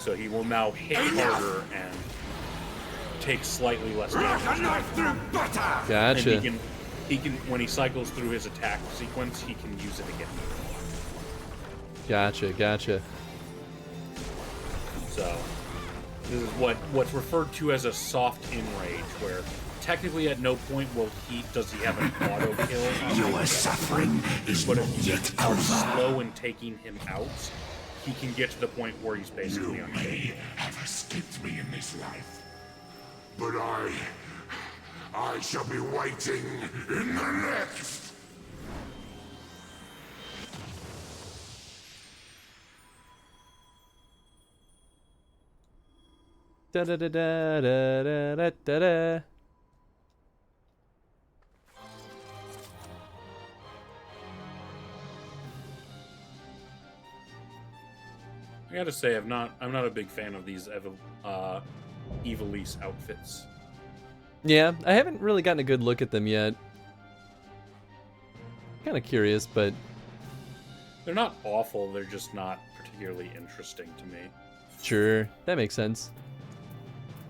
So he will now hit harder and take slightly less Like a damage. knife through butter! And Gotcha. he can when he cycles through his attack sequence, he can use it again. Gotcha, gotcha. So this is what's referred to as a soft enrage, where technically at no point does he have an auto kill. Your suffering is But not if yet you are over. slow in taking him out, he can get to the point where he's basically You unstable. may have escaped me in this life, but I shall be waiting in the next. Da da da da da da da da da. I gotta say, I'm not a big fan of these Evilise outfits. Yeah, I haven't really gotten a good look at them yet. Kind of curious, but They're not awful, they're just not particularly interesting to me. sure, that makes sense.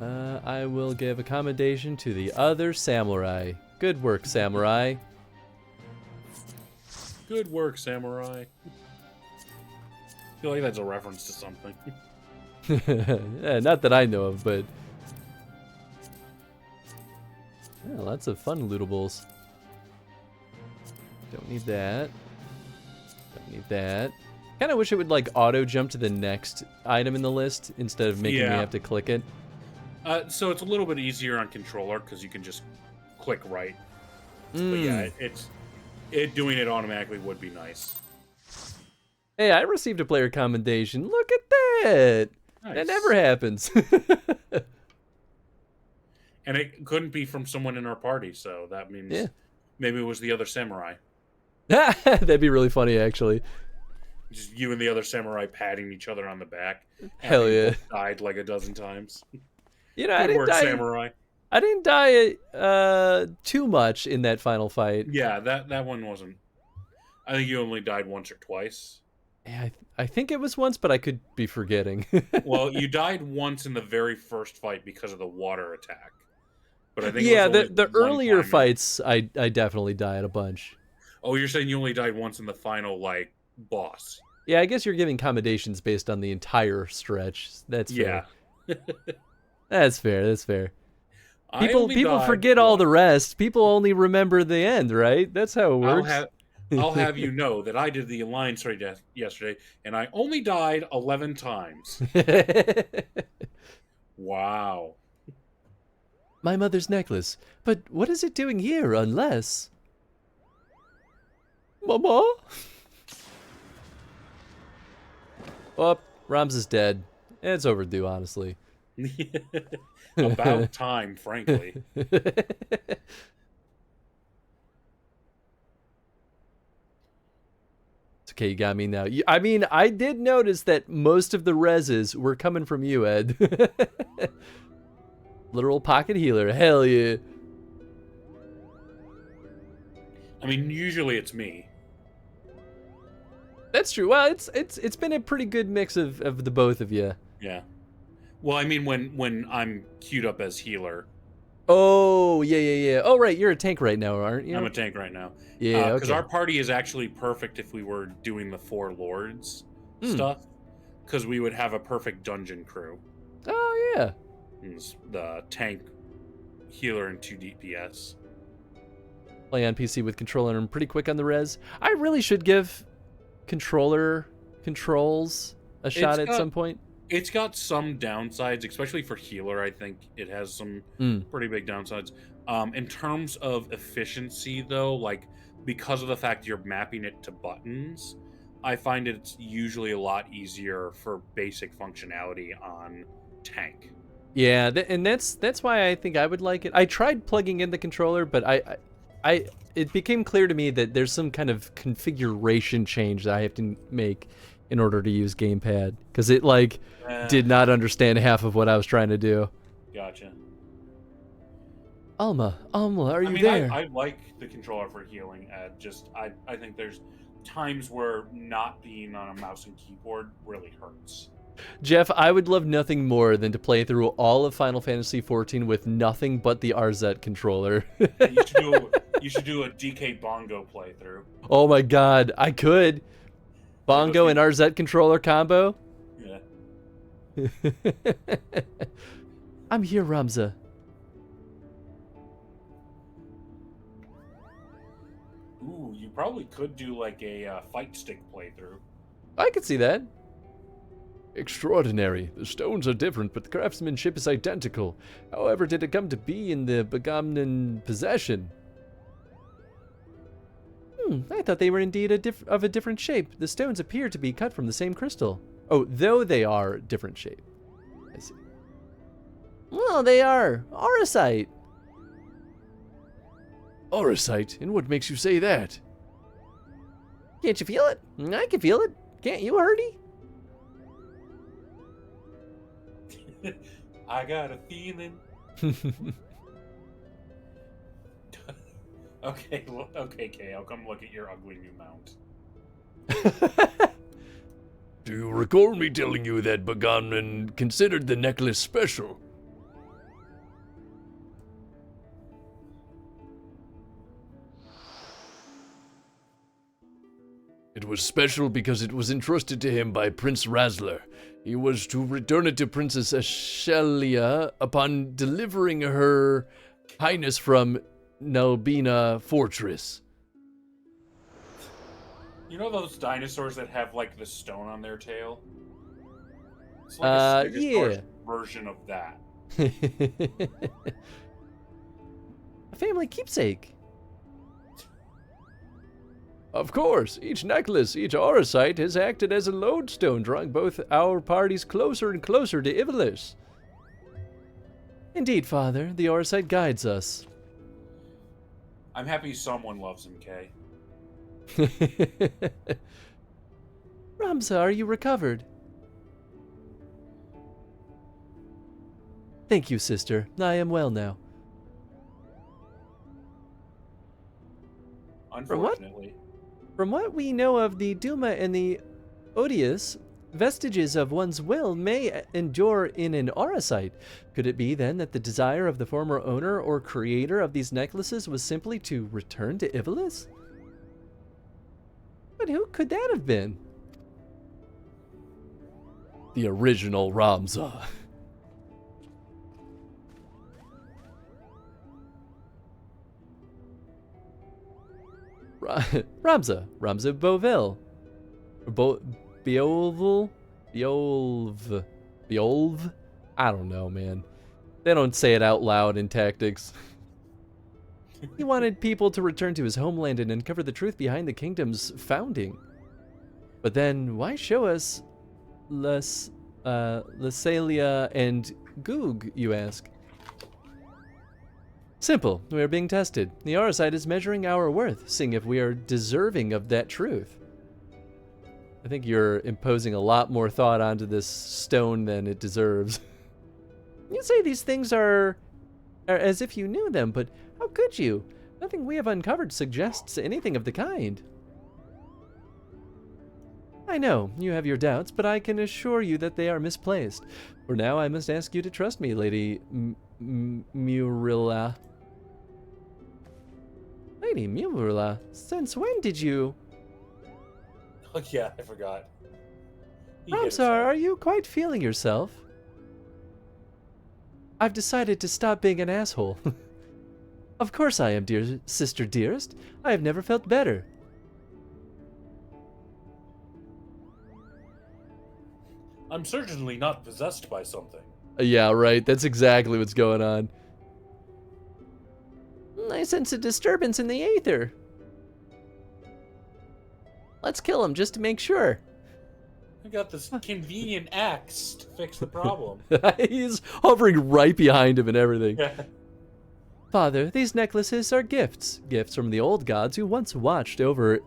I will give accommodation to the other samurai. Good work, samurai. Good work, samurai. I feel like that's a reference to something. Yeah, not that I know of, but yeah, lots of fun lootables. Don't need that. Don't need that. Kind of wish it would like auto jump to the next item in the list instead of making me Yeah. have to click it. So it's a little bit easier on controller because you can just click right. But yeah, doing it automatically would be nice. Hey, I received a player commendation. Look at that. That Nice. never happens. And it couldn't be from someone in our party, so that means Yeah. maybe it was the other samurai. That'd be really funny, actually. Just you and the other samurai patting each other on the back. Hell having yeah. both died like a dozen times. You know, I Good didn't work, die. samurai. I didn't die too much in that final fight. Yeah, that one wasn't. I think you only died once or twice. Yeah, I think it was once, but I could be forgetting. Well, you died once in the very first fight because of the water attack. But I think yeah, it was the only earlier time fights, I definitely died a bunch. Oh, you're saying you only died once in the final, like, boss. Yeah, I guess you're giving commendations based on the entire stretch. That's fair. Yeah. That's fair. That's fair. I People only died forget all the once. rest. People only remember the end, right? That's how it works. I'll have you know that I did the Alliance raid yesterday, and I only died 11 times. Wow. My mother's necklace. But what is it doing here unless... Mama? Oh, Rams is dead. It's overdue, honestly. About time, frankly. It's okay, you got me now. I mean, I did notice that most of the reses were coming from you, Ed. Literal pocket healer. Hell yeah. I mean, usually it's me. That's true. Well, it's been a pretty good mix of the both of you. Yeah. Well, I mean, when I'm queued up as healer. Oh, yeah. Oh, right. You're a tank right now, aren't you? I'm a tank right now. Yeah, Because okay. our party is actually perfect if we were doing the 4 lords stuff. Because we would have a perfect dungeon crew. Oh, yeah. The tank, healer, and 2 DPS. Play on PC with controller and I'm pretty quick on the res. I really should give controller controls a shot at some point. It's got some downsides, especially for healer. I think it has some pretty big downsides. In terms of efficiency, though, like because of the fact you're mapping it to buttons, I find it's usually a lot easier for basic functionality on tank. Yeah, and that's why I think I would like it. I tried plugging in the controller, but it became clear to me that there's some kind of configuration change that I have to make in order to use gamepad, because it did not understand half of what I was trying to do. Gotcha. Alma, are you there? I like the controller for healing. I think there's times where not being on a mouse and keyboard really hurts. Jeff, I would love nothing more than to play through all of Final Fantasy XIV with nothing but the RZ controller. You should do a DK Bongo playthrough. Oh my god, I could. Bongo and RZ controller combo? Yeah. I'm here, Ramza. Ooh, you probably could do like a fight stick playthrough. I could see that. Extraordinary. The stones are different, but the craftsmanship is identical. However did it come to be in the Begamnan possession? I thought they were indeed of a different shape. The stones appear to be cut from the same crystal. Oh, though they are different shape. I see. Well, they are auracite. Auracite? And what makes you say that? Can't you feel it? I can feel it. Can't you, Hardy? I got a feeling. Okay, Kay, I'll come look at your ugly new mount. Do you recall me telling you that Begamnan considered the necklace special? It was special because it was entrusted to him by Prince Razzler. He was to return it to Princess Ashelia upon delivering her highness from Nalbina Fortress. You know those dinosaurs that have like the stone on their tail? It's like a Stegosaurus version of that. A family keepsake. Of course, each necklace, each auracite has acted as a lodestone, drawing both our parties closer and closer to Ivalice. Indeed, Father, the auracite guides us. I'm happy someone loves him, Kay. Ramza, are you recovered? Thank you, sister. I am well now. Unfortunately. From what we know of the Duma and the odious, vestiges of one's will may endure in an aura site. Could it be then that the desire of the former owner or creator of these necklaces was simply to return to Ivalice? But who could that have been? The original Ramza. Ramza Boville. Beolv? I don't know, man. They don't say it out loud in tactics. He wanted people to return to his homeland and uncover the truth behind the kingdom's founding. But then, why show us Lasalia and Goog, you ask? Simple. We are being tested. The Aurosite is measuring our worth, seeing if we are deserving of that truth. I think you're imposing a lot more thought onto this stone than it deserves. You say these things are as if you knew them, but how could you? Nothing we have uncovered suggests anything of the kind. I know, you have your doubts, but I can assure you that they are misplaced. For now, I must ask you to trust me, Lady Murilla. Lady Murilla, since when did you... Oh yeah, I forgot. Ramsar, are you quite feeling yourself? I've decided to stop being an asshole. Of course I am, dear sister dearest. I have never felt better. I'm certainly not possessed by something. Yeah, right. That's exactly what's going on. I sense a disturbance in the aether. Let's kill him just to make sure. I got this convenient axe to fix the problem. He's hovering right behind him and everything. Yeah. Father, these necklaces are gifts. Gifts from the old gods who once watched over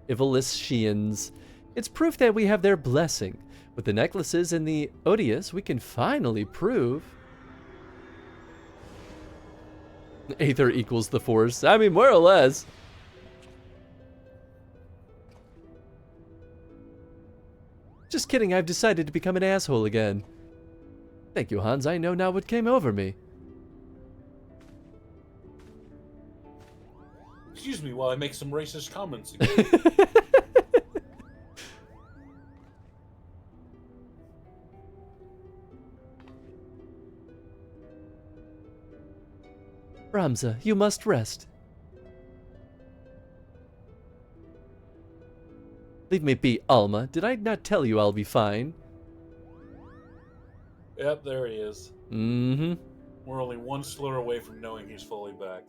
Ivalicians. It's proof that we have their blessing. With the necklaces and the odious, we can finally prove... Aether equals the Force. I mean, more or less. Just kidding, I've decided to become an asshole again. Thank you, Hans. I know now what came over me. Excuse me while I make some racist comments again. Ramza, you must rest. Leave me be, Alma. Did I not tell you I'll be fine? Yep, there he is. Mm-hmm. We're only one slur away from knowing he's fully back.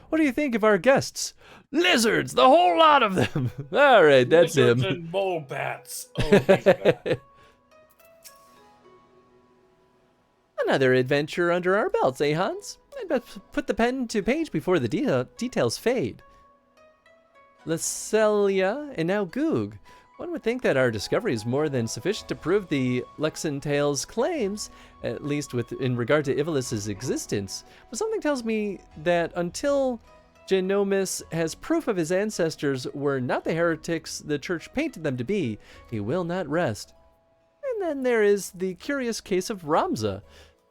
What do you think of our guests? Lizards, the whole lot of them. All right, that's Lizards him. and mole bats. Oh, he's back. Another adventure under our belts, eh, Hans? I'd best put the pen to page before the details fade. Lasalia and now Goog. One would think that our discovery is more than sufficient to prove the Lexentale's claims, at least in regard to Ivalice's existence. But something tells me that until Genomus has proof of his ancestors were not the heretics the church painted them to be, he will not rest. And then there is the curious case of Ramza.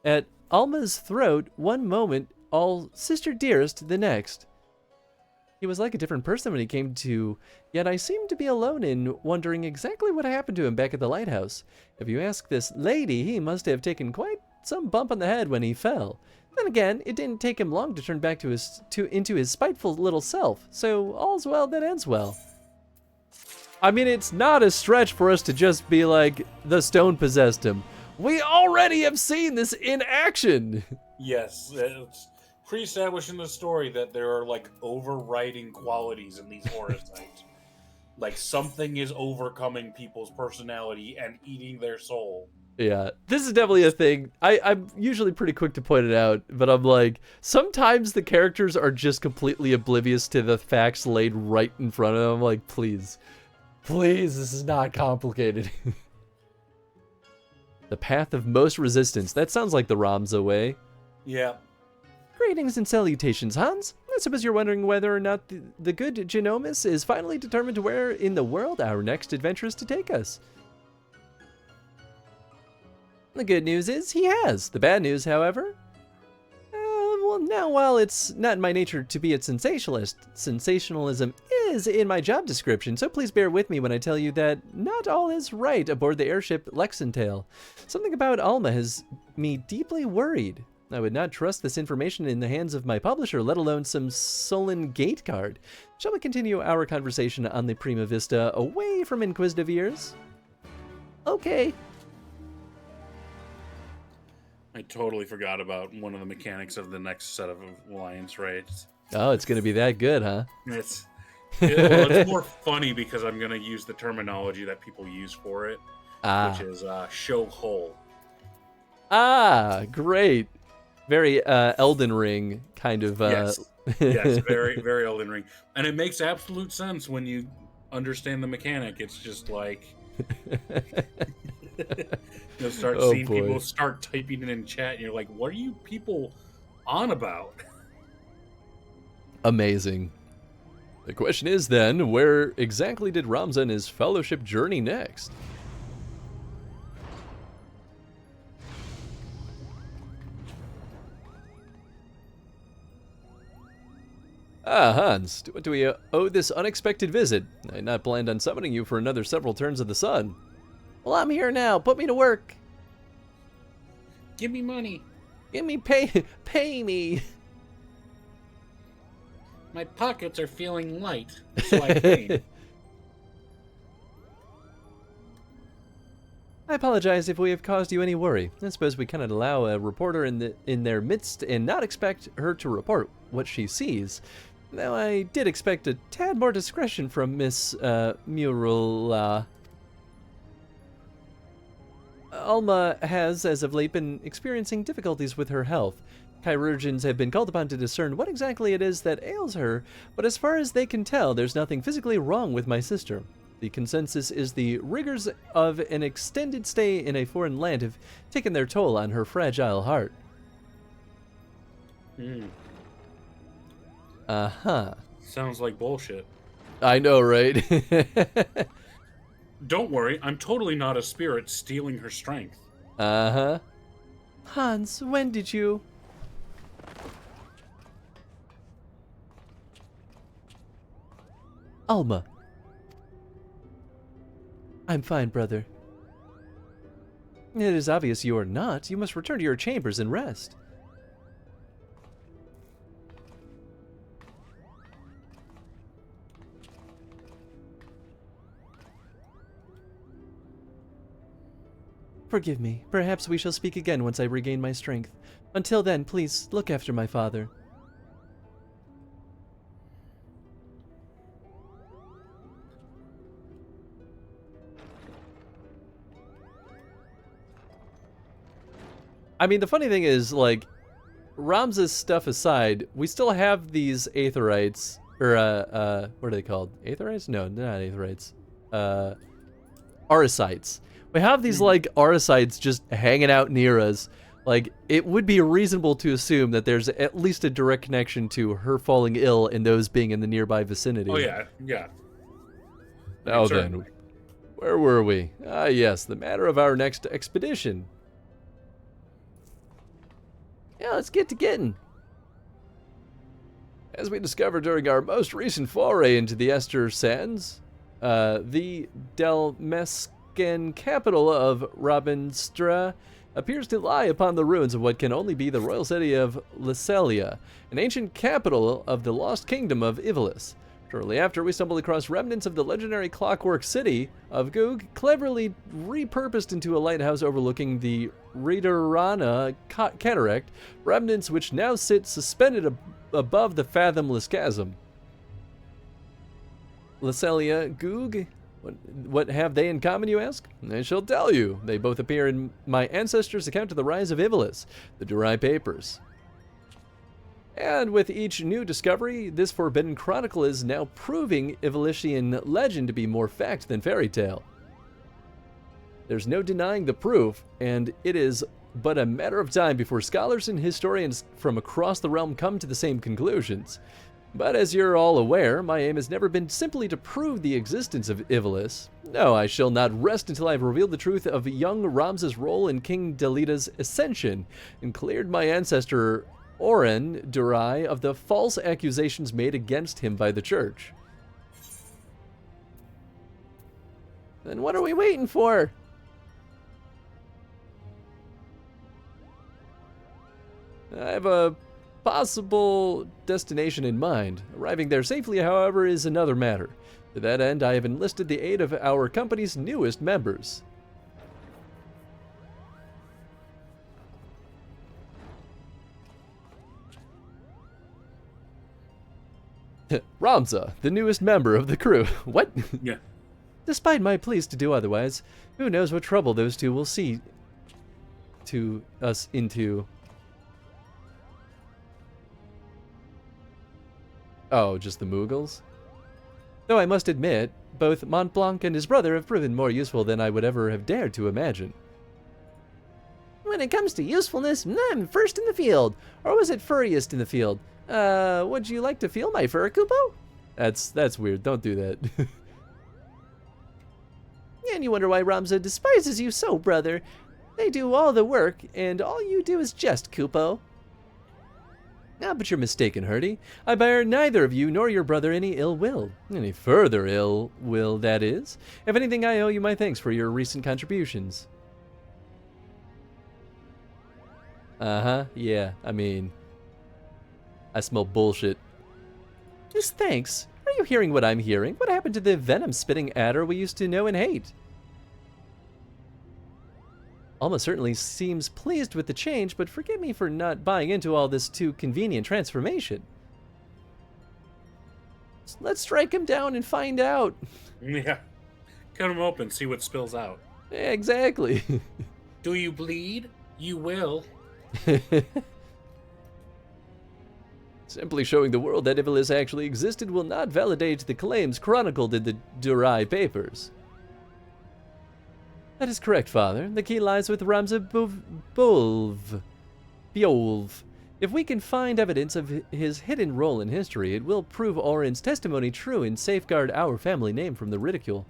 At Alma's throat one moment, all sister dearest the next. He was like a different person when he came to, yet I seem to be alone in wondering exactly what happened to him back at the lighthouse. If you ask this lady, he must have taken quite some bump on the head when he fell. Then again, it didn't take him long to turn back into his spiteful little self, so all's well that ends well. I mean, it's not a stretch for us to just be like, the stone possessed him. We already have seen this in action! Yes, it's pre-established in the story that there are, like, overriding qualities in these Aurosites. Like, something is overcoming people's personality and eating their soul. Yeah, this is definitely a thing. I'm usually pretty quick to point it out, but I'm like, sometimes the characters are just completely oblivious to the facts laid right in front of them. I'm like, please, this is not complicated. The path of most resistance. That sounds like the Ramza way. Yeah. Greetings and salutations, Hans. I suppose you're wondering whether or not the good Genomus is finally determined where in the world our next adventure is to take us. The good news is he has. The bad news, however, well, now while it's not in my nature to be a sensationalist, sensationalism is in my job description, so please bear with me when I tell you that not all is right aboard the airship Lexingale. Something about Alma has me deeply worried. I would not trust this information in the hands of my publisher, let alone some sullen gate guard. Shall we continue our conversation on the Prima Vista away from inquisitive ears? Okay. I totally forgot about one of the mechanics of the next set of alliance raids. Oh, it's going to be that good, huh? It's more funny because I'm going to use the terminology that people use for it, which is show hole. Ah, great. Very Elden Ring kind of. Yes, very, very Elden Ring. And it makes absolute sense when you understand the mechanic. It's just like... You'll start seeing people start typing it in chat, and you're like, what are you people on about? Amazing. The question is then, where exactly did Ramza and his fellowship journey next? Ah, Hans, to what do we owe this unexpected visit? I had not planned on summoning you for another several turns of the sun. Well, I'm here now. Put me to work. Give me money. Give me pay me. My pockets are feeling light, so I pay. I apologize if we have caused you any worry. I suppose we cannot allow a reporter in their midst and not expect her to report what she sees. Though I did expect a tad more discretion from Miss Murula. Alma has, as of late, been experiencing difficulties with her health. Chirurgeons have been called upon to discern what exactly it is that ails her, but as far as they can tell, there's nothing physically wrong with my sister. The consensus is the rigors of an extended stay in a foreign land have taken their toll on her fragile heart. Uh-huh. Sounds like bullshit. I know, right? Don't worry, I'm totally not a spirit stealing her strength. Uh-huh. Hans, when did you... Alma. I'm fine, brother. It is obvious you are not. You must return to your chambers and rest. Forgive me. Perhaps we shall speak again once I regain my strength. Until then, please look after my father. I mean, the funny thing is, like, Ramza's stuff aside, we still have these Aetherites, or, what are they called? Aetherites? No, they're not Aetherites. Arisites. We have these, like, Arisites just hanging out near us. Like, it would be reasonable to assume that there's at least a direct connection to her falling ill and those being in the nearby vicinity. Oh, yeah, yeah. Now then, where were we? Ah, yes, the matter of our next expedition. Yeah, let's get to getting. As we discovered during our most recent foray into the Ester Sands, the Dalmescan capital of Rabinstra appears to lie upon the ruins of what can only be the royal city of Lysalia, an ancient capital of the lost kingdom of Ivalis. Shortly after, we stumbled across remnants of the legendary clockwork city of Goog, cleverly repurposed into a lighthouse overlooking the Riderana cataract, remnants which now sit suspended above the fathomless chasm. Lysalia, Goog, what have they in common, you ask? I shall tell you. They both appear in my ancestors' account of the rise of Ivalis, the Durai Papers. And with each new discovery, this forbidden chronicle is now proving Ivalisian legend to be more fact than fairy tale. There's no denying the proof, and it is but a matter of time before scholars and historians from across the realm come to the same conclusions. But as you're all aware, my aim has never been simply to prove the existence of Ivalice. No, I shall not rest until I have revealed the truth of young Ramza's role in King Delita's ascension, and cleared my ancestor Oren Durai of the false accusations made against him by the church. Then what are we waiting for? I have a possible destination in mind. Arriving there safely, however, is another matter. To that end, I have enlisted the aid of our company's newest members. Ramza, the newest member of the crew. What? Yeah. Despite my pleas to do otherwise, who knows what trouble those two will see to us into. Oh, just the Mughals? Though I must admit, both Mont Blanc and his brother have proven more useful than I would ever have dared to imagine. When it comes to usefulness, I'm first in the field. Or was it furriest in the field? Would you like to feel my fur, Kupo? That's weird. Don't do that. And you wonder why Ramza despises you so, brother. They do all the work, and all you do is jest, Kupo. Ah, but you're mistaken, Hurdy. I bear neither of you nor your brother any ill will. Any further ill will, that is. If anything, I owe you my thanks for your recent contributions. Uh-huh, yeah, I mean, I smell bullshit. Just thanks. Are you hearing what I'm hearing? What happened to the venom-spitting adder we used to know and hate? Alma certainly seems pleased with the change, but forgive me for not buying into all this too convenient transformation. Let's strike him down and find out. Yeah. Cut him open, see what spills out. Exactly. Do you bleed? You will. Simply showing the world that Ivalice actually existed will not validate the claims chronicled in the Durai papers. That is correct, Father. The key lies with Ramza Beolv. If we can find evidence of his hidden role in history, it will prove Oren's testimony true and safeguard our family name from the ridicule.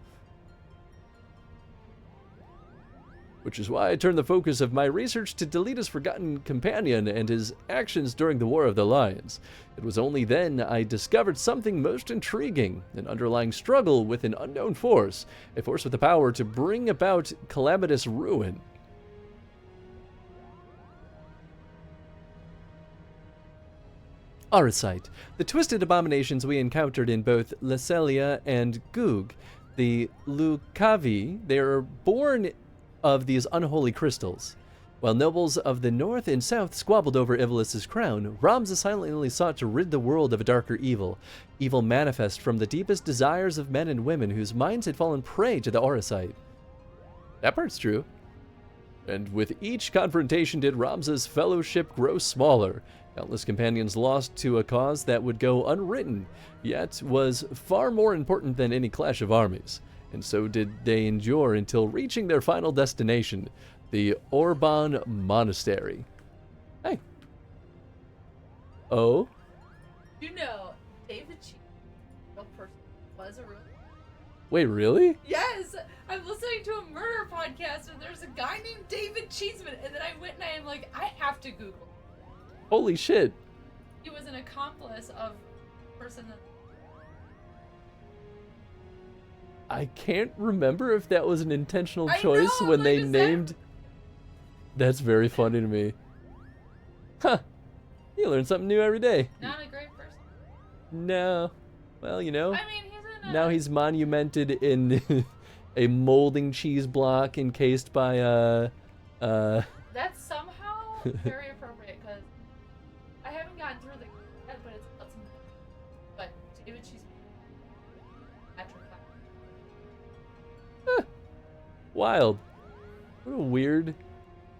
Which is why I turned the focus of my research to Delita's forgotten companion and his actions during the War of the Lions. It was only then I discovered something most intriguing, an underlying struggle with an unknown force, a force with the power to bring about calamitous ruin. Arasite, the twisted abominations we encountered in both Leselia and Goog. The Lucavi, they are born of these unholy crystals. While nobles of the north and south squabbled over Ivalice's crown, Ramza silently sought to rid the world of a darker evil, evil manifest from the deepest desires of men and women whose minds had fallen prey to the Arasite. That part's true. And with each confrontation did Ramza's fellowship grow smaller, countless companions lost to a cause that would go unwritten, yet was far more important than any clash of armies. And so did they endure until reaching their final destination, the Orban Monastery. Hey. Oh? You know, David Cheese, real person, was a real. Wait, really? Yes! I'm listening to a murder podcast and there's a guy named David Cheeseman, and then I went and I'm like, I have to Google. Holy shit. He was an accomplice of the person that. I can't remember if that was an intentional choice when they named. That's very funny to me. Huh. You learn something new every day. Not a great person. No. Well, you know. I mean, he's in a... Now he's monumented in a molding cheese block encased by That's somehow very appropriate, because I haven't gotten through the yet, but it's but David Cheeseman. Wild. What a weird.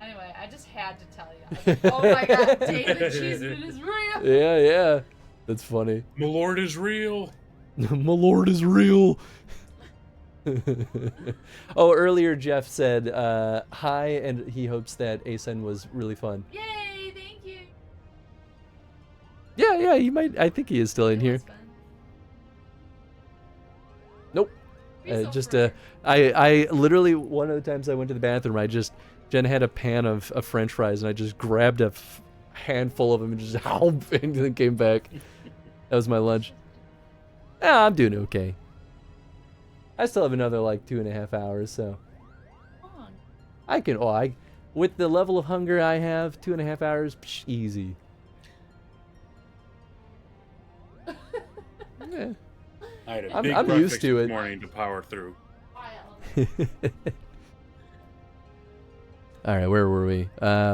Anyway, I just had to tell you. I was like, oh my god, David Cheeseman is real. Yeah. That's funny. My lord is real. My lord is real. Oh, earlier Jeff said hi, and he hopes that ASEN was really fun. Yay! Thank you. Yeah, he might. I think he is still in here. Nope. I literally, one of the times I went to the bathroom, Jen had a pan of French fries, and I just grabbed a handful of them and just and then came back. That was my lunch. I'm doing okay. I still have another like 2.5 hours, so I can. With the level of hunger I have, 2.5 hours, easy. Yeah. I had a big I'm used to it. Morning to power through. All right, where were we?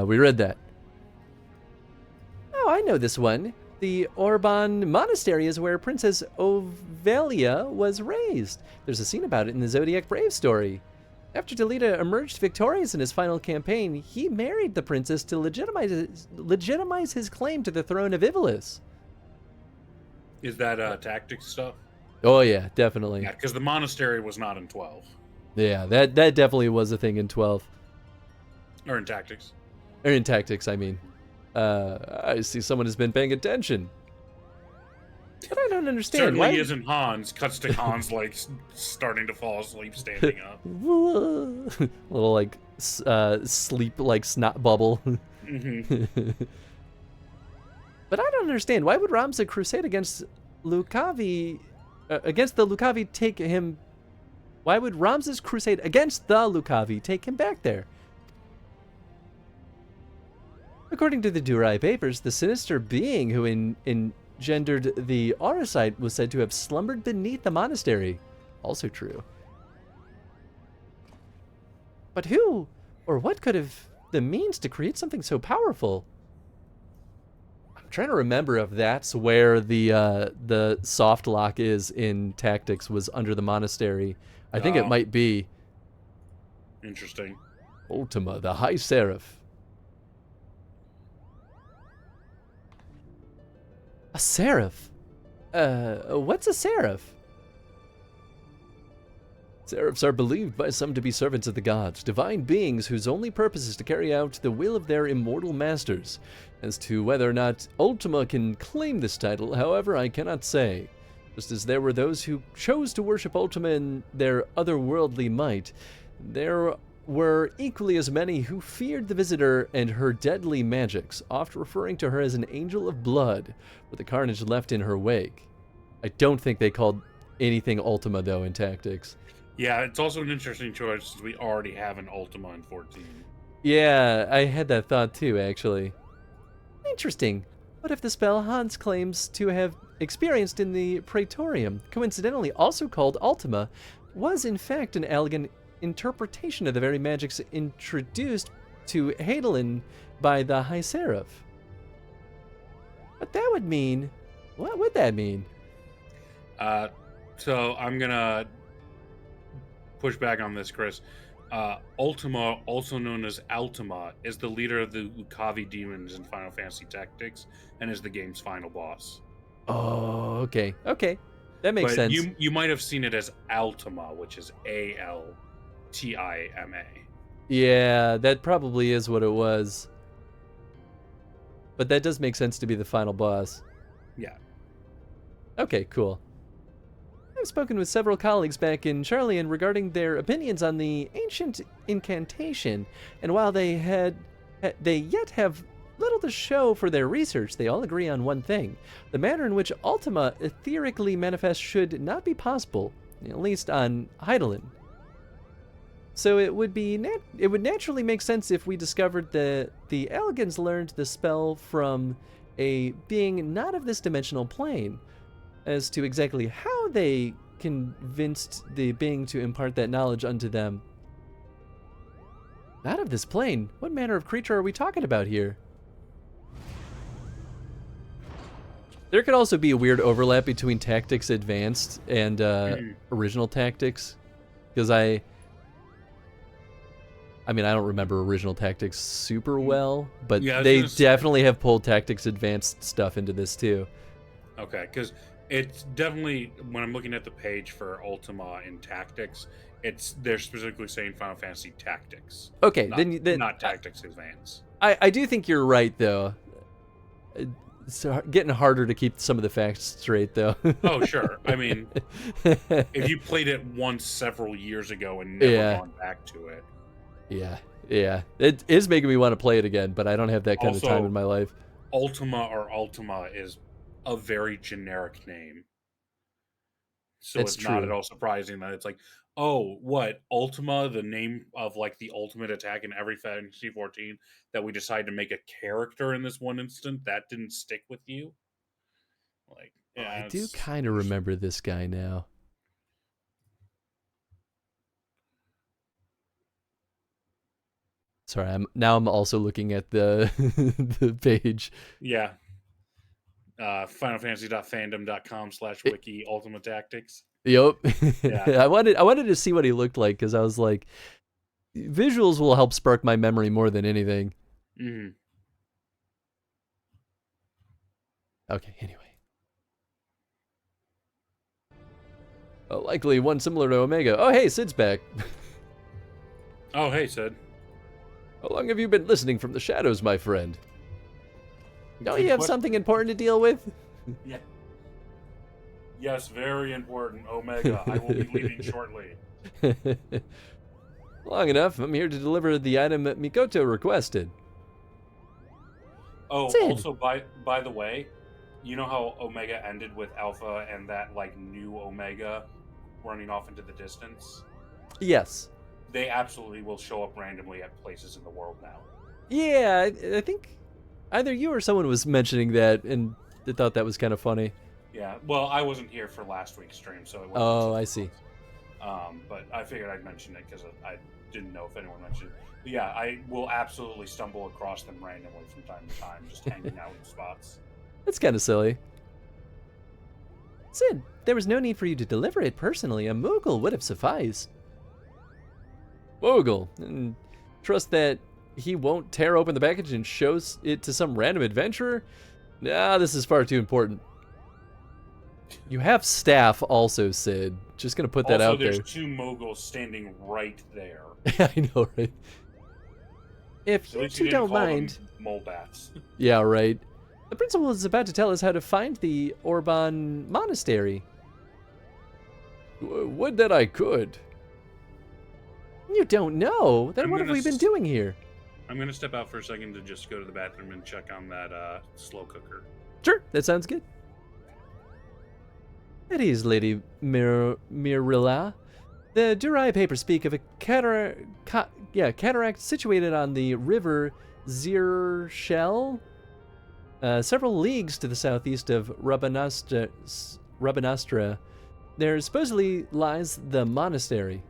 We read that. Oh, I know this one. The Orban Monastery is where Princess Ovelia was raised. There's a scene about it in the Zodiac Brave story. After Delita emerged victorious in his final campaign, he married the princess to legitimize his claim to the throne of Ivalis. Is that tactics stuff? Oh yeah, definitely. Yeah, because the monastery was not in 12. Yeah, that definitely was a thing in 12. Or in tactics. Or in tactics, I mean. I see someone has been paying attention. But I don't understand. Certainly isn't Hans. Cuts to Hans, like, starting to fall asleep, standing up. Little, like, sleep, like, snot bubble. Mm-hmm. But I don't understand. Why would Ramza crusade against Lucavi... against the Lucavi take him... Why would Ramza's crusade against the Lucavi take him back there? According to the Durai papers, the sinister being who engendered the Auracite was said to have slumbered beneath the monastery. Also true. But who or what could have the means to create something so powerful? I'm trying to remember if that's where the soft lock is in Tactics, was under the monastery. I think it might be. Interesting. Ultima, the High Seraph. A seraph? What's a seraph? Seraphs are believed by some to be servants of the gods, divine beings whose only purpose is to carry out the will of their immortal masters. As to whether or not Ultima can claim this title, however, I cannot say. Just as there were those who chose to worship Ultima in their otherworldly might, there were equally as many who feared the visitor and her deadly magics, oft referring to her as an angel of blood, with the carnage left in her wake. I don't think they called anything Ultima, though, in Tactics. Yeah, it's also an interesting choice, since we already have an Ultima in 14. Yeah, I had that thought too, actually. Interesting. What if the spell Hans claims to have experienced in the Praetorium, coincidentally also called Ultima, was in fact an elegant interpretation of the very magics introduced to Heidelin by the High Seraph? What that would mean? What would that mean? So I'm gonna push back on this, Chris. Ultima, also known as Altima, is the leader of the Lucavi demons in Final Fantasy Tactics and is the game's final boss. Oh, okay. Okay. That makes sense. You might have seen it as Altima, which is Altima. Yeah, that probably is what it was. But that does make sense to be the final boss. Yeah. Okay, cool. I've spoken with several colleagues back in Charlian regarding their opinions on the ancient incantation, and while they yet have little to show for their research, they all agree on one thing. The manner in which Ultima etherically manifests should not be possible, at least on Heidelin. So it would naturally make sense if we discovered that the Elegans learned the spell from a being not of this dimensional plane. As to exactly how they convinced the being to impart that knowledge unto them. Not of this plane? What manner of creature are we talking about here? There could also be a weird overlap between Tactics Advanced and original Tactics. Because I mean, I don't remember original Tactics super well, but they definitely have pulled Tactics Advanced stuff into this too. Okay, because It's definitely, when I'm looking at the page for Ultima and Tactics, they're specifically saying Final Fantasy Tactics. Okay, not, then not Tactics Advance. I do think you're right, though. It's getting harder to keep some of the facts straight, though. Oh, sure. I mean, if you played it once several years ago and never gone back to it. Yeah. It is making me want to play it again, but I don't have that kind of time in my life. Ultima or Ultima is a very generic name. So it's not at all surprising that it's like, oh, what, Ultima, the name of like the ultimate attack in every Fantasy 14, that we decided to make a character in this one instant, that didn't stick with you? Like, yeah, I do kind of remember this guy now. Sorry, I'm also looking at the the page. Yeah. FinalFantasy.fandom.com/wiki Ultimate Tactics. Yep. Yeah. I wanted to see what he looked like, because I was like, visuals will help spark my memory more than anything. Mm-hmm. Okay, anyway. Likely one similar to Omega. Oh, hey, Sid's back. Oh, hey, Sid. How long have you been listening from the shadows, my friend? Don't you have something important to deal with? Yeah. Yes, very important. Omega, I will be leaving shortly. Long enough. I'm here to deliver the item that Mikoto requested. Oh, Sid. Also, by the way, you know how Omega ended with Alpha and that, like, new Omega running off into the distance? Yes. They absolutely will show up randomly at places in the world now. Yeah, I think either you or someone was mentioning that, and they thought that was kind of funny. Yeah, well, I wasn't here for last week's stream, so it wasn't. Oh, I see. But I figured I'd mention it because I didn't know if anyone mentioned it. But yeah, I will absolutely stumble across them randomly from time to time, just hanging out in spots. That's kind of silly. Sid, there was no need for you to deliver it personally. A Moogle would have sufficed. Moogle, and trust that he won't tear open the package and shows it to some random adventurer? Nah, this is far too important. You have staff also, Sid. Just gonna put that out there. Also, there's two Moogles standing right there. I know, right? If you two don't mind... Mole bats. Yeah, right. The principal is about to tell us how to find the Orban Monastery. Would that I could. You don't know? Then what have we been doing here? I'm going to step out for a second to just go to the bathroom and check on that slow cooker. Sure, that sounds good. At ease, Lady Mirilla. The Durai papers speak of a cataract situated on the river Zirshel, several leagues to the southeast of Rabanastra. There supposedly lies the monastery.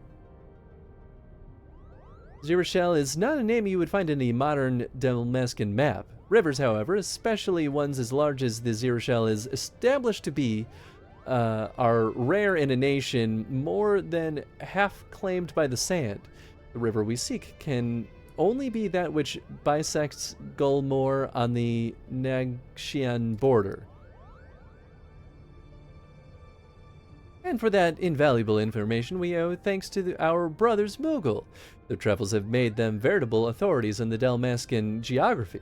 Zirshel is not a name you would find in a modern Dalmascan map. Rivers, however, especially ones as large as the Zirshel is established to be, are rare in a nation more than half claimed by the sand. The river we seek can only be that which bisects Gulmore on the Nagshian border. And for that invaluable information we owe thanks to our brothers Moogle. Their travels have made them veritable authorities in the Dalmascan geography.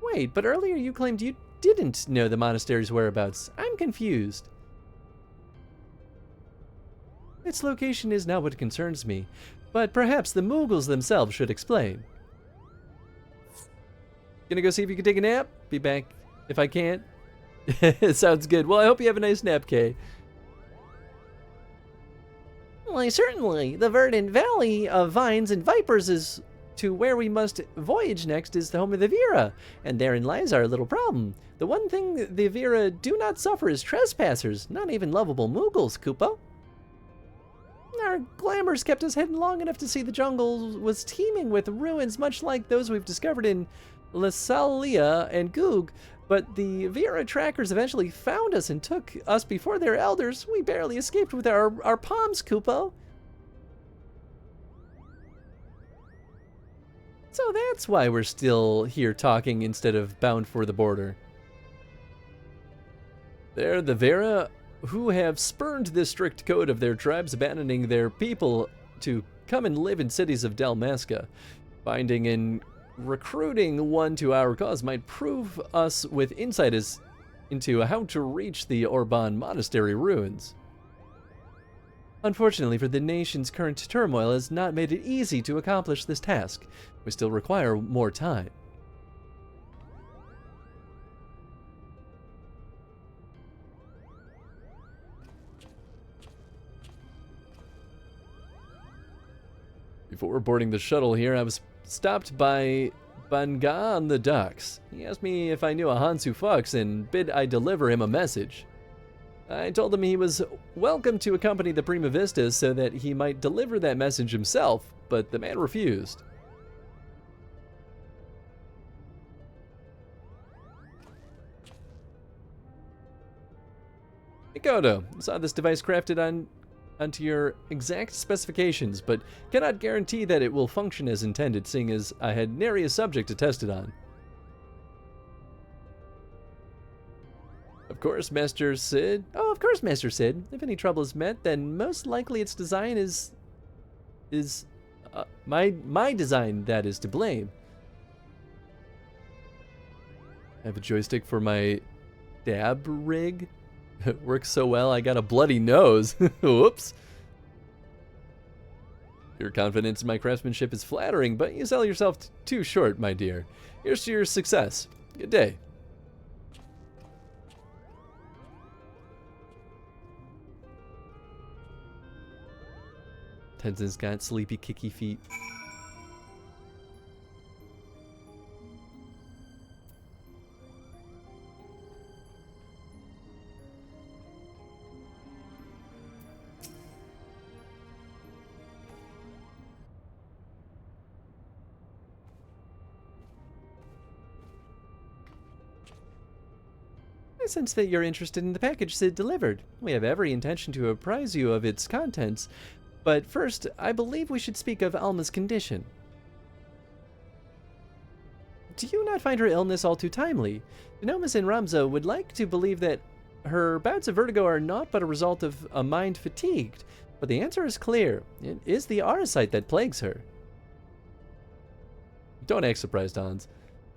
Wait, but earlier you claimed you didn't know the monastery's whereabouts. I'm confused. Its location is not what concerns me, but perhaps the Moogles themselves should explain. Gonna go see if you can take a nap? Be back if I can't. Sounds good. Well, I hope you have a nice nap, Kay. Why, certainly. The verdant valley of vines and vipers is to where we must voyage next is the home of the Vera, and therein lies our little problem. The one thing the Vera do not suffer is trespassers, not even lovable Moogles, Kupo. Our glamours kept us hidden long enough to see the jungle was teeming with ruins much like those we've discovered in Lasalia and Goog, but the Vera trackers eventually found us and took us before their elders. We barely escaped with our palms, Kupo. So that's why we're still here talking instead of bound for the border. They're the Vera who have spurned the strict code of their tribes, abandoning their people to come and live in cities of Dalmasca. Finding and recruiting one to our cause might prove us with insight into how to reach the Orban Monastery ruins. Unfortunately for the nation's current turmoil has not made it easy to accomplish this task. We still require more time. Before boarding the shuttle here, I was stopped by Banga on the docks. He asked me if I knew a Hansu Fox and bid I deliver him a message. I told him he was welcome to accompany the Prima Vistas so that he might deliver that message himself, but the man refused. Mikoto, saw this device crafted onto your exact specifications, but cannot guarantee that it will function as intended, seeing as I had nary a subject to test it on. Of course, Master Sid. Oh, of course, Master Sid. If any trouble is met, then most likely its design is my design that is to blame. I have a joystick for my dab rig. It works so well, I got a bloody nose. Whoops. Your confidence in my craftsmanship is flattering, but you sell yourself too short, my dear. Here's to your success. Good day. Tenzin's got sleepy, kicky feet. I sense that you're interested in the package Sid delivered. We have every intention to apprise you of its contents, but first, I believe we should speak of Alma's condition. Do you not find her illness all too timely? Denomus and Ramza would like to believe that her bouts of vertigo are naught but a result of a mind fatigued, but the answer is clear. It is the Arasite that plagues her. Don't act surprised, Hans.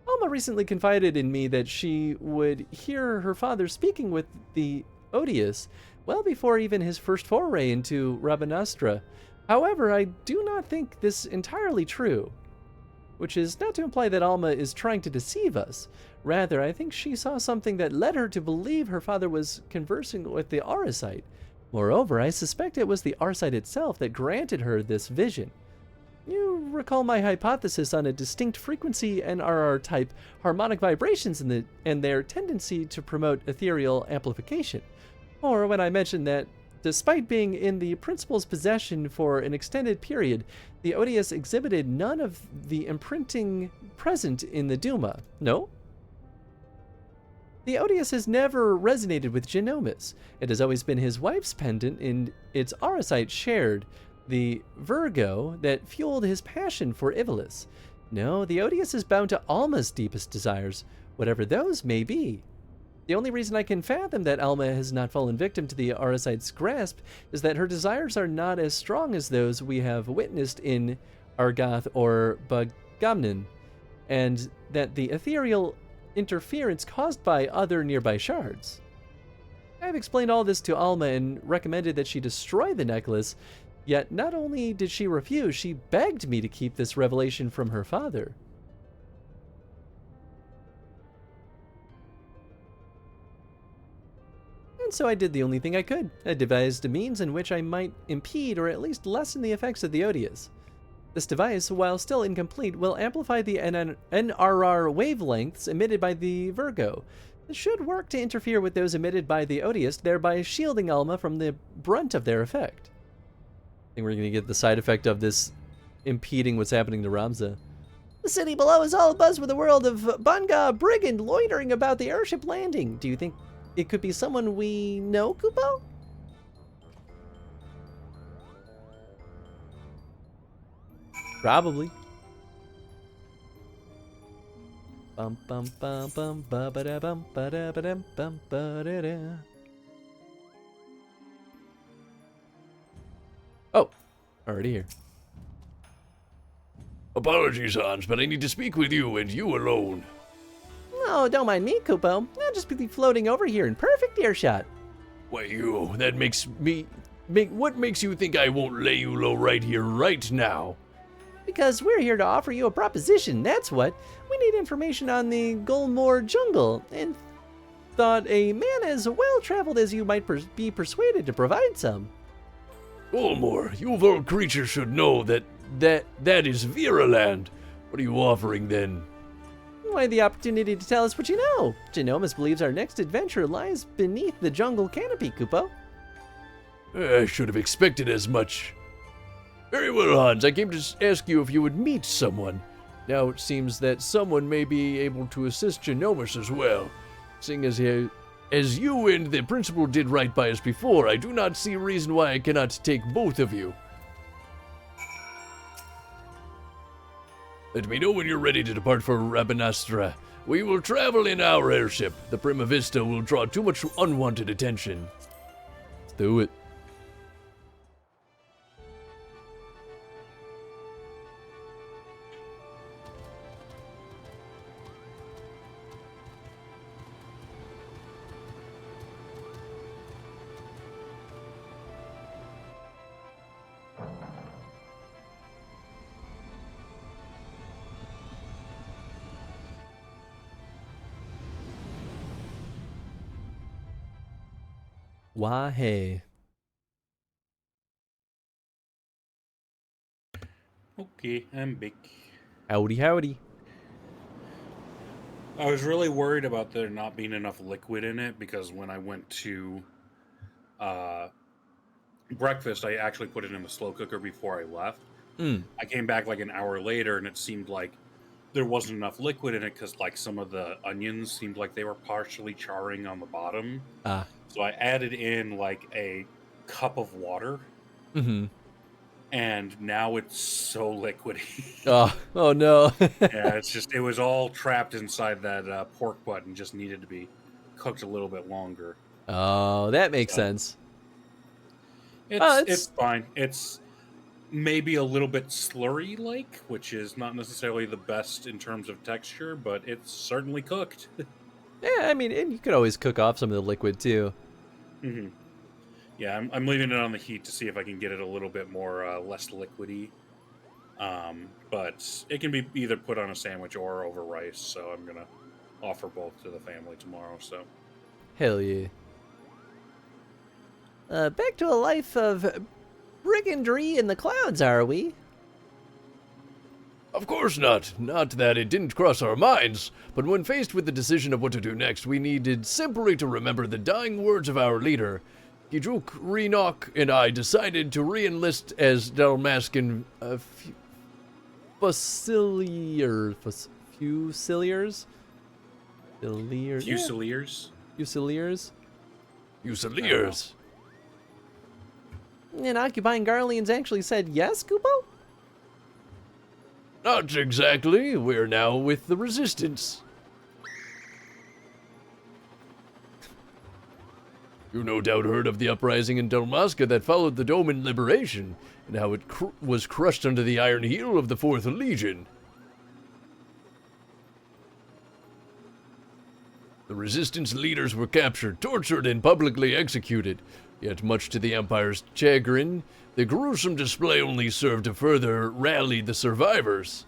Alma recently confided in me that she would hear her father speaking with the Odious well before even his first foray into Rabanastra. However, I do not think this entirely true, which is not to imply that Alma is trying to deceive us. Rather, I think she saw something that led her to believe her father was conversing with the Arasite. Moreover, I suspect it was the Arasite itself that granted her this vision. You recall my hypothesis on a distinct frequency NRR-type harmonic vibrations and their tendency to promote ethereal amplification. Or when I mentioned that, despite being in the principal's possession for an extended period, the Odious exhibited none of the imprinting present in the Duma. No? The Odious has never resonated with Genomus. It has always been his wife's pendant, and its Arasite shared the Virgo that fueled his passion for Ivalis. No, the Odious is bound to Alma's deepest desires, whatever those may be. The only reason I can fathom that Alma has not fallen victim to the Arasite's grasp is that her desires are not as strong as those we have witnessed in Argoth or Bagamnin, and that the ethereal interference caused by other nearby shards. I have explained all this to Alma and recommended that she destroy the necklace, yet not only did she refuse, she begged me to keep this revelation from her father. And so I did the only thing I could. I devised a means in which I might impede or at least lessen the effects of the Odious. This device, while still incomplete, will amplify the NRR wavelengths emitted by the Virgo. It should work to interfere with those emitted by the Odious, thereby shielding Alma from the brunt of their effect. I think we're going to get the side effect of this impeding what's happening to Ramza. The city below is all abuzz with a world of Banga brigand loitering about the airship landing. Do you think it could be someone we know, Kupo? Probably. Bum bum bum bum ba ba da bum ba da ba dum bum ba da da. Oh, already here. Apologies, Hans, but I need to speak with you and you alone. Oh, don't mind me, Kupo. I'll just be floating over here in perfect earshot. Why, that makes me... what makes you think I won't lay you low right here, right now? Because we're here to offer you a proposition, that's what. We need information on the Gulmore jungle, and thought a man as well-traveled as you might be persuaded to provide some. Gulmore, you of all creatures should know that is Viraland. What are you offering then? Why, the opportunity to tell us what you know. Genomus believes our next adventure lies beneath the jungle canopy, Kupo. I should have expected as much. Very well, Hans. I came to ask you if you would meet someone. Now it seems that someone may be able to assist Genomus as well. Seeing as you and the principal did right by us before, I do not see a reason why I cannot take both of you. Let me know when you're ready to depart for Rabanastra. We will travel in our airship. The Prima Vista will draw too much unwanted attention. Let's do it. Why, hey. Okay, I'm back. Howdy, howdy. I was really worried about there not being enough liquid in it because when I went to breakfast, I actually put it in the slow cooker before I left. I came back like an hour later and it seemed like there wasn't enough liquid in it because like some of the onions seemed like they were partially charring on the bottom. So I added in like a cup of water. Mm-hmm. And now it's so liquidy. Oh no. Yeah, it was all trapped inside that pork butt and just needed to be cooked a little bit longer. Oh, that makes sense. It's fine. It's maybe a little bit slurry-like, which is not necessarily the best in terms of texture, but it's certainly cooked. Yeah, I mean, and you could always cook off some of the liquid too. Mm-hmm. Yeah, I'm leaving it on the heat to see if I can get it a little bit more less liquidy. But it can be either put on a sandwich or over rice, so I'm gonna offer both to the family tomorrow. So, hell yeah. Back to a life of brigandry in the clouds, are we? Of course not. Not that it didn't cross our minds, but when faced with the decision of what to do next, we needed simply to remember the dying words of our leader. Gijuk, Renok, and I decided to re-enlist as Dalmascan Fusiliers? Fusiliers? Fusiliers? And occupying Garleans actually said yes, Kupo? Not exactly. We're now with the Resistance. You no doubt heard of the uprising in Dalmasca that followed the Doman liberation, and how it was crushed under the iron heel of the 4th Legion. The Resistance leaders were captured, tortured, and publicly executed. Yet, much to the Empire's chagrin, the gruesome display only served to further rally the survivors.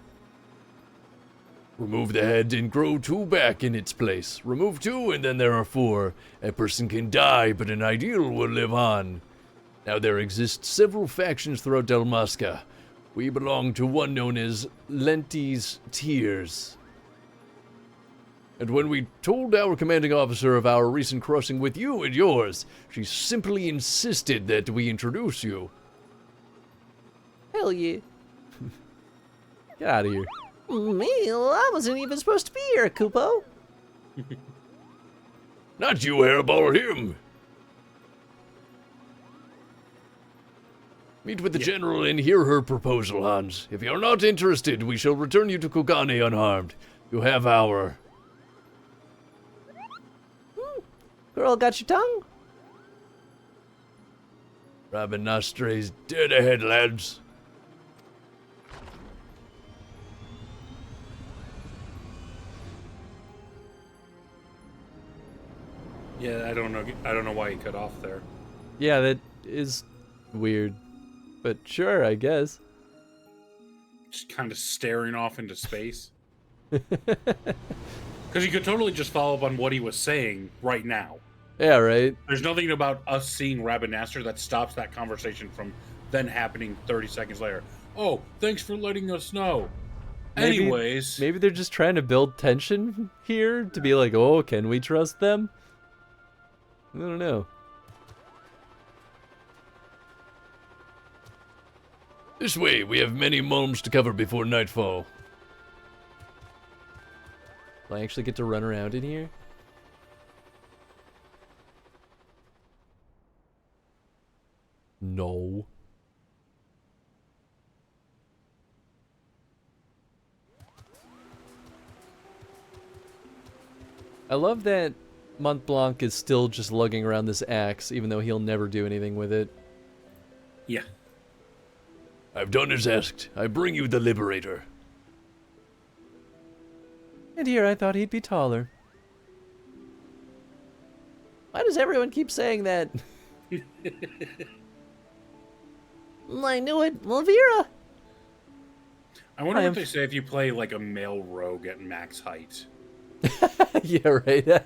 Remove the head and grow 2 back in its place. Remove 2 and then there are 4. A person can die, but an ideal will live on. Now there exist several factions throughout Dalmasca. We belong to one known as Lenti's Tears. And when we told our commanding officer of our recent crossing with you and yours, she simply insisted that we introduce you. Hell yeah. Get out of here. Me? I wasn't even supposed to be here, Kupo. Not you, Hairball, him. Meet with the General and hear her proposal, Hans. If you're not interested, we shall return you to Kugane unharmed. You have our... Girl, got your tongue? Rabanastre's dead ahead, lads. Yeah, I don't know why he cut off there. Yeah, that is weird. But sure, I guess. Just kind of staring off into space. Because you could totally just follow up on what he was saying right now. Yeah, right? There's nothing about us seeing Rabanaster that stops that conversation from then happening 30 seconds later. Oh, thanks for letting us know. Anyways. Maybe they're just trying to build tension here to be like, oh, can we trust them? I don't know. This way, we have many momes to cover before nightfall. Will I actually get to run around in here? No. I love that Mont Blanc is still just lugging around this axe, even though he'll never do anything with it. Yeah. I've done as asked. I bring you the Liberator. And here I thought he'd be taller. Why does everyone keep saying that? I knew it. Lavira. I wonder what they say if you play like a male rogue at max height. Yeah, right.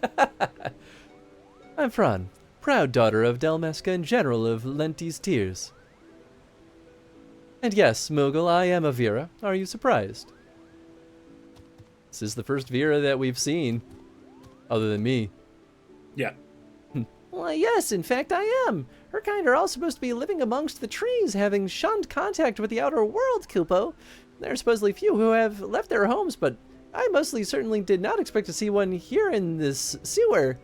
I'm Fran, proud daughter of Delmeska and General of Lenti's Tears. And yes, Moogle, I am a Vera. Are you surprised? This is the first Vera that we've seen, other than me. Yeah. Why, yes, in fact, I am. Her kind are all supposed to be living amongst the trees, having shunned contact with the outer world, Kupo. There are supposedly few who have left their homes, but I mostly certainly did not expect to see one here in this sewer.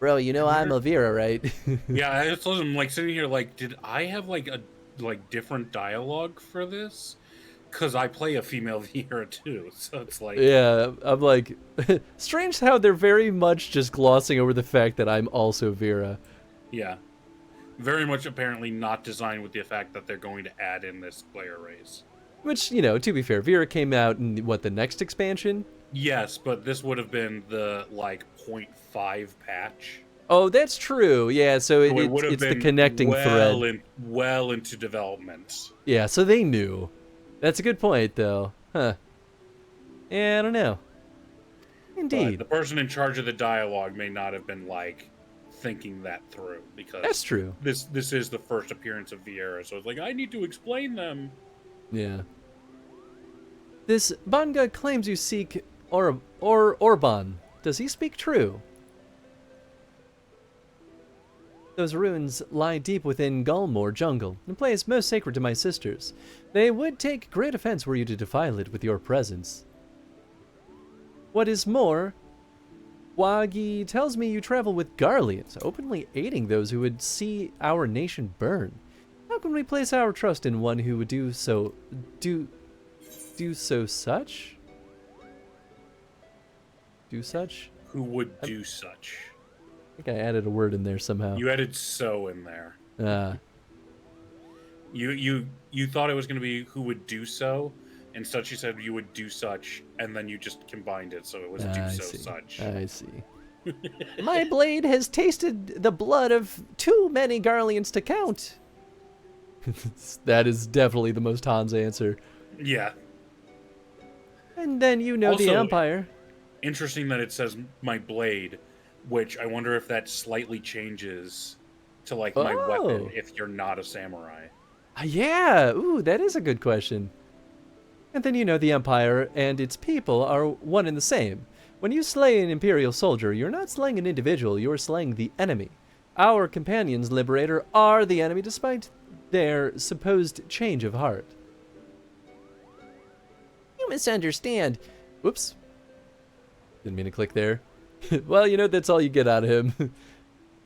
Bro, you know I'm a Vera, right? Yeah, I just was like sitting here like, did I have like a different dialogue for this? Because I play a female Vera too, so it's like... Yeah, I'm like... strange how they're very much just glossing over the fact that I'm also Vera. Yeah. Very much apparently not designed with the fact that they're going to add in this player race. Which, you know, to be fair, Vera came out in, what, the next expansion? Yes, but this would have been the, like, 0.5 patch. Oh, that's true. Yeah, so it's the connecting thread. Well into development. Yeah, so they knew. That's a good point, though. Huh. Yeah, I don't know. Indeed. But the person in charge of the dialogue may not have been, like, thinking that through. Because that's true. This is the first appearance of Vieira, so it's like, I need to explain them. Yeah. This Banga claims you seek Orban. Does he speak true? Those ruins lie deep within Gulmore jungle, a place most sacred to my sisters. They would take great offense were you to defile it with your presence. What is more, Wagi tells me you travel with Garleans, openly aiding those who would see our nation burn. How can we place our trust in one who would do such? Do such? Who would do such? I think I added a word in there somehow. You added "so" in there. You thought it was going to be "who would do so," instead you said you would do such, and then you just combined it, so it was "do so such." I see. My blade has tasted the blood of too many Garleans to count. That is definitely the most Hans answer. Yeah. And then you know also, the Empire. Interesting that it says my blade, which I wonder if that slightly changes to like my weapon if you're not a samurai. Yeah, ooh, that is a good question. And then you know the Empire and its people are one and the same. When you slay an Imperial soldier, you're not slaying an individual, you're slaying the enemy. Our companions, Liberator, are the enemy despite their supposed change of heart. You misunderstand. Whoops. Didn't mean to click there. Well, you know, that's all you get out of him.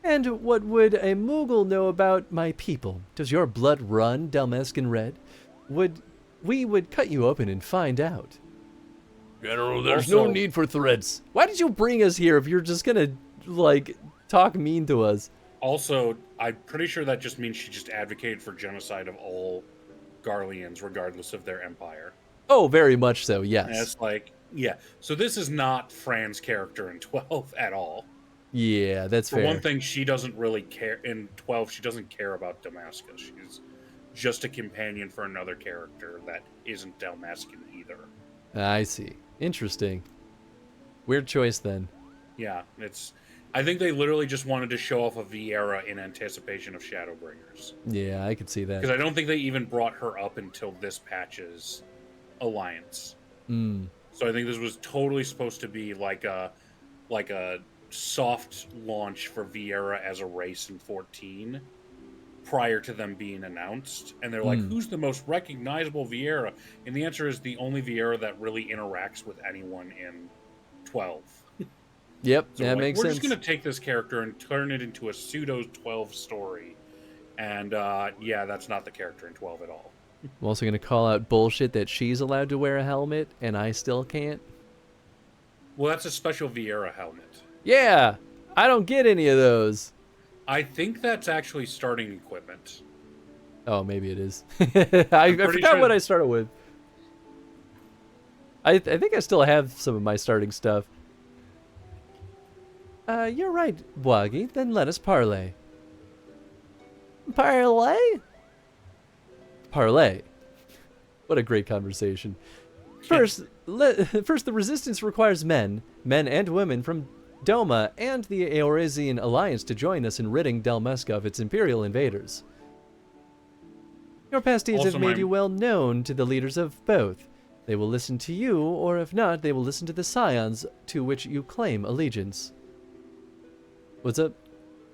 And what would a Moogle know about my people? Does your blood run Dalmascan red? We would cut you open and find out. General, there's no need for threats. Why did you bring us here if you're just gonna, like, talk mean to us? Also, I'm pretty sure that just means she just advocated for genocide of all Garleans, regardless of their empire. Oh, very much so, yes. And it's like, yeah. So this is not Fran's character in 12 at all. Yeah, that's fair. For one thing, she doesn't really care. In 12, she doesn't care about Damascus. She's just a companion for another character that isn't Dalmascan either. I see. Interesting. Weird choice, then. Yeah, I think they literally just wanted to show off a Viera in anticipation of Shadowbringers. Yeah, I could see that. Because I don't think they even brought her up until this patch's alliance. So I think this was totally supposed to be like a soft launch for Viera as a race in 14 prior to them being announced. And they're like, who's the most recognizable Viera? And the answer is the only Viera that really interacts with anyone in 12. Yep, So that makes sense. We're just going to take this character and turn it into a pseudo-12 story. And yeah, that's not the character in 12 at all. I'm also going to call out bullshit that she's allowed to wear a helmet and I still can't. Well, that's a special Viera helmet. Yeah, I don't get any of those. I think that's actually starting equipment. Oh, maybe it is. I forgot what I started with. I think I still have some of my starting stuff. You're right, Bwagi. Then let us parley. Parlay? Parlay. What a great conversation. First, the resistance requires men and women from Doma and the Eorezian Alliance to join us in ridding Dalmeska of its Imperial invaders. Your past deeds have made you well known to the leaders of both. They will listen to you, or if not, they will listen to the Scions to which you claim allegiance. What's up?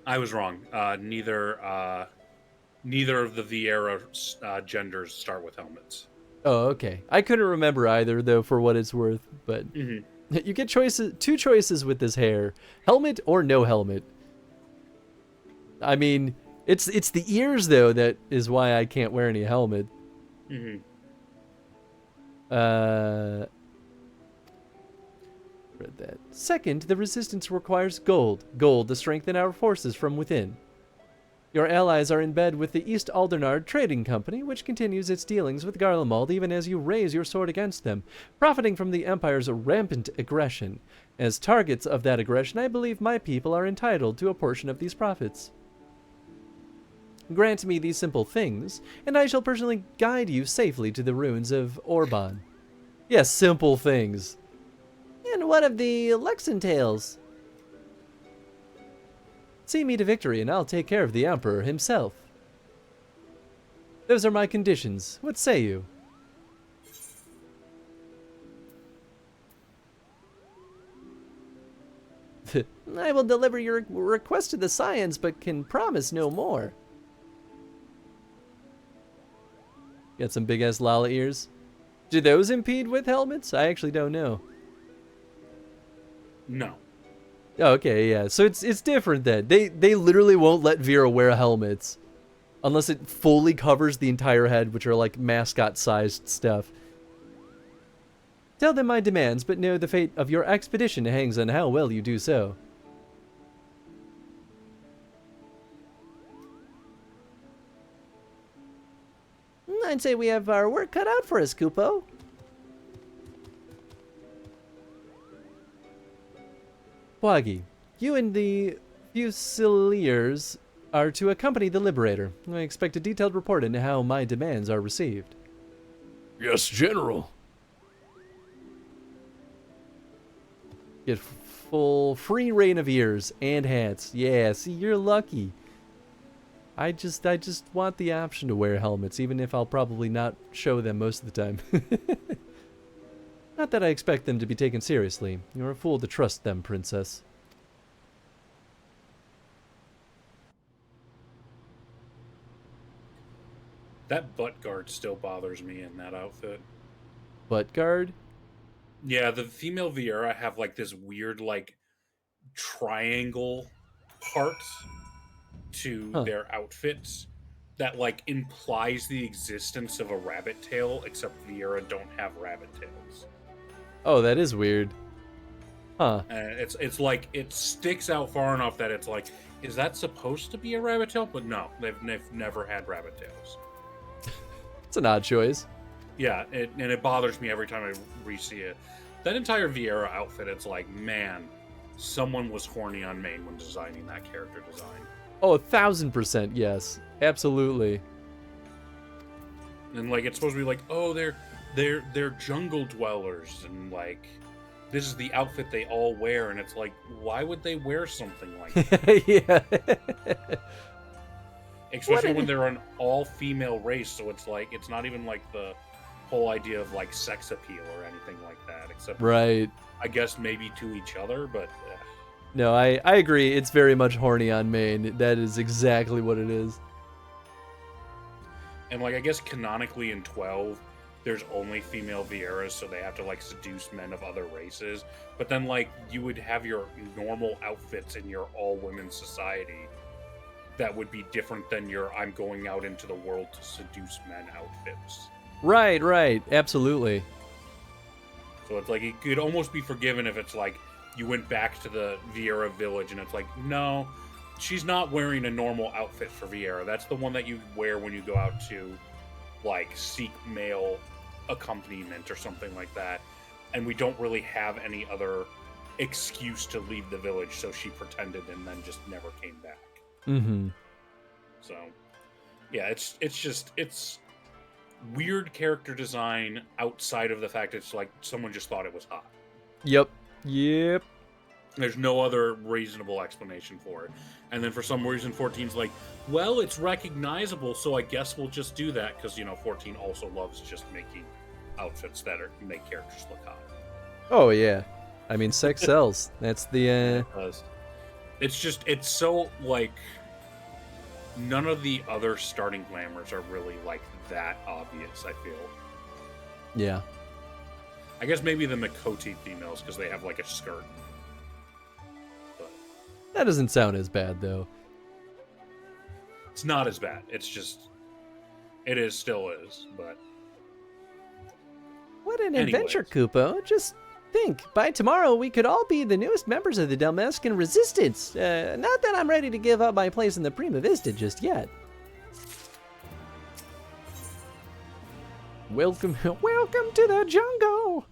I was wrong. Neither of the Viera genders start with helmets. Oh, okay. I couldn't remember either, though, for what it's worth, but... You get two choices with this hair. Helmet or no helmet. I mean, it's the ears, though, that is why I can't wear any helmet. Read that. Second, the resistance requires gold. Gold to strengthen our forces from within. Your allies are in bed with the East Aldernard Trading Company, which continues its dealings with Garlemald even as you raise your sword against them, profiting from the Empire's rampant aggression. As targets of that aggression, I believe my people are entitled to a portion of these profits. Grant me these simple things, and I shall personally guide you safely to the ruins of Orban. Yes, simple things. And what of the Lexentales? See me to victory, and I'll take care of the Emperor himself. Those are my conditions. What say you? I will deliver your request to the Scions, but can promise no more. Got some big-ass Lala ears. Do those impede with helmets? I actually don't know. No. Oh, okay, yeah. So it's different then. They literally won't let Vera wear helmets unless it fully covers the entire head, which are like mascot-sized stuff. Tell them my demands, but know the fate of your expedition hangs on how well you do so. I'd say we have our work cut out for us, Kupo. Bwagi, you and the Fusiliers are to accompany the Liberator. I expect a detailed report into how my demands are received. Yes, General. Get full free reign of ears and hats. Yeah, see, you're lucky. I just want the option to wear helmets, even if I'll probably not show them most of the time. Not that I expect them to be taken seriously. You're a fool to trust them, Princess. That butt guard still bothers me in that outfit. Butt guard? Yeah, the female Viera have like this weird like triangle part to their outfits that like implies the existence of a rabbit tail, except Viera don't have rabbit tails. Oh, that is weird. Huh. It's like it sticks out far enough that it's like, is that supposed to be a rabbit tail? But no, they've never had rabbit tails. It's an odd choice. Yeah, and it bothers me every time I re-see it. That entire Viera outfit, it's like, man, someone was horny on Maine when designing that character design. Oh, 1,000%, yes. Absolutely. And like it's supposed to be like, oh, they're jungle dwellers, and like this is the outfit they all wear, and it's like, why would they wear something like that? Yeah. Especially when they're an all-female race, so it's like it's not even like the whole idea of like sex appeal or anything like that, except Right. I guess maybe to each other, but No, I agree. It's very much horny on Maine. That is exactly what it is. and like I guess canonically in 12 there's only female Vieras, so they have to like seduce men of other races. But then like you would have your normal outfits in your all-women society that would be different than your I'm going out into the world to seduce men outfits. Right. Absolutely. So it's like it could almost be forgiven if it's like you went back to the Viera village and it's like, no, she's not wearing a normal outfit for Viera. That's the one that you wear when you go out to like seek male accompaniment or something like that. And we don't really have any other excuse to leave the village, so she pretended and then just never came back. Mm-hmm. So yeah, it's weird character design outside of the fact it's like someone just thought it was hot. Yep. There's no other reasonable explanation for it. And then for some reason 14's like, well, it's recognizable, so I guess we'll just do that, because 14 also loves just making outfits that make characters look hot. Oh yeah. I mean, sex sells. That's the It's so like none of the other starting glamours are really like that obvious, I feel. Yeah. I guess maybe the Makoti females, because they have like a skirt. But That doesn't sound as bad though. it's not as bad. It's just it still is, but What an adventure, Kupo. Just think, by tomorrow we could all be the newest members of the Dalmascan Resistance. Not that I'm ready to give up my place in the Prima Vista just yet. Welcome to the jungle!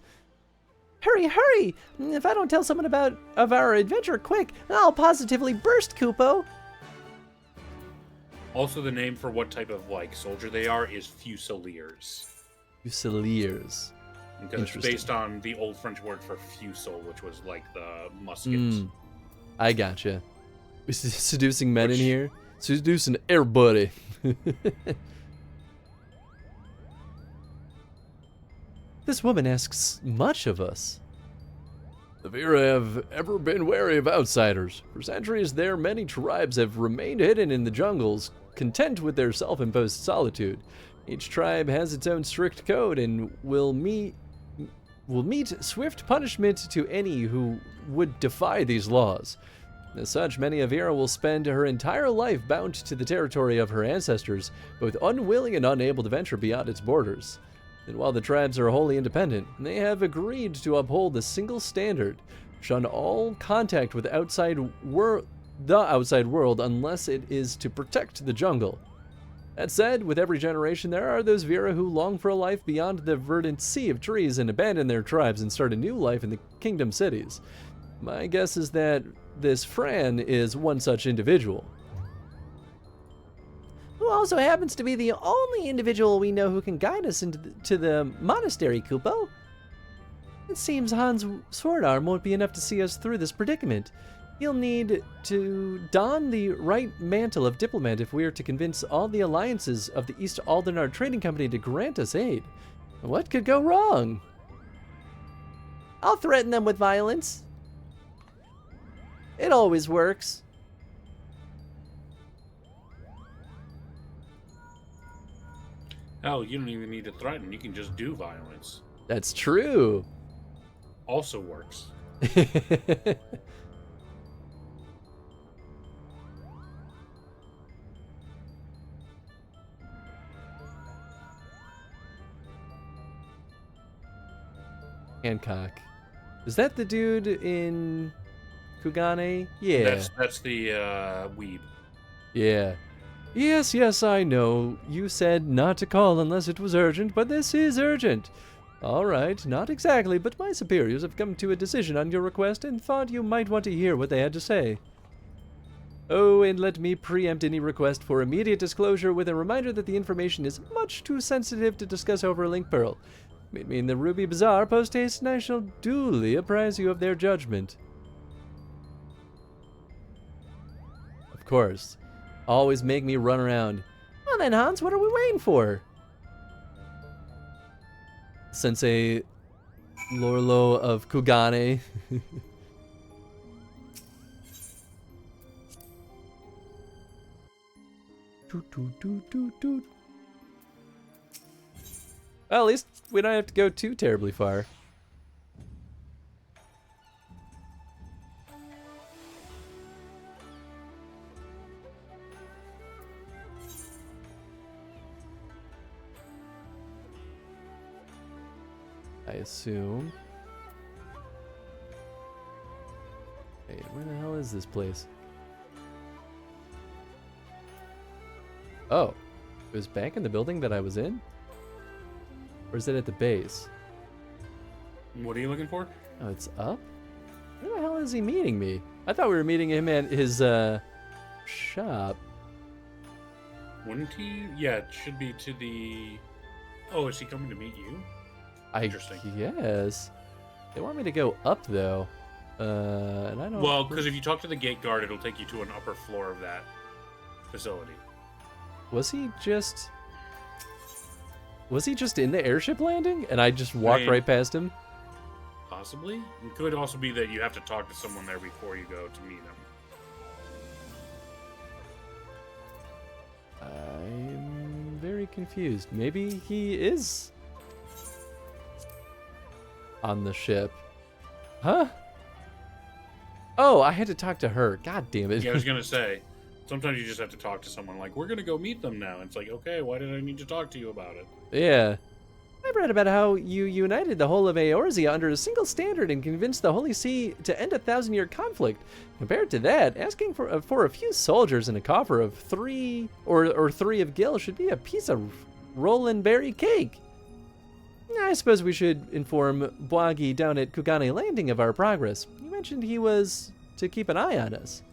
Hurry! If I don't tell someone of our adventure quick, I'll positively burst, Kupo. also the name for what type of like soldier they are is Fusiliers. Fusiliers. Because it's based on the old French word for fusil, which was like the muskets. I gotcha. Seducing men in here? Seducing everybody. This woman asks much of us. The Viera have ever been wary of outsiders. For centuries, their many tribes have remained hidden in the jungles, content with their self-imposed solitude. Each tribe has its own strict code and will meet swift punishment to any who would defy these laws. As such, many a Viera will spend her entire life bound to the territory of her ancestors, both unwilling and unable to venture beyond its borders. And while the tribes are wholly independent, they have agreed to uphold a single standard, shun all contact with the outside world unless it is to protect the jungle. That said, with every generation there are those Viera who long for a life beyond the verdant sea of trees and abandon their tribes and start a new life in the kingdom cities. My guess is that this Fran is one such individual. Who also happens to be the only individual we know who can guide us to the monastery, Kupo. It seems Hans sword arm won't be enough to see us through this predicament. He'll need to don the right mantle of diplomat if we are to convince all the alliances of the East Aldenar Trading Company to grant us aid. What could go wrong? I'll threaten them with violence. It always works. Hell, you don't even need to threaten. You can just do violence. That's true. Also works. Hancock. Is that the dude in Kugane? Yeah. That's the weeb. Yeah. Yes, I know. You said not to call unless it was urgent, but this is urgent. All right, not exactly, but my superiors have come to a decision on your request and thought you might want to hear what they had to say. Oh, and let me preempt any request for immediate disclosure with a reminder that the information is much too sensitive to discuss over a link pearl. Meet me in the Ruby Bazaar post haste, and I shall duly apprise you of their judgment. Of course. Always make me run around. Well then, Hans, what are we waiting for? Sensei Lorlo of Kugane. Well, at least we don't have to go too terribly far. I assume. Wait, where the hell is this place? Oh, it was back in the building that I was in? Or is it at the base? What are you looking for? Oh, it's up? Where the hell is he meeting me? I thought we were meeting him at his, shop. Wouldn't he? Yeah, it should be to the... Oh, is he coming to meet you? Interesting. Yes. They want me to go up, though. And I don't... Well, because if you talk to the gate guard, it'll take you to an upper floor of that facility. Was he just in the airship landing and I just walked right past him? Possibly. It could also be that you have to talk to someone there before you go to meet him. I'm very confused. Maybe he is on the ship. Huh? Oh, I had to talk to her. God damn it. Yeah, I was gonna say. Sometimes you just have to talk to someone like, we're going to go meet them now. And it's like, okay, why did I need to talk to you about it? Yeah. I've read about how you united the whole of Eorzea under a single standard and convinced the Holy See to end a 1,000-year conflict. Compared to that, asking for a few soldiers and a coffer of 3 or 3 of gil should be a piece of rollin' berry cake. I suppose we should inform Bwagi down at Kugane Landing of our progress. You mentioned he was to keep an eye on us.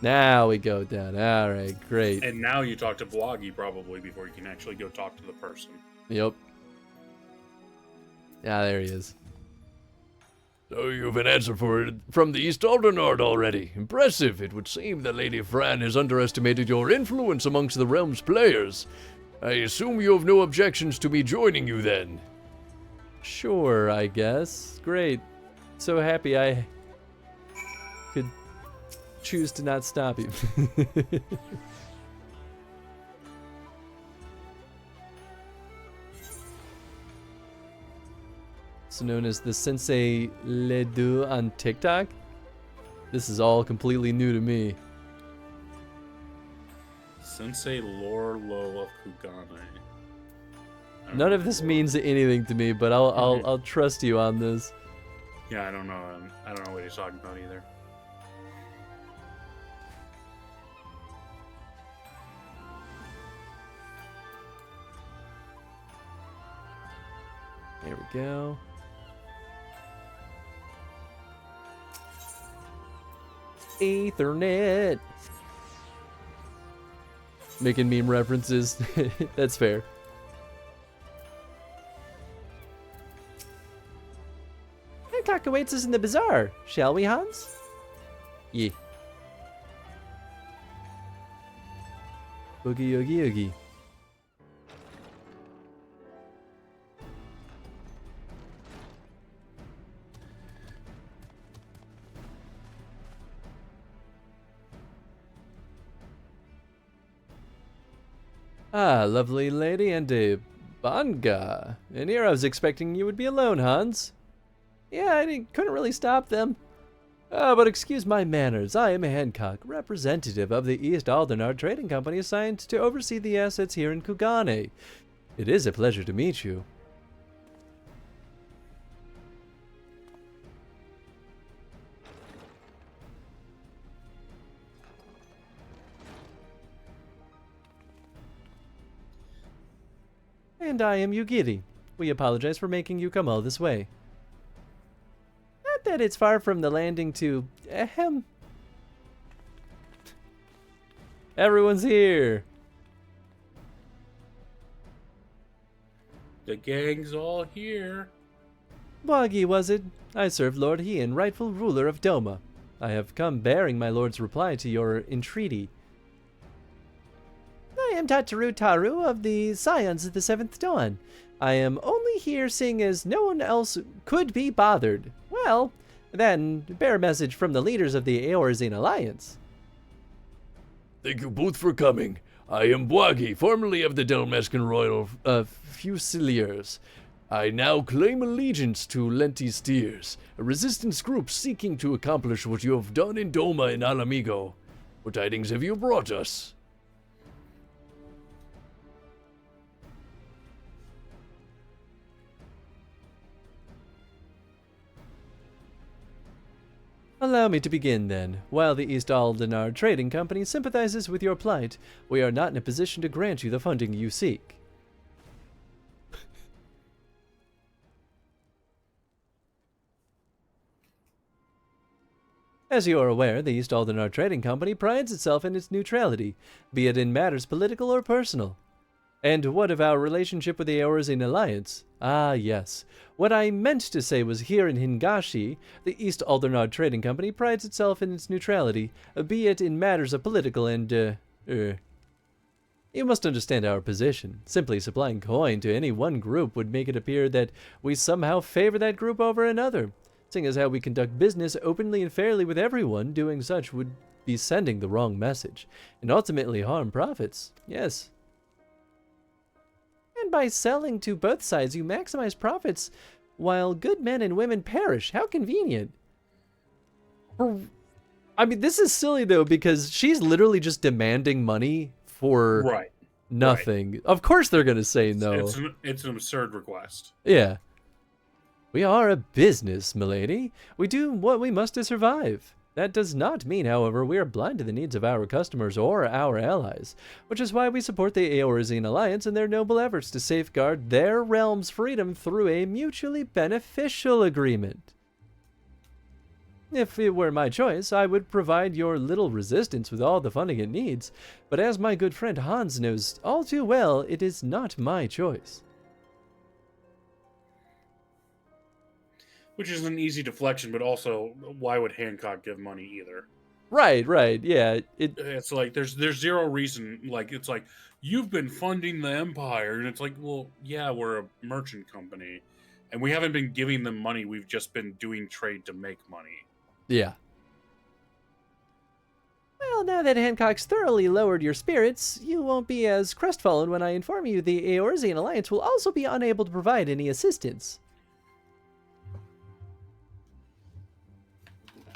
Now we go down. All right, great. And now you talk to Bwagi probably before you can actually go talk to the person. Yep. Yeah, there he is. So you've an answer from the East Aldernard already. Impressive. It would seem that Lady Fran has underestimated your influence amongst the realm's players. I assume you have no objections to me joining you then. Sure, I guess. Great. So happy I could choose to not stop you. So known as the Sensei Ledoux on TikTok. This is all completely new to me. Sensei Lorlo of Kugane. None of this means anything to me, but I'll trust you on this. Yeah, I don't know. I don't know what he's talking about either. There we go. Ethernet. Making meme references. That's fair. Hancock awaits us in the bazaar. Shall we, Hans? Yeah. Boogie oogie oogie. Ah, lovely lady and a banga. And here I was expecting you would be alone, Hans. Yeah, I couldn't really stop them. But excuse my manners. I am Hancock, representative of the East Aldernard Trading Company assigned to oversee the assets here in Kugane. It is a pleasure to meet you. And I am Yugiri. We apologize for making you come all this way. Not that it's far from the landing to... Ahem. Everyone's here. The gang's all here. Wagi, was it? I serve Lord Hien, rightful ruler of Doma. I have come bearing my lord's reply to your entreaty. I am Tataru Taru of the Scions of the Seventh Dawn. I am only here seeing as no one else could be bothered. Well, then, bear a message from the leaders of the Eorzine Alliance. Thank you both for coming. I am Bwagi, formerly of the Dalmascan Royal Fusiliers. I now claim allegiance to Lenti Steers, a resistance group seeking to accomplish what you have done in Doma and Alamigo. What tidings have you brought us? Allow me to begin, then. While the East Aldenar Trading Company sympathizes with your plight, we are not in a position to grant you the funding you seek. As you are aware, the East Aldenar Trading Company prides itself in its neutrality, be it in matters political or personal. And what of our relationship with the Eorzine Alliance? Ah, yes. What I meant to say was here in Hingashi, the East Aldenar Trading Company prides itself in its neutrality, be it in matters of political and, You must understand our position. Simply supplying coin to any one group would make it appear that we somehow favor that group over another. Seeing as how we conduct business openly and fairly with everyone, doing such would be sending the wrong message, and ultimately harm profits. Yes. And by selling to both sides, you maximize profits while good men and women perish. How convenient. I mean, this is silly, though, because she's literally just demanding money for nothing. Right. Of course they're going to say no. It's an absurd request. Yeah. We are a business, milady. We do what we must to survive. That does not mean, however, we are blind to the needs of our customers or our allies, which is why we support the Eorzine Alliance in their noble efforts to safeguard their realm's freedom through a mutually beneficial agreement. If it were my choice, I would provide your little resistance with all the funding it needs, but as my good friend Hans knows all too well, it is not my choice. Which is an easy deflection, but also, why would Hancock give money either? Right, yeah. It's like, there's zero reason, like, it's like, you've been funding the Empire, and it's like, well, yeah, we're a merchant company, and we haven't been giving them money, we've just been doing trade to make money. Yeah. Well, now that Hancock's thoroughly lowered your spirits, you won't be as crestfallen when I inform you the Eorzine Alliance will also be unable to provide any assistance.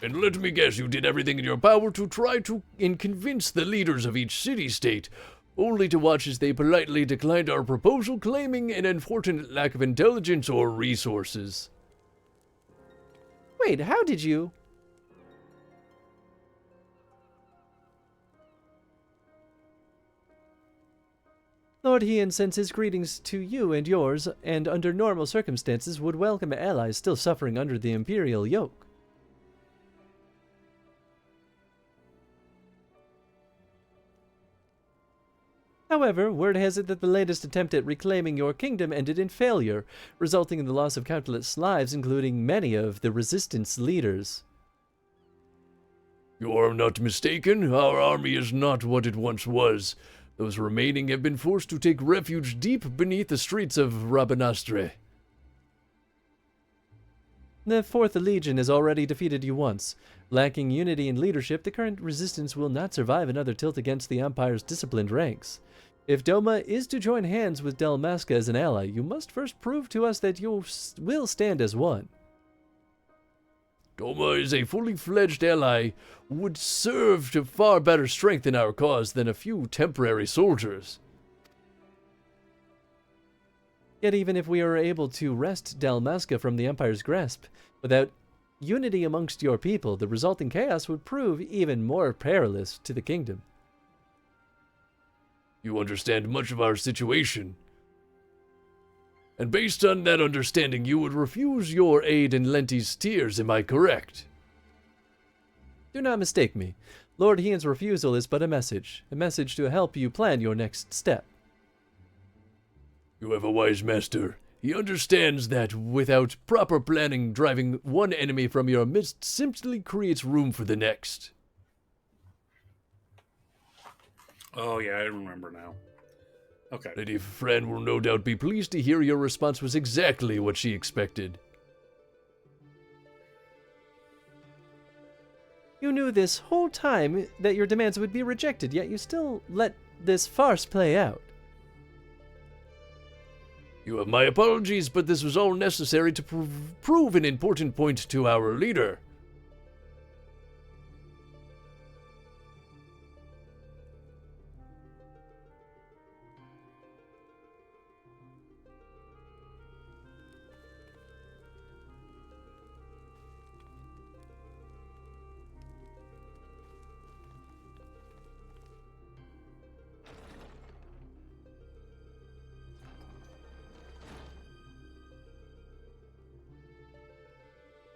And let me guess, you did everything in your power to try to convince the leaders of each city-state, only to watch as they politely declined our proposal, claiming an unfortunate lack of intelligence or resources. Wait, how did you... Lord Hien sends his greetings to you and yours, and under normal circumstances would welcome allies still suffering under the imperial yoke. However, word has it that the latest attempt at reclaiming your kingdom ended in failure, resulting in the loss of countless lives, including many of the resistance leaders. You are not mistaken. Our army is not what it once was. Those remaining have been forced to take refuge deep beneath the streets of Rabanastre. The Fourth Legion has already defeated you once. Lacking unity and leadership, the current resistance will not survive another tilt against the Empire's disciplined ranks. If Doma is to join hands with Dalmasca as an ally, you must first prove to us that you will stand as one. Doma is a fully fledged ally who would serve to far better strengthen our cause than a few temporary soldiers. Yet even if we are able to wrest Dalmasca from the Empire's grasp, without unity amongst your people, the resulting chaos would prove even more perilous to the kingdom. You understand much of our situation. And based on that understanding, you would refuse your aid in Lenti's tears, am I correct? Do not mistake me. Lord Hion's refusal is but a message to help you plan your next step. You have a wise master. He understands that without proper planning, driving one enemy from your midst simply creates room for the next. Oh, yeah, I remember now. Okay. Lady Fran will no doubt be pleased to hear your response was exactly what she expected. You knew this whole time that your demands would be rejected, yet you still let this farce play out. You have my apologies, but this was all necessary to prove an important point to our leader.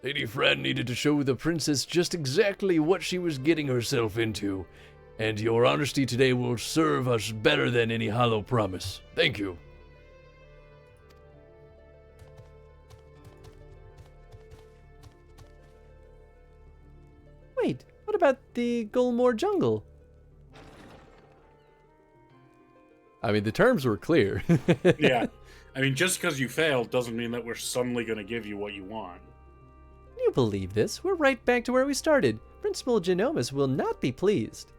Lady Fran needed to show the princess just exactly what she was getting herself into, and your honesty today will serve us better than any hollow promise. Thank you. Wait, what about the Gulmore jungle? I mean, the terms were clear. Yeah. I mean, just because you failed doesn't mean that we're suddenly going to give you what you want. Can you believe this? We're right back to where we started. Principal Genomus will not be pleased.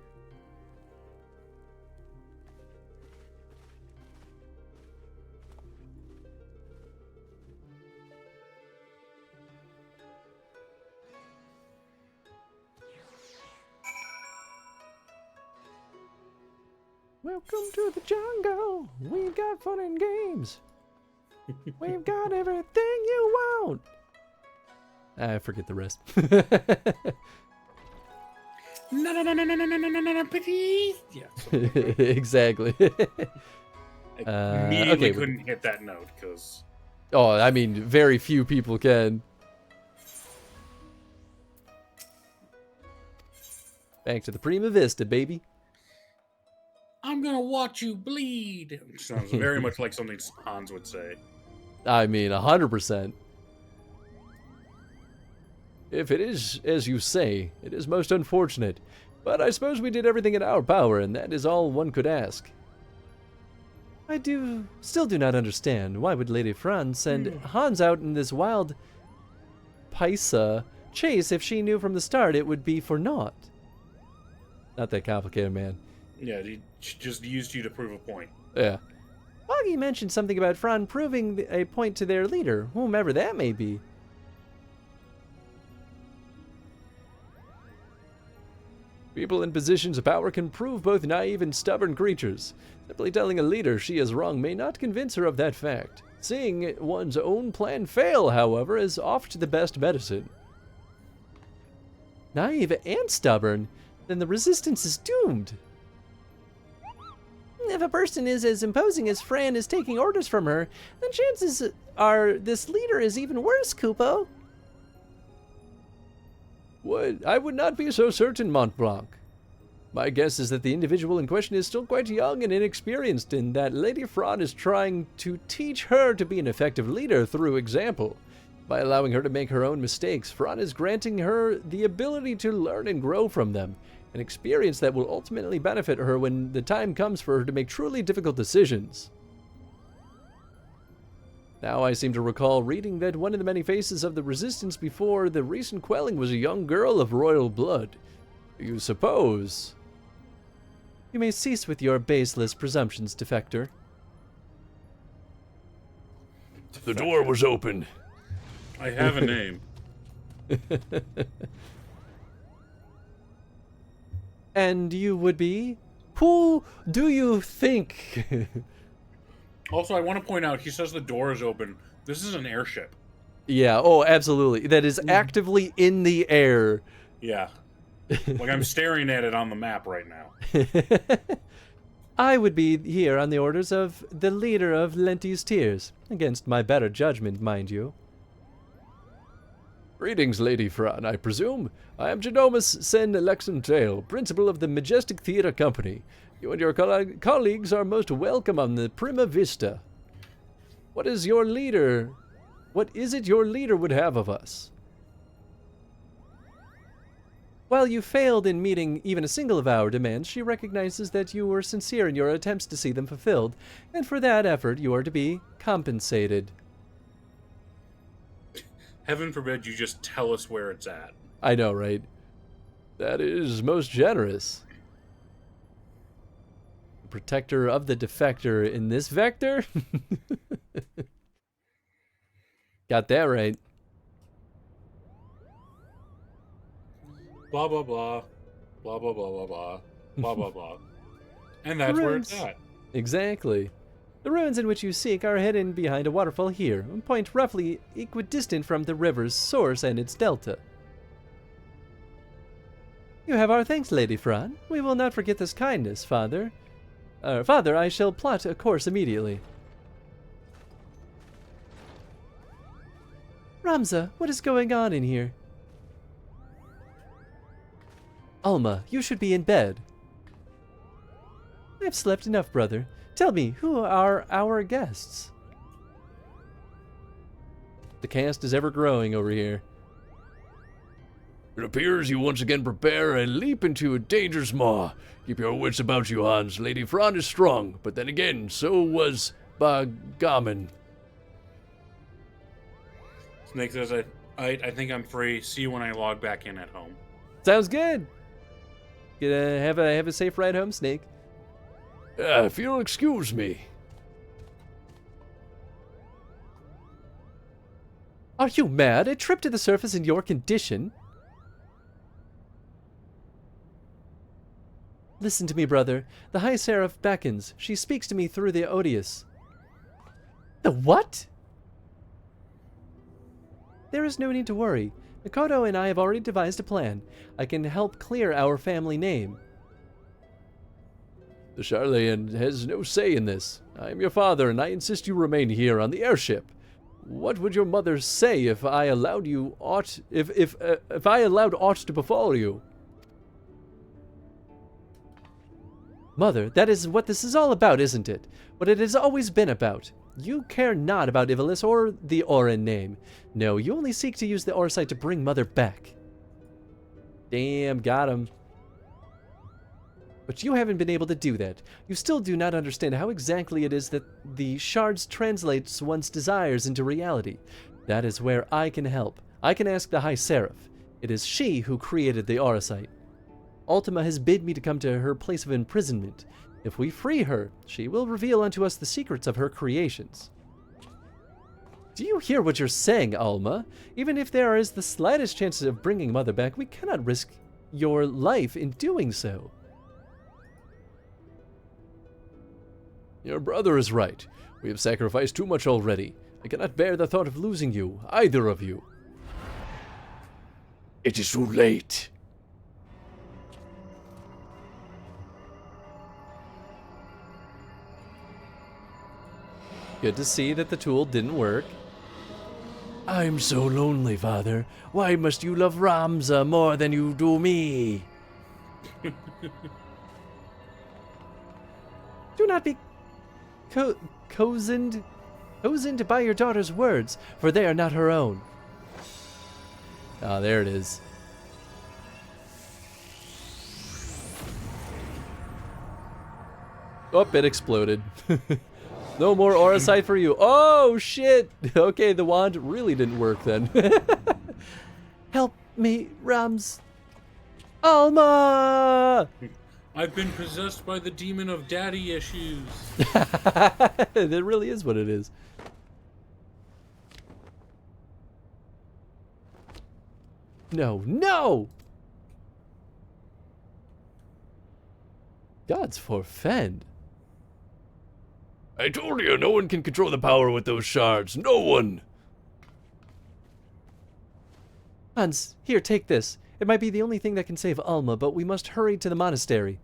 Welcome to the jungle. We've got fun and games. We've got everything you want. I forget the rest. No, please. Yeah. Exactly. I immediately okay, couldn't hit that note because. Oh, I mean, very few people can. Back to the Prima Vista, baby. I'm gonna watch you bleed. Which sounds very much like something Hans would say. I mean, 100%. If it is as you say, it is most unfortunate. But I suppose we did everything in our power, and that is all one could ask. I still do not understand. Why would Lady Fran send Hans out in this wild Paisa chase if she knew from the start it would be for naught? Not that complicated, man. Yeah, he just used you to prove a point. Yeah. Foggy mentioned something about Fran proving a point to their leader, whomever that may be. People in positions of power can prove both naive and stubborn creatures. Simply telling a leader she is wrong may not convince her of that fact. Seeing one's own plan fail, however, is oft the best medicine. Naive and stubborn? Then the resistance is doomed. If a person is as imposing as Fran is taking orders from her, then chances are this leader is even worse, Kupo. I would not be so certain, Mont Blanc. My guess is that the individual in question is still quite young and inexperienced, and that Lady Fran is trying to teach her to be an effective leader through example. By allowing her to make her own mistakes, Fran is granting her the ability to learn and grow from them, an experience that will ultimately benefit her when the time comes for her to make truly difficult decisions. Now I seem to recall reading that one of the many faces of the resistance before the recent quelling was a young girl of royal blood. You suppose? You may cease with your baseless presumptions, defector. The door was open. I have a name. And you would be? Who do you think? Also, I want to point out, he says the door is open. This is an airship. Yeah, oh, absolutely. That is actively in the air. Yeah. Like, I'm staring at it on the map right now. I would be here on the orders of the leader of Lenti's Tears, against my better judgment, mind you. Greetings, Lady Fran, I presume. I am Genomus Sen Lexentale, principal of the Majestic Theater Company. You and your colleagues are most welcome on the Prima Vista. What is it your leader would have of us? While you failed in meeting even a single of our demands, she recognizes that you were sincere in your attempts to see them fulfilled, and for that effort you are to be compensated. Heaven forbid you just tell us where it's at. I know, right? That is most generous. Protector of the defector in this vector? Got that right. Blah, blah, blah. Blah, blah, blah, blah, blah. Blah, blah, blah. And that's where it's at. Exactly. The ruins in which you seek are hidden behind a waterfall here, a point roughly equidistant from the river's source and its delta. You have our thanks, Lady Fran. We will not forget this kindness, Father. Father, I shall plot a course immediately. Ramza, what is going on in here? Alma, you should be in bed. I've slept enough, brother. Tell me, who are our guests? The cast is ever growing over here. It appears you once again prepare and leap into a dangerous maw. Keep your wits about you, Hans. Lady Fran is strong, but then again, so was Bagaman. Snake says, I think I'm free. See you when I log back in at home. Sounds good. Gonna have a safe ride home, Snake. If you'll excuse me. Are you mad? A trip to the surface in your condition? Listen to me, brother. The High Seraph beckons. She speaks to me through the Odious. The what? There is no need to worry. Makoto and I have already devised a plan. I can help clear our family name. The Charlatan has no say in this. I am your father, and I insist you remain here on the airship. What would your mother say if I allowed you aught if I allowed aught to befall you? Mother, that is what this is all about, isn't it? What it has always been about. You care not about Ivalis or the Orin name. No, you only seek to use the Orsight to bring Mother back. Damn, got him. But you haven't been able to do that. You still do not understand how exactly it is that the shards translates one's desires into reality. That is where I can help. I can ask the High Seraph. It is she who created the Orsight. Ultima has bid me to come to her place of imprisonment. If we free her, she will reveal unto us the secrets of her creations. Do you hear what you're saying, Alma? Even if there is the slightest chance of bringing Mother back, we cannot risk your life in doing so. Your brother is right. We have sacrificed too much already. I cannot bear the thought of losing you, either of you. It is too late. Good to see that the tool didn't work. I'm so lonely, Father. Why must you love Ramza more than you do me? Do not be cozened by your daughter's words, for they are not her own. Ah, there it is. Oh, it exploded. No more Orsight for you. Oh, shit. Okay, the wand really didn't work then. Help me, Rams. Alma! I've been possessed by the demon of daddy issues. That really is what it is. No, no! Gods forfend. I told you, no one can control the power with those shards. No one! Hans, here, take this. It might be the only thing that can save Alma, but we must hurry to the monastery.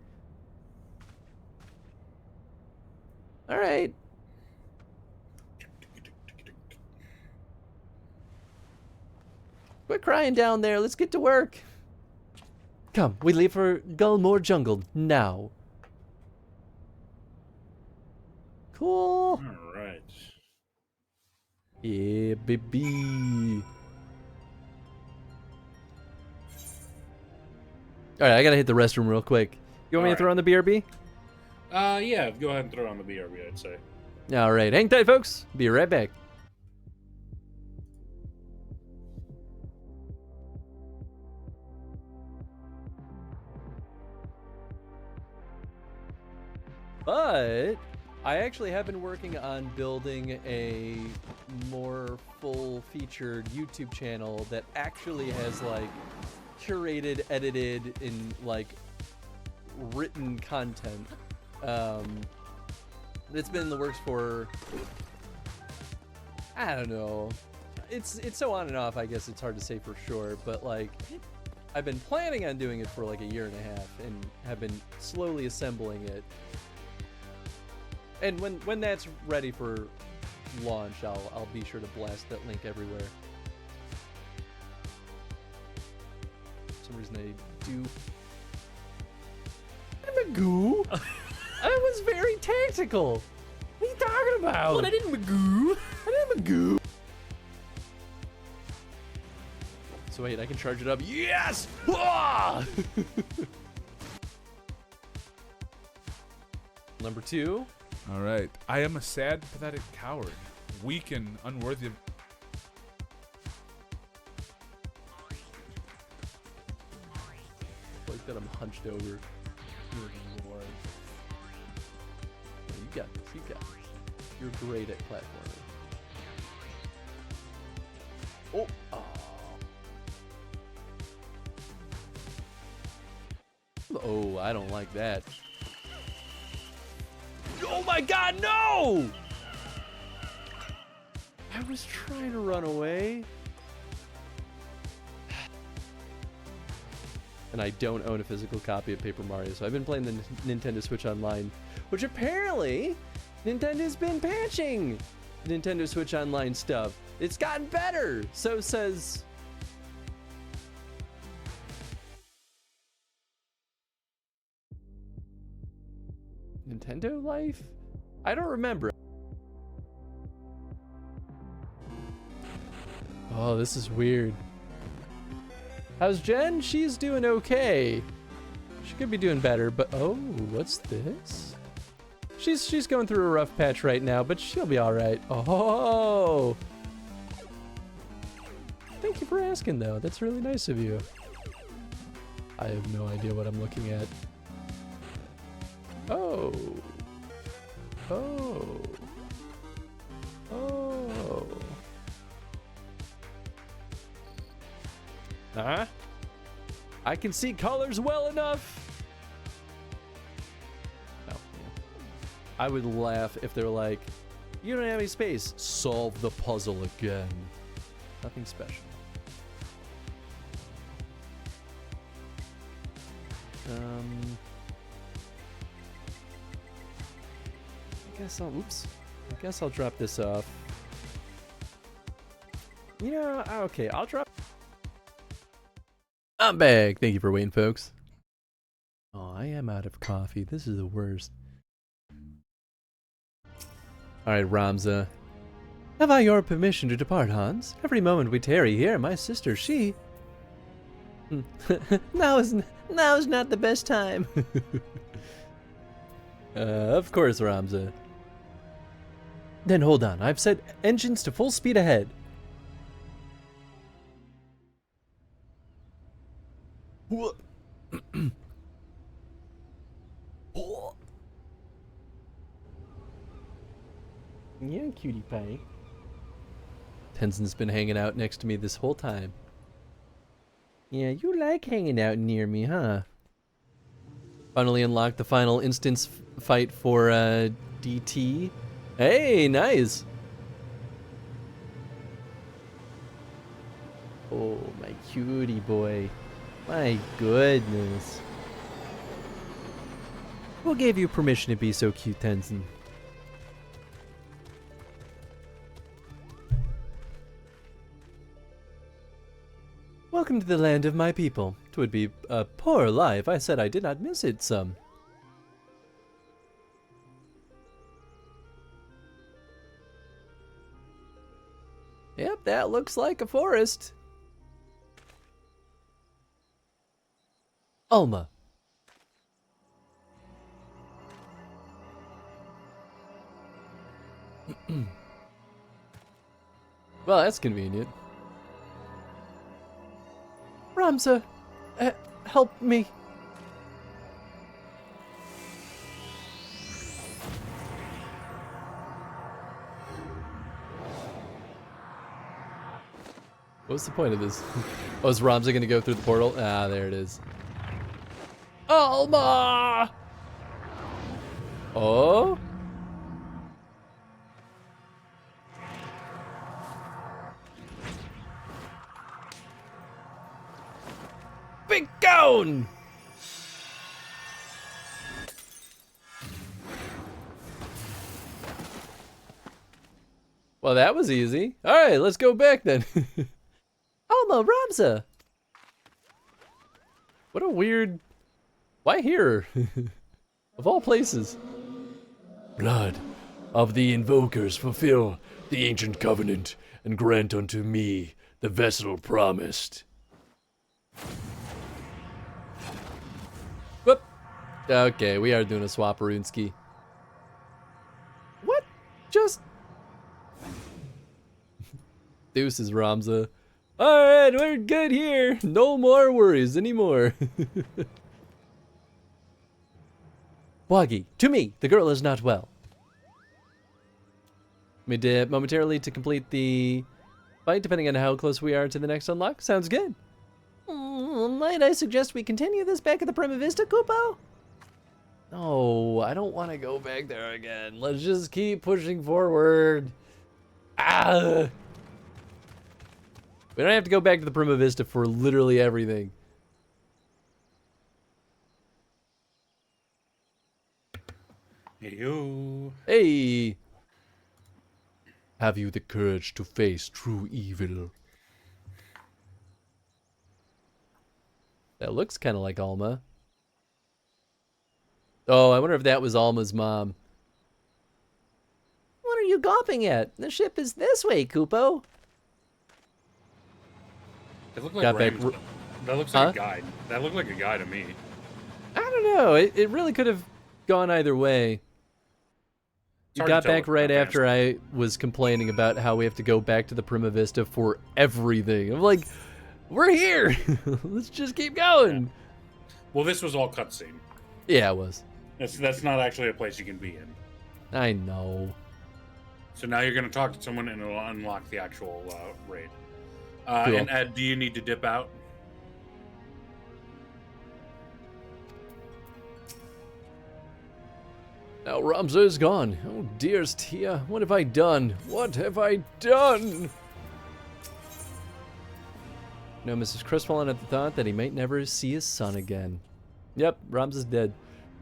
Quit crying down there. Let's get to work. Come, we leave for Gulmore Jungle now. Cool. All right. Yeah, baby. All right, I gotta hit the restroom real quick. You want me to throw on the BRB? Yeah, go ahead and throw on the BRB, I'd say. All right, hang tight, folks. Be right back. But I actually have been working on building a more full-featured YouTube channel that actually has like curated, edited, and like written content. It's been in the works for, I don't know. It's so on and off. I guess it's hard to say for sure, but like I've been planning on doing it for like a year and a half, and have been slowly assembling it. And when that's ready for launch, I'll be sure to blast that link everywhere. For some reason I do. I'm a goo. I was very tactical. What are you talking about? Well, I didn't magoo. I didn't magoo. So wait, I can charge it up. Yes! Number 2. All right. I am a sad, pathetic coward, weak and unworthy of. Like that I'm hunched over. Good Lord. Oh, you got this. You got this. You're great at platforming. Oh. Oh, I don't like that. Oh my God, no! I was trying to run away. And I don't own a physical copy of Paper Mario, so I've been playing the Nintendo Switch Online, which apparently Nintendo's been patching Nintendo Switch Online stuff. It's gotten better, so says Nintendo Life? I don't remember. Oh, this is weird. How's Jen? She's doing okay. She could be doing better, but oh, what's this? She's going through a rough patch right now, but she'll be all right. Oh. Thank you for asking, though. That's really nice of you. I have no idea what I'm looking at. Oh. Oh. Oh. Huh? I can see colors well enough. Oh, yeah. I would laugh if they're like, you don't have any space. Solve the puzzle again. Nothing special. I guess I'll drop this off. You know, okay, I'll drop. I'm back. Thank you for waiting, folks. Oh, I am out of coffee. This is the worst. Alright, Ramza. Have I your permission to depart, Hans? Every moment we tarry here, my sister, she... now is not the best time. Of course, Ramza. Then hold on. I've set engines to full speed ahead. Yeah, cutie pie. Tenzin's been hanging out next to me this whole time. Yeah, you like hanging out near me, huh? Finally unlocked the final instance fight for DT. Hey, nice. Oh, my cutie boy. My goodness. Who gave you permission to be so cute, Tenzin? Welcome to the land of my people. 'Twould be a poor lie if I said I did not miss it some. Yep, that looks like a forest. Alma. Well, that's convenient. Ramza, help me. What's the point of this? Oh, is Ramza gonna go through the portal? Ah, there it is. Alma! Oh? Be gone! Well, that was easy. All right, let's go back then. Alma, Ramza! What a weird... Why here? Of all places. Blood of the invokers, fulfill the ancient covenant and grant unto me the vessel promised. Whoop. Okay, we are doing a swapperooski. What? Just... Deuces, Ramza. Alright, we're good here. No more worries anymore. Wagi, to me, the girl is not well. Let me dip momentarily to complete the fight, depending on how close we are to the next unlock. Sounds good. Might I suggest we continue this back at the Prima Vista, Kupo? No, I don't want to go back there again. Let's just keep pushing forward. Ah! We don't have to go back to the Prima Vista for literally everything. Yo. Hey! Have you the courage to face true evil? That looks kind of like Alma. Oh, I wonder if that was Alma's mom. What are you gawping at? The ship is this way, Kupo. It looked like Got back that looks like a guy. That looked like a guy to me. I don't know. It really could have gone either way. You got back right after I was complaining about how we have to go back to the Prima Vista for everything. I'm like, we're here. Let's just keep going. Yeah. Well, this was all cutscene. Yeah, it was. That's not actually a place you can be in. I know. So now you're going to talk to someone and it'll unlock the actual raid. Cool. And Ed, do you need to dip out? Now Ramza is gone. Oh dearest Tia, what have I done? What have I done? No, Mrs. Crestfallen at the thought that he might never see his son again. Yep, Ramza's dead.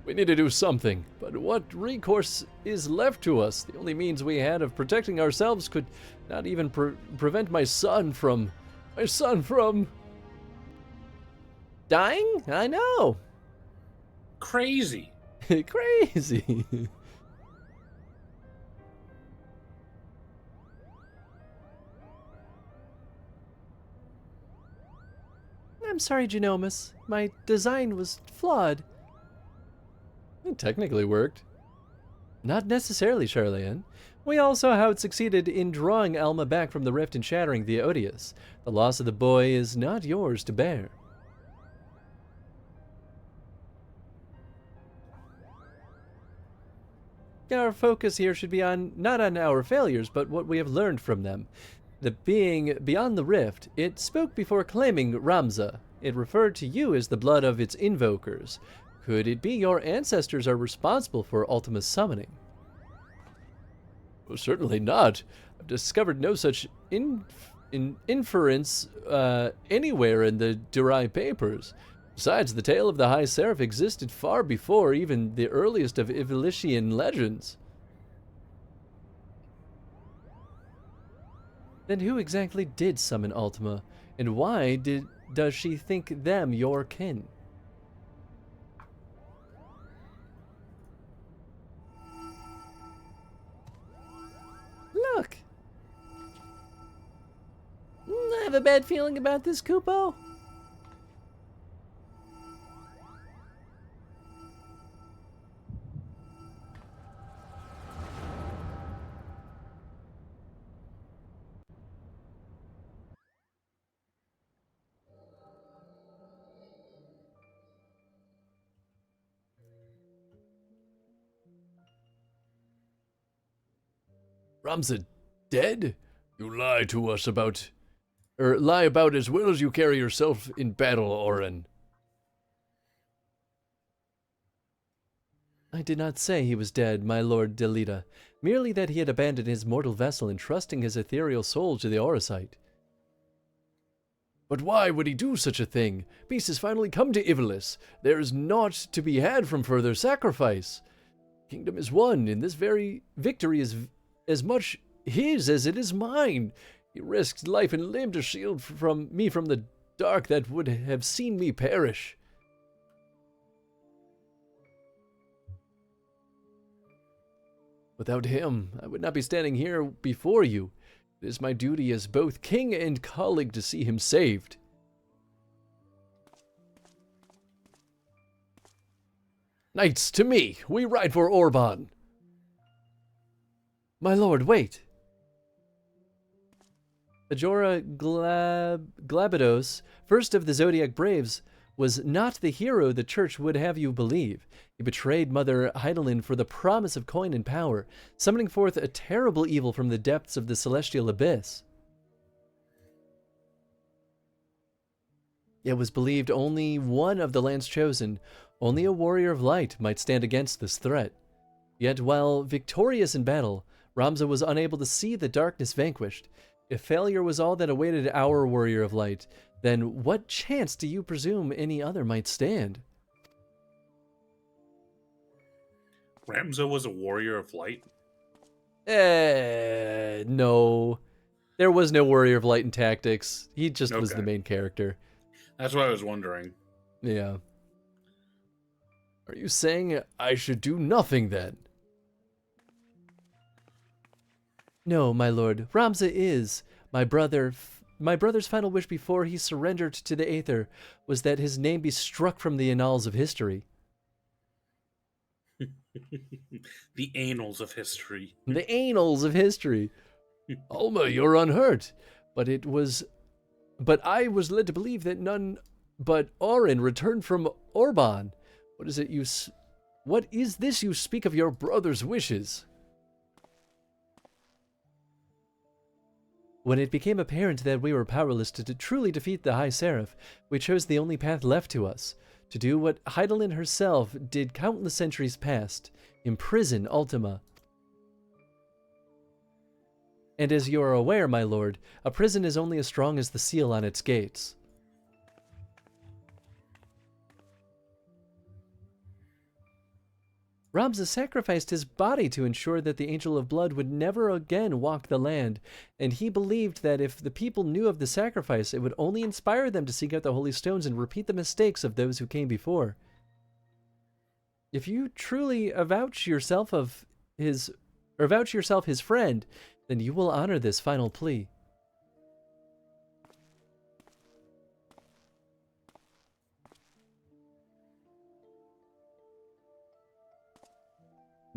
We need to do something, but what recourse is left to us? The only means we had of protecting ourselves could not even prevent my son from... Dying? I know. Crazy. Crazy. I'm sorry, Genomus. My design was flawed. It technically worked. Not necessarily, Charlian. We all saw how it succeeded in drawing Alma back from the rift and shattering the Odious. The loss of the boy is not yours to bear. Our focus here should be not on our failures, but what we have learned from them. The being beyond the rift, it spoke before claiming Ramza. It referred to you as the blood of its invokers. Could it be your ancestors are responsible for Ultima's summoning? Well, certainly not. I've discovered no such inference anywhere in the Durai papers. Besides, the tale of the High Seraph existed far before even the earliest of Ivilician legends. Then who exactly did summon Ultima, and why did does she think them your kin? Look! I have a bad feeling about this, Kupo. Ramza dead? You lie to us about... lie about as well as you carry yourself in battle, Orin. I did not say he was dead, my lord Delita, merely that he had abandoned his mortal vessel, entrusting his ethereal soul to the Aurosite. But why would he do such a thing? Peace has finally come to Ivalice. There is naught to be had from further sacrifice. Kingdom is won, and this very victory is as much his as it is mine. He risked life and limb to shield me from the dark that would have seen me perish. Without him, I would not be standing here before you. It is my duty as both king and colleague to see him saved. Knights, to me! We ride for Orban! My lord, wait! Ajora Glabados, first of the Zodiac Braves, was not the hero the church would have you believe. He betrayed Mother Heidelin for the promise of coin and power, summoning forth a terrible evil from the depths of the celestial abyss. It was believed only one of the lands chosen, only a warrior of light, might stand against this threat. Yet while victorious in battle, Ramza was unable to see the darkness vanquished. If failure was all that awaited our warrior of light, then what chance do you presume any other might stand? Ramza was a warrior of light? No. There was no warrior of light in Tactics. He just was the main character. That's what I was wondering. Yeah. Are you saying I should do nothing then? No, my lord. Ramza is my brother. My brother's final wish before he surrendered to the Aether was that his name be struck from the annals of history. The annals of history. The annals of history. Alma, you're unhurt. But I was led to believe that none but Orin returned from Orban. What is this you speak of your brother's wishes? When it became apparent that we were powerless to truly defeat the High Seraph, we chose the only path left to us, to do what Heidelin herself did countless centuries past, imprison Ultima. And as you are aware, my lord, a prison is only as strong as the seal on its gates. Ramza sacrificed his body to ensure that the Angel of Blood would never again walk the land, and he believed that if the people knew of the sacrifice, it would only inspire them to seek out the Holy Stones and repeat the mistakes of those who came before. If you truly avouch yourself his friend, then you will honor this final plea.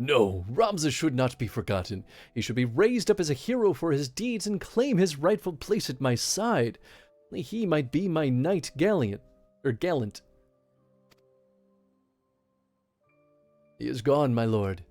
No, Ramza should not be forgotten. He should be raised up as a hero for his deeds and claim his rightful place at my side. Only he might be my knight gallant. He is gone, my lord.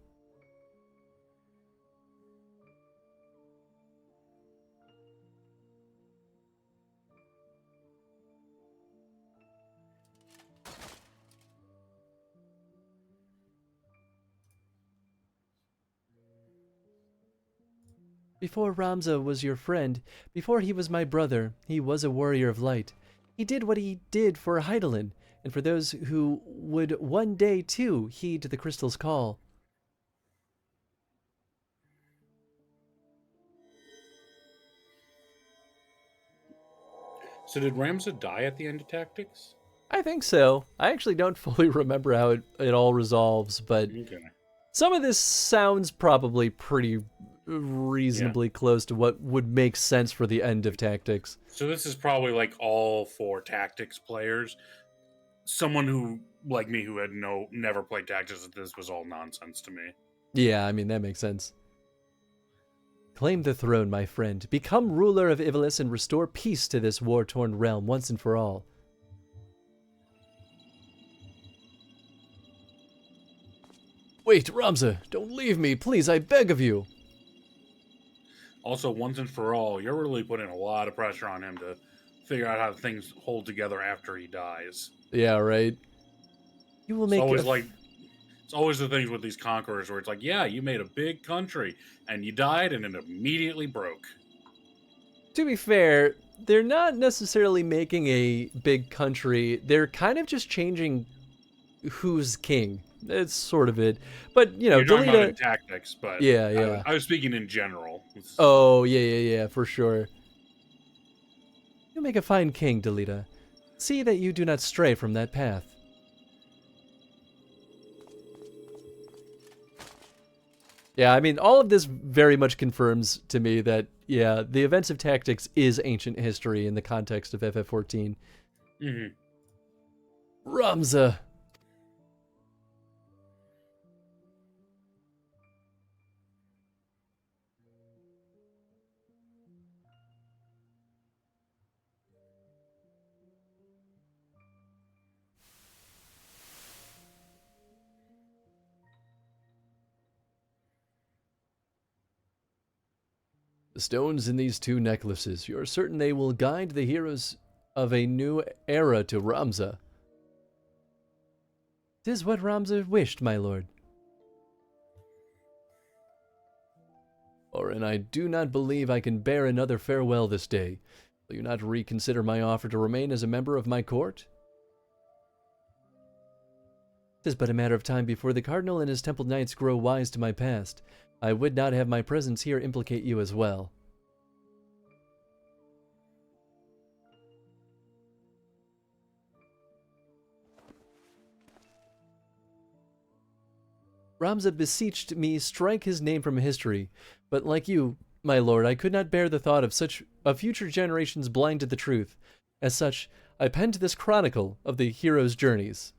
Before Ramza was your friend, before he was my brother, he was a warrior of light. He did what he did for Heidelin, and for those who would one day, too, heed the crystal's call. So did Ramza die at the end of Tactics? I think so. I actually don't fully remember how it all resolves, but some of this sounds probably pretty reasonably close to what would make sense for the end of Tactics. So this is probably like all for Tactics players. Someone who, like me, who had never played Tactics, this was all nonsense to me. Yeah, I mean, that makes sense. Claim the throne, my friend. Become ruler of Ivalice and restore peace to this war-torn realm once and for all. Wait, Ramza, don't leave me, please, I beg of you. Also, once and for all, you're really putting a lot of pressure on him to figure out how things hold together after he dies. Yeah, right. You will make it's always the things with these conquerors where it's like, yeah, you made a big country and you died and it immediately broke. To be fair, they're not necessarily making a big country. They're kind of just changing who's king. That's sort of it. But, you know, You're talking about in Tactics, but yeah. I was speaking in general. Oh, yeah, for sure. You make a fine king, Delita. See that you do not stray from that path. Yeah, I mean, all of this very much confirms to me that, yeah, the events of Tactics is ancient history in the context of FF14. Mm-hmm. Ramza. The stones in these two necklaces, you're certain they will guide the heroes of a new era to Ramza. 'Tis what Ramza wished, my lord. Orin, I do not believe I can bear another farewell this day. Will you not reconsider my offer to remain as a member of my court? 'Tis but a matter of time before the Cardinal and his Temple Knights grow wise to my past. I would not have my presence here implicate you as well. Ramza beseeched me strike his name from history, but like you, my lord, I could not bear the thought of future generations blind to the truth. As such, I penned this chronicle of the hero's journeys.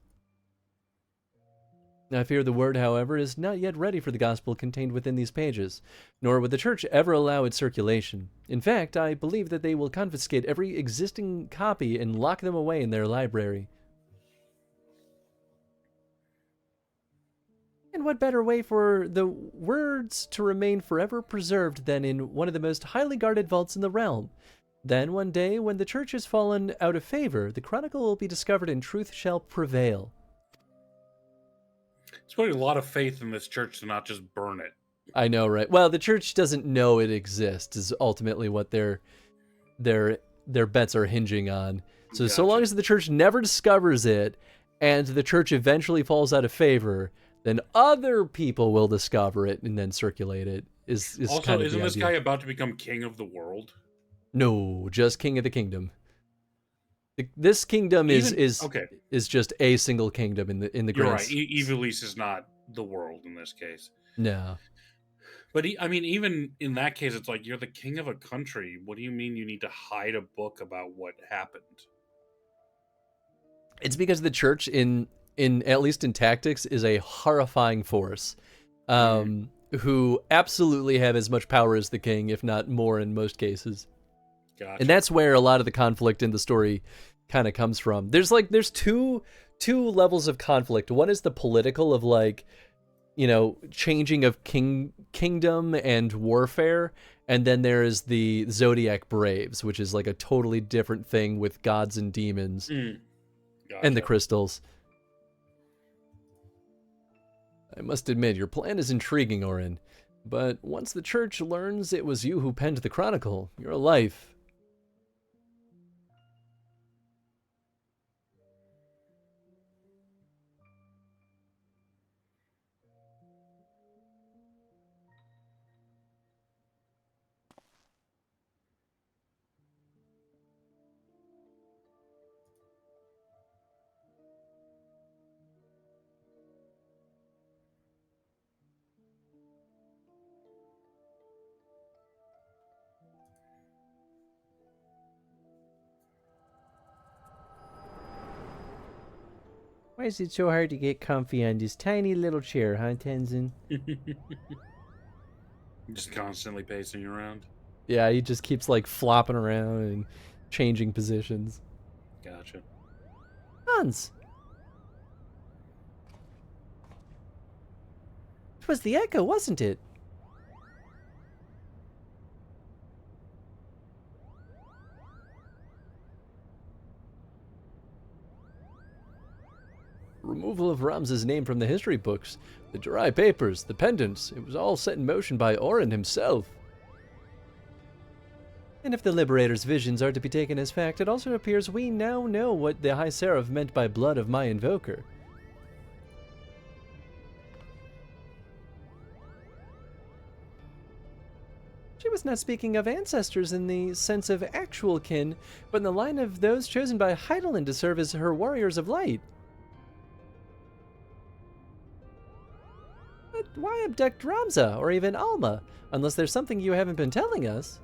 I fear the word, however, is not yet ready for the gospel contained within these pages, nor would the church ever allow its circulation. In fact, I believe that they will confiscate every existing copy and lock them away in their library. And what better way for the words to remain forever preserved than in one of the most highly guarded vaults in the realm? Then one day, when the church has fallen out of favor, the chronicle will be discovered and truth shall prevail. It's putting a lot of faith in this church to not just burn it. I know, right? Well, the church doesn't know it exists is ultimately what their bets are hinging on. So Gotcha. So long as the church never discovers it and the church eventually falls out of favor, then other people will discover it and then circulate it. Is also, kind of isn't the this idea. guy about to become king of the world? No, just king of the kingdom. This kingdom is just a single kingdom in the You're grand. right. Ivalice is not the world in this case. No. But I mean, even in that case, it's like you're the king of a country. What do you mean you need to hide a book about what happened? It's because the church in at least in Tactics is a horrifying force, who absolutely have as much power as the king, if not more in most cases. Gotcha. And that's where a lot of the conflict in the story kind of comes from. There's two levels of conflict. One is the political of changing of kingdom and warfare, and then there is the Zodiac Braves, which is like a totally different thing with gods and demons and the crystals. I must admit, your plan is intriguing, Orin, but once the church learns it was you who penned the chronicle, your life... Why is it so hard to get comfy on this tiny little chair, huh, Tenzin? Just constantly pacing around. Yeah, he just keeps like flopping around and changing positions. Gotcha. Hans! It was the echo, wasn't it? Removal of Ramza's name from the history books, the dry papers, the pendants, it was all set in motion by Orin himself. And if the Liberator's visions are to be taken as fact, it also appears we now know what the High Seraph meant by blood of my invoker. She was not speaking of ancestors in the sense of actual kin, but in the line of those chosen by Heidelin to serve as her warriors of light. But why abduct Ramza, or even Alma, unless there's something you haven't been telling us?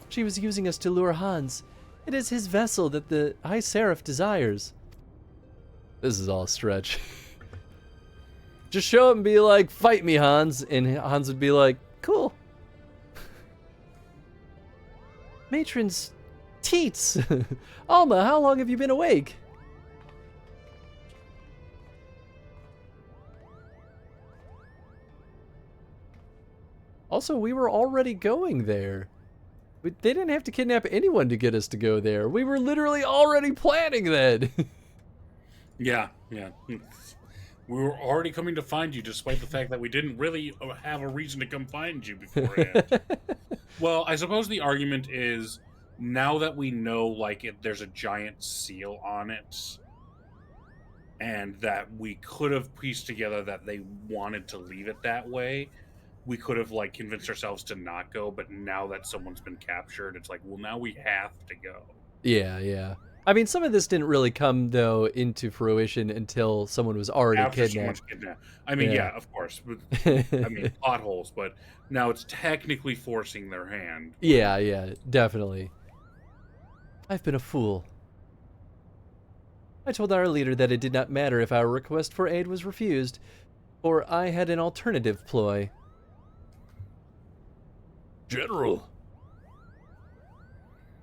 She was using us to lure Hans. It is his vessel that the High Seraph desires. This is all a stretch. Just show up and be like, fight me, Hans. And Hans would be like, cool. Matron's teats! Alma, how long have you been awake? Also, we were already going there. They didn't have to kidnap anyone to get us to go there. We were literally already planning that. Yeah. We were already coming to find you, despite the fact that we didn't really have a reason to come find you beforehand. Well, I suppose the argument is, now that we know, like, there's a giant seal on it, and that we could have pieced together that they wanted to leave it that way, we could have, like, convinced ourselves to not go, but now that someone's been captured, it's like, well, now we have to go. Yeah. I mean, some of this didn't really come, though, into fruition until someone was already kidnapped. I mean, yeah, of course. I mean, plot holes, but now it's technically forcing their hand. Yeah, definitely. I've been a fool. I told our leader that it did not matter if our request for aid was refused, for I had an alternative ploy. General.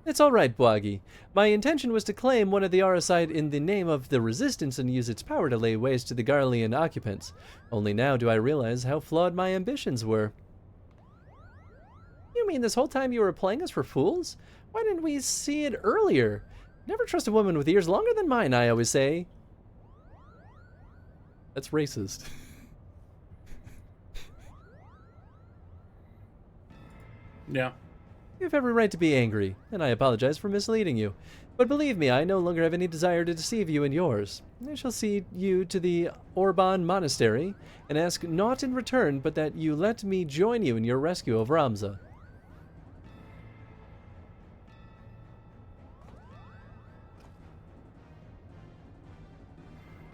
It's all right, Bwagi. My intention was to claim one of the Arasite in the name of the Resistance and use its power to lay waste to the Garlean occupants. Only now do I realize how flawed my ambitions were. You mean this whole time you were playing us for fools? Why didn't we see it earlier? Never trust a woman with ears longer than mine, I always say. That's racist. Yeah. You have every right to be angry, and I apologize for misleading you. But believe me, I no longer have any desire to deceive you and yours. I shall see you to the Orban Monastery, and ask naught in return but that you let me join you in your rescue of Ramza.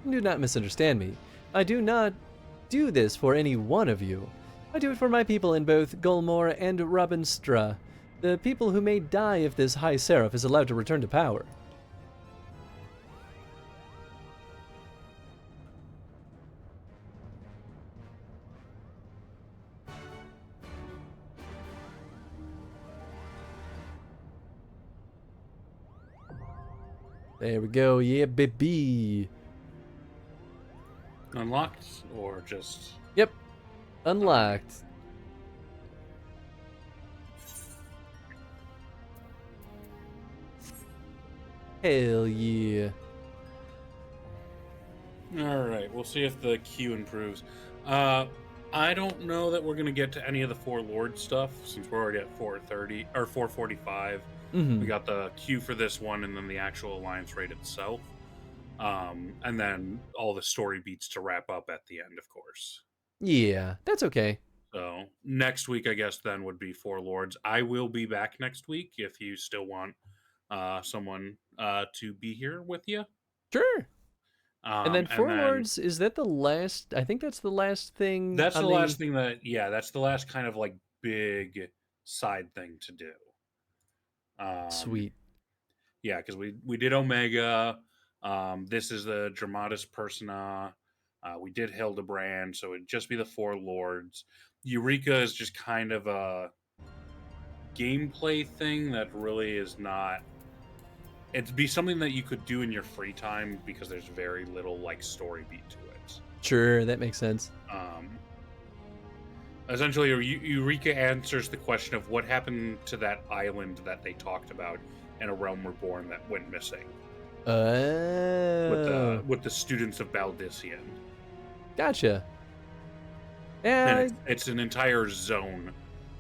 Do not misunderstand me. I do not do this for any one of you. I do it for my people in both Gulmore and Rabinstra, the people who may die if this High Seraph is allowed to return to power. There we go, yeah, baby. Unlocked or just... Yep, unlocked. Hell yeah. Alright, we'll see if the queue improves. I don't know that we're going to get to any of the Four Lords stuff, since we're already at 430, or 445. We got the queue for this one, and then the actual Alliance raid itself. And then all the story beats to wrap up at the end, of course. Yeah, that's okay. So, next week, I guess, then would be Four Lords. I will be back next week if you still want someone to be here with you. Sure. And then Four Lords, is that the last? I think that's the last thing. That's the last thing that's the last kind of like big side thing to do. Sweet. Yeah, because we did Omega. This is the Dramatis Persona. We did Hildebrand, so it'd just be the 4 lords. Eureka is just kind of a gameplay thing that really is not. It'd be something that you could do in your free time because there's very little like story beat to it. Sure, that makes sense. Essentially, Eureka answers the question of what happened to that island that they talked about in A Realm Reborn that went missing. With the students of Baldician. Gotcha. And it's an entire zone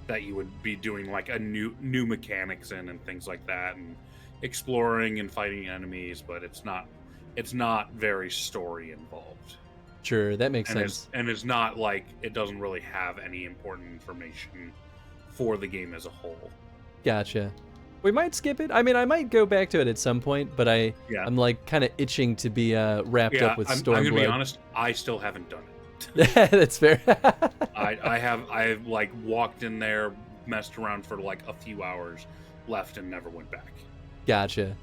that you would be doing like a new mechanics in and things like that, and exploring and fighting enemies, but it's not very story involved. Sure, that makes sense. And it's not like it doesn't really have any important information for the game as a whole. Gotcha. We might skip it. I mean, I might go back to it at some point, but I'm like kind of itching to be wrapped up with Stormblood. I'm gonna be honest. I still haven't done it. That's fair. I've like walked in there, messed around for like a few hours, left, and never went back. Gotcha.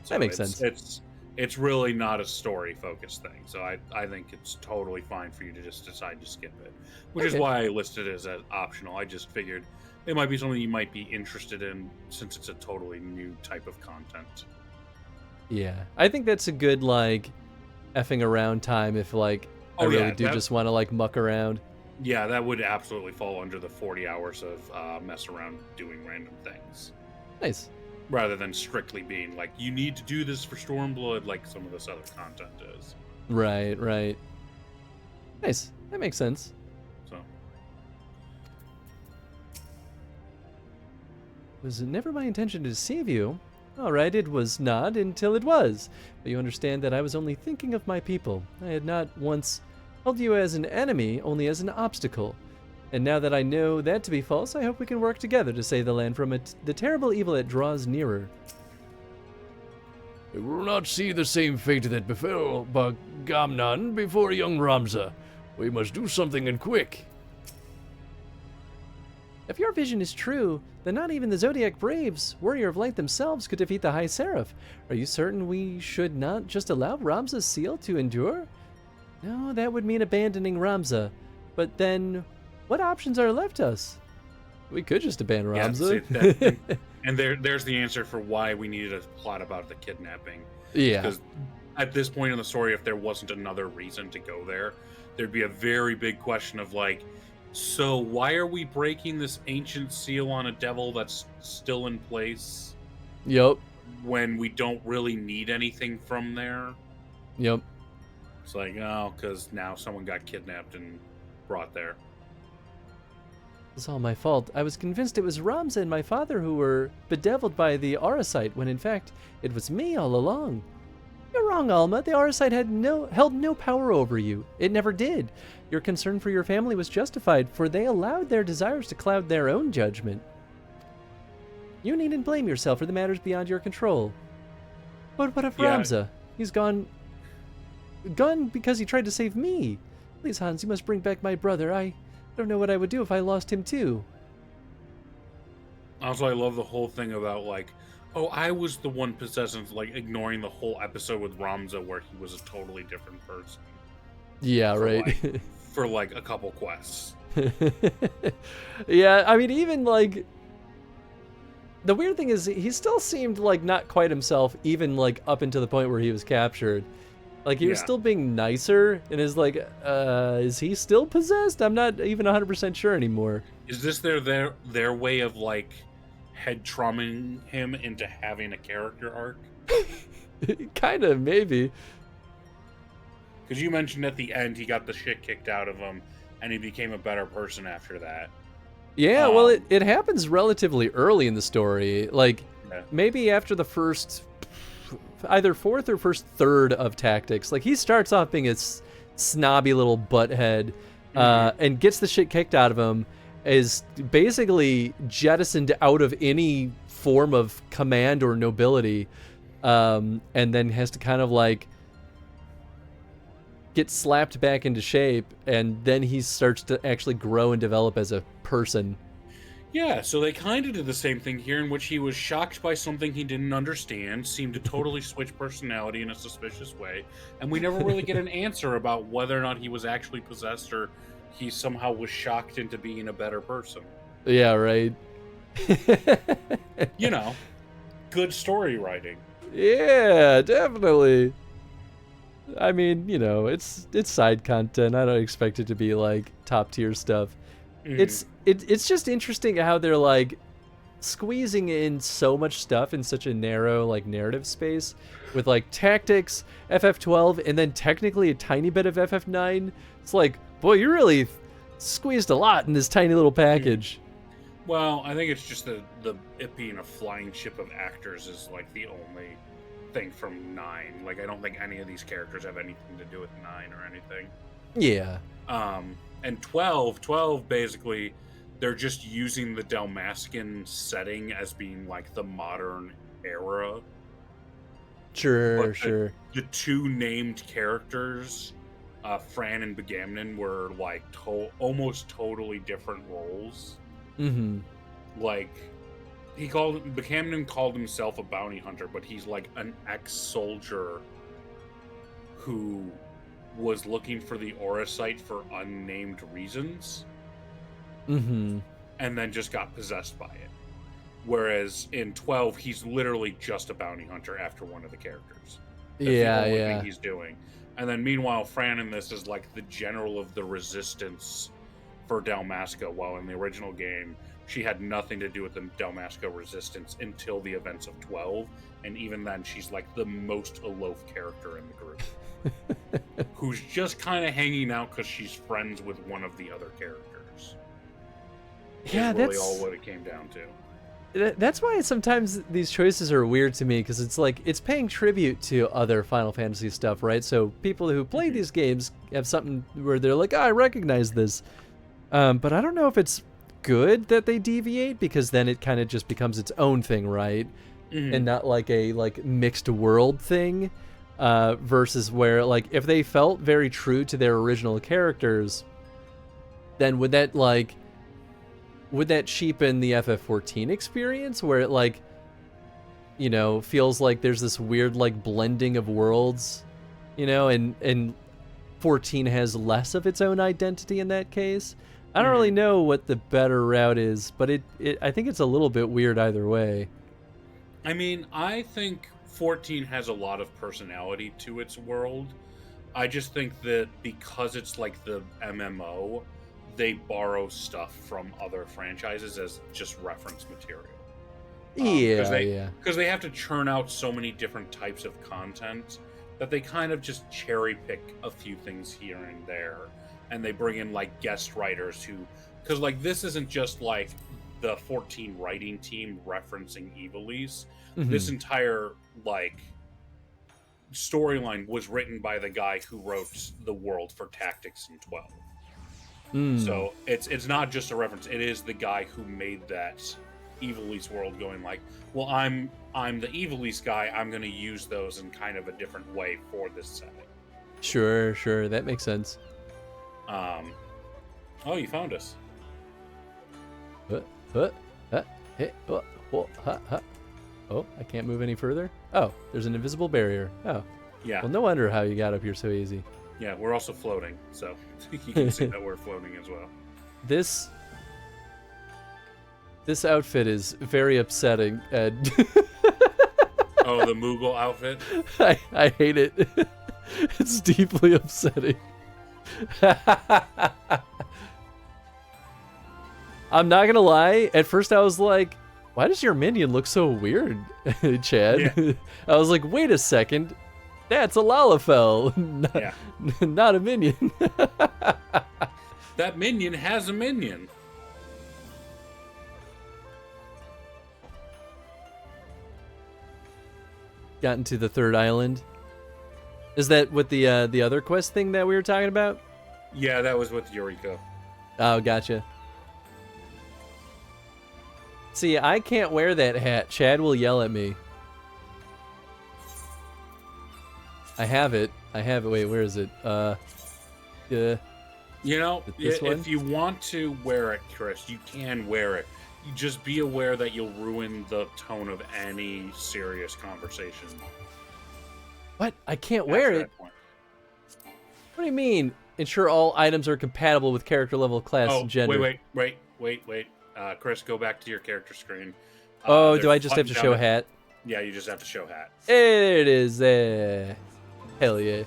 So that makes sense. It's really not a story focused thing, so I think it's totally fine for you to just decide to skip it, which is why I listed it as optional. I just figured it might be something you might be interested in since it's a totally new type of content. Yeah, I think that's a good like effing around time if like I really do just want to like muck around. Yeah, that would absolutely fall under the 40 hours of mess around doing random things. Nice. Rather than strictly being like, you need to do this for Stormblood like some of this other content is. Right. Nice. That makes sense. So. It was never my intention to deceive you. All right, it was not until it was. But you understand that I was only thinking of my people. I had not once held you as an enemy, only as an obstacle. And now that I know that to be false, I hope we can work together to save the land from the terrible evil that draws nearer. We will not see the same fate that befell Bagamnan before young Ramza. We must do something and quick. If your vision is true, then not even the Zodiac Braves, Warrior of Light themselves, could defeat the High Seraph. Are you certain we should not just allow Ramza's seal to endure? No, that would mean abandoning Ramza. But then, what options are left us? We could just abandon Ramza. And there's the answer for why we needed a plot about the kidnapping. Yeah. Because at this point in the story, if there wasn't another reason to go there, there'd be a very big question of like, so why are we breaking this ancient seal on a devil that's still in place? Yep. When we don't really need anything from there? Yep. It's like, oh, because now someone got kidnapped and brought there. It's all my fault. I was convinced it was Ramza and my father who were bedeviled by the Auracite, when in fact, it was me all along. You're wrong, Alma. The Auracite held no power over you. It never did. Your concern for your family was justified, for they allowed their desires to cloud their own judgment. You needn't blame yourself for the matters beyond your control. But what of Ramza? He's gone because he tried to save me. Please, Hans, you must bring back my brother. I don't know what I would do if I lost him too. Also, I love the whole thing about like, oh, I was the one possessed, like ignoring the whole episode with Ramza where he was a totally different person. Yeah, right. For like a couple quests. Yeah, I mean, even like, the weird thing is he still seemed like not quite himself, even like up until the point where he was captured. Like he was still being nicer, and is like, is he still possessed? I'm not even 100% sure anymore. Is this their way of like head traumaing him into having a character arc? Kind of, maybe. Because you mentioned at the end he got the shit kicked out of him, and he became a better person after that. Yeah, well, it happens relatively early in the story. Like, maybe after the first, either fourth or first third of Tactics. Like, he starts off being a snobby little butthead, and gets the shit kicked out of him, is basically jettisoned out of any form of command or nobility, and then has to kind of like get slapped back into shape, and then he starts to actually grow and develop as a person. Yeah, so they kind of did the same thing here, in which he was shocked by something he didn't understand, seemed to totally switch personality in a suspicious way, and we never really get an answer about whether or not he was actually possessed or he somehow was shocked into being a better person. Yeah, right. You know, good story writing. Yeah, definitely. I mean, you know, it's side content. I don't expect it to be like top tier stuff. It's just interesting how they're like squeezing in so much stuff in such a narrow like narrative space with like tactics, FF12, and then technically a tiny bit of FF9. It's like, boy, you really squeezed a lot in this tiny little package. Well, I think it's just it being a flying ship of actors is like the only thing from 9. Like, I don't think any of these characters have anything to do with 9 or anything. Yeah. And 12 basically, they're just using the Dalmascan setting as being like the modern era. Sure, but sure. The two named characters, Fran and Begamnon, were like almost totally different roles. Mm-hmm. Like, Begamnon called himself a bounty hunter, but he's like an ex-soldier who was looking for the aura site for unnamed reasons. Mm-hmm. And then just got possessed by it. Whereas in 12, he's literally just a bounty hunter after one of the characters. That's the only thing he's doing. And then meanwhile, Fran in this is like the general of the resistance for Dalmasca, while in the original game, she had nothing to do with the Dalmasca resistance until the events of 12. And even then, she's like the most aloof character in the group. Who's just kind of hanging out because she's friends with one of the other characters. Yeah, really that's all what it came down to. That's why sometimes these choices are weird to me, because it's like it's paying tribute to other Final Fantasy stuff, right? So people who play these games have something where they're like, oh, I recognize this. But I don't know if it's good that they deviate, because then it kind of just becomes its own thing, right? And not like a mixed world thing. Versus where, like, if they felt very true to their original characters, then would that cheapen the FF14 experience, where it, like, you know, feels like there's this weird, like, blending of worlds, you know, and 14 has less of its own identity in that case? I don't really know what the better route is, but I think it's a little bit weird either way. I mean, I think 14 has a lot of personality to its world. I just think that because it's like the MMO, they borrow stuff from other franchises as just reference material. Because they have to churn out so many different types of content that they kind of just cherry pick a few things here and there. And they bring in like guest writers who, because like this isn't just like the 14 writing team referencing Ivalice. This entire like storyline was written by the guy who wrote the world for Tactics in 12. So it's not just a reference. It is the guy who made that Ivalice world going like, well, I'm the Ivalice guy. I'm going to use those in kind of a different way for this setting. Sure. That makes sense. Oh, you found us. Oh, I can't move any further? Oh, there's an invisible barrier. Oh. Yeah. Well, no wonder how you got up here so easy. Yeah, we're also floating, so you can see that we're floating as well. This outfit is very upsetting, Ed. Oh, the Moogle outfit? I hate it. It's deeply upsetting. I'm not gonna lie, at first I was like, why does your minion look so weird, Chad? Yeah. I was like, wait a second, that's a Lalafell, not a minion. That minion has a minion. Gotten to the third island. Is that with the other quest thing that we were talking about? Yeah, that was with Eureka. Oh, gotcha. See, I can't wear that hat. Chad will yell at me. I have it. Wait, where is it? You know, if you want to wear it, Chris, you can wear it. just be aware that you'll ruin the tone of any serious conversation. What? I can't wear it. What do you mean? Ensure all items are compatible with character level, class, and gender. Wait. Chris, go back to your character screen. Do I just have to show hat? Yeah, you just have to show hat. There it is. Hell yeah.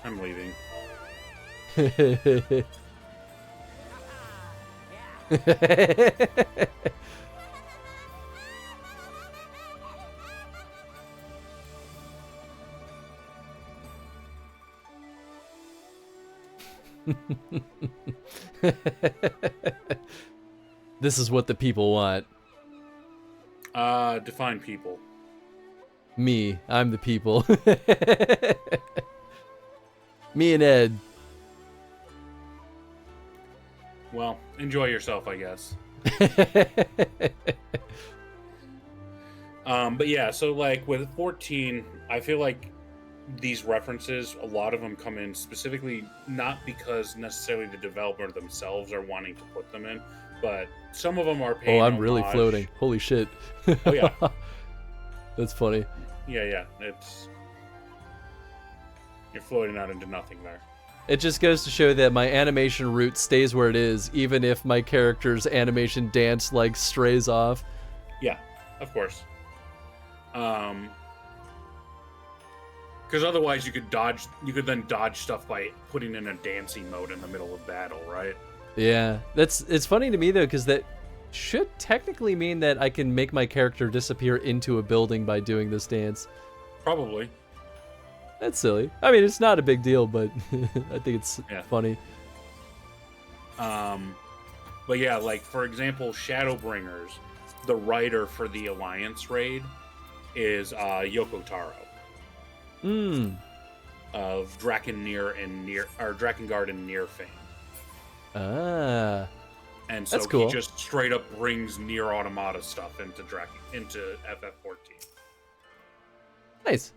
I'm leaving. This is what the people want. Define people. Me. I'm the people. Me and Ed. Well, enjoy yourself, I guess. But yeah, so like with 14, I feel like these references, a lot of them come in specifically not because necessarily the developer themselves are wanting to put them in, but some of them are paying I'm really floating. Holy shit. Oh yeah. That's funny. Yeah. You're floating out into nothing there. It just goes to show that my animation route stays where it is, even if my character's animation dance like strays off. Yeah, of course. Because otherwise you could then dodge stuff by putting in a dancing mode in the middle of battle, right? Yeah, it's funny to me though, because that should technically mean that I can make my character disappear into a building by doing this dance. Probably. That's silly. I mean, it's not a big deal, but I think it's funny. But yeah, like for example, Shadowbringers, the writer for the Alliance raid is Yoko Taro. Of Drakengard and Nier fame. And so that's cool. He just straight up brings Nier Automata stuff into FF14. Nice.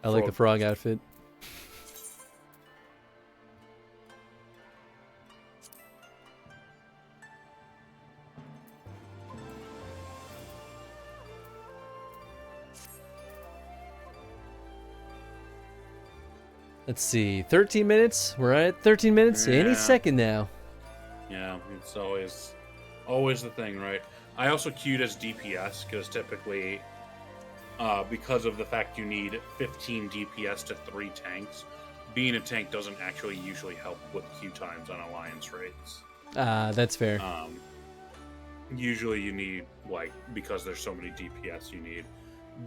I like the frog outfit. Let's see, 13 minutes? We're at 13 minutes any second now. Yeah, it's always the thing, right? I also queued as DPS because typically, because of the fact you need 15 DPS to 3 tanks, being a tank doesn't actually usually help with queue times on Alliance raids. That's fair. Usually you need, like, because there's so many DPS, you need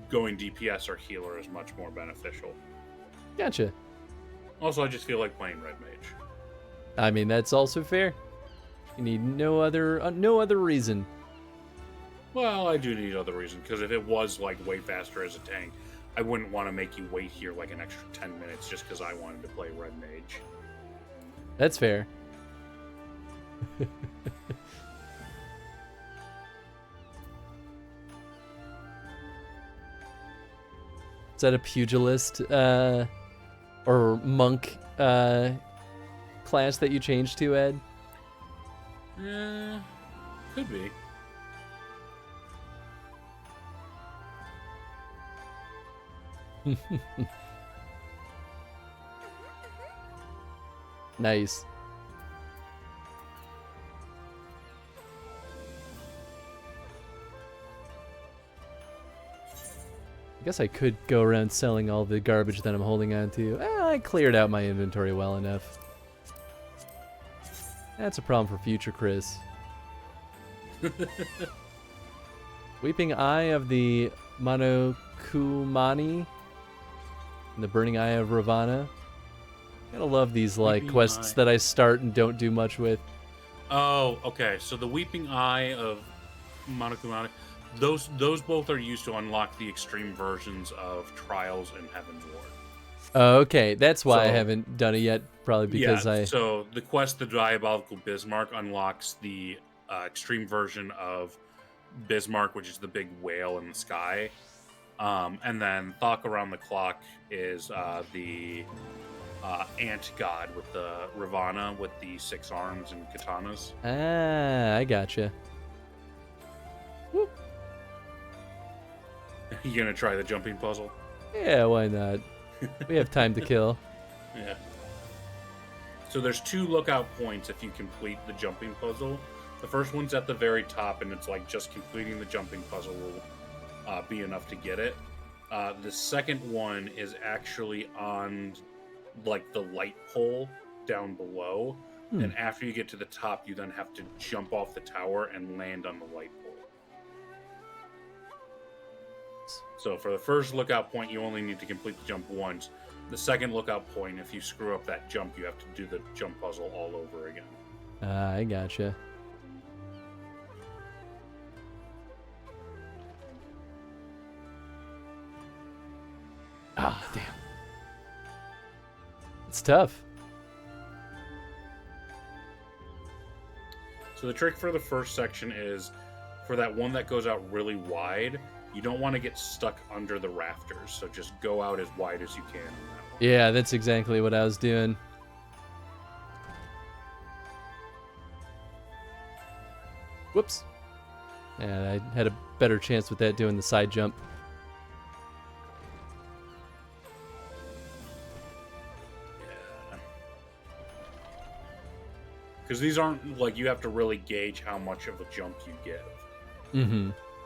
going DPS or healer is much more beneficial. Gotcha. Also, I just feel like playing Red Mage. I mean, that's also fair. You need no other reason. Well, I do need other reason, because if it was, like, way faster as a tank, I wouldn't want to make you wait here, like, an extra 10 minutes just because I wanted to play Red Mage. That's fair. Is that a pugilist, or monk, class that you changed to, Ed? Could be. Nice. I guess I could go around selling all the garbage that I'm holding on to. I cleared out my inventory well enough. That's a problem for future Chris. Weeping Eye of the Monokumani and the Burning Eye of Ravana. Gotta love these like quests that I start and don't do much with. Oh, okay. So the Weeping Eye of Monokumani, those both are used to unlock the extreme versions of Trials and Heaven's Ward. Okay, that's why I haven't done it yet. Probably because So the quest, the Diabolical Bismarck, unlocks the extreme version of Bismarck, which is the big whale in the sky. And then Thok around the clock is the ant god with the Ravana with the 6 arms and katanas. Ah, I gotcha. You gonna try the jumping puzzle? Yeah, why not? We have time to kill. Yeah. So there's 2 lookout points if you complete the jumping puzzle. The first one's at the very top, and it's like just completing the jumping puzzle will be enough to get it. The second one is actually on like the light pole down below. And after you get to the top, you then have to jump off the tower and land on the light pole. So for the first lookout point, you only need to complete the jump once. The second lookout point, if you screw up that jump, you have to do the jump puzzle all over again. I gotcha. Ah, damn. It's tough. So the trick for the first section is, for that one that goes out really wide, you don't want to get stuck under the rafters. So just go out as wide as you can. Yeah, that's exactly what I was doing. Whoops. Yeah, I had a better chance with that doing the side jump. Because these aren't, like, you have to really gauge how much of a jump you give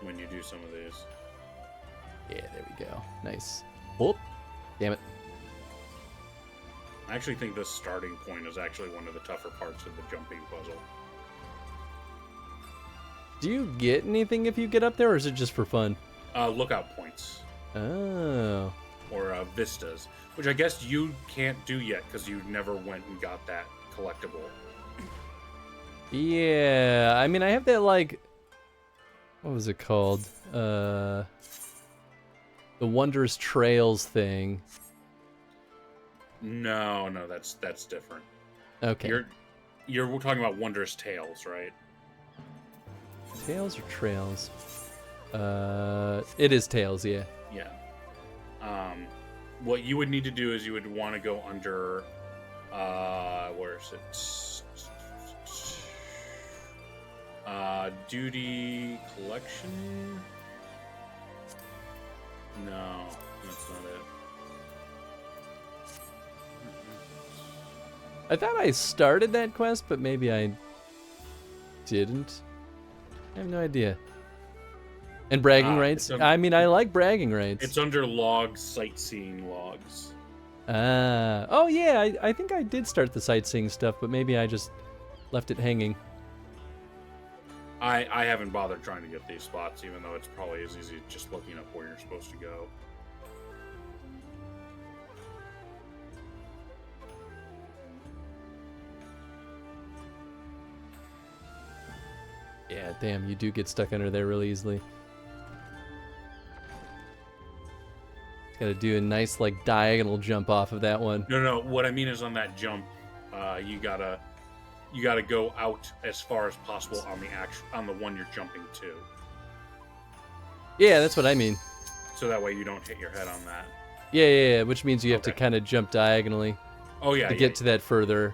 when you do some of these. Yeah, there we go. Nice. Whoop. Damn it. I actually think this starting point is actually one of the tougher parts of the jumping puzzle. Do you get anything if you get up there, or is it just for fun? Lookout points. Oh. Or vistas, which I guess you can't do yet because you never went and got that collectible. Yeah, I mean, I have that, like, what was it called? The Wondrous Trails thing. No, that's different. Okay. You're talking about Wondrous Tales, right? Tales or Trails? It is Tales, yeah. Yeah. What you would need to do is you would want to go under, where is it? Duty collection? No, that's not it. I thought I started that quest, but maybe I didn't. I have no idea. And bragging rights? I mean, I like bragging rights. It's under logs, sightseeing logs. Oh yeah, I think I did start the sightseeing stuff, but maybe I just left it hanging. I haven't bothered trying to get these spots, even though it's probably as easy just looking up where you're supposed to go. Yeah, damn, you do get stuck under there really easily. Gotta do a nice, like, diagonal jump off of that one. No, what I mean is on that jump, you gotta go out as far as possible on the one you're jumping to. Yeah, that's what I mean. So that way you don't hit your head on that. Yeah, which means you have to kind of jump diagonally. Oh yeah, to get to that further.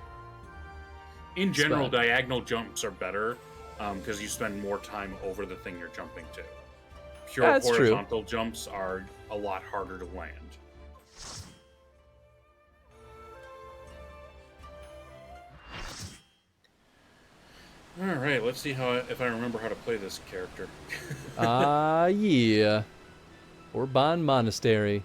In general, diagonal jumps are better because you spend more time over the thing you're jumping to. Pure horizontal jumps are a lot harder to land. All right, let's see if I remember how to play this character. Yeah. Orban Monastery.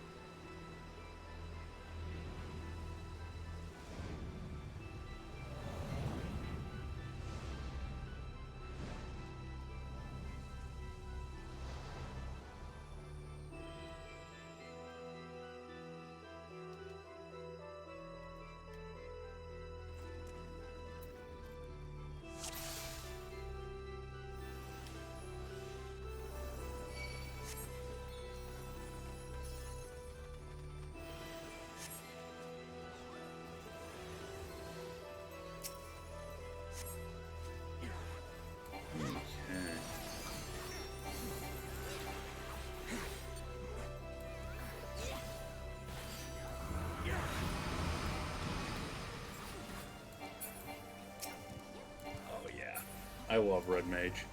love Red Mage.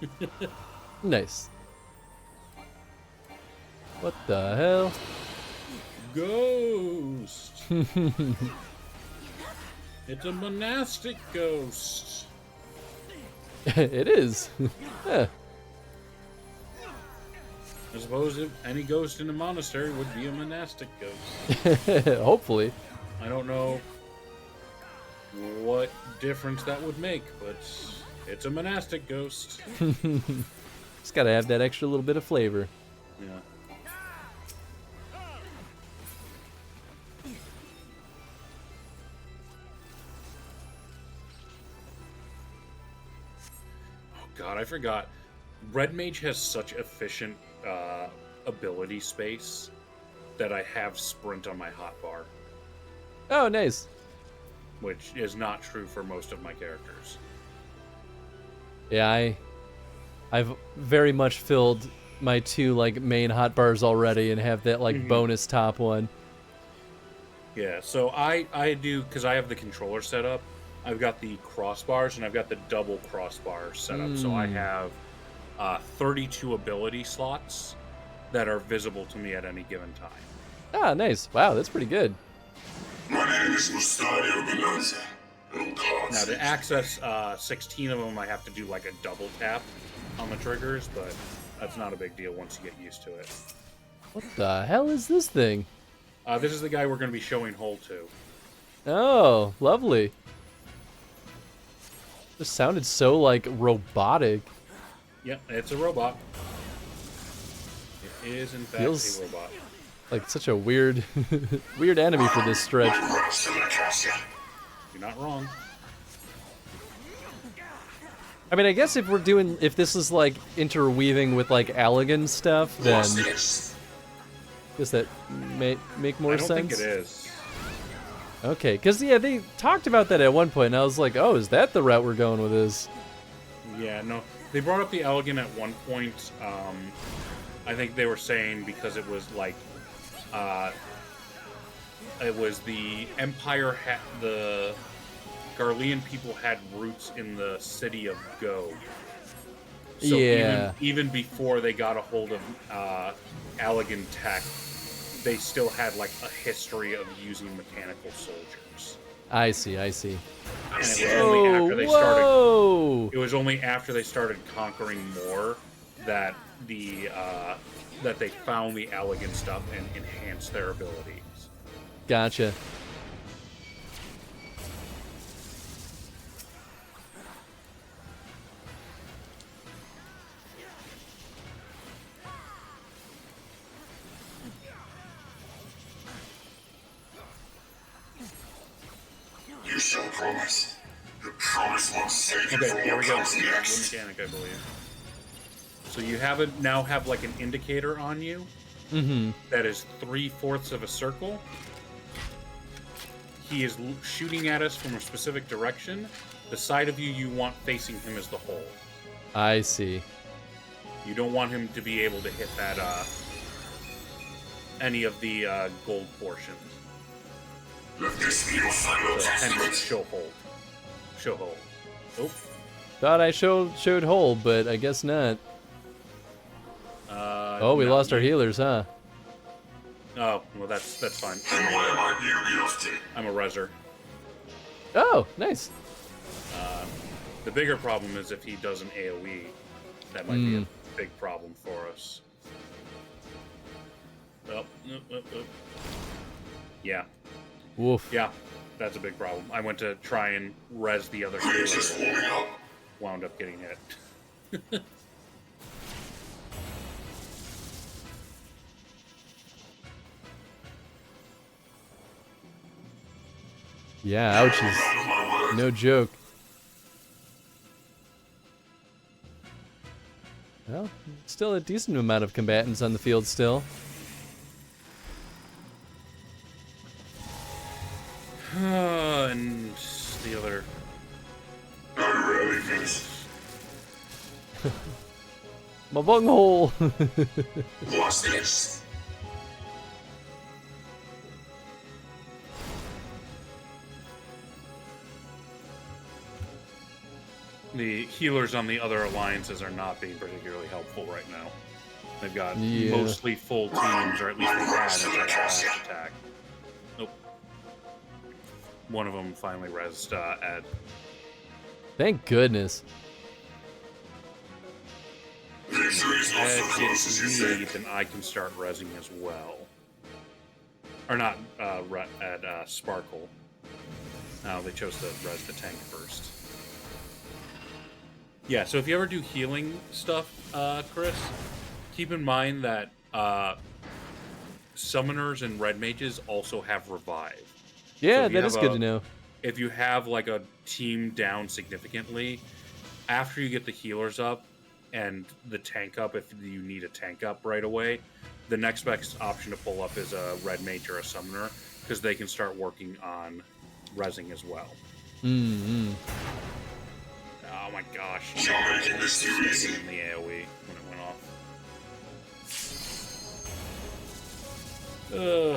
Nice. What the hell? Ghost! It's a monastic ghost. It is. Yeah. I suppose if any ghost in a monastery would be a monastic ghost. Hopefully. I don't know what difference that would make, but it's a monastic ghost. Just gotta have that extra little bit of flavor. Yeah. Oh god, I forgot. Red Mage has such efficient ability space that I have sprint on my hotbar, Oh, nice. which is not true for most of my characters. Yeah, I've very much filled my 2 like main hotbars already and have that like bonus top one. Yeah, so I do, because I have the controller set up, I've got the crossbars and I've got the double crossbar set up. So I have 32 ability slots that are visible to me at any given time. Ah, nice. Wow, that's pretty good. My name is Mustadio Bonanza. Now, to access 16 of them, I have to do like a double tap on the triggers, but that's not a big deal once you get used to it. What the hell is this thing? This is the guy we're going to be showing Hole to. Oh, lovely. This sounded so like robotic. Yep, it's a robot. It is, in fact, Feels a robot. like such a weird, weird enemy for this stretch. You're not wrong. I mean, I guess if this is like interweaving with like Allegan stuff, then I guess that may make more sense. I don't think it is. Okay, because yeah, they talked about that at one point, and I was like, oh, is that the route we're going with this? Yeah, no. They brought up the Elegant at one point. I think they were saying because it was like, it was the Empire the Garlean people had roots in the city of Go. So yeah. even before they got a hold of Allegan tech, they still had like a history of using mechanical soldiers. I see. And it was only after they Whoa! It was only after they started conquering more that that they found the Allegan stuff and enhanced their abilities. Gotcha. You shall promise. Your promise won't save you Okay, from here what we go. comes The next. mechanic, I believe. So you now have like an indicator on you that is 3/4 of a circle. He is shooting at us from a specific direction. The side of you want facing him is the hole. I see. You don't want him to be able to hit that any of the gold portions. Let this be your final So hence testament. show hold. Show hold. Oh. Thought I showed hole, but I guess not. Oh, we no, lost our healers, huh? Oh, well, that's fine. Then why am I being guilty? I'm a reser. Oh, nice. The bigger problem is if he does an AoE, that might be a big problem for us. Oh, yeah. Woof. Yeah, that's a big problem. I went to try and res the other healer, Just warming up. wound up getting hit. Yeah, ouch is no joke. Well, still a decent amount of combatants on the field still. And the other... I'm ready for this. My bunghole! What's this? the healers on the other alliances are not being particularly helpful right now. They've got Yeah. mostly full teams, or at least they had as their last attack. Nope. One of them finally rezzed Ed. Thank goodness. Ed gets me, then I can start rezzing as well. Or not Ed, Sparkle. No, they chose to res the tank first. Yeah, so if you ever do healing stuff, Chris, keep in mind that summoners and red mages also have revive. Yeah, that is good to know. If you have like a team down significantly, after you get the healers up and the tank up, if you need a tank up right away, the next best option to pull up is a red mage or a summoner, because they can start working on rezzing as well. Mm-hmm. Oh my gosh. In the AoE when it went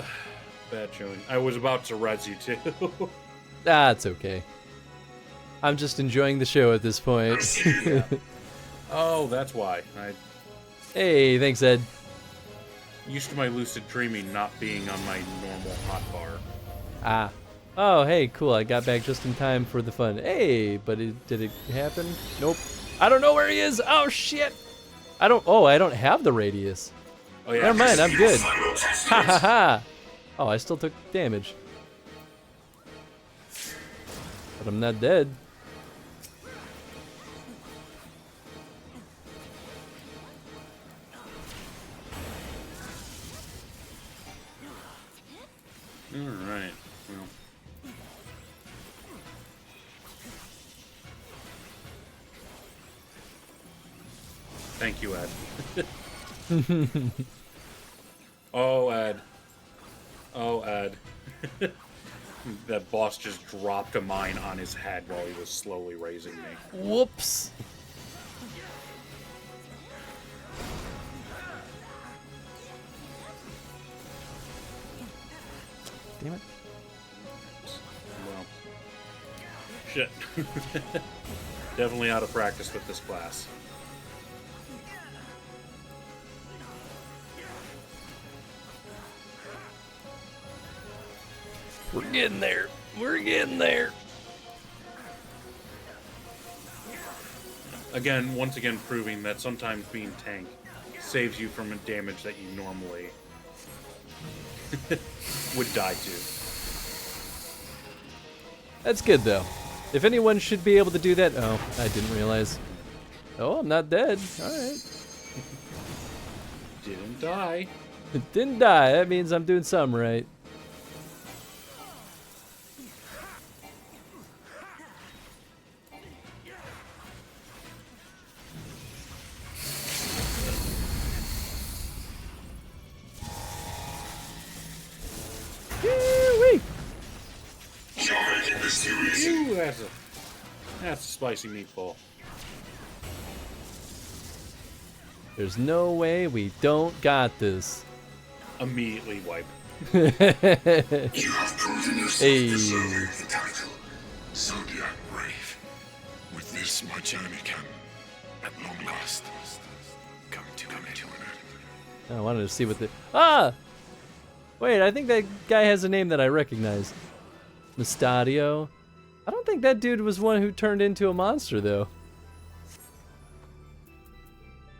off. Bad showing. I was about to res you too. That's okay. I'm just enjoying the show at this point. Yeah. Oh, that's why. Hey, thanks, Ed. Used to my lucid dreaming not being on my normal hotbar. Ah. Oh, hey, cool. I got back just in time for the fun. Hey, but did it happen? Nope. I don't know where he is. Oh, shit. I don't have the radius. Oh, yeah. Never mind, I'm good. Ha ha ha. Oh, I still took damage. But I'm not dead. All right. Well. Thank you, Ed. Oh, Ed. Oh, Ed. That boss just dropped a mine on his head while he was slowly raising me. Whoops. Damn it. Well, shit. Definitely out of practice with this class. We're getting there. We're getting there. Again, once again, proving that sometimes being tank saves you from a damage that you normally would die to. That's good, though. If anyone should be able to do that... Oh, I didn't realize. Oh, I'm not dead. Alright. Didn't die. Didn't die. That means I'm doing something right. Ooh, that's a spicy meatball. There's no way we don't got this. Immediately wipe. You have proven yourself deserving of the title, Zodiac Brave. With this, my journey can, at long last, come to an end. I wanted to see what the... Ah! Wait, I think that guy has a name that I recognize. Mystadio. I don't think that dude was one who turned into a monster, though.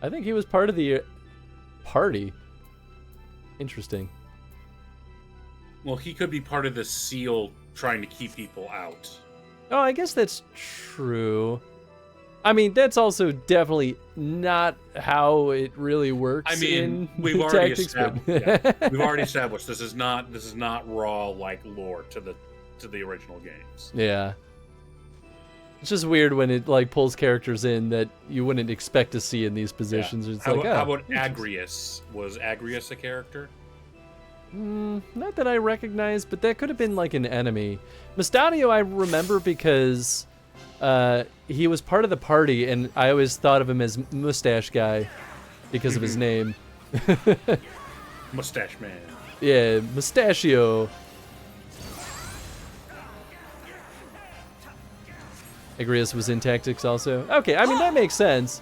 I think he was part of the party. Interesting. Well, he could be part of the seal trying to keep people out. Oh, I guess that's true. I mean, that's also definitely not how it really works. I mean, we've already established this is not raw like lore to the original games. Yeah. It's just weird when it like pulls characters in that you wouldn't expect to see in these positions. Yeah. It's how like, about Agrius? Was Agrius a character? Not that I recognize, but that could have been like an enemy. Mystadio I remember because he was part of the party, and I always thought of him as Mustache Guy because of his name. Mustache Man. Yeah, Mustachio. Agrias was in tactics also. Okay, I mean that makes sense.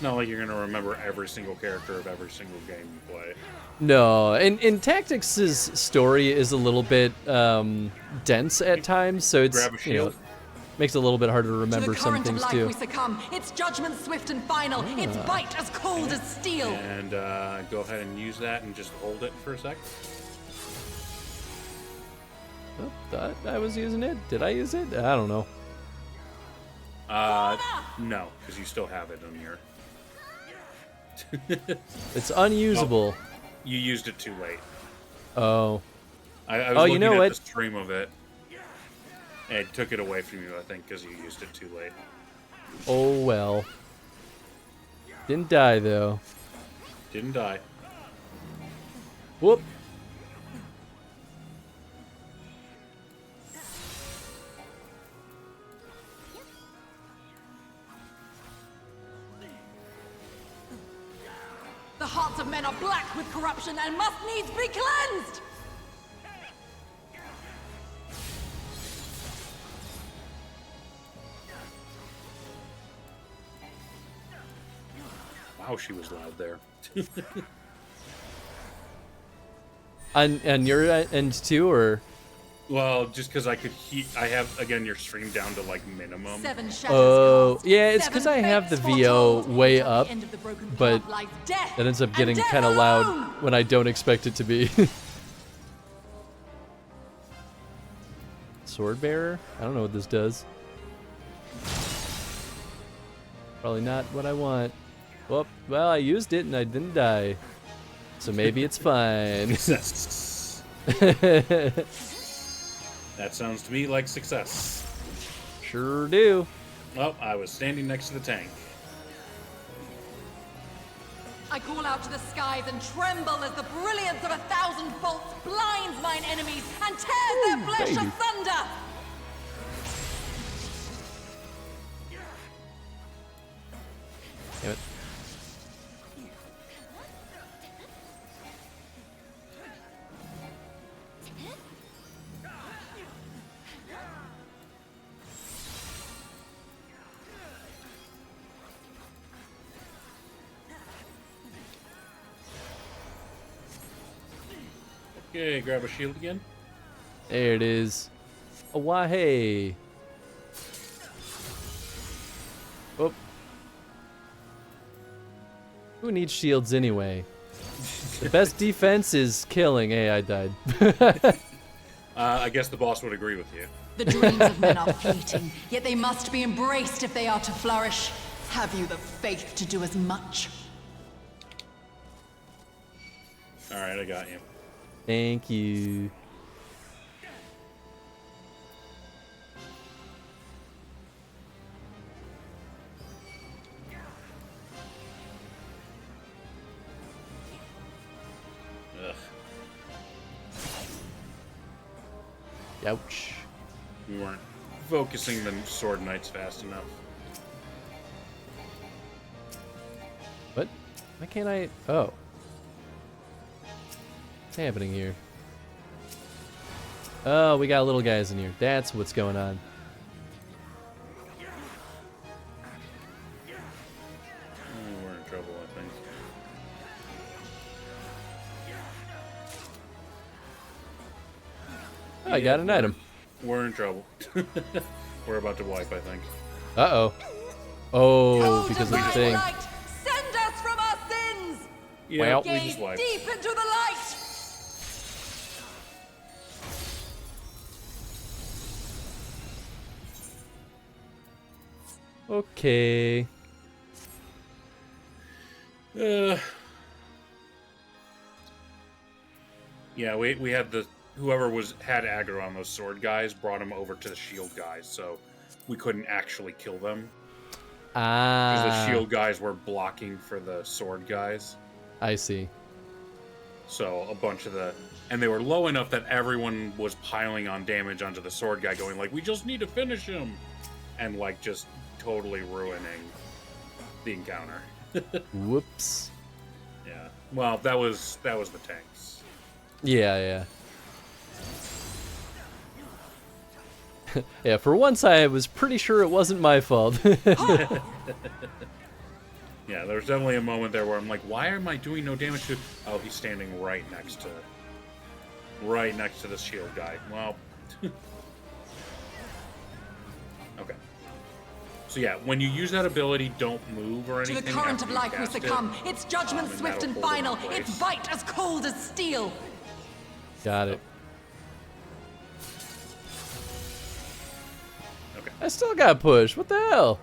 Not like you're gonna remember every single character of every single game you play. No, and Tactics' story is a little bit dense at times, so it's Grab a shield. Makes it a little bit harder to remember to the some current things of life too. we succumb. Its judgment swift and final. Its bite as cold as steel. And go ahead and use that and just hold it for a sec. Oh, thought I was using it. Did I use it? I don't know. No, because you still have it in here. It's unusable. Oh, you used it too late. Oh. I was looking you know at what? the stream of it. And it took it away from you, I think, because you used it too late. Oh well. Didn't die though. Didn't die. Whoop. The hearts of men are black with corruption and must needs be cleansed! Wow, she was loud there. On your end too, or? Well, just because I could I have, again, your stream down to, like, minimum. Oh, yeah, it's because I have the VO way up, but that ends up getting kind of loud when I don't expect it to be. Sword bearer? I don't know what this does. Probably not what I want. Well, I used it and I didn't die. So maybe it's fine. Success. That sounds to me like success. Sure do. Well, I was standing next to the tank. I call out to the skies and tremble as the brilliance of 1,000 bolts blinds mine enemies and tears their flesh asunder! Damn it. Okay, grab a shield again. There it is. Awahey. Oh. Who needs shields anyway? The best defense is killing. Hey, I died. I guess the boss would agree with you. The dreams of men are fleeting, yet they must be embraced if they are to flourish. Have you the faith to do as much? Alright, I got you. Thank you. Ugh. Ouch. We weren't focusing the sword knights fast enough. What? Why can't I? Oh. What's happening here? Oh, we got little guys in here. That's what's going on. We're in trouble, I think. Oh, I got an item. We're in trouble. We're about to wipe, I think. Uh-oh. Oh, because of the thing. Light, send us from our sins! Yeah, Well. we Gaze just wiped. deep into the light! Okay. Yeah, we had whoever had aggro on those sword guys brought them over to the shield guys, so we couldn't actually kill them. Because the shield guys were blocking for the sword guys. I see. So a bunch of and they were low enough that everyone was piling on damage onto the sword guy, going like, "We just need to finish him," and like just totally ruining the encounter. Whoops. Yeah. Well, that was the tanks. Yeah, yeah. Yeah, for once I was pretty sure it wasn't my fault. Yeah, there's definitely a moment there where I'm like, why am I doing no damage to... Oh, he's standing right next to the shield guy. Well... Okay. So yeah, when you use that ability, don't move or anything. To the current of life we cast succumb. Its judgment swift and final. Its bite as cold as steel. Got it. Okay. I still got pushed. What the hell?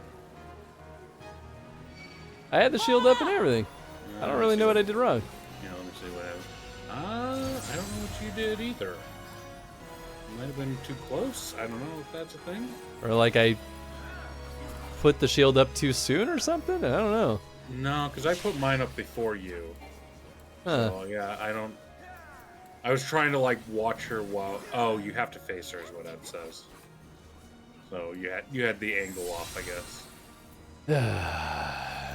I had the shield up and everything. I don't really know what I did wrong. Yeah, let me see what happened. I don't know what you did either. You might have been too close. I don't know if that's a thing. Or like I put the shield up too soon or something? I don't know. No, because I put mine up before you. Huh. So yeah, I was trying to like watch her while... Oh, you have to face her is what Ed says. So you had the angle off, I guess.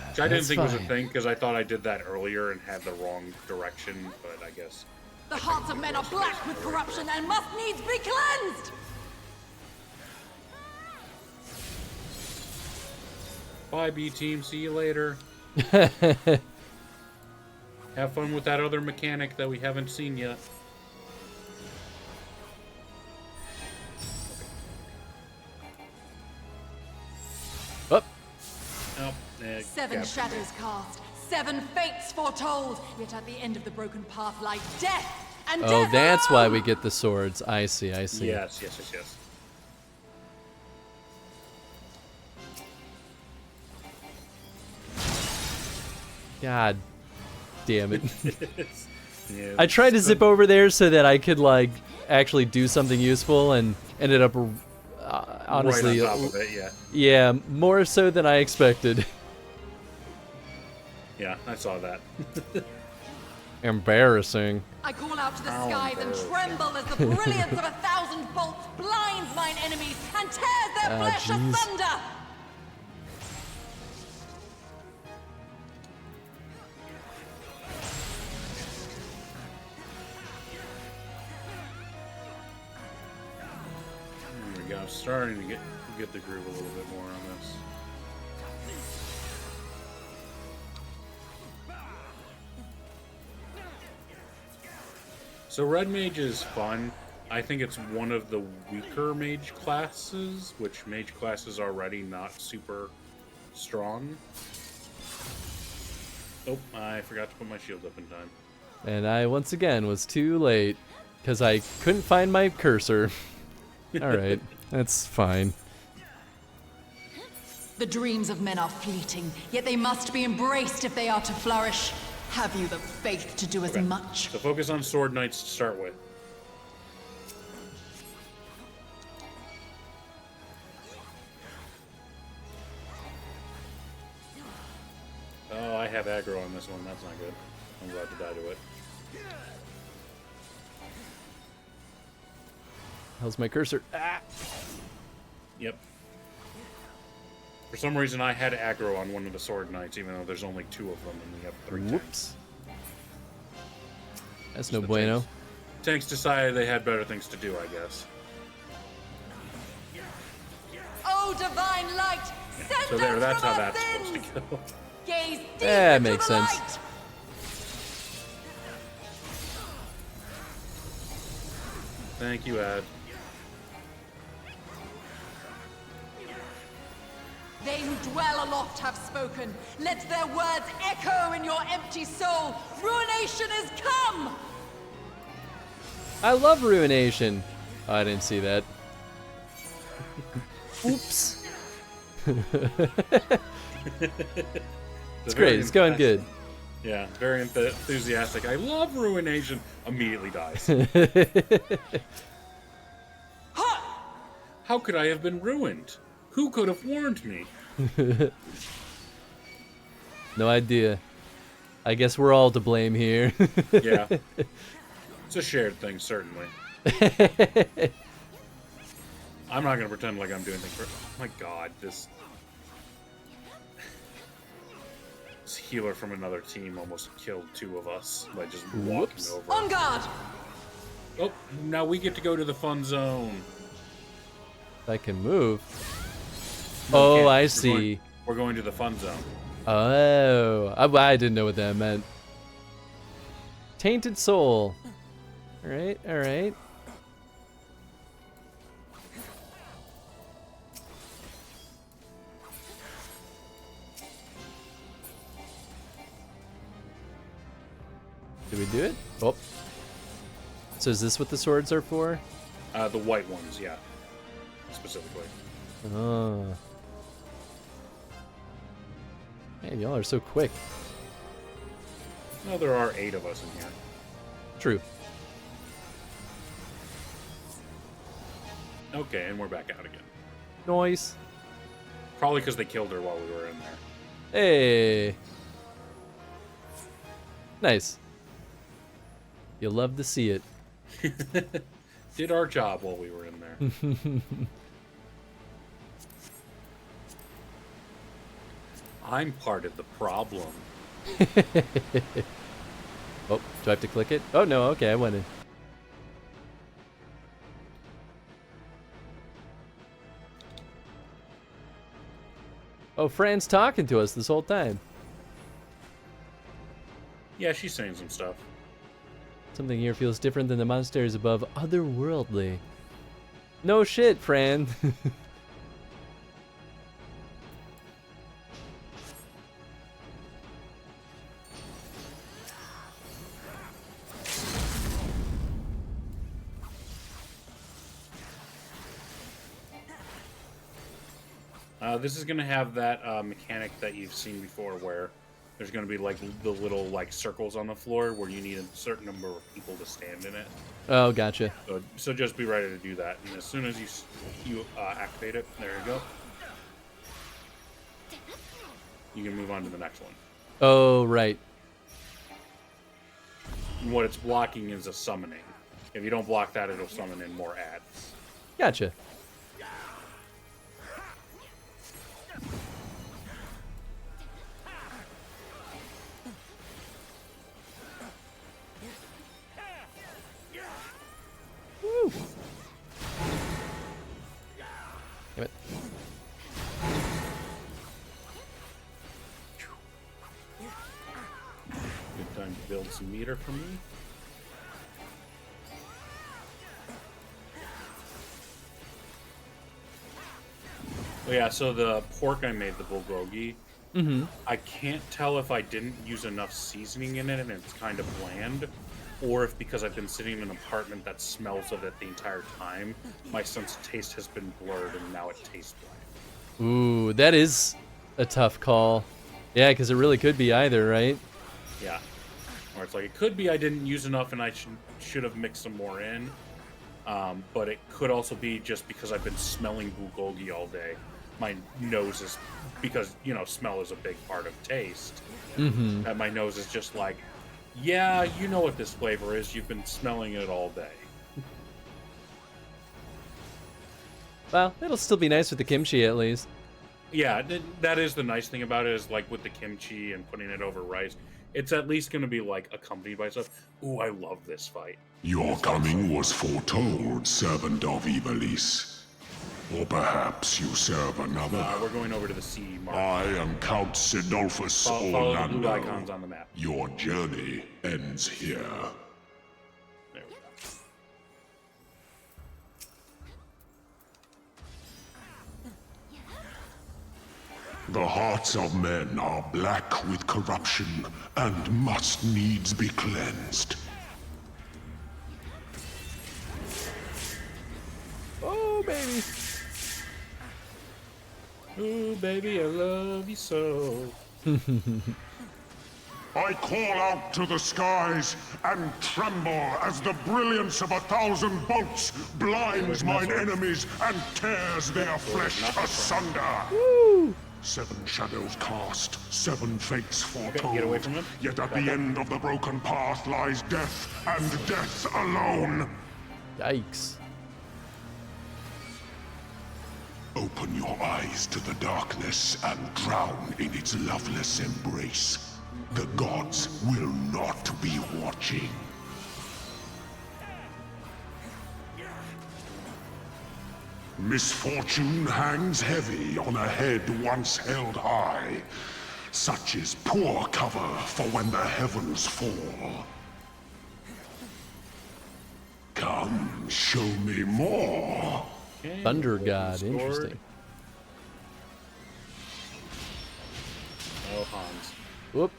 Which I didn't think was a thing, because I thought I did that earlier and had the wrong direction, but I guess... The hearts of men are black with corruption and must needs be cleansed! Bye, B-Team. See you later. Have fun with that other mechanic that we haven't seen yet. Up. Oh, 7 shadows cast, 7 fates foretold. Yet at the end of the broken path lie death and Oh, death that's why alone! we get the swords. I see. Yes. God damn it. Yeah, I tried to zip over there so that I could, like, actually do something useful and ended up, honestly... Right on top of it, yeah. Yeah, more so than I expected. Yeah, I saw that. Embarrassing. I call out to the skies and tremble as the brilliance of 1,000 bolts blinds mine enemies and tears their flesh asunder! There we go. Starting to get the groove a little bit more on this. So Red Mage is fun. I think it's one of the weaker mage classes, which mage classes are already not super strong. Oh, I forgot to put my shield up in time. And I, once again, was too late because I couldn't find my cursor. Alright, that's fine. The dreams of men are fleeting, yet they must be embraced if they are to flourish. Have you the faith to do as much? So focus on Sword Knights to start with. Oh, I have aggro on this one. That's not good. I'm about to die to it. How's my cursor? Ah! Yep. For some reason, I had aggro on one of the Sword Knights, even though there's only 2 of them, and we have 3 tanks. Whoops. That's no bueno. Tanks decided they had better things to do, I guess. Oh, divine light! Send So there, us that's from how our that's sins! supposed to go. Gaze deep That into makes the sense. light! Thank you, Ad. They who dwell aloft have spoken. Let their words echo in your empty soul. Ruination is come! I love Ruination. Oh, I didn't see that. Oops. It's great. It's going good. Yeah, very enthusiastic. I love Ruination. Immediately dies. How could I have been ruined? Who could have warned me? No idea. I guess we're all to blame here. Yeah. It's a shared thing, certainly. I'm not going to pretend like I'm doing things for... Oh my god, this healer from another team almost killed 2 of us by just walking over. On guard! Oh, now we get to go to the fun zone. I can move. No, Oh, can't. I see. We're going to the fun zone. Oh, I didn't know what that meant. Tainted soul. All right, all right. Did we do it? Oh. So is this what the swords are for? The white ones, yeah. Specifically. Oh. Man, y'all are so quick. No, there are 8 of us in here. True. Okay, and we're back out again. Noise. Probably because they killed her while we were in there. Hey. Nice. You love to see it. Did our job while we were in there. I'm part of the problem. Oh, do I have to click it? Oh, no, okay, I went in. Oh, Fran's talking to us this whole time. Yeah, she's saying some stuff. Something here feels different than the monasteries above, otherworldly. No shit, Fran. This is going to have that mechanic that you've seen before where there's going to be like the little like circles on the floor where you need a certain number of people to stand in it. Oh, gotcha. So just be ready to do that. And as soon as you activate it, there you go. You can move on to the next one. Oh, right. And what it's blocking is a summoning. If you don't block that, it'll summon in more ads. Gotcha. Woo. Damn it. Good time to build some meter for me. Oh yeah, so the pork I made, the bulgogi, I can't tell if I didn't use enough seasoning in it and it's kind of bland, or if because I've been sitting in an apartment that smells of it the entire time, my sense of taste has been blurred and now it tastes bland. Ooh, that is a tough call. Yeah, because it really could be either, right? Yeah. Or it's like, it could be I didn't use enough and I should have mixed some more in, but it could also be just because I've been smelling bulgogi all day. My nose is, because, you know, smell is a big part of taste, and my nose is just like, yeah, you know what this flavor is. You've been smelling it all day. Well, it'll still be nice with the kimchi at least. Yeah, that is the nice thing about it, is like with the kimchi and putting it over rice, it's at least going to be like accompanied by stuff. Ooh, I love this fight. Your coming was foretold, servant of Ivalice. Or perhaps you serve another. We're going over to the sea mark. I am Count Sidolphus Follow the blue Orlando. icons on the map. Your journey ends here. There we go. The hearts of men are black with corruption and must needs be cleansed. Oh, baby. Ooh, baby, I love you so. I call out to the skies and tremble as the brilliance of 1,000 bolts blinds mine enemies and tears their flesh asunder. Woo! 7 shadows cast, 7 fates foretold. Get away from him. Yet at the end of the broken path lies death, and death alone. Yikes. Open your eyes to the darkness and drown in its loveless embrace. The gods will not be watching. Misfortune hangs heavy on a head once held high. Such is poor cover for when the heavens fall. Come, show me more. Okay, Thunder golden God, sword. interesting. Oh, Hans. Whoop.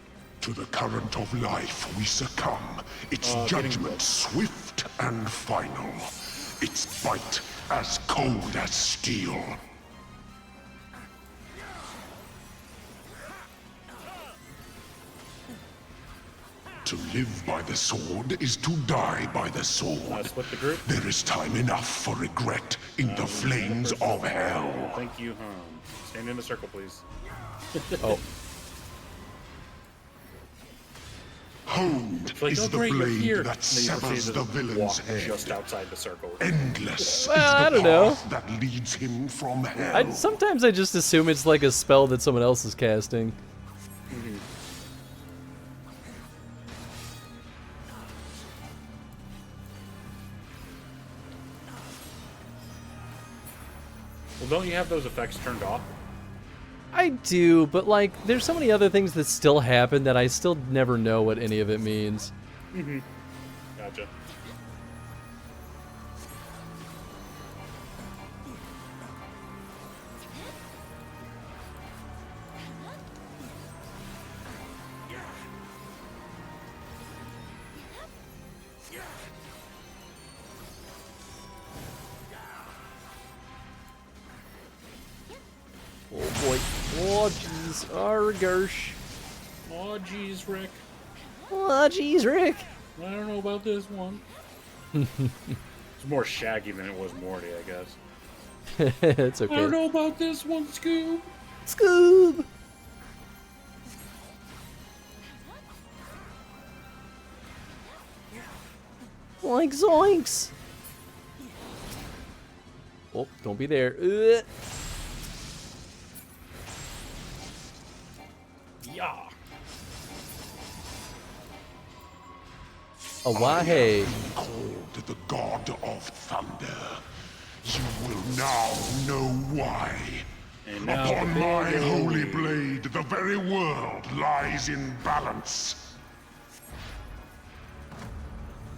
To the current of life we succumb. Its judgment swift and final. Its bite as cold as steel. To live by the sword is to die by the sword. Split the group. There is time enough for regret in the flames of hell. Thank you, Hans. Stand in the circle, please. Oh. Honed Like, is oh, the great, you're here. blade that And then you severs see the this villain's walk head. just outside the circle. Endless Well, I is the don't know. path that leads him from hell. Sometimes I just assume it's like a spell that someone else is casting. Well, don't you have those effects turned off? I do, but like, there's so many other things that still happen that I still never know what any of it means. Gotcha. Oh boy. Oh jeez. Oh gersh. Oh, jeez, Rick. Oh jeez, Rick. I don't know about this one. It's more Shaggy than it was Morty, I guess. It's I don't okay. know about this one, Scoob. Scoob. Like zoinks. Oh, don't be there. Yeah. Awahe. Called the god of thunder. You will now know why. And now Upon the my big holy old- blade, the very world lies in balance.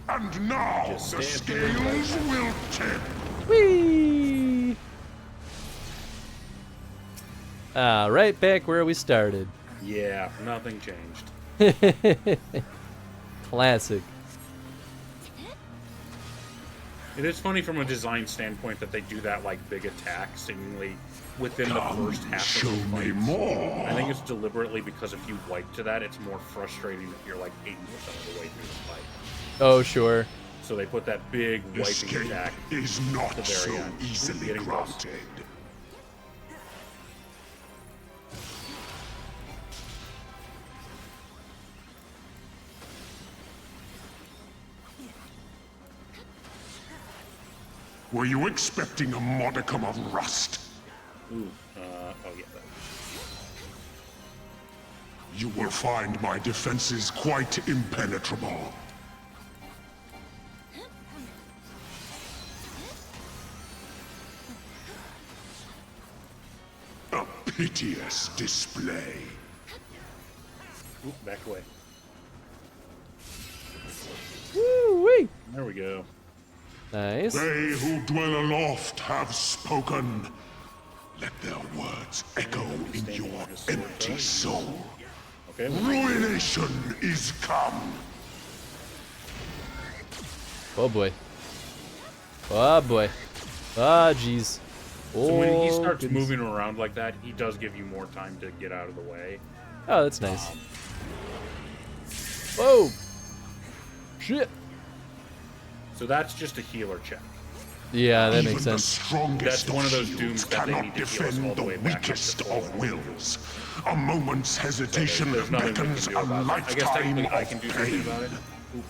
And now Just the stand here, scales will tip. Whee! Right back where we started. Yeah, nothing changed. Classic. It is funny from a design standpoint that they do that like big attack seemingly within the Come, first half show of the me fight. more. I think it's deliberately because if you wipe to that, it's more frustrating if you're like 80% of the way through the fight. Oh, sure. So they put that big wiping Escape attack. is the not very so end. easily Getting close. granted. Were you expecting a modicum of rust? Ooh, oh yeah. You will find my defenses quite impenetrable. A piteous display. Ooh, back away. Woo-wee. There we go. Nice. They who dwell aloft have spoken. Let their words echo in your empty soul. Okay. Ruination is come. Oh boy. Oh boy. Ah, jeez. So when he Oh, starts goodness. moving around like that, he does give you more time to get out of the way. Oh, that's nice. Whoa. Shit. So that's just a healer check. Yeah, that Even makes the sense. strongest That's one of those shields dooms that they cannot need to heal us all defend the the way back up to weakest full of health. wills. A moment's hesitation There's nothing we can beckons do a about that. I guess lifetime technically I of can do something pain. about it. Ooh.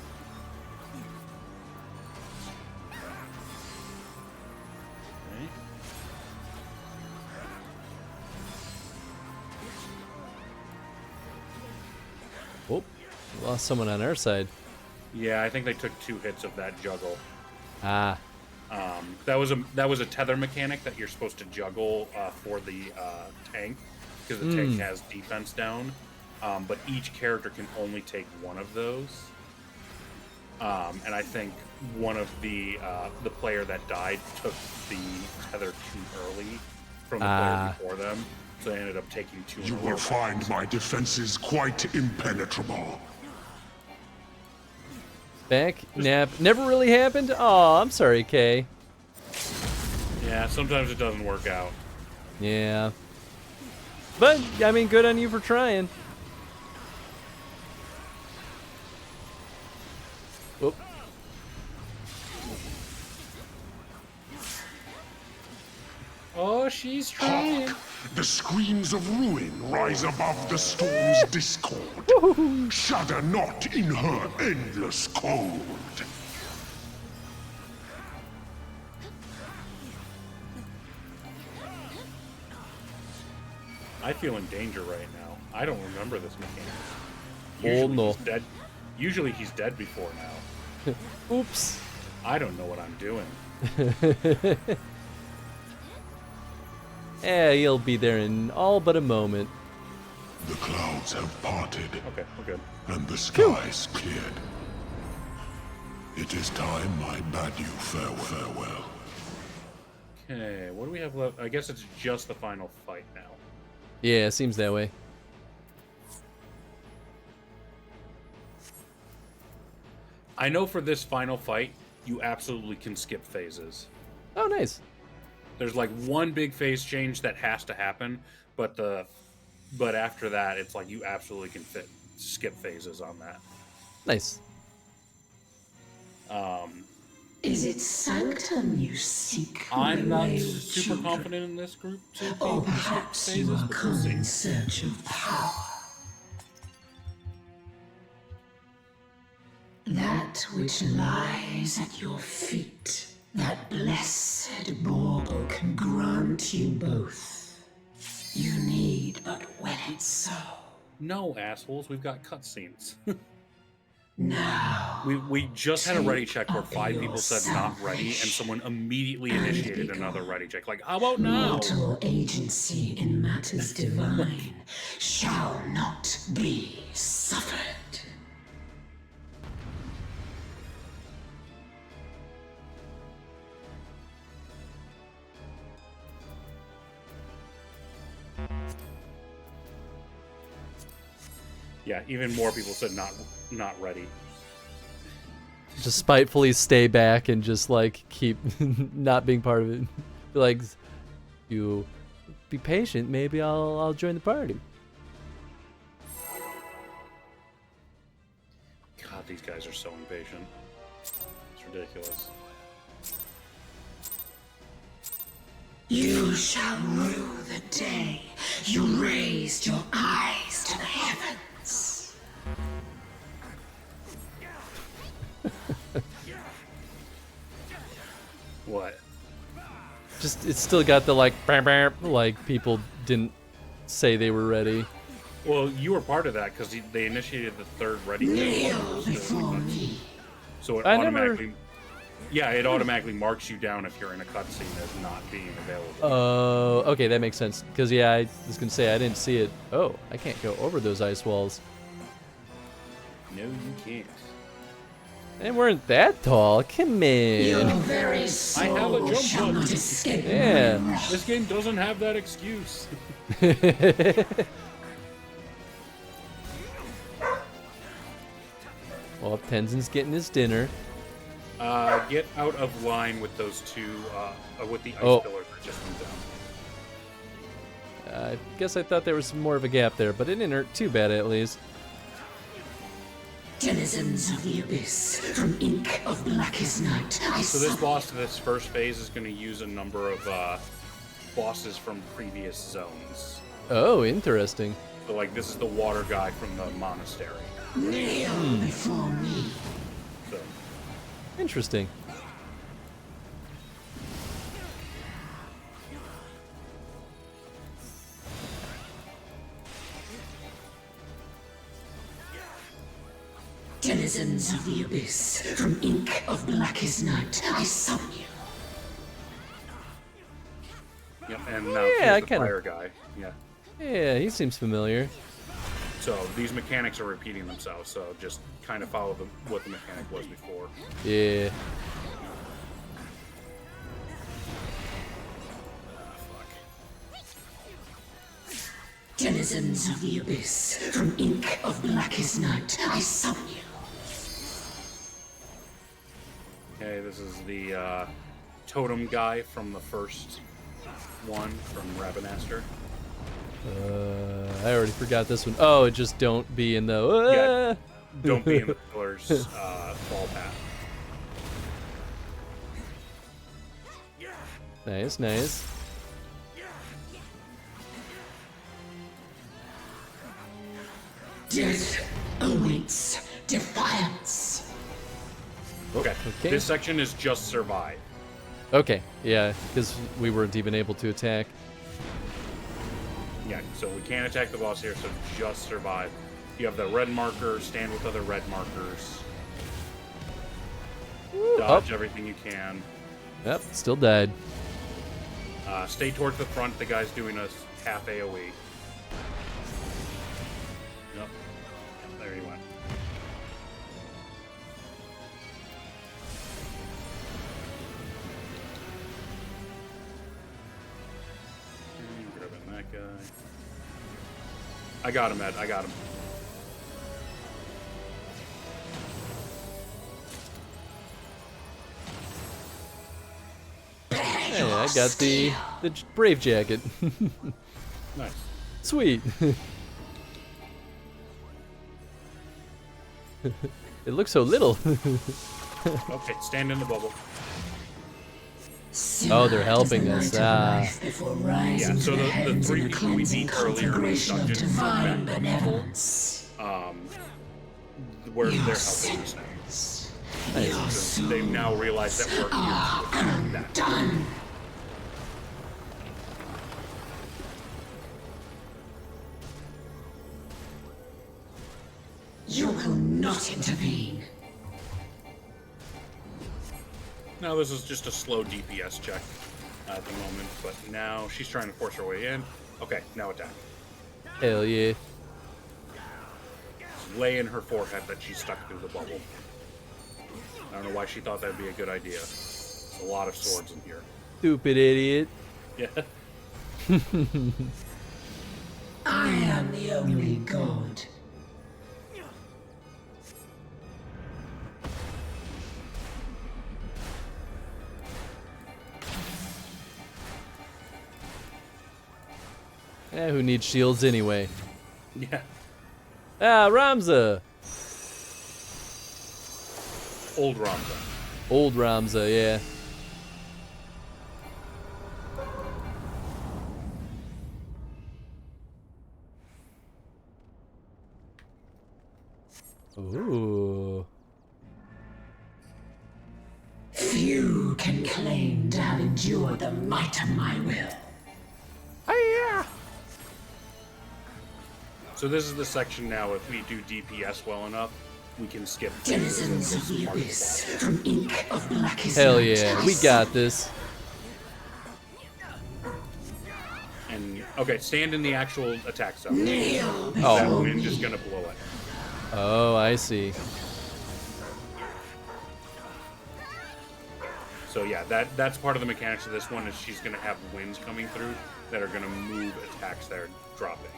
Okay. Oh, lost someone on our side. Yeah, I think they took 2 hits of that juggle. Ah. That was a tether mechanic that you're supposed to juggle for the tank, because the tank has defense down. But each character can only take one of those. And I think one of the player that died took the tether too early from the player before them, so they ended up taking two. You will find my defenses quite impenetrable. Back nap never really happened. Oh, I'm sorry, Kay. Yeah, sometimes it doesn't work out. Yeah, but I mean, good on you for trying. Whoop. Oh, she's trying. The screams of ruin rise above the storm's discord. Shudder not in her endless cold. I feel in danger right now. I don't remember this mechanic. Oh no. He's dead. Usually he's dead before now. Oops. I don't know what I'm doing. Yeah, he'll be there in all but a moment. The clouds have parted. Okay, we're good. And the skies cleared. It is time I bade you farewell. Okay, what do we have left? I guess it's just the final fight now. Yeah, seems that way. I know for this final fight, you absolutely can skip phases. Oh, nice. There's like one big phase change that has to happen, but after that, it's like you absolutely can skip phases on that. Nice. Is it sanctum you seek? I'm not super confident in this group. Or perhaps you are come in search of power. That which lies at your feet, that blessed bauble can grant you both. You need but will it so. No, assholes, we've got cutscenes. Now, we just had a ready check where 5 people said not ready, and someone immediately initiated another ready check. Like, how about now? Mortal agency in matters divine shall not be suffered. Yeah, even more people said not ready. Just spitefully stay back and just like keep not being part of it. Be like, you be patient. Maybe I'll join the party. God, these guys are so impatient. It's ridiculous. You shall rue the day you raised your eyes to the heavens. What? Just it's still got the like people didn't say they were ready. Well, you were part of that because they initiated the third ready check. So it automatically, it automatically marks you down if you're in a cutscene as not being available. Oh, okay, that makes sense. Because yeah, I was gonna say I didn't see it. Oh, I can't go over those ice walls. No, you can't. They weren't that tall. Come in. Your very soul I have a jump shall button. not escape Yeah. my wrath. This game doesn't have that excuse. Well, Tenzin's getting his dinner. Get out of line with those two, with the ice pillars that just went down. I guess I thought there was more of a gap there, but it didn't hurt too bad at least. Denizens of the abyss, from ink of blackest night, So this boss, this first phase, is going to use a number of bosses from previous zones. Oh, interesting. So like this is the water guy from the monastery. kneel before me. So. Interesting. Denizens of the abyss, from ink of blackest night, I summon you. Yep, and now Yeah, here's the fire guy. Yeah. Yeah, he seems familiar. So these mechanics are repeating themselves. So just kind of follow what the mechanic was before. Yeah. Denizens of the Abyss, from ink of blackest night, I summon you. Okay, this is the totem guy from the first one from Ravenaster. I already forgot this one. Oh, just don't be in the... Yeah, don't be in the pillar's fall path. Nice, nice. Death awaits defiance. Okay. This section is just survive. Okay, yeah, because we weren't even able to attack. Yeah, so we can't attack the boss here, so just survive. You have the red marker, stand with other red markers. Dodge everything you can. Yep, still died. Stay towards the front, the guy's doing a half AoE. Yep, there he went. Grabbing that guy. I got him, Ed. I got him. Hey, I got the brave jacket. Nice. Sweet. It looks so little. Okay, stand in the bubble. Oh, they're helping us. Yeah, so the three people we beat earlier in the dungeon are back in the bubble. Where they're helping us now. So they've now realized that we're immune to that. You will not intervene. Now this is just a slow DPS check at the moment, but now she's trying to force her way in. Okay, now attack. Hell yeah. Just lay in her forehead that she's stuck through the bubble. I don't know why she thought that'd be a good idea. There's a lot of swords in here. Stupid idiot. Yeah. I am the only god. Who needs shields anyway? Yeah. Ah, Ramza. Old Ramza. Old Ramza, yeah. Ooh. Few can claim to have endured the might of my will. So this is the section now, if we do DPS well enough, we can skip. Denizens of the Abyss, from ink of blackest Hell night, yeah, I we got this. And okay, stand in the actual attack zone. Kneel That Oh. wind is gonna blow it. Oh, I see. So yeah, that's part of the mechanics of this one is she's gonna have winds coming through that are gonna move attacks that are dropping.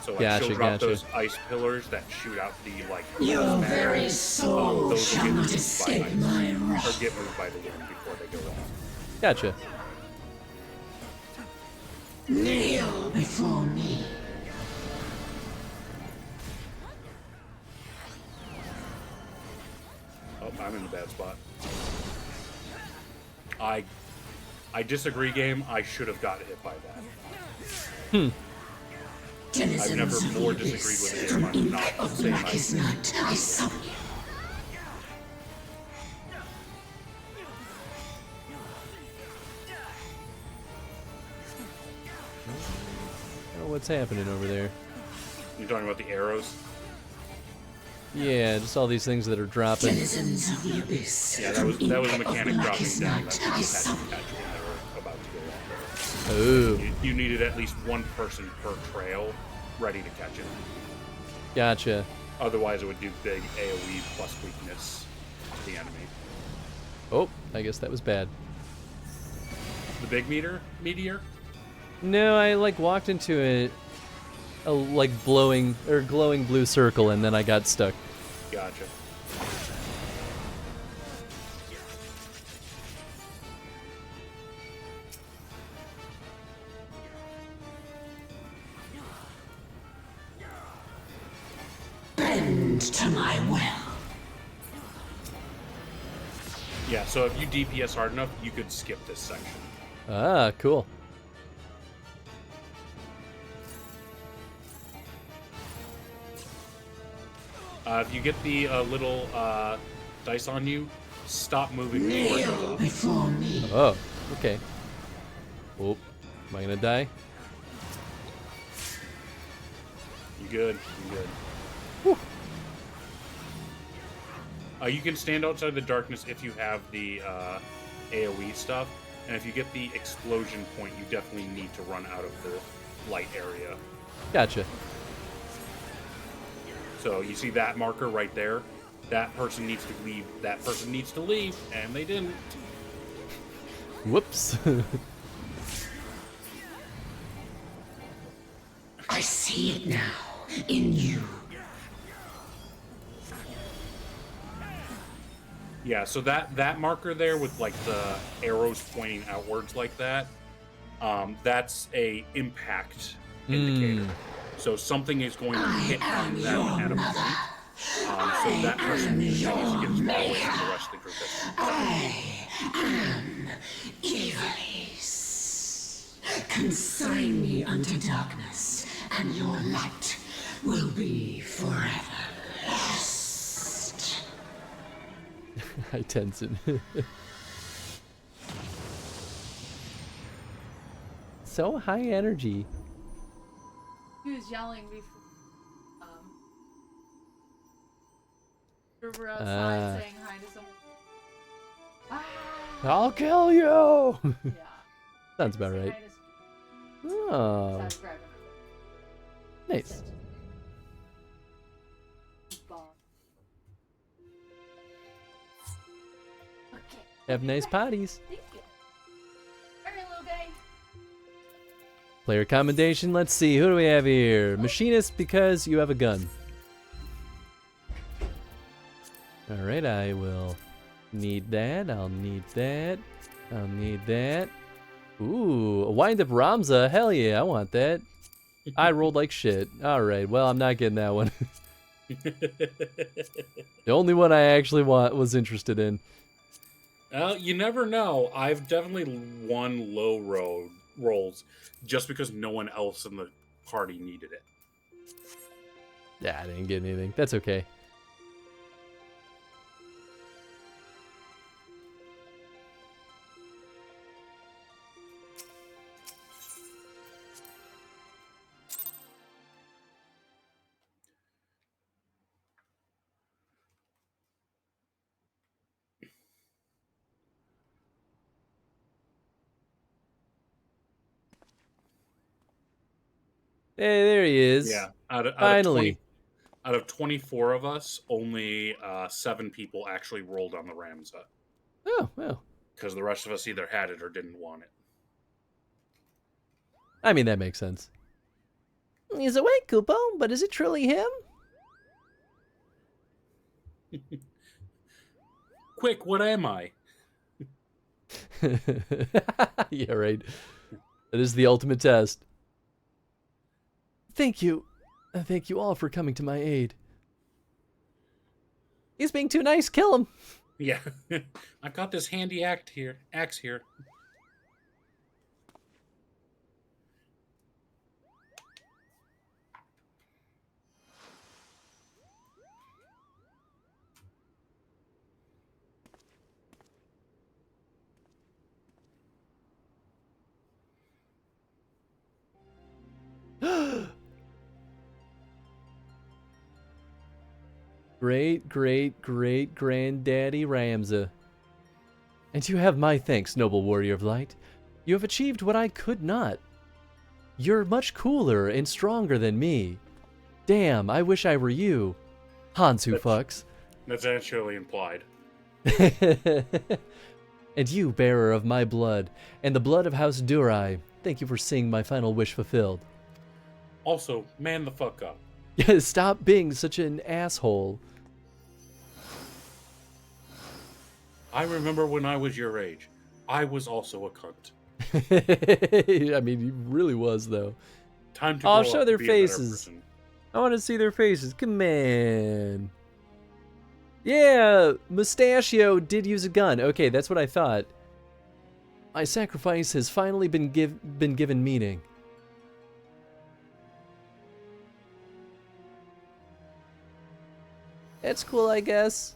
So like Gotcha, she'll drop gotcha. those ice pillars that shoot out the like. Your matter. very soul Those will shall get not moved by escape ice, my or wrath. get moved by the wind before they go off. Gotcha. Kneel before me. Oh, I'm in a bad spot. I disagree, game. I should have got hit by that. I've never more disagreed with a game. I'm not saying I summon you. Oh, what's happening over there? You're talking about the arrows? Yeah, just all these things that are dropping. Denizens of the Abyss. Yeah, that was a mechanic dropping blackest down night, that I had to summon catch when they were about to go off. Ooh. You needed at least one person per trail ready to catch it. Gotcha. Otherwise, it would do big AoE plus weakness to the enemy. Oh, I guess that was bad. The big meteor? No, I like walked into a like glowing blue circle, and then I got stuck. Gotcha. Bend to my will. Yeah, so if you DPS hard enough, you could skip this section. Ah, cool. If you get the little dice on you, stop moving towards before me. Oh, okay. Oh, am I gonna die? You good? You good? You can stand outside the darkness if you have the AoE stuff, and if you get the explosion point, you definitely need to run out of the light area. Gotcha. So you see that marker right there? That person needs to leave. That person needs to leave, and they didn't. Whoops. I see it now, in you. Yeah, so that marker there with like the arrows pointing outwards like that, that's a impact indicator. So something is going to hit on them at a point. So that person needs to get as far away from the rest of the group as I am Evilise. Consign me unto darkness, and your light will be forever lost. Hi, Tenzin. So high energy. He was yelling before. We were outside saying hi to someone. Ah! I'll kill you! Yeah. Sounds about right. Oh. Nice. Have nice potties. Thank you. Alright, little guy. Player commendation. Let's see. Who do we have here? Machinist, because you have a gun. Alright, I will need that. I'll need that. I'll need that. Ooh, a wind-up Ramza. Hell yeah, I want that. I rolled like shit. Alright, well, I'm not getting that one. The only one I actually was interested in. You never know. I've definitely won low rolls just because no one else in the party needed it. Yeah, I didn't get anything. That's okay. Hey, there he is. Yeah. Finally. Out of 24 of us, only 7 people actually rolled on the Ramza. Oh, well. Because the rest of us either had it or didn't want it. I mean, that makes sense. He's awake, Kupo, but is it truly him? Quick, what am I? Yeah, right. That is the ultimate test. Thank you. Thank you all for coming to my aid. He's being too nice. Kill him. Yeah. I've got this handy axe here. Great, great, great granddaddy Ramza. And you have my thanks, noble warrior of light. You have achieved what I could not. You're much cooler and stronger than me. Damn, I wish I were you. Hans who fucks. That's actually implied. And you, bearer of my blood, and the blood of House Durai, thank you for seeing my final wish fulfilled. Also, man the fuck up. Stop being such an asshole. I remember when I was your age. I was also a cunt. I mean, he really was, though. Time to I'll grow show up their and be a better faces. person. I want to see their faces. Come on. Yeah, Mustachio did use a gun. Okay, that's what I thought. My sacrifice has finally been given meaning. That's cool, I guess.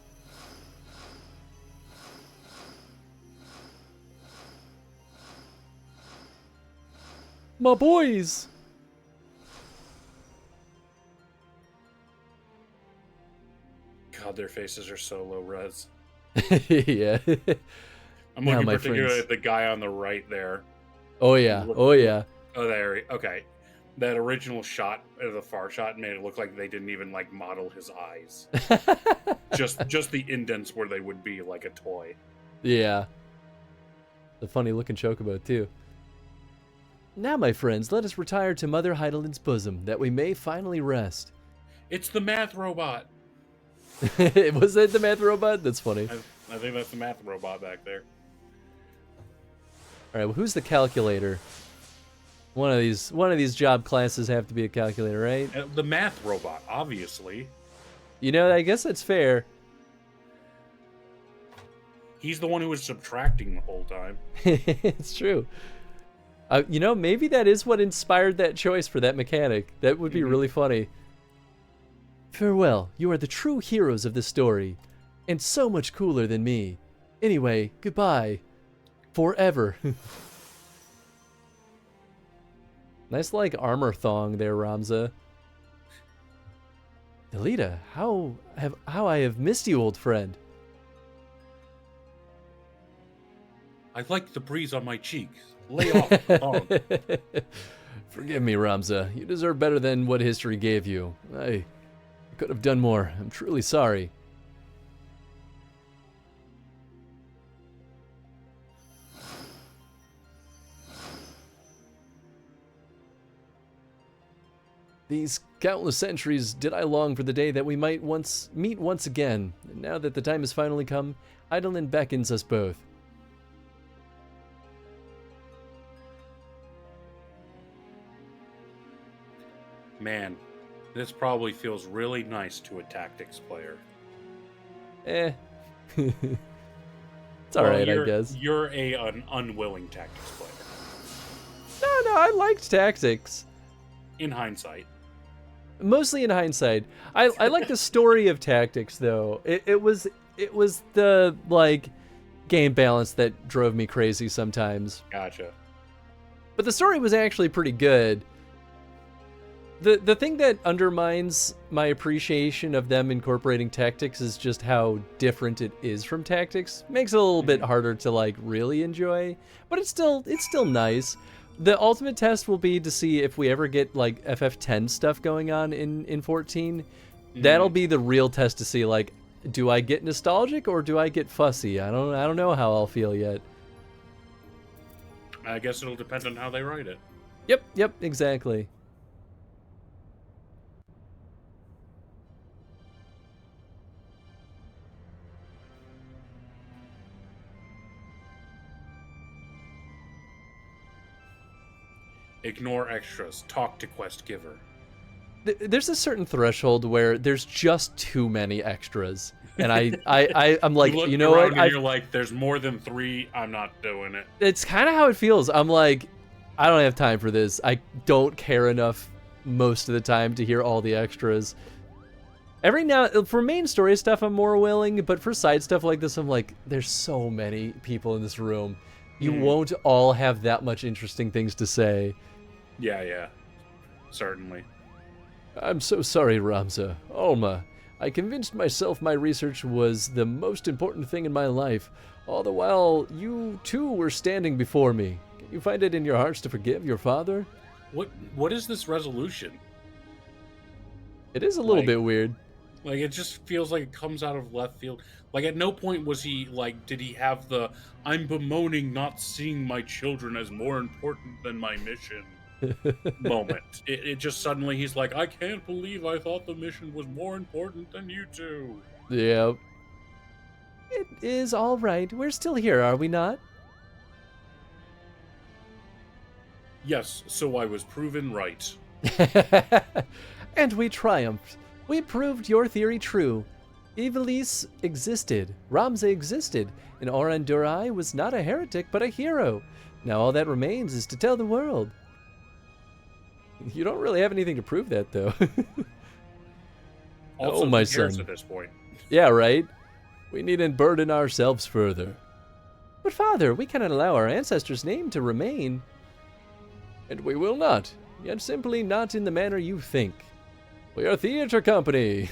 My boys! God, their faces are so low res. Yeah. I'm Now, looking my particularly friends. at the guy on the right there. Oh yeah, oh yeah. Oh, there. Okay. That original shot, the far shot, made it look like they didn't even like model his eyes. just the indents where they would be like a toy. Yeah. The funny looking chocobo too. Now, my friends, let us retire to Mother Heidelin's bosom, that we may finally rest. It's the math robot. Was that the math robot? That's funny. I think that's the math robot back there. All right, well, who's the calculator? One of these job classes have to be a calculator, right? The math robot, obviously. You know, I guess that's fair. He's the one who was subtracting the whole time. It's true. You know, maybe that is what inspired that choice for that mechanic. That would be really funny. Farewell, you are the true heroes of this story, and so much cooler than me. Anyway, goodbye. Forever. Nice, like, armor thong there, Ramza. Delita, how I have missed you, old friend. I like the breeze on my cheeks. Lay off the thong. Forgive me, Ramza. You deserve better than what history gave you. I could have done more. I'm truly sorry. These countless centuries did I long for the day that we might meet once again, and now that the time has finally come, Heidelin beckons us both. Man, this probably feels really nice to a tactics player. It's alright, I guess. You're an unwilling tactics player. No, I liked tactics. In hindsight. Mostly in hindsight. I like the story of tactics, though. It was the, like, game balance that drove me crazy sometimes. Gotcha. But the story was actually pretty good. The thing that undermines my appreciation of them incorporating tactics is just how different it is from tactics. Makes it a little bit harder to, like, really enjoy, but it's still nice. The ultimate test will be to see if we ever get, like, FF10 stuff going on in 14. That'll be the real test to see, like, do I get nostalgic or do I get fussy? I don't know how I'll feel yet. I guess it'll depend on how they write it. Yep, exactly. Ignore extras. Talk to quest giver. There's a certain threshold where there's just too many extras, and I'm like, you know what? And you're like, there's more than 3. I'm not doing it. It's kind of how it feels. I'm like, I don't have time for this. I don't care enough most of the time to hear all the extras. Every now, for main story stuff, I'm more willing, but for side stuff like this, I'm like, there's so many people in this room. You won't all have that much interesting things to say. Yeah, certainly. I'm so sorry, Ramza. Alma, I convinced myself my research was the most important thing in my life, all the while you too were standing before me. You find it in your hearts to forgive your father? What is this resolution? It is a little bit weird. Like, it just feels like it comes out of left field. Like, at no point was he, like, did he have the, I'm bemoaning not seeing my children as more important than my mission moment. It just suddenly, he's like, I can't believe I thought the mission was more important than you two. Yeah. It is all right. We're still here, are we not? Yes, so I was proven right. And we triumphed. We proved your theory true. Ivalice existed, Ramza existed, and Oran Durai was not a heretic but a hero. Now all that remains is to tell the world. You don't really have anything to prove that, though. Also, oh, my who cares son. at this point? Yeah, right? We needn't burden ourselves further. But father, we cannot allow our ancestors' name to remain. And we will not, yet simply not in the manner you think. We are a theater company.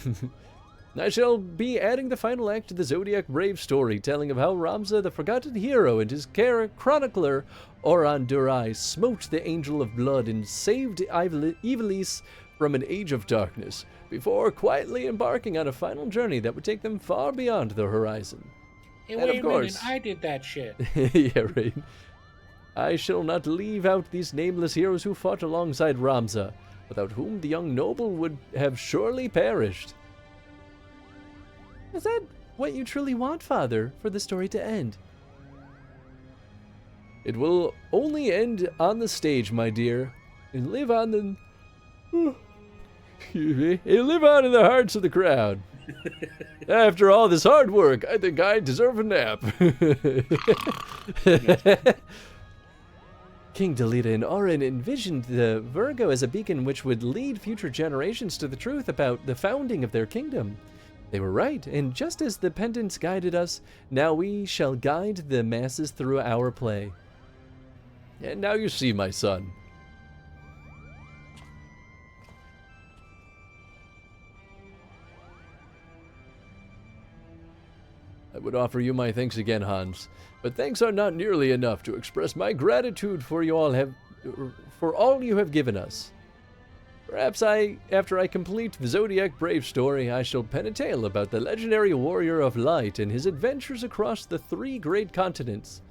I shall be adding the final act to the Zodiac Brave story, telling of how Ramza, the forgotten hero, and his chronicler, Oran Durai, smote the Angel of Blood and saved Ivalice from an age of darkness, before quietly embarking on a final journey that would take them far beyond the horizon. Hey, and wait of a course, minute, I did that shit. yeah, right. I shall not leave out these nameless heroes who fought alongside Ramza, without whom the young noble would have surely perished. Is that what you truly want, father, for the story to end? It will only end on the stage, my dear, and live on the... Excuse me. And live on in the hearts of the crowd. After all this hard work, I think I deserve a nap. King Delita and Orin envisioned the Virgo as a beacon which would lead future generations to the truth about the founding of their kingdom. They were right, and just as the pendants guided us, now we shall guide the masses through our play. And now you see, my son. I would offer you my thanks again, Hans, but thanks are not nearly enough to express my gratitude for all you have given us. Perhaps after I complete the Zodiac Brave story, I shall pen a tale about the legendary warrior of light and his adventures across the 3 great continents.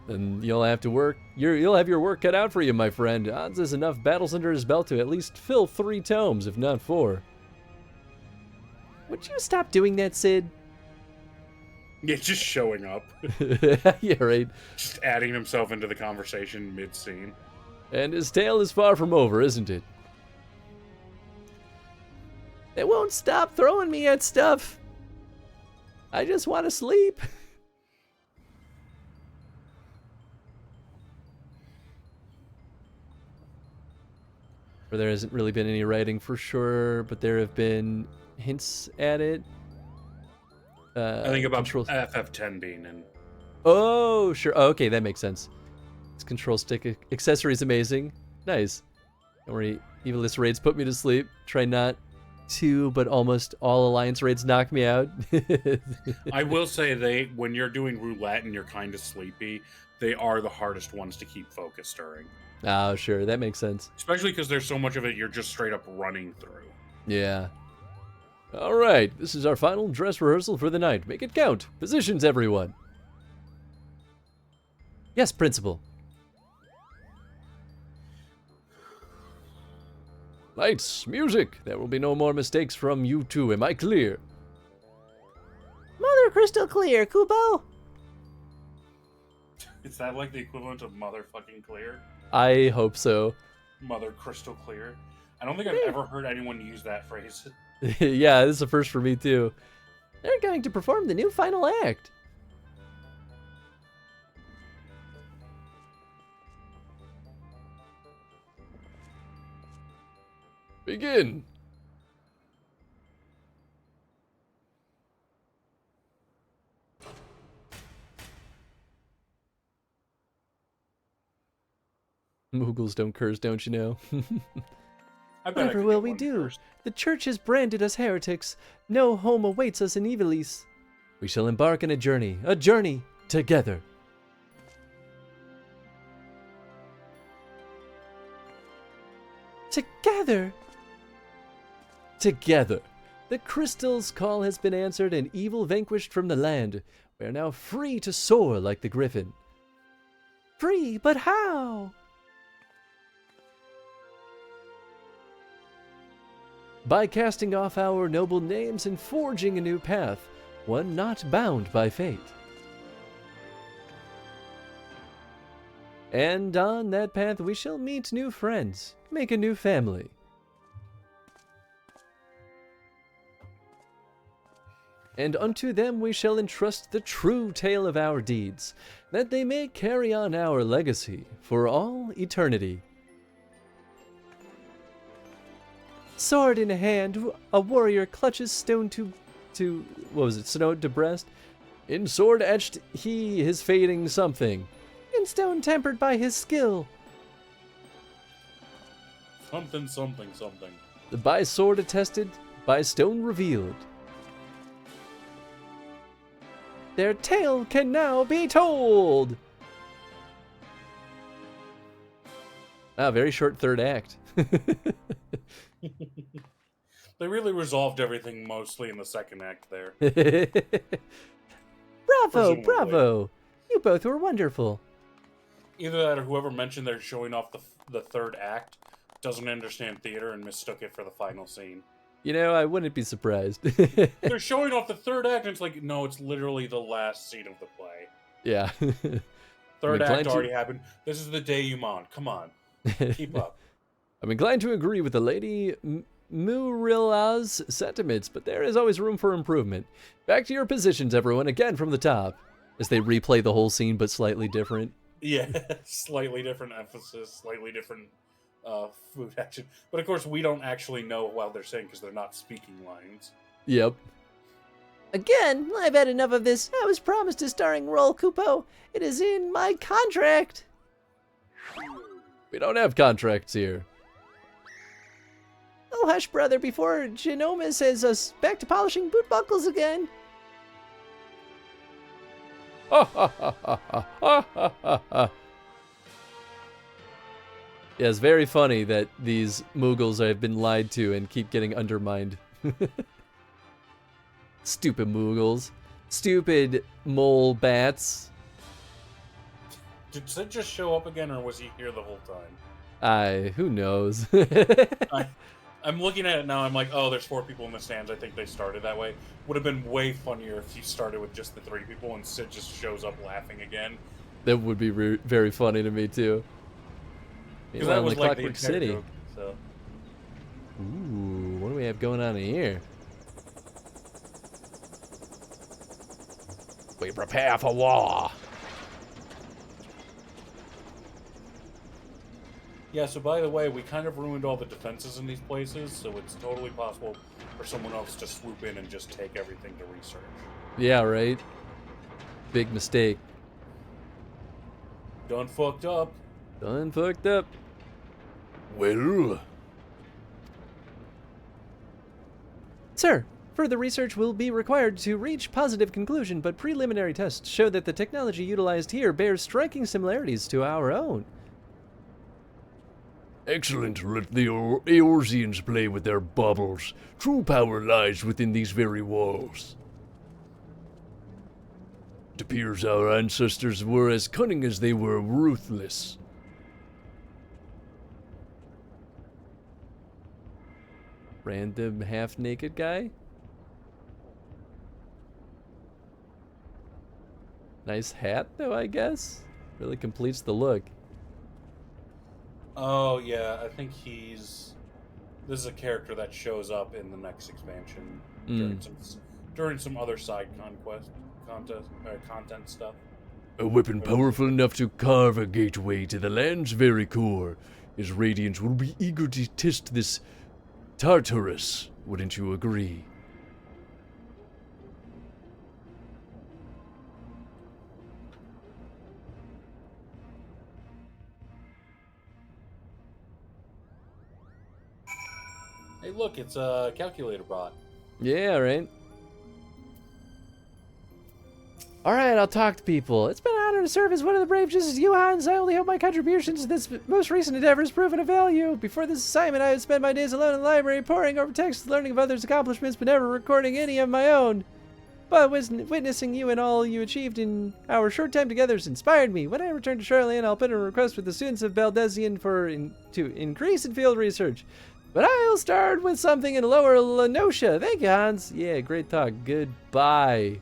Then you'll have to work. You'll have your work cut out for you, my friend. Hans has enough battles under his belt to at least fill 3 tomes, if not 4. Would you stop doing that, Sid? Yeah, just showing up. Yeah, right. Just adding himself into the conversation mid-scene. And his tale is far from over, isn't it? They won't stop throwing me at stuff. I just want to sleep. Or there hasn't really been any writing for sure, but there have been hints at it. I think about FF10 being in. Oh, sure. Oh, okay, that makes sense. This control stick accessory is amazing. Nice. Don't worry, Evilist raids put me to sleep. Try not to, but almost all Alliance raids knock me out. I will say when you're doing roulette and you're kind of sleepy, they are the hardest ones to keep focused during. Oh, sure, that makes sense. Especially because there's so much of it you're just straight up running through. Yeah. All right, this is our final dress rehearsal for the night. Make it count. Positions, everyone. Yes, Principal. Lights, music. There will be no more mistakes from you two. Am I clear? Mother crystal clear, Kupo. Is that like the equivalent of motherfucking clear? I hope so. Mother crystal clear. I don't think I've ever heard anyone use that phrase. Yeah, this is a first for me too. They're going to perform the new final act. Begin. Muggles don't curse, don't you know? Whatever will we do? The church has branded us heretics. No home awaits us in Ivalice. We shall embark on a journey together. Together. Together. The crystal's call has been answered and evil vanquished from the land. We are now free to soar like the griffin. Free, but how? By casting off our noble names and forging a new path, one not bound by fate. And on that path we shall meet new friends, make a new family. And unto them we shall entrust the true tale of our deeds, that they may carry on our legacy for all eternity. Sword in hand, a warrior clutches stone to what was it, stone to breast? In sword etched he his fading something, in stone tempered by his skill. Something. By sword attested, by stone revealed. Their tale can now be told! Ah, very short third act. They really resolved everything mostly in the second act there. Bravo, bravo! You both were wonderful. Either that or whoever mentioned they're showing off the third act doesn't understand theater and mistook it for the final scene. You know, I wouldn't be surprised. They're showing off the third act and it's like, no, it's literally the last scene of the play. Yeah. Third act already happened. This is the denouement. Come on. Keep up. I'm inclined to agree with the Lady Murilla's sentiments, but there is always room for improvement. Back to your positions, everyone, again from the top. As they replay the whole scene, but slightly different. Yeah, slightly different emphasis, slightly different food action. But of course, we don't actually know what they're saying because they're not speaking lines. Yep. Again, I've had enough of this. I was promised a starring role, Kupo. It is in my contract. We don't have contracts here. Oh, hush, brother, before Genoma sends us back to polishing boot buckles again. Yeah, it's very funny that these Mughals have been lied to and keep getting undermined. Stupid Mughals. Stupid mole bats. Did Sid just show up again, or was he here the whole time? Who knows? I'm looking at it now, I'm like, oh, there's 4 people in the stands, I think they started that way. Would have been way funnier if you started with just the 3 people and Sid just shows up laughing again. That would be very funny to me, too. Because that was like Clockwork City. Joke, so. Ooh, what do we have going on here? We prepare for war. Yeah, so by the way, we kind of ruined all the defenses in these places, so it's totally possible for someone else to swoop in and just take everything to research. Yeah, right? Big mistake. Done fucked up. Done fucked up. Well... Sir, further research will be required to reach positive conclusion, but preliminary tests show that the technology utilized here bears striking similarities to our own. Excellent. Let the Eorzeans play with their baubles. True power lies within these very walls. It appears our ancestors were as cunning as they were ruthless. Random half-naked guy? Nice hat, though, I guess? Really completes the look. Oh, yeah, I think this is a character that shows up in the next expansion during some other side content stuff. A weapon powerful enough to carve a gateway to the land's very core. His Radiants will be eager to test this Tartarus, wouldn't you agree? Hey, look, it's a calculator bot. Yeah, right. Alright, I'll talk to people. It's been, I don't to serve as one of the brave just as you, Hans. I only hope my contributions to this most recent endeavor has proven of value. Before this assignment, I had spent my days alone in the library, poring over texts, learning of others' accomplishments, but never recording any of my own. But witnessing you and all you achieved in our short time together has inspired me. When I return to Charlotte, I'll put in a request with the students of Baldesion to increase in field research. But I'll start with something in Lower Lenosha. Thank you, Hans. Yeah, great talk. Goodbye.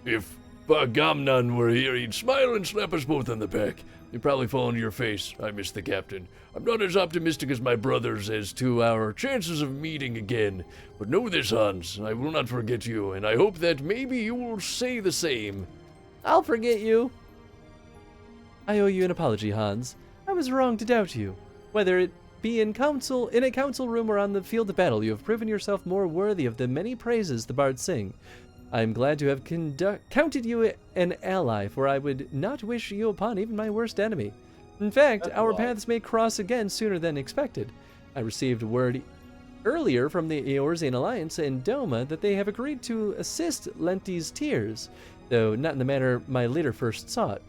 If Bagamnan were here, he'd smile and slap us both on the back. He'd probably fall on your face. I miss the captain. I'm not as optimistic as my brothers as to our chances of meeting again. But know this, Hans, I will not forget you, and I hope that maybe you will say the same. I'll forget you. I owe you an apology, Hans. I was wrong to doubt you. Whether it be in a council room or on the field of battle, you have proven yourself more worthy of the many praises the bards sing. I am glad to have counted you an ally, for I would not wish you upon even my worst enemy. In fact, our paths may cross again sooner than expected. I received word earlier from the Eorzean Alliance and Doma that they have agreed to assist Lenti's Tears, though not in the manner my leader first sought.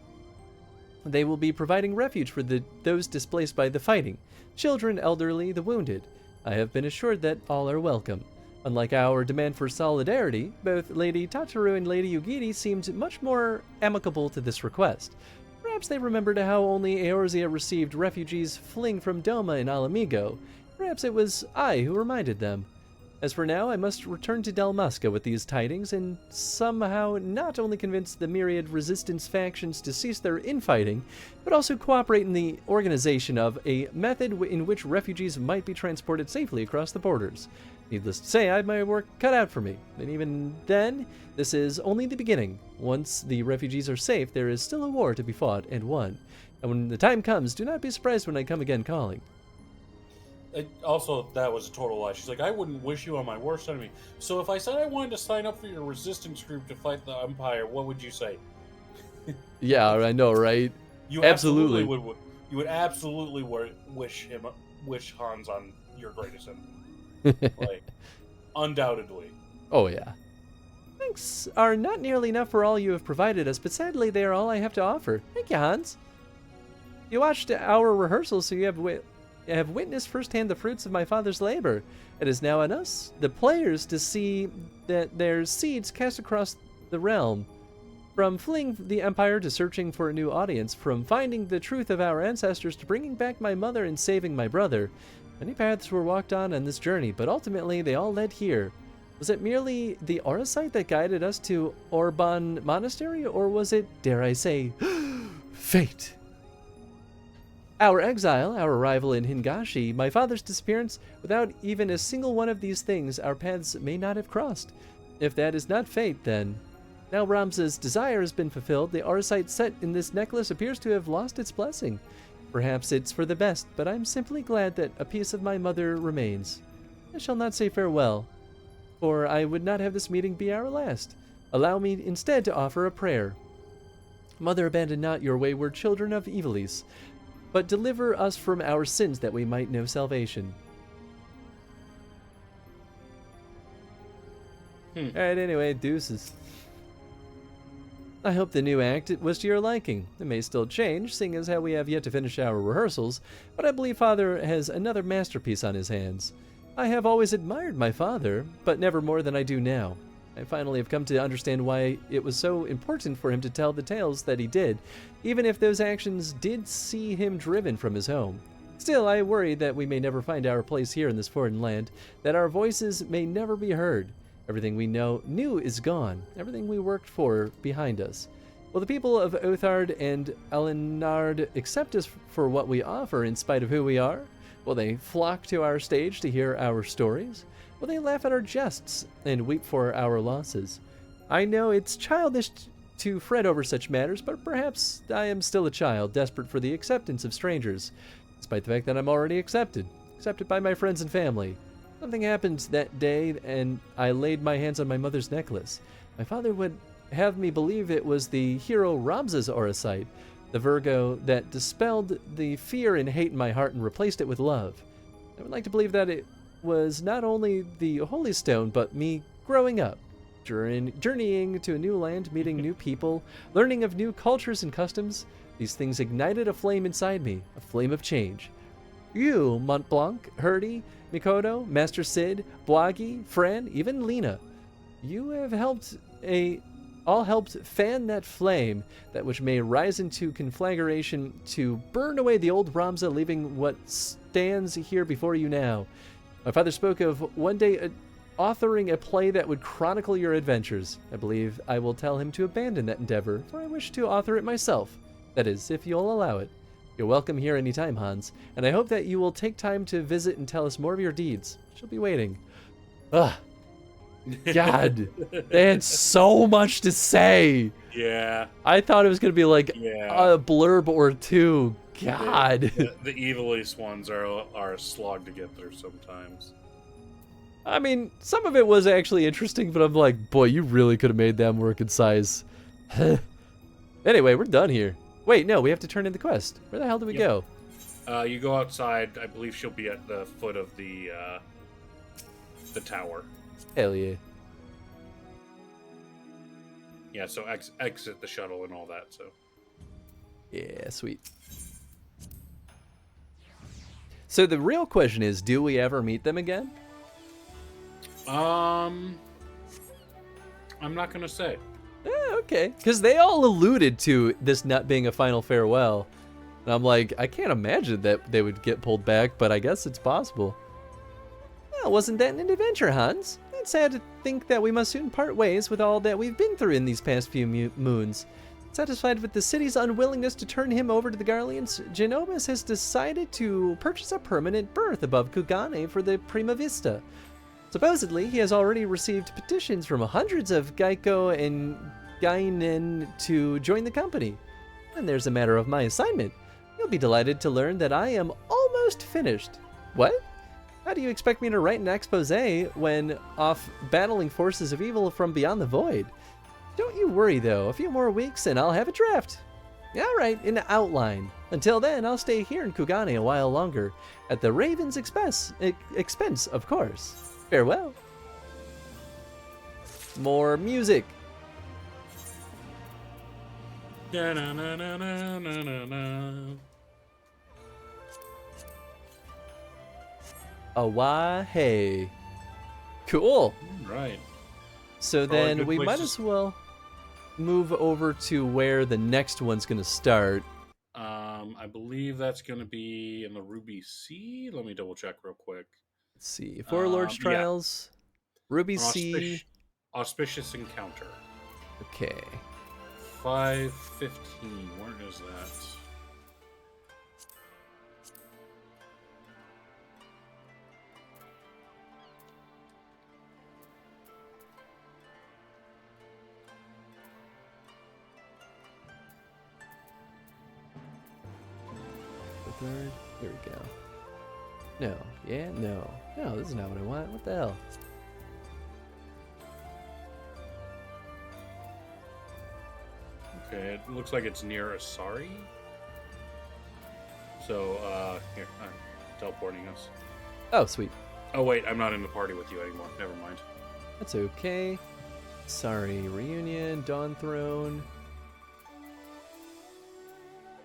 They will be providing refuge for those displaced by the fighting, children, elderly, the wounded. I have been assured that all are welcome. Unlike our demand for solidarity, both Lady Tataru and Lady Yugiri seemed much more amicable to this request. Perhaps they remembered how only Eorzea received refugees fleeing from Doma and Alamigo. Perhaps it was I who reminded them. As for now, I must return to Dalmasca with these tidings and somehow not only convince the myriad resistance factions to cease their infighting, but also cooperate in the organization of a method in which refugees might be transported safely across the borders. Needless to say, I have my work cut out for me, and even then, this is only the beginning. Once the refugees are safe, there is still a war to be fought and won. And when the time comes, do not be surprised when I come again calling. Also, that was a total lie. She's like, I wouldn't wish you on my worst enemy. So if I said I wanted to sign up for your resistance group to fight the Empire, what would you say? Yeah, I know, right? You absolutely would. You would absolutely wish Hans on your greatest enemy. Like, undoubtedly. Oh, yeah. Thanks are not nearly enough for all you have provided us, but sadly they are all I have to offer. Thank you, Hans. You watched our rehearsals, so you have witnessed firsthand the fruits of my father's labor. It is now on us, the players, to see that their seeds cast across the realm. From fleeing the Empire to searching for a new audience, from finding the truth of our ancestors to bringing back my mother and saving my brother. Many paths were walked on this journey, but ultimately they all led here. Was it merely the Auracite that guided us to Orban Monastery, or was it, dare I say, fate? Our exile, our arrival in Hingashi, my father's disappearance, without even a single one of these things, our paths may not have crossed. If that is not fate, then... Now Ramza's desire has been fulfilled, the Auracite set in this necklace appears to have lost its blessing. Perhaps it's for the best, but I'm simply glad that a piece of my mother remains. I shall not say farewell, for I would not have this meeting be our last. Allow me instead to offer a prayer. Mother, abandon not your wayward children of Evilis, but deliver us from our sins that we might know salvation. Alright, anyway, deuces. I hope the new act was to your liking. It may still change, seeing as how we have yet to finish our rehearsals, but I believe Father has another masterpiece on his hands. I have always admired my father, but never more than I do now. I finally have come to understand why it was so important for him to tell the tales that he did, even if those actions did see him driven from his home. Still, I worry that we may never find our place here in this foreign land, that our voices may never be heard. Everything we knew is gone, everything we worked for behind us. Will the people of Othard and Alinard accept us for what we offer in spite of who we are? Will they flock to our stage to hear our stories? Will they laugh at our jests and weep for our losses? I know it's childish to fret over such matters, but perhaps I am still a child, desperate for the acceptance of strangers, despite the fact that I'm already accepted by my friends and family. Something happened that day, and I laid my hands on my mother's necklace. My father would have me believe it was the hero Ramza's Auracite, the Virgo that dispelled the fear and hate in my heart and replaced it with love. I would like to believe that it was not only the Holy Stone, but me growing up. Journeying to a new land, meeting new people, learning of new cultures and customs, these things ignited a flame inside me, a flame of change. You, Mont Blanc, Herdy, Mikoto, Master Sid, Boagi, Fran, even Lena, you have all helped fan that flame, that which may rise into conflagration to burn away the old Ramza, leaving what stands here before you now. My father spoke of one day authoring a play that would chronicle your adventures. I believe I will tell him to abandon that endeavor, for I wish to author it myself. That is, if you'll allow it. You're welcome here anytime, Hans, and I hope that you will take time to visit and tell us more of your deeds. She'll be waiting. Ugh. God, they had so much to say. Yeah. I thought it was going to be like a blurb or two. God. The evilest ones are a slog to get through sometimes. I mean, some of it was actually interesting, but I'm like, boy, you really could have made that more concise. Anyway, we're done here. Wait, no, we have to turn in the quest. Where the hell do we go? You go outside. I believe she'll be at the foot of the tower. Hell yeah. Yeah, so exit the shuttle and all that, so. Yeah, sweet. So the real question is, do we ever meet them again? I'm not gonna say. Okay. Because they all alluded to this not being a final farewell. And I'm like, I can't imagine that they would get pulled back, but I guess it's possible. Well, wasn't that an adventure, Hans? It's sad to think that we must soon part ways with all that we've been through in these past few moons. Satisfied with the city's unwillingness to turn him over to the Garleans, Genobus has decided to purchase a permanent berth above Kugane for the Prima Vista. Supposedly, he has already received petitions from hundreds of Geico and Gainen to join the company. And there's a matter of my assignment. You'll be delighted to learn that I am almost finished. What? How do you expect me to write an expose when off battling forces of evil from beyond the void? Don't you worry, though. A few more weeks and I'll have a draft. All right, an outline. Until then, I'll stay here in Kugane a while longer, at the Raven's expense, of course. Farewell. More music. Na na na na na na na. Awahe. Cool. Right. So then we might as well move over to where the next one's going to start. I believe that's going to be in the Ruby Sea. Let me double check real quick. Let's see. Four Lords Trials. Yeah. Ruby Sea. Auspicious Encounter. Okay. 515. Where is that? Third. There we go. No. Yeah, no. No, this is not what I want. What the hell? Okay, it looks like it's near Asari. So, here, I'm teleporting us. Oh, sweet. Oh, wait, I'm not in the party with you anymore. Never mind. That's okay. Sorry, Reunion, Dawn Throne.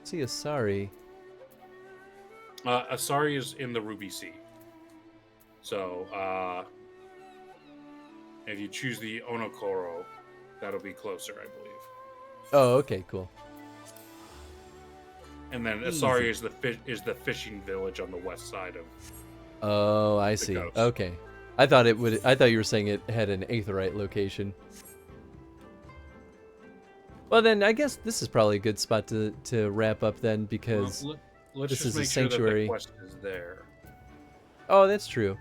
See Asari. Asari is in the Ruby Sea. So, if you choose the Onokoro, that'll be closer, I believe. Oh, okay, cool. And then Asari is the fishing village on the west side of. Oh, I see. Coast. Okay, I thought you were saying it had an Aetheryte location. Well, then I guess this is probably a good spot to wrap up then, because let's this is make a sanctuary. Sure that the quest is there. Oh, that's true.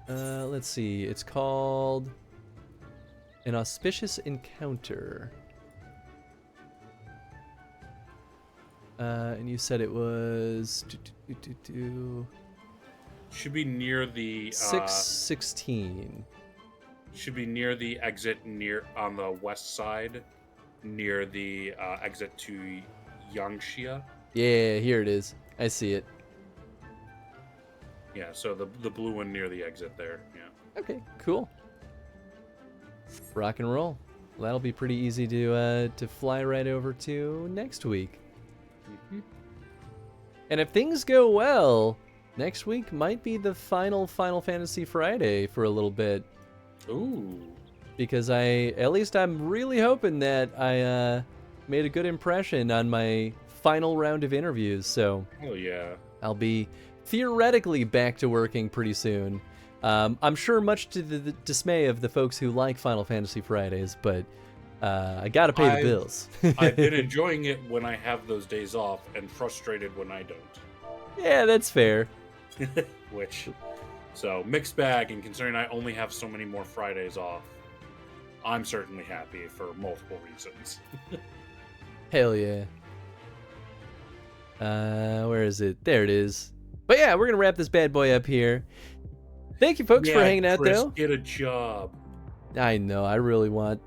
Let's see. It's called An Auspicious Encounter. And you said it was should be near the 616. Should be near the exit on the west side, near the exit to Yangxia. Yeah, here it is. I see it. Yeah, so the blue one near the exit there. Yeah. Okay, cool. Rock and roll. That'll be pretty easy to fly right over to next week. And if things go well, next week might be the final Final Fantasy Friday for a little bit. Ooh. Because at least I'm really hoping that I made a good impression on my final round of interviews. So hell yeah. I'll be theoretically back to working pretty soon. I'm sure much to the dismay of the folks who like Final Fantasy Fridays, but I gotta pay the bills. I've been enjoying it when I have those days off and frustrated when I don't. Yeah, that's fair. So mixed bag, and considering I only have so many more Fridays off, I'm certainly happy for multiple reasons. Hell yeah. Where is it? There it is. But yeah, we're gonna wrap this bad boy up here. Thank you, folks, for hanging out, Chris, though. Get a job. I know. I really want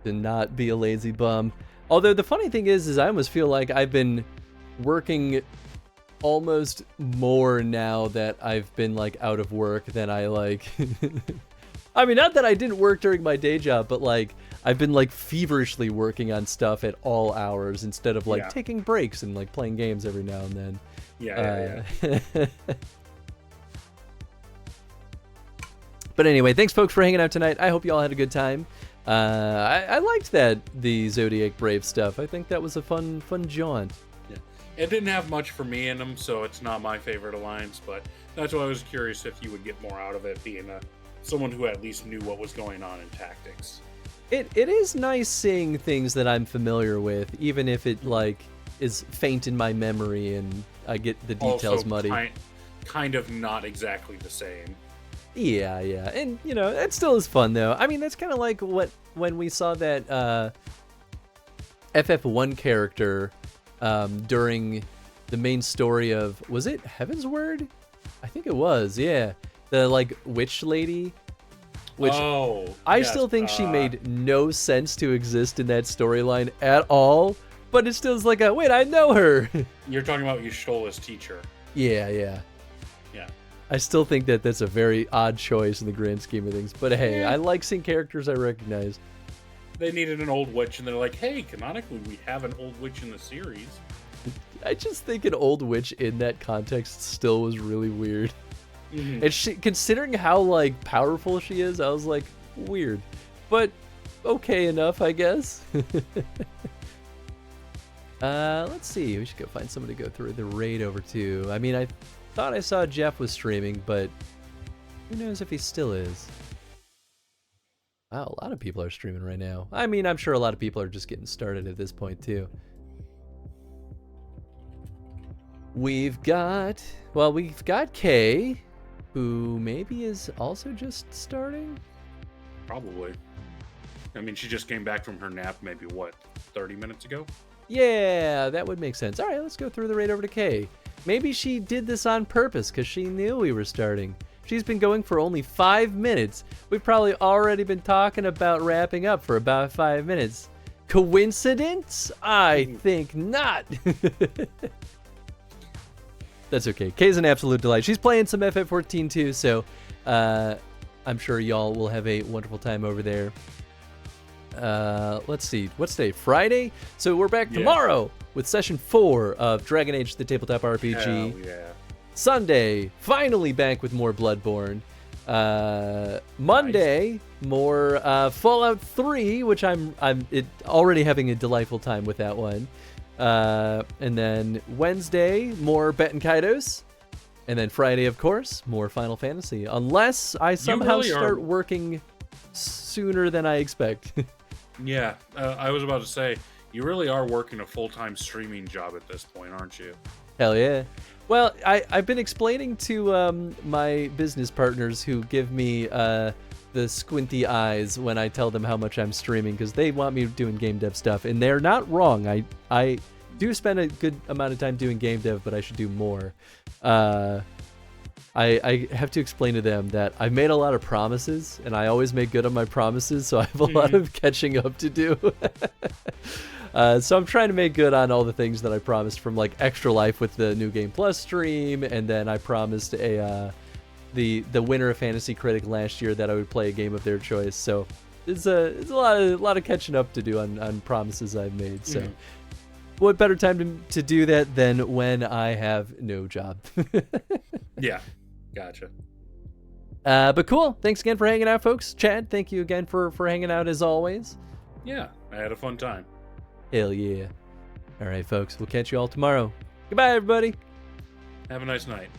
to not be a lazy bum. Although the funny thing is I almost feel like I've been working almost more now that I've been like out of work than I like. I mean, not that I didn't work during my day job, but like I've been like feverishly working on stuff at all hours instead of like taking breaks and like playing games every now and then. Yeah. But anyway, thanks folks for hanging out tonight. I hope you all had a good time. I liked the Zodiac Brave stuff. I think that was a fun jaunt. Yeah. It didn't have much for me in them, so it's not my favorite alliance, but that's why I was curious if you would get more out of it, being someone who at least knew what was going on in tactics. It is nice seeing things that I'm familiar with, even if it like is faint in my memory and I get the details muddy. Kind of not exactly the same. Yeah, and you know, it still is fun though. I mean, that's kind of like when we saw that FF1 character during the main story of, was it Heaven's Word? I think it was, yeah. The like witch lady, which I still think she made no sense to exist in that storyline at all. But it still is like wait, I know her. You're talking about Yashtola's teacher. Yeah. I still think that that's a very odd choice in the grand scheme of things. But hey, I like seeing characters I recognize. They needed an old witch, and they're like, hey, canonically, we have an old witch in the series. I just think an old witch in that context still was really weird. Mm-hmm. And considering how like powerful she is, I was like, weird. But okay enough, I guess. Let's see. We should go find somebody to go through the raid over to. I mean, I thought I saw Jeff was streaming, but who knows if he still is. Wow, a lot of people are streaming right now. I mean, I'm sure a lot of people are just getting started at this point too. We've got Kay, who maybe is also just starting? Probably. I mean, she just came back from her nap maybe, 30 minutes ago? Yeah, that would make sense. All right, let's go through the raid over to Kay. Maybe she did this on purpose because she knew we were starting. She's been going for only 5 minutes. We've probably already been talking about wrapping up for about 5 minutes. Coincidence? I think not. That's okay. Kay's an absolute delight. She's playing some FF14 too, so I'm sure y'all will have a wonderful time over there. Let's see. What's today? Friday? So we're back tomorrow with session 4 of Dragon Age the Tabletop RPG. Hell yeah. Sunday, finally back with more Bloodborne. Monday, more Fallout 3, which I'm already having a delightful time with that one. And then Wednesday, more Bet and Kaidos. And then Friday, of course, more Final Fantasy. Unless I somehow start working sooner than I expect. Yeah, I was about to say, you really are working a full-time streaming job at this point, aren't you? Hell yeah. Well, I've been explaining to my business partners who give me the squinty eyes when I tell them how much I'm streaming, because they want me doing game dev stuff, and they're not wrong. I do spend a good amount of time doing game dev, but I should do more. I have to explain to them that I've made a lot of promises, and I always make good on my promises, so I have a lot of catching up to do. So I'm trying to make good on all the things that I promised, from like Extra Life with the New Game Plus stream, and then I promised the winner of Fantasy Critic last year that I would play a game of their choice. So it's a lot of catching up to do on promises I've made. So, what better time to do that than when I have no job? Yeah, gotcha. But cool. Thanks again for hanging out, folks. Chad, thank you again for hanging out as always. Yeah, I had a fun time. Hell yeah. All right, folks. We'll catch you all tomorrow. Goodbye, everybody. Have a nice night.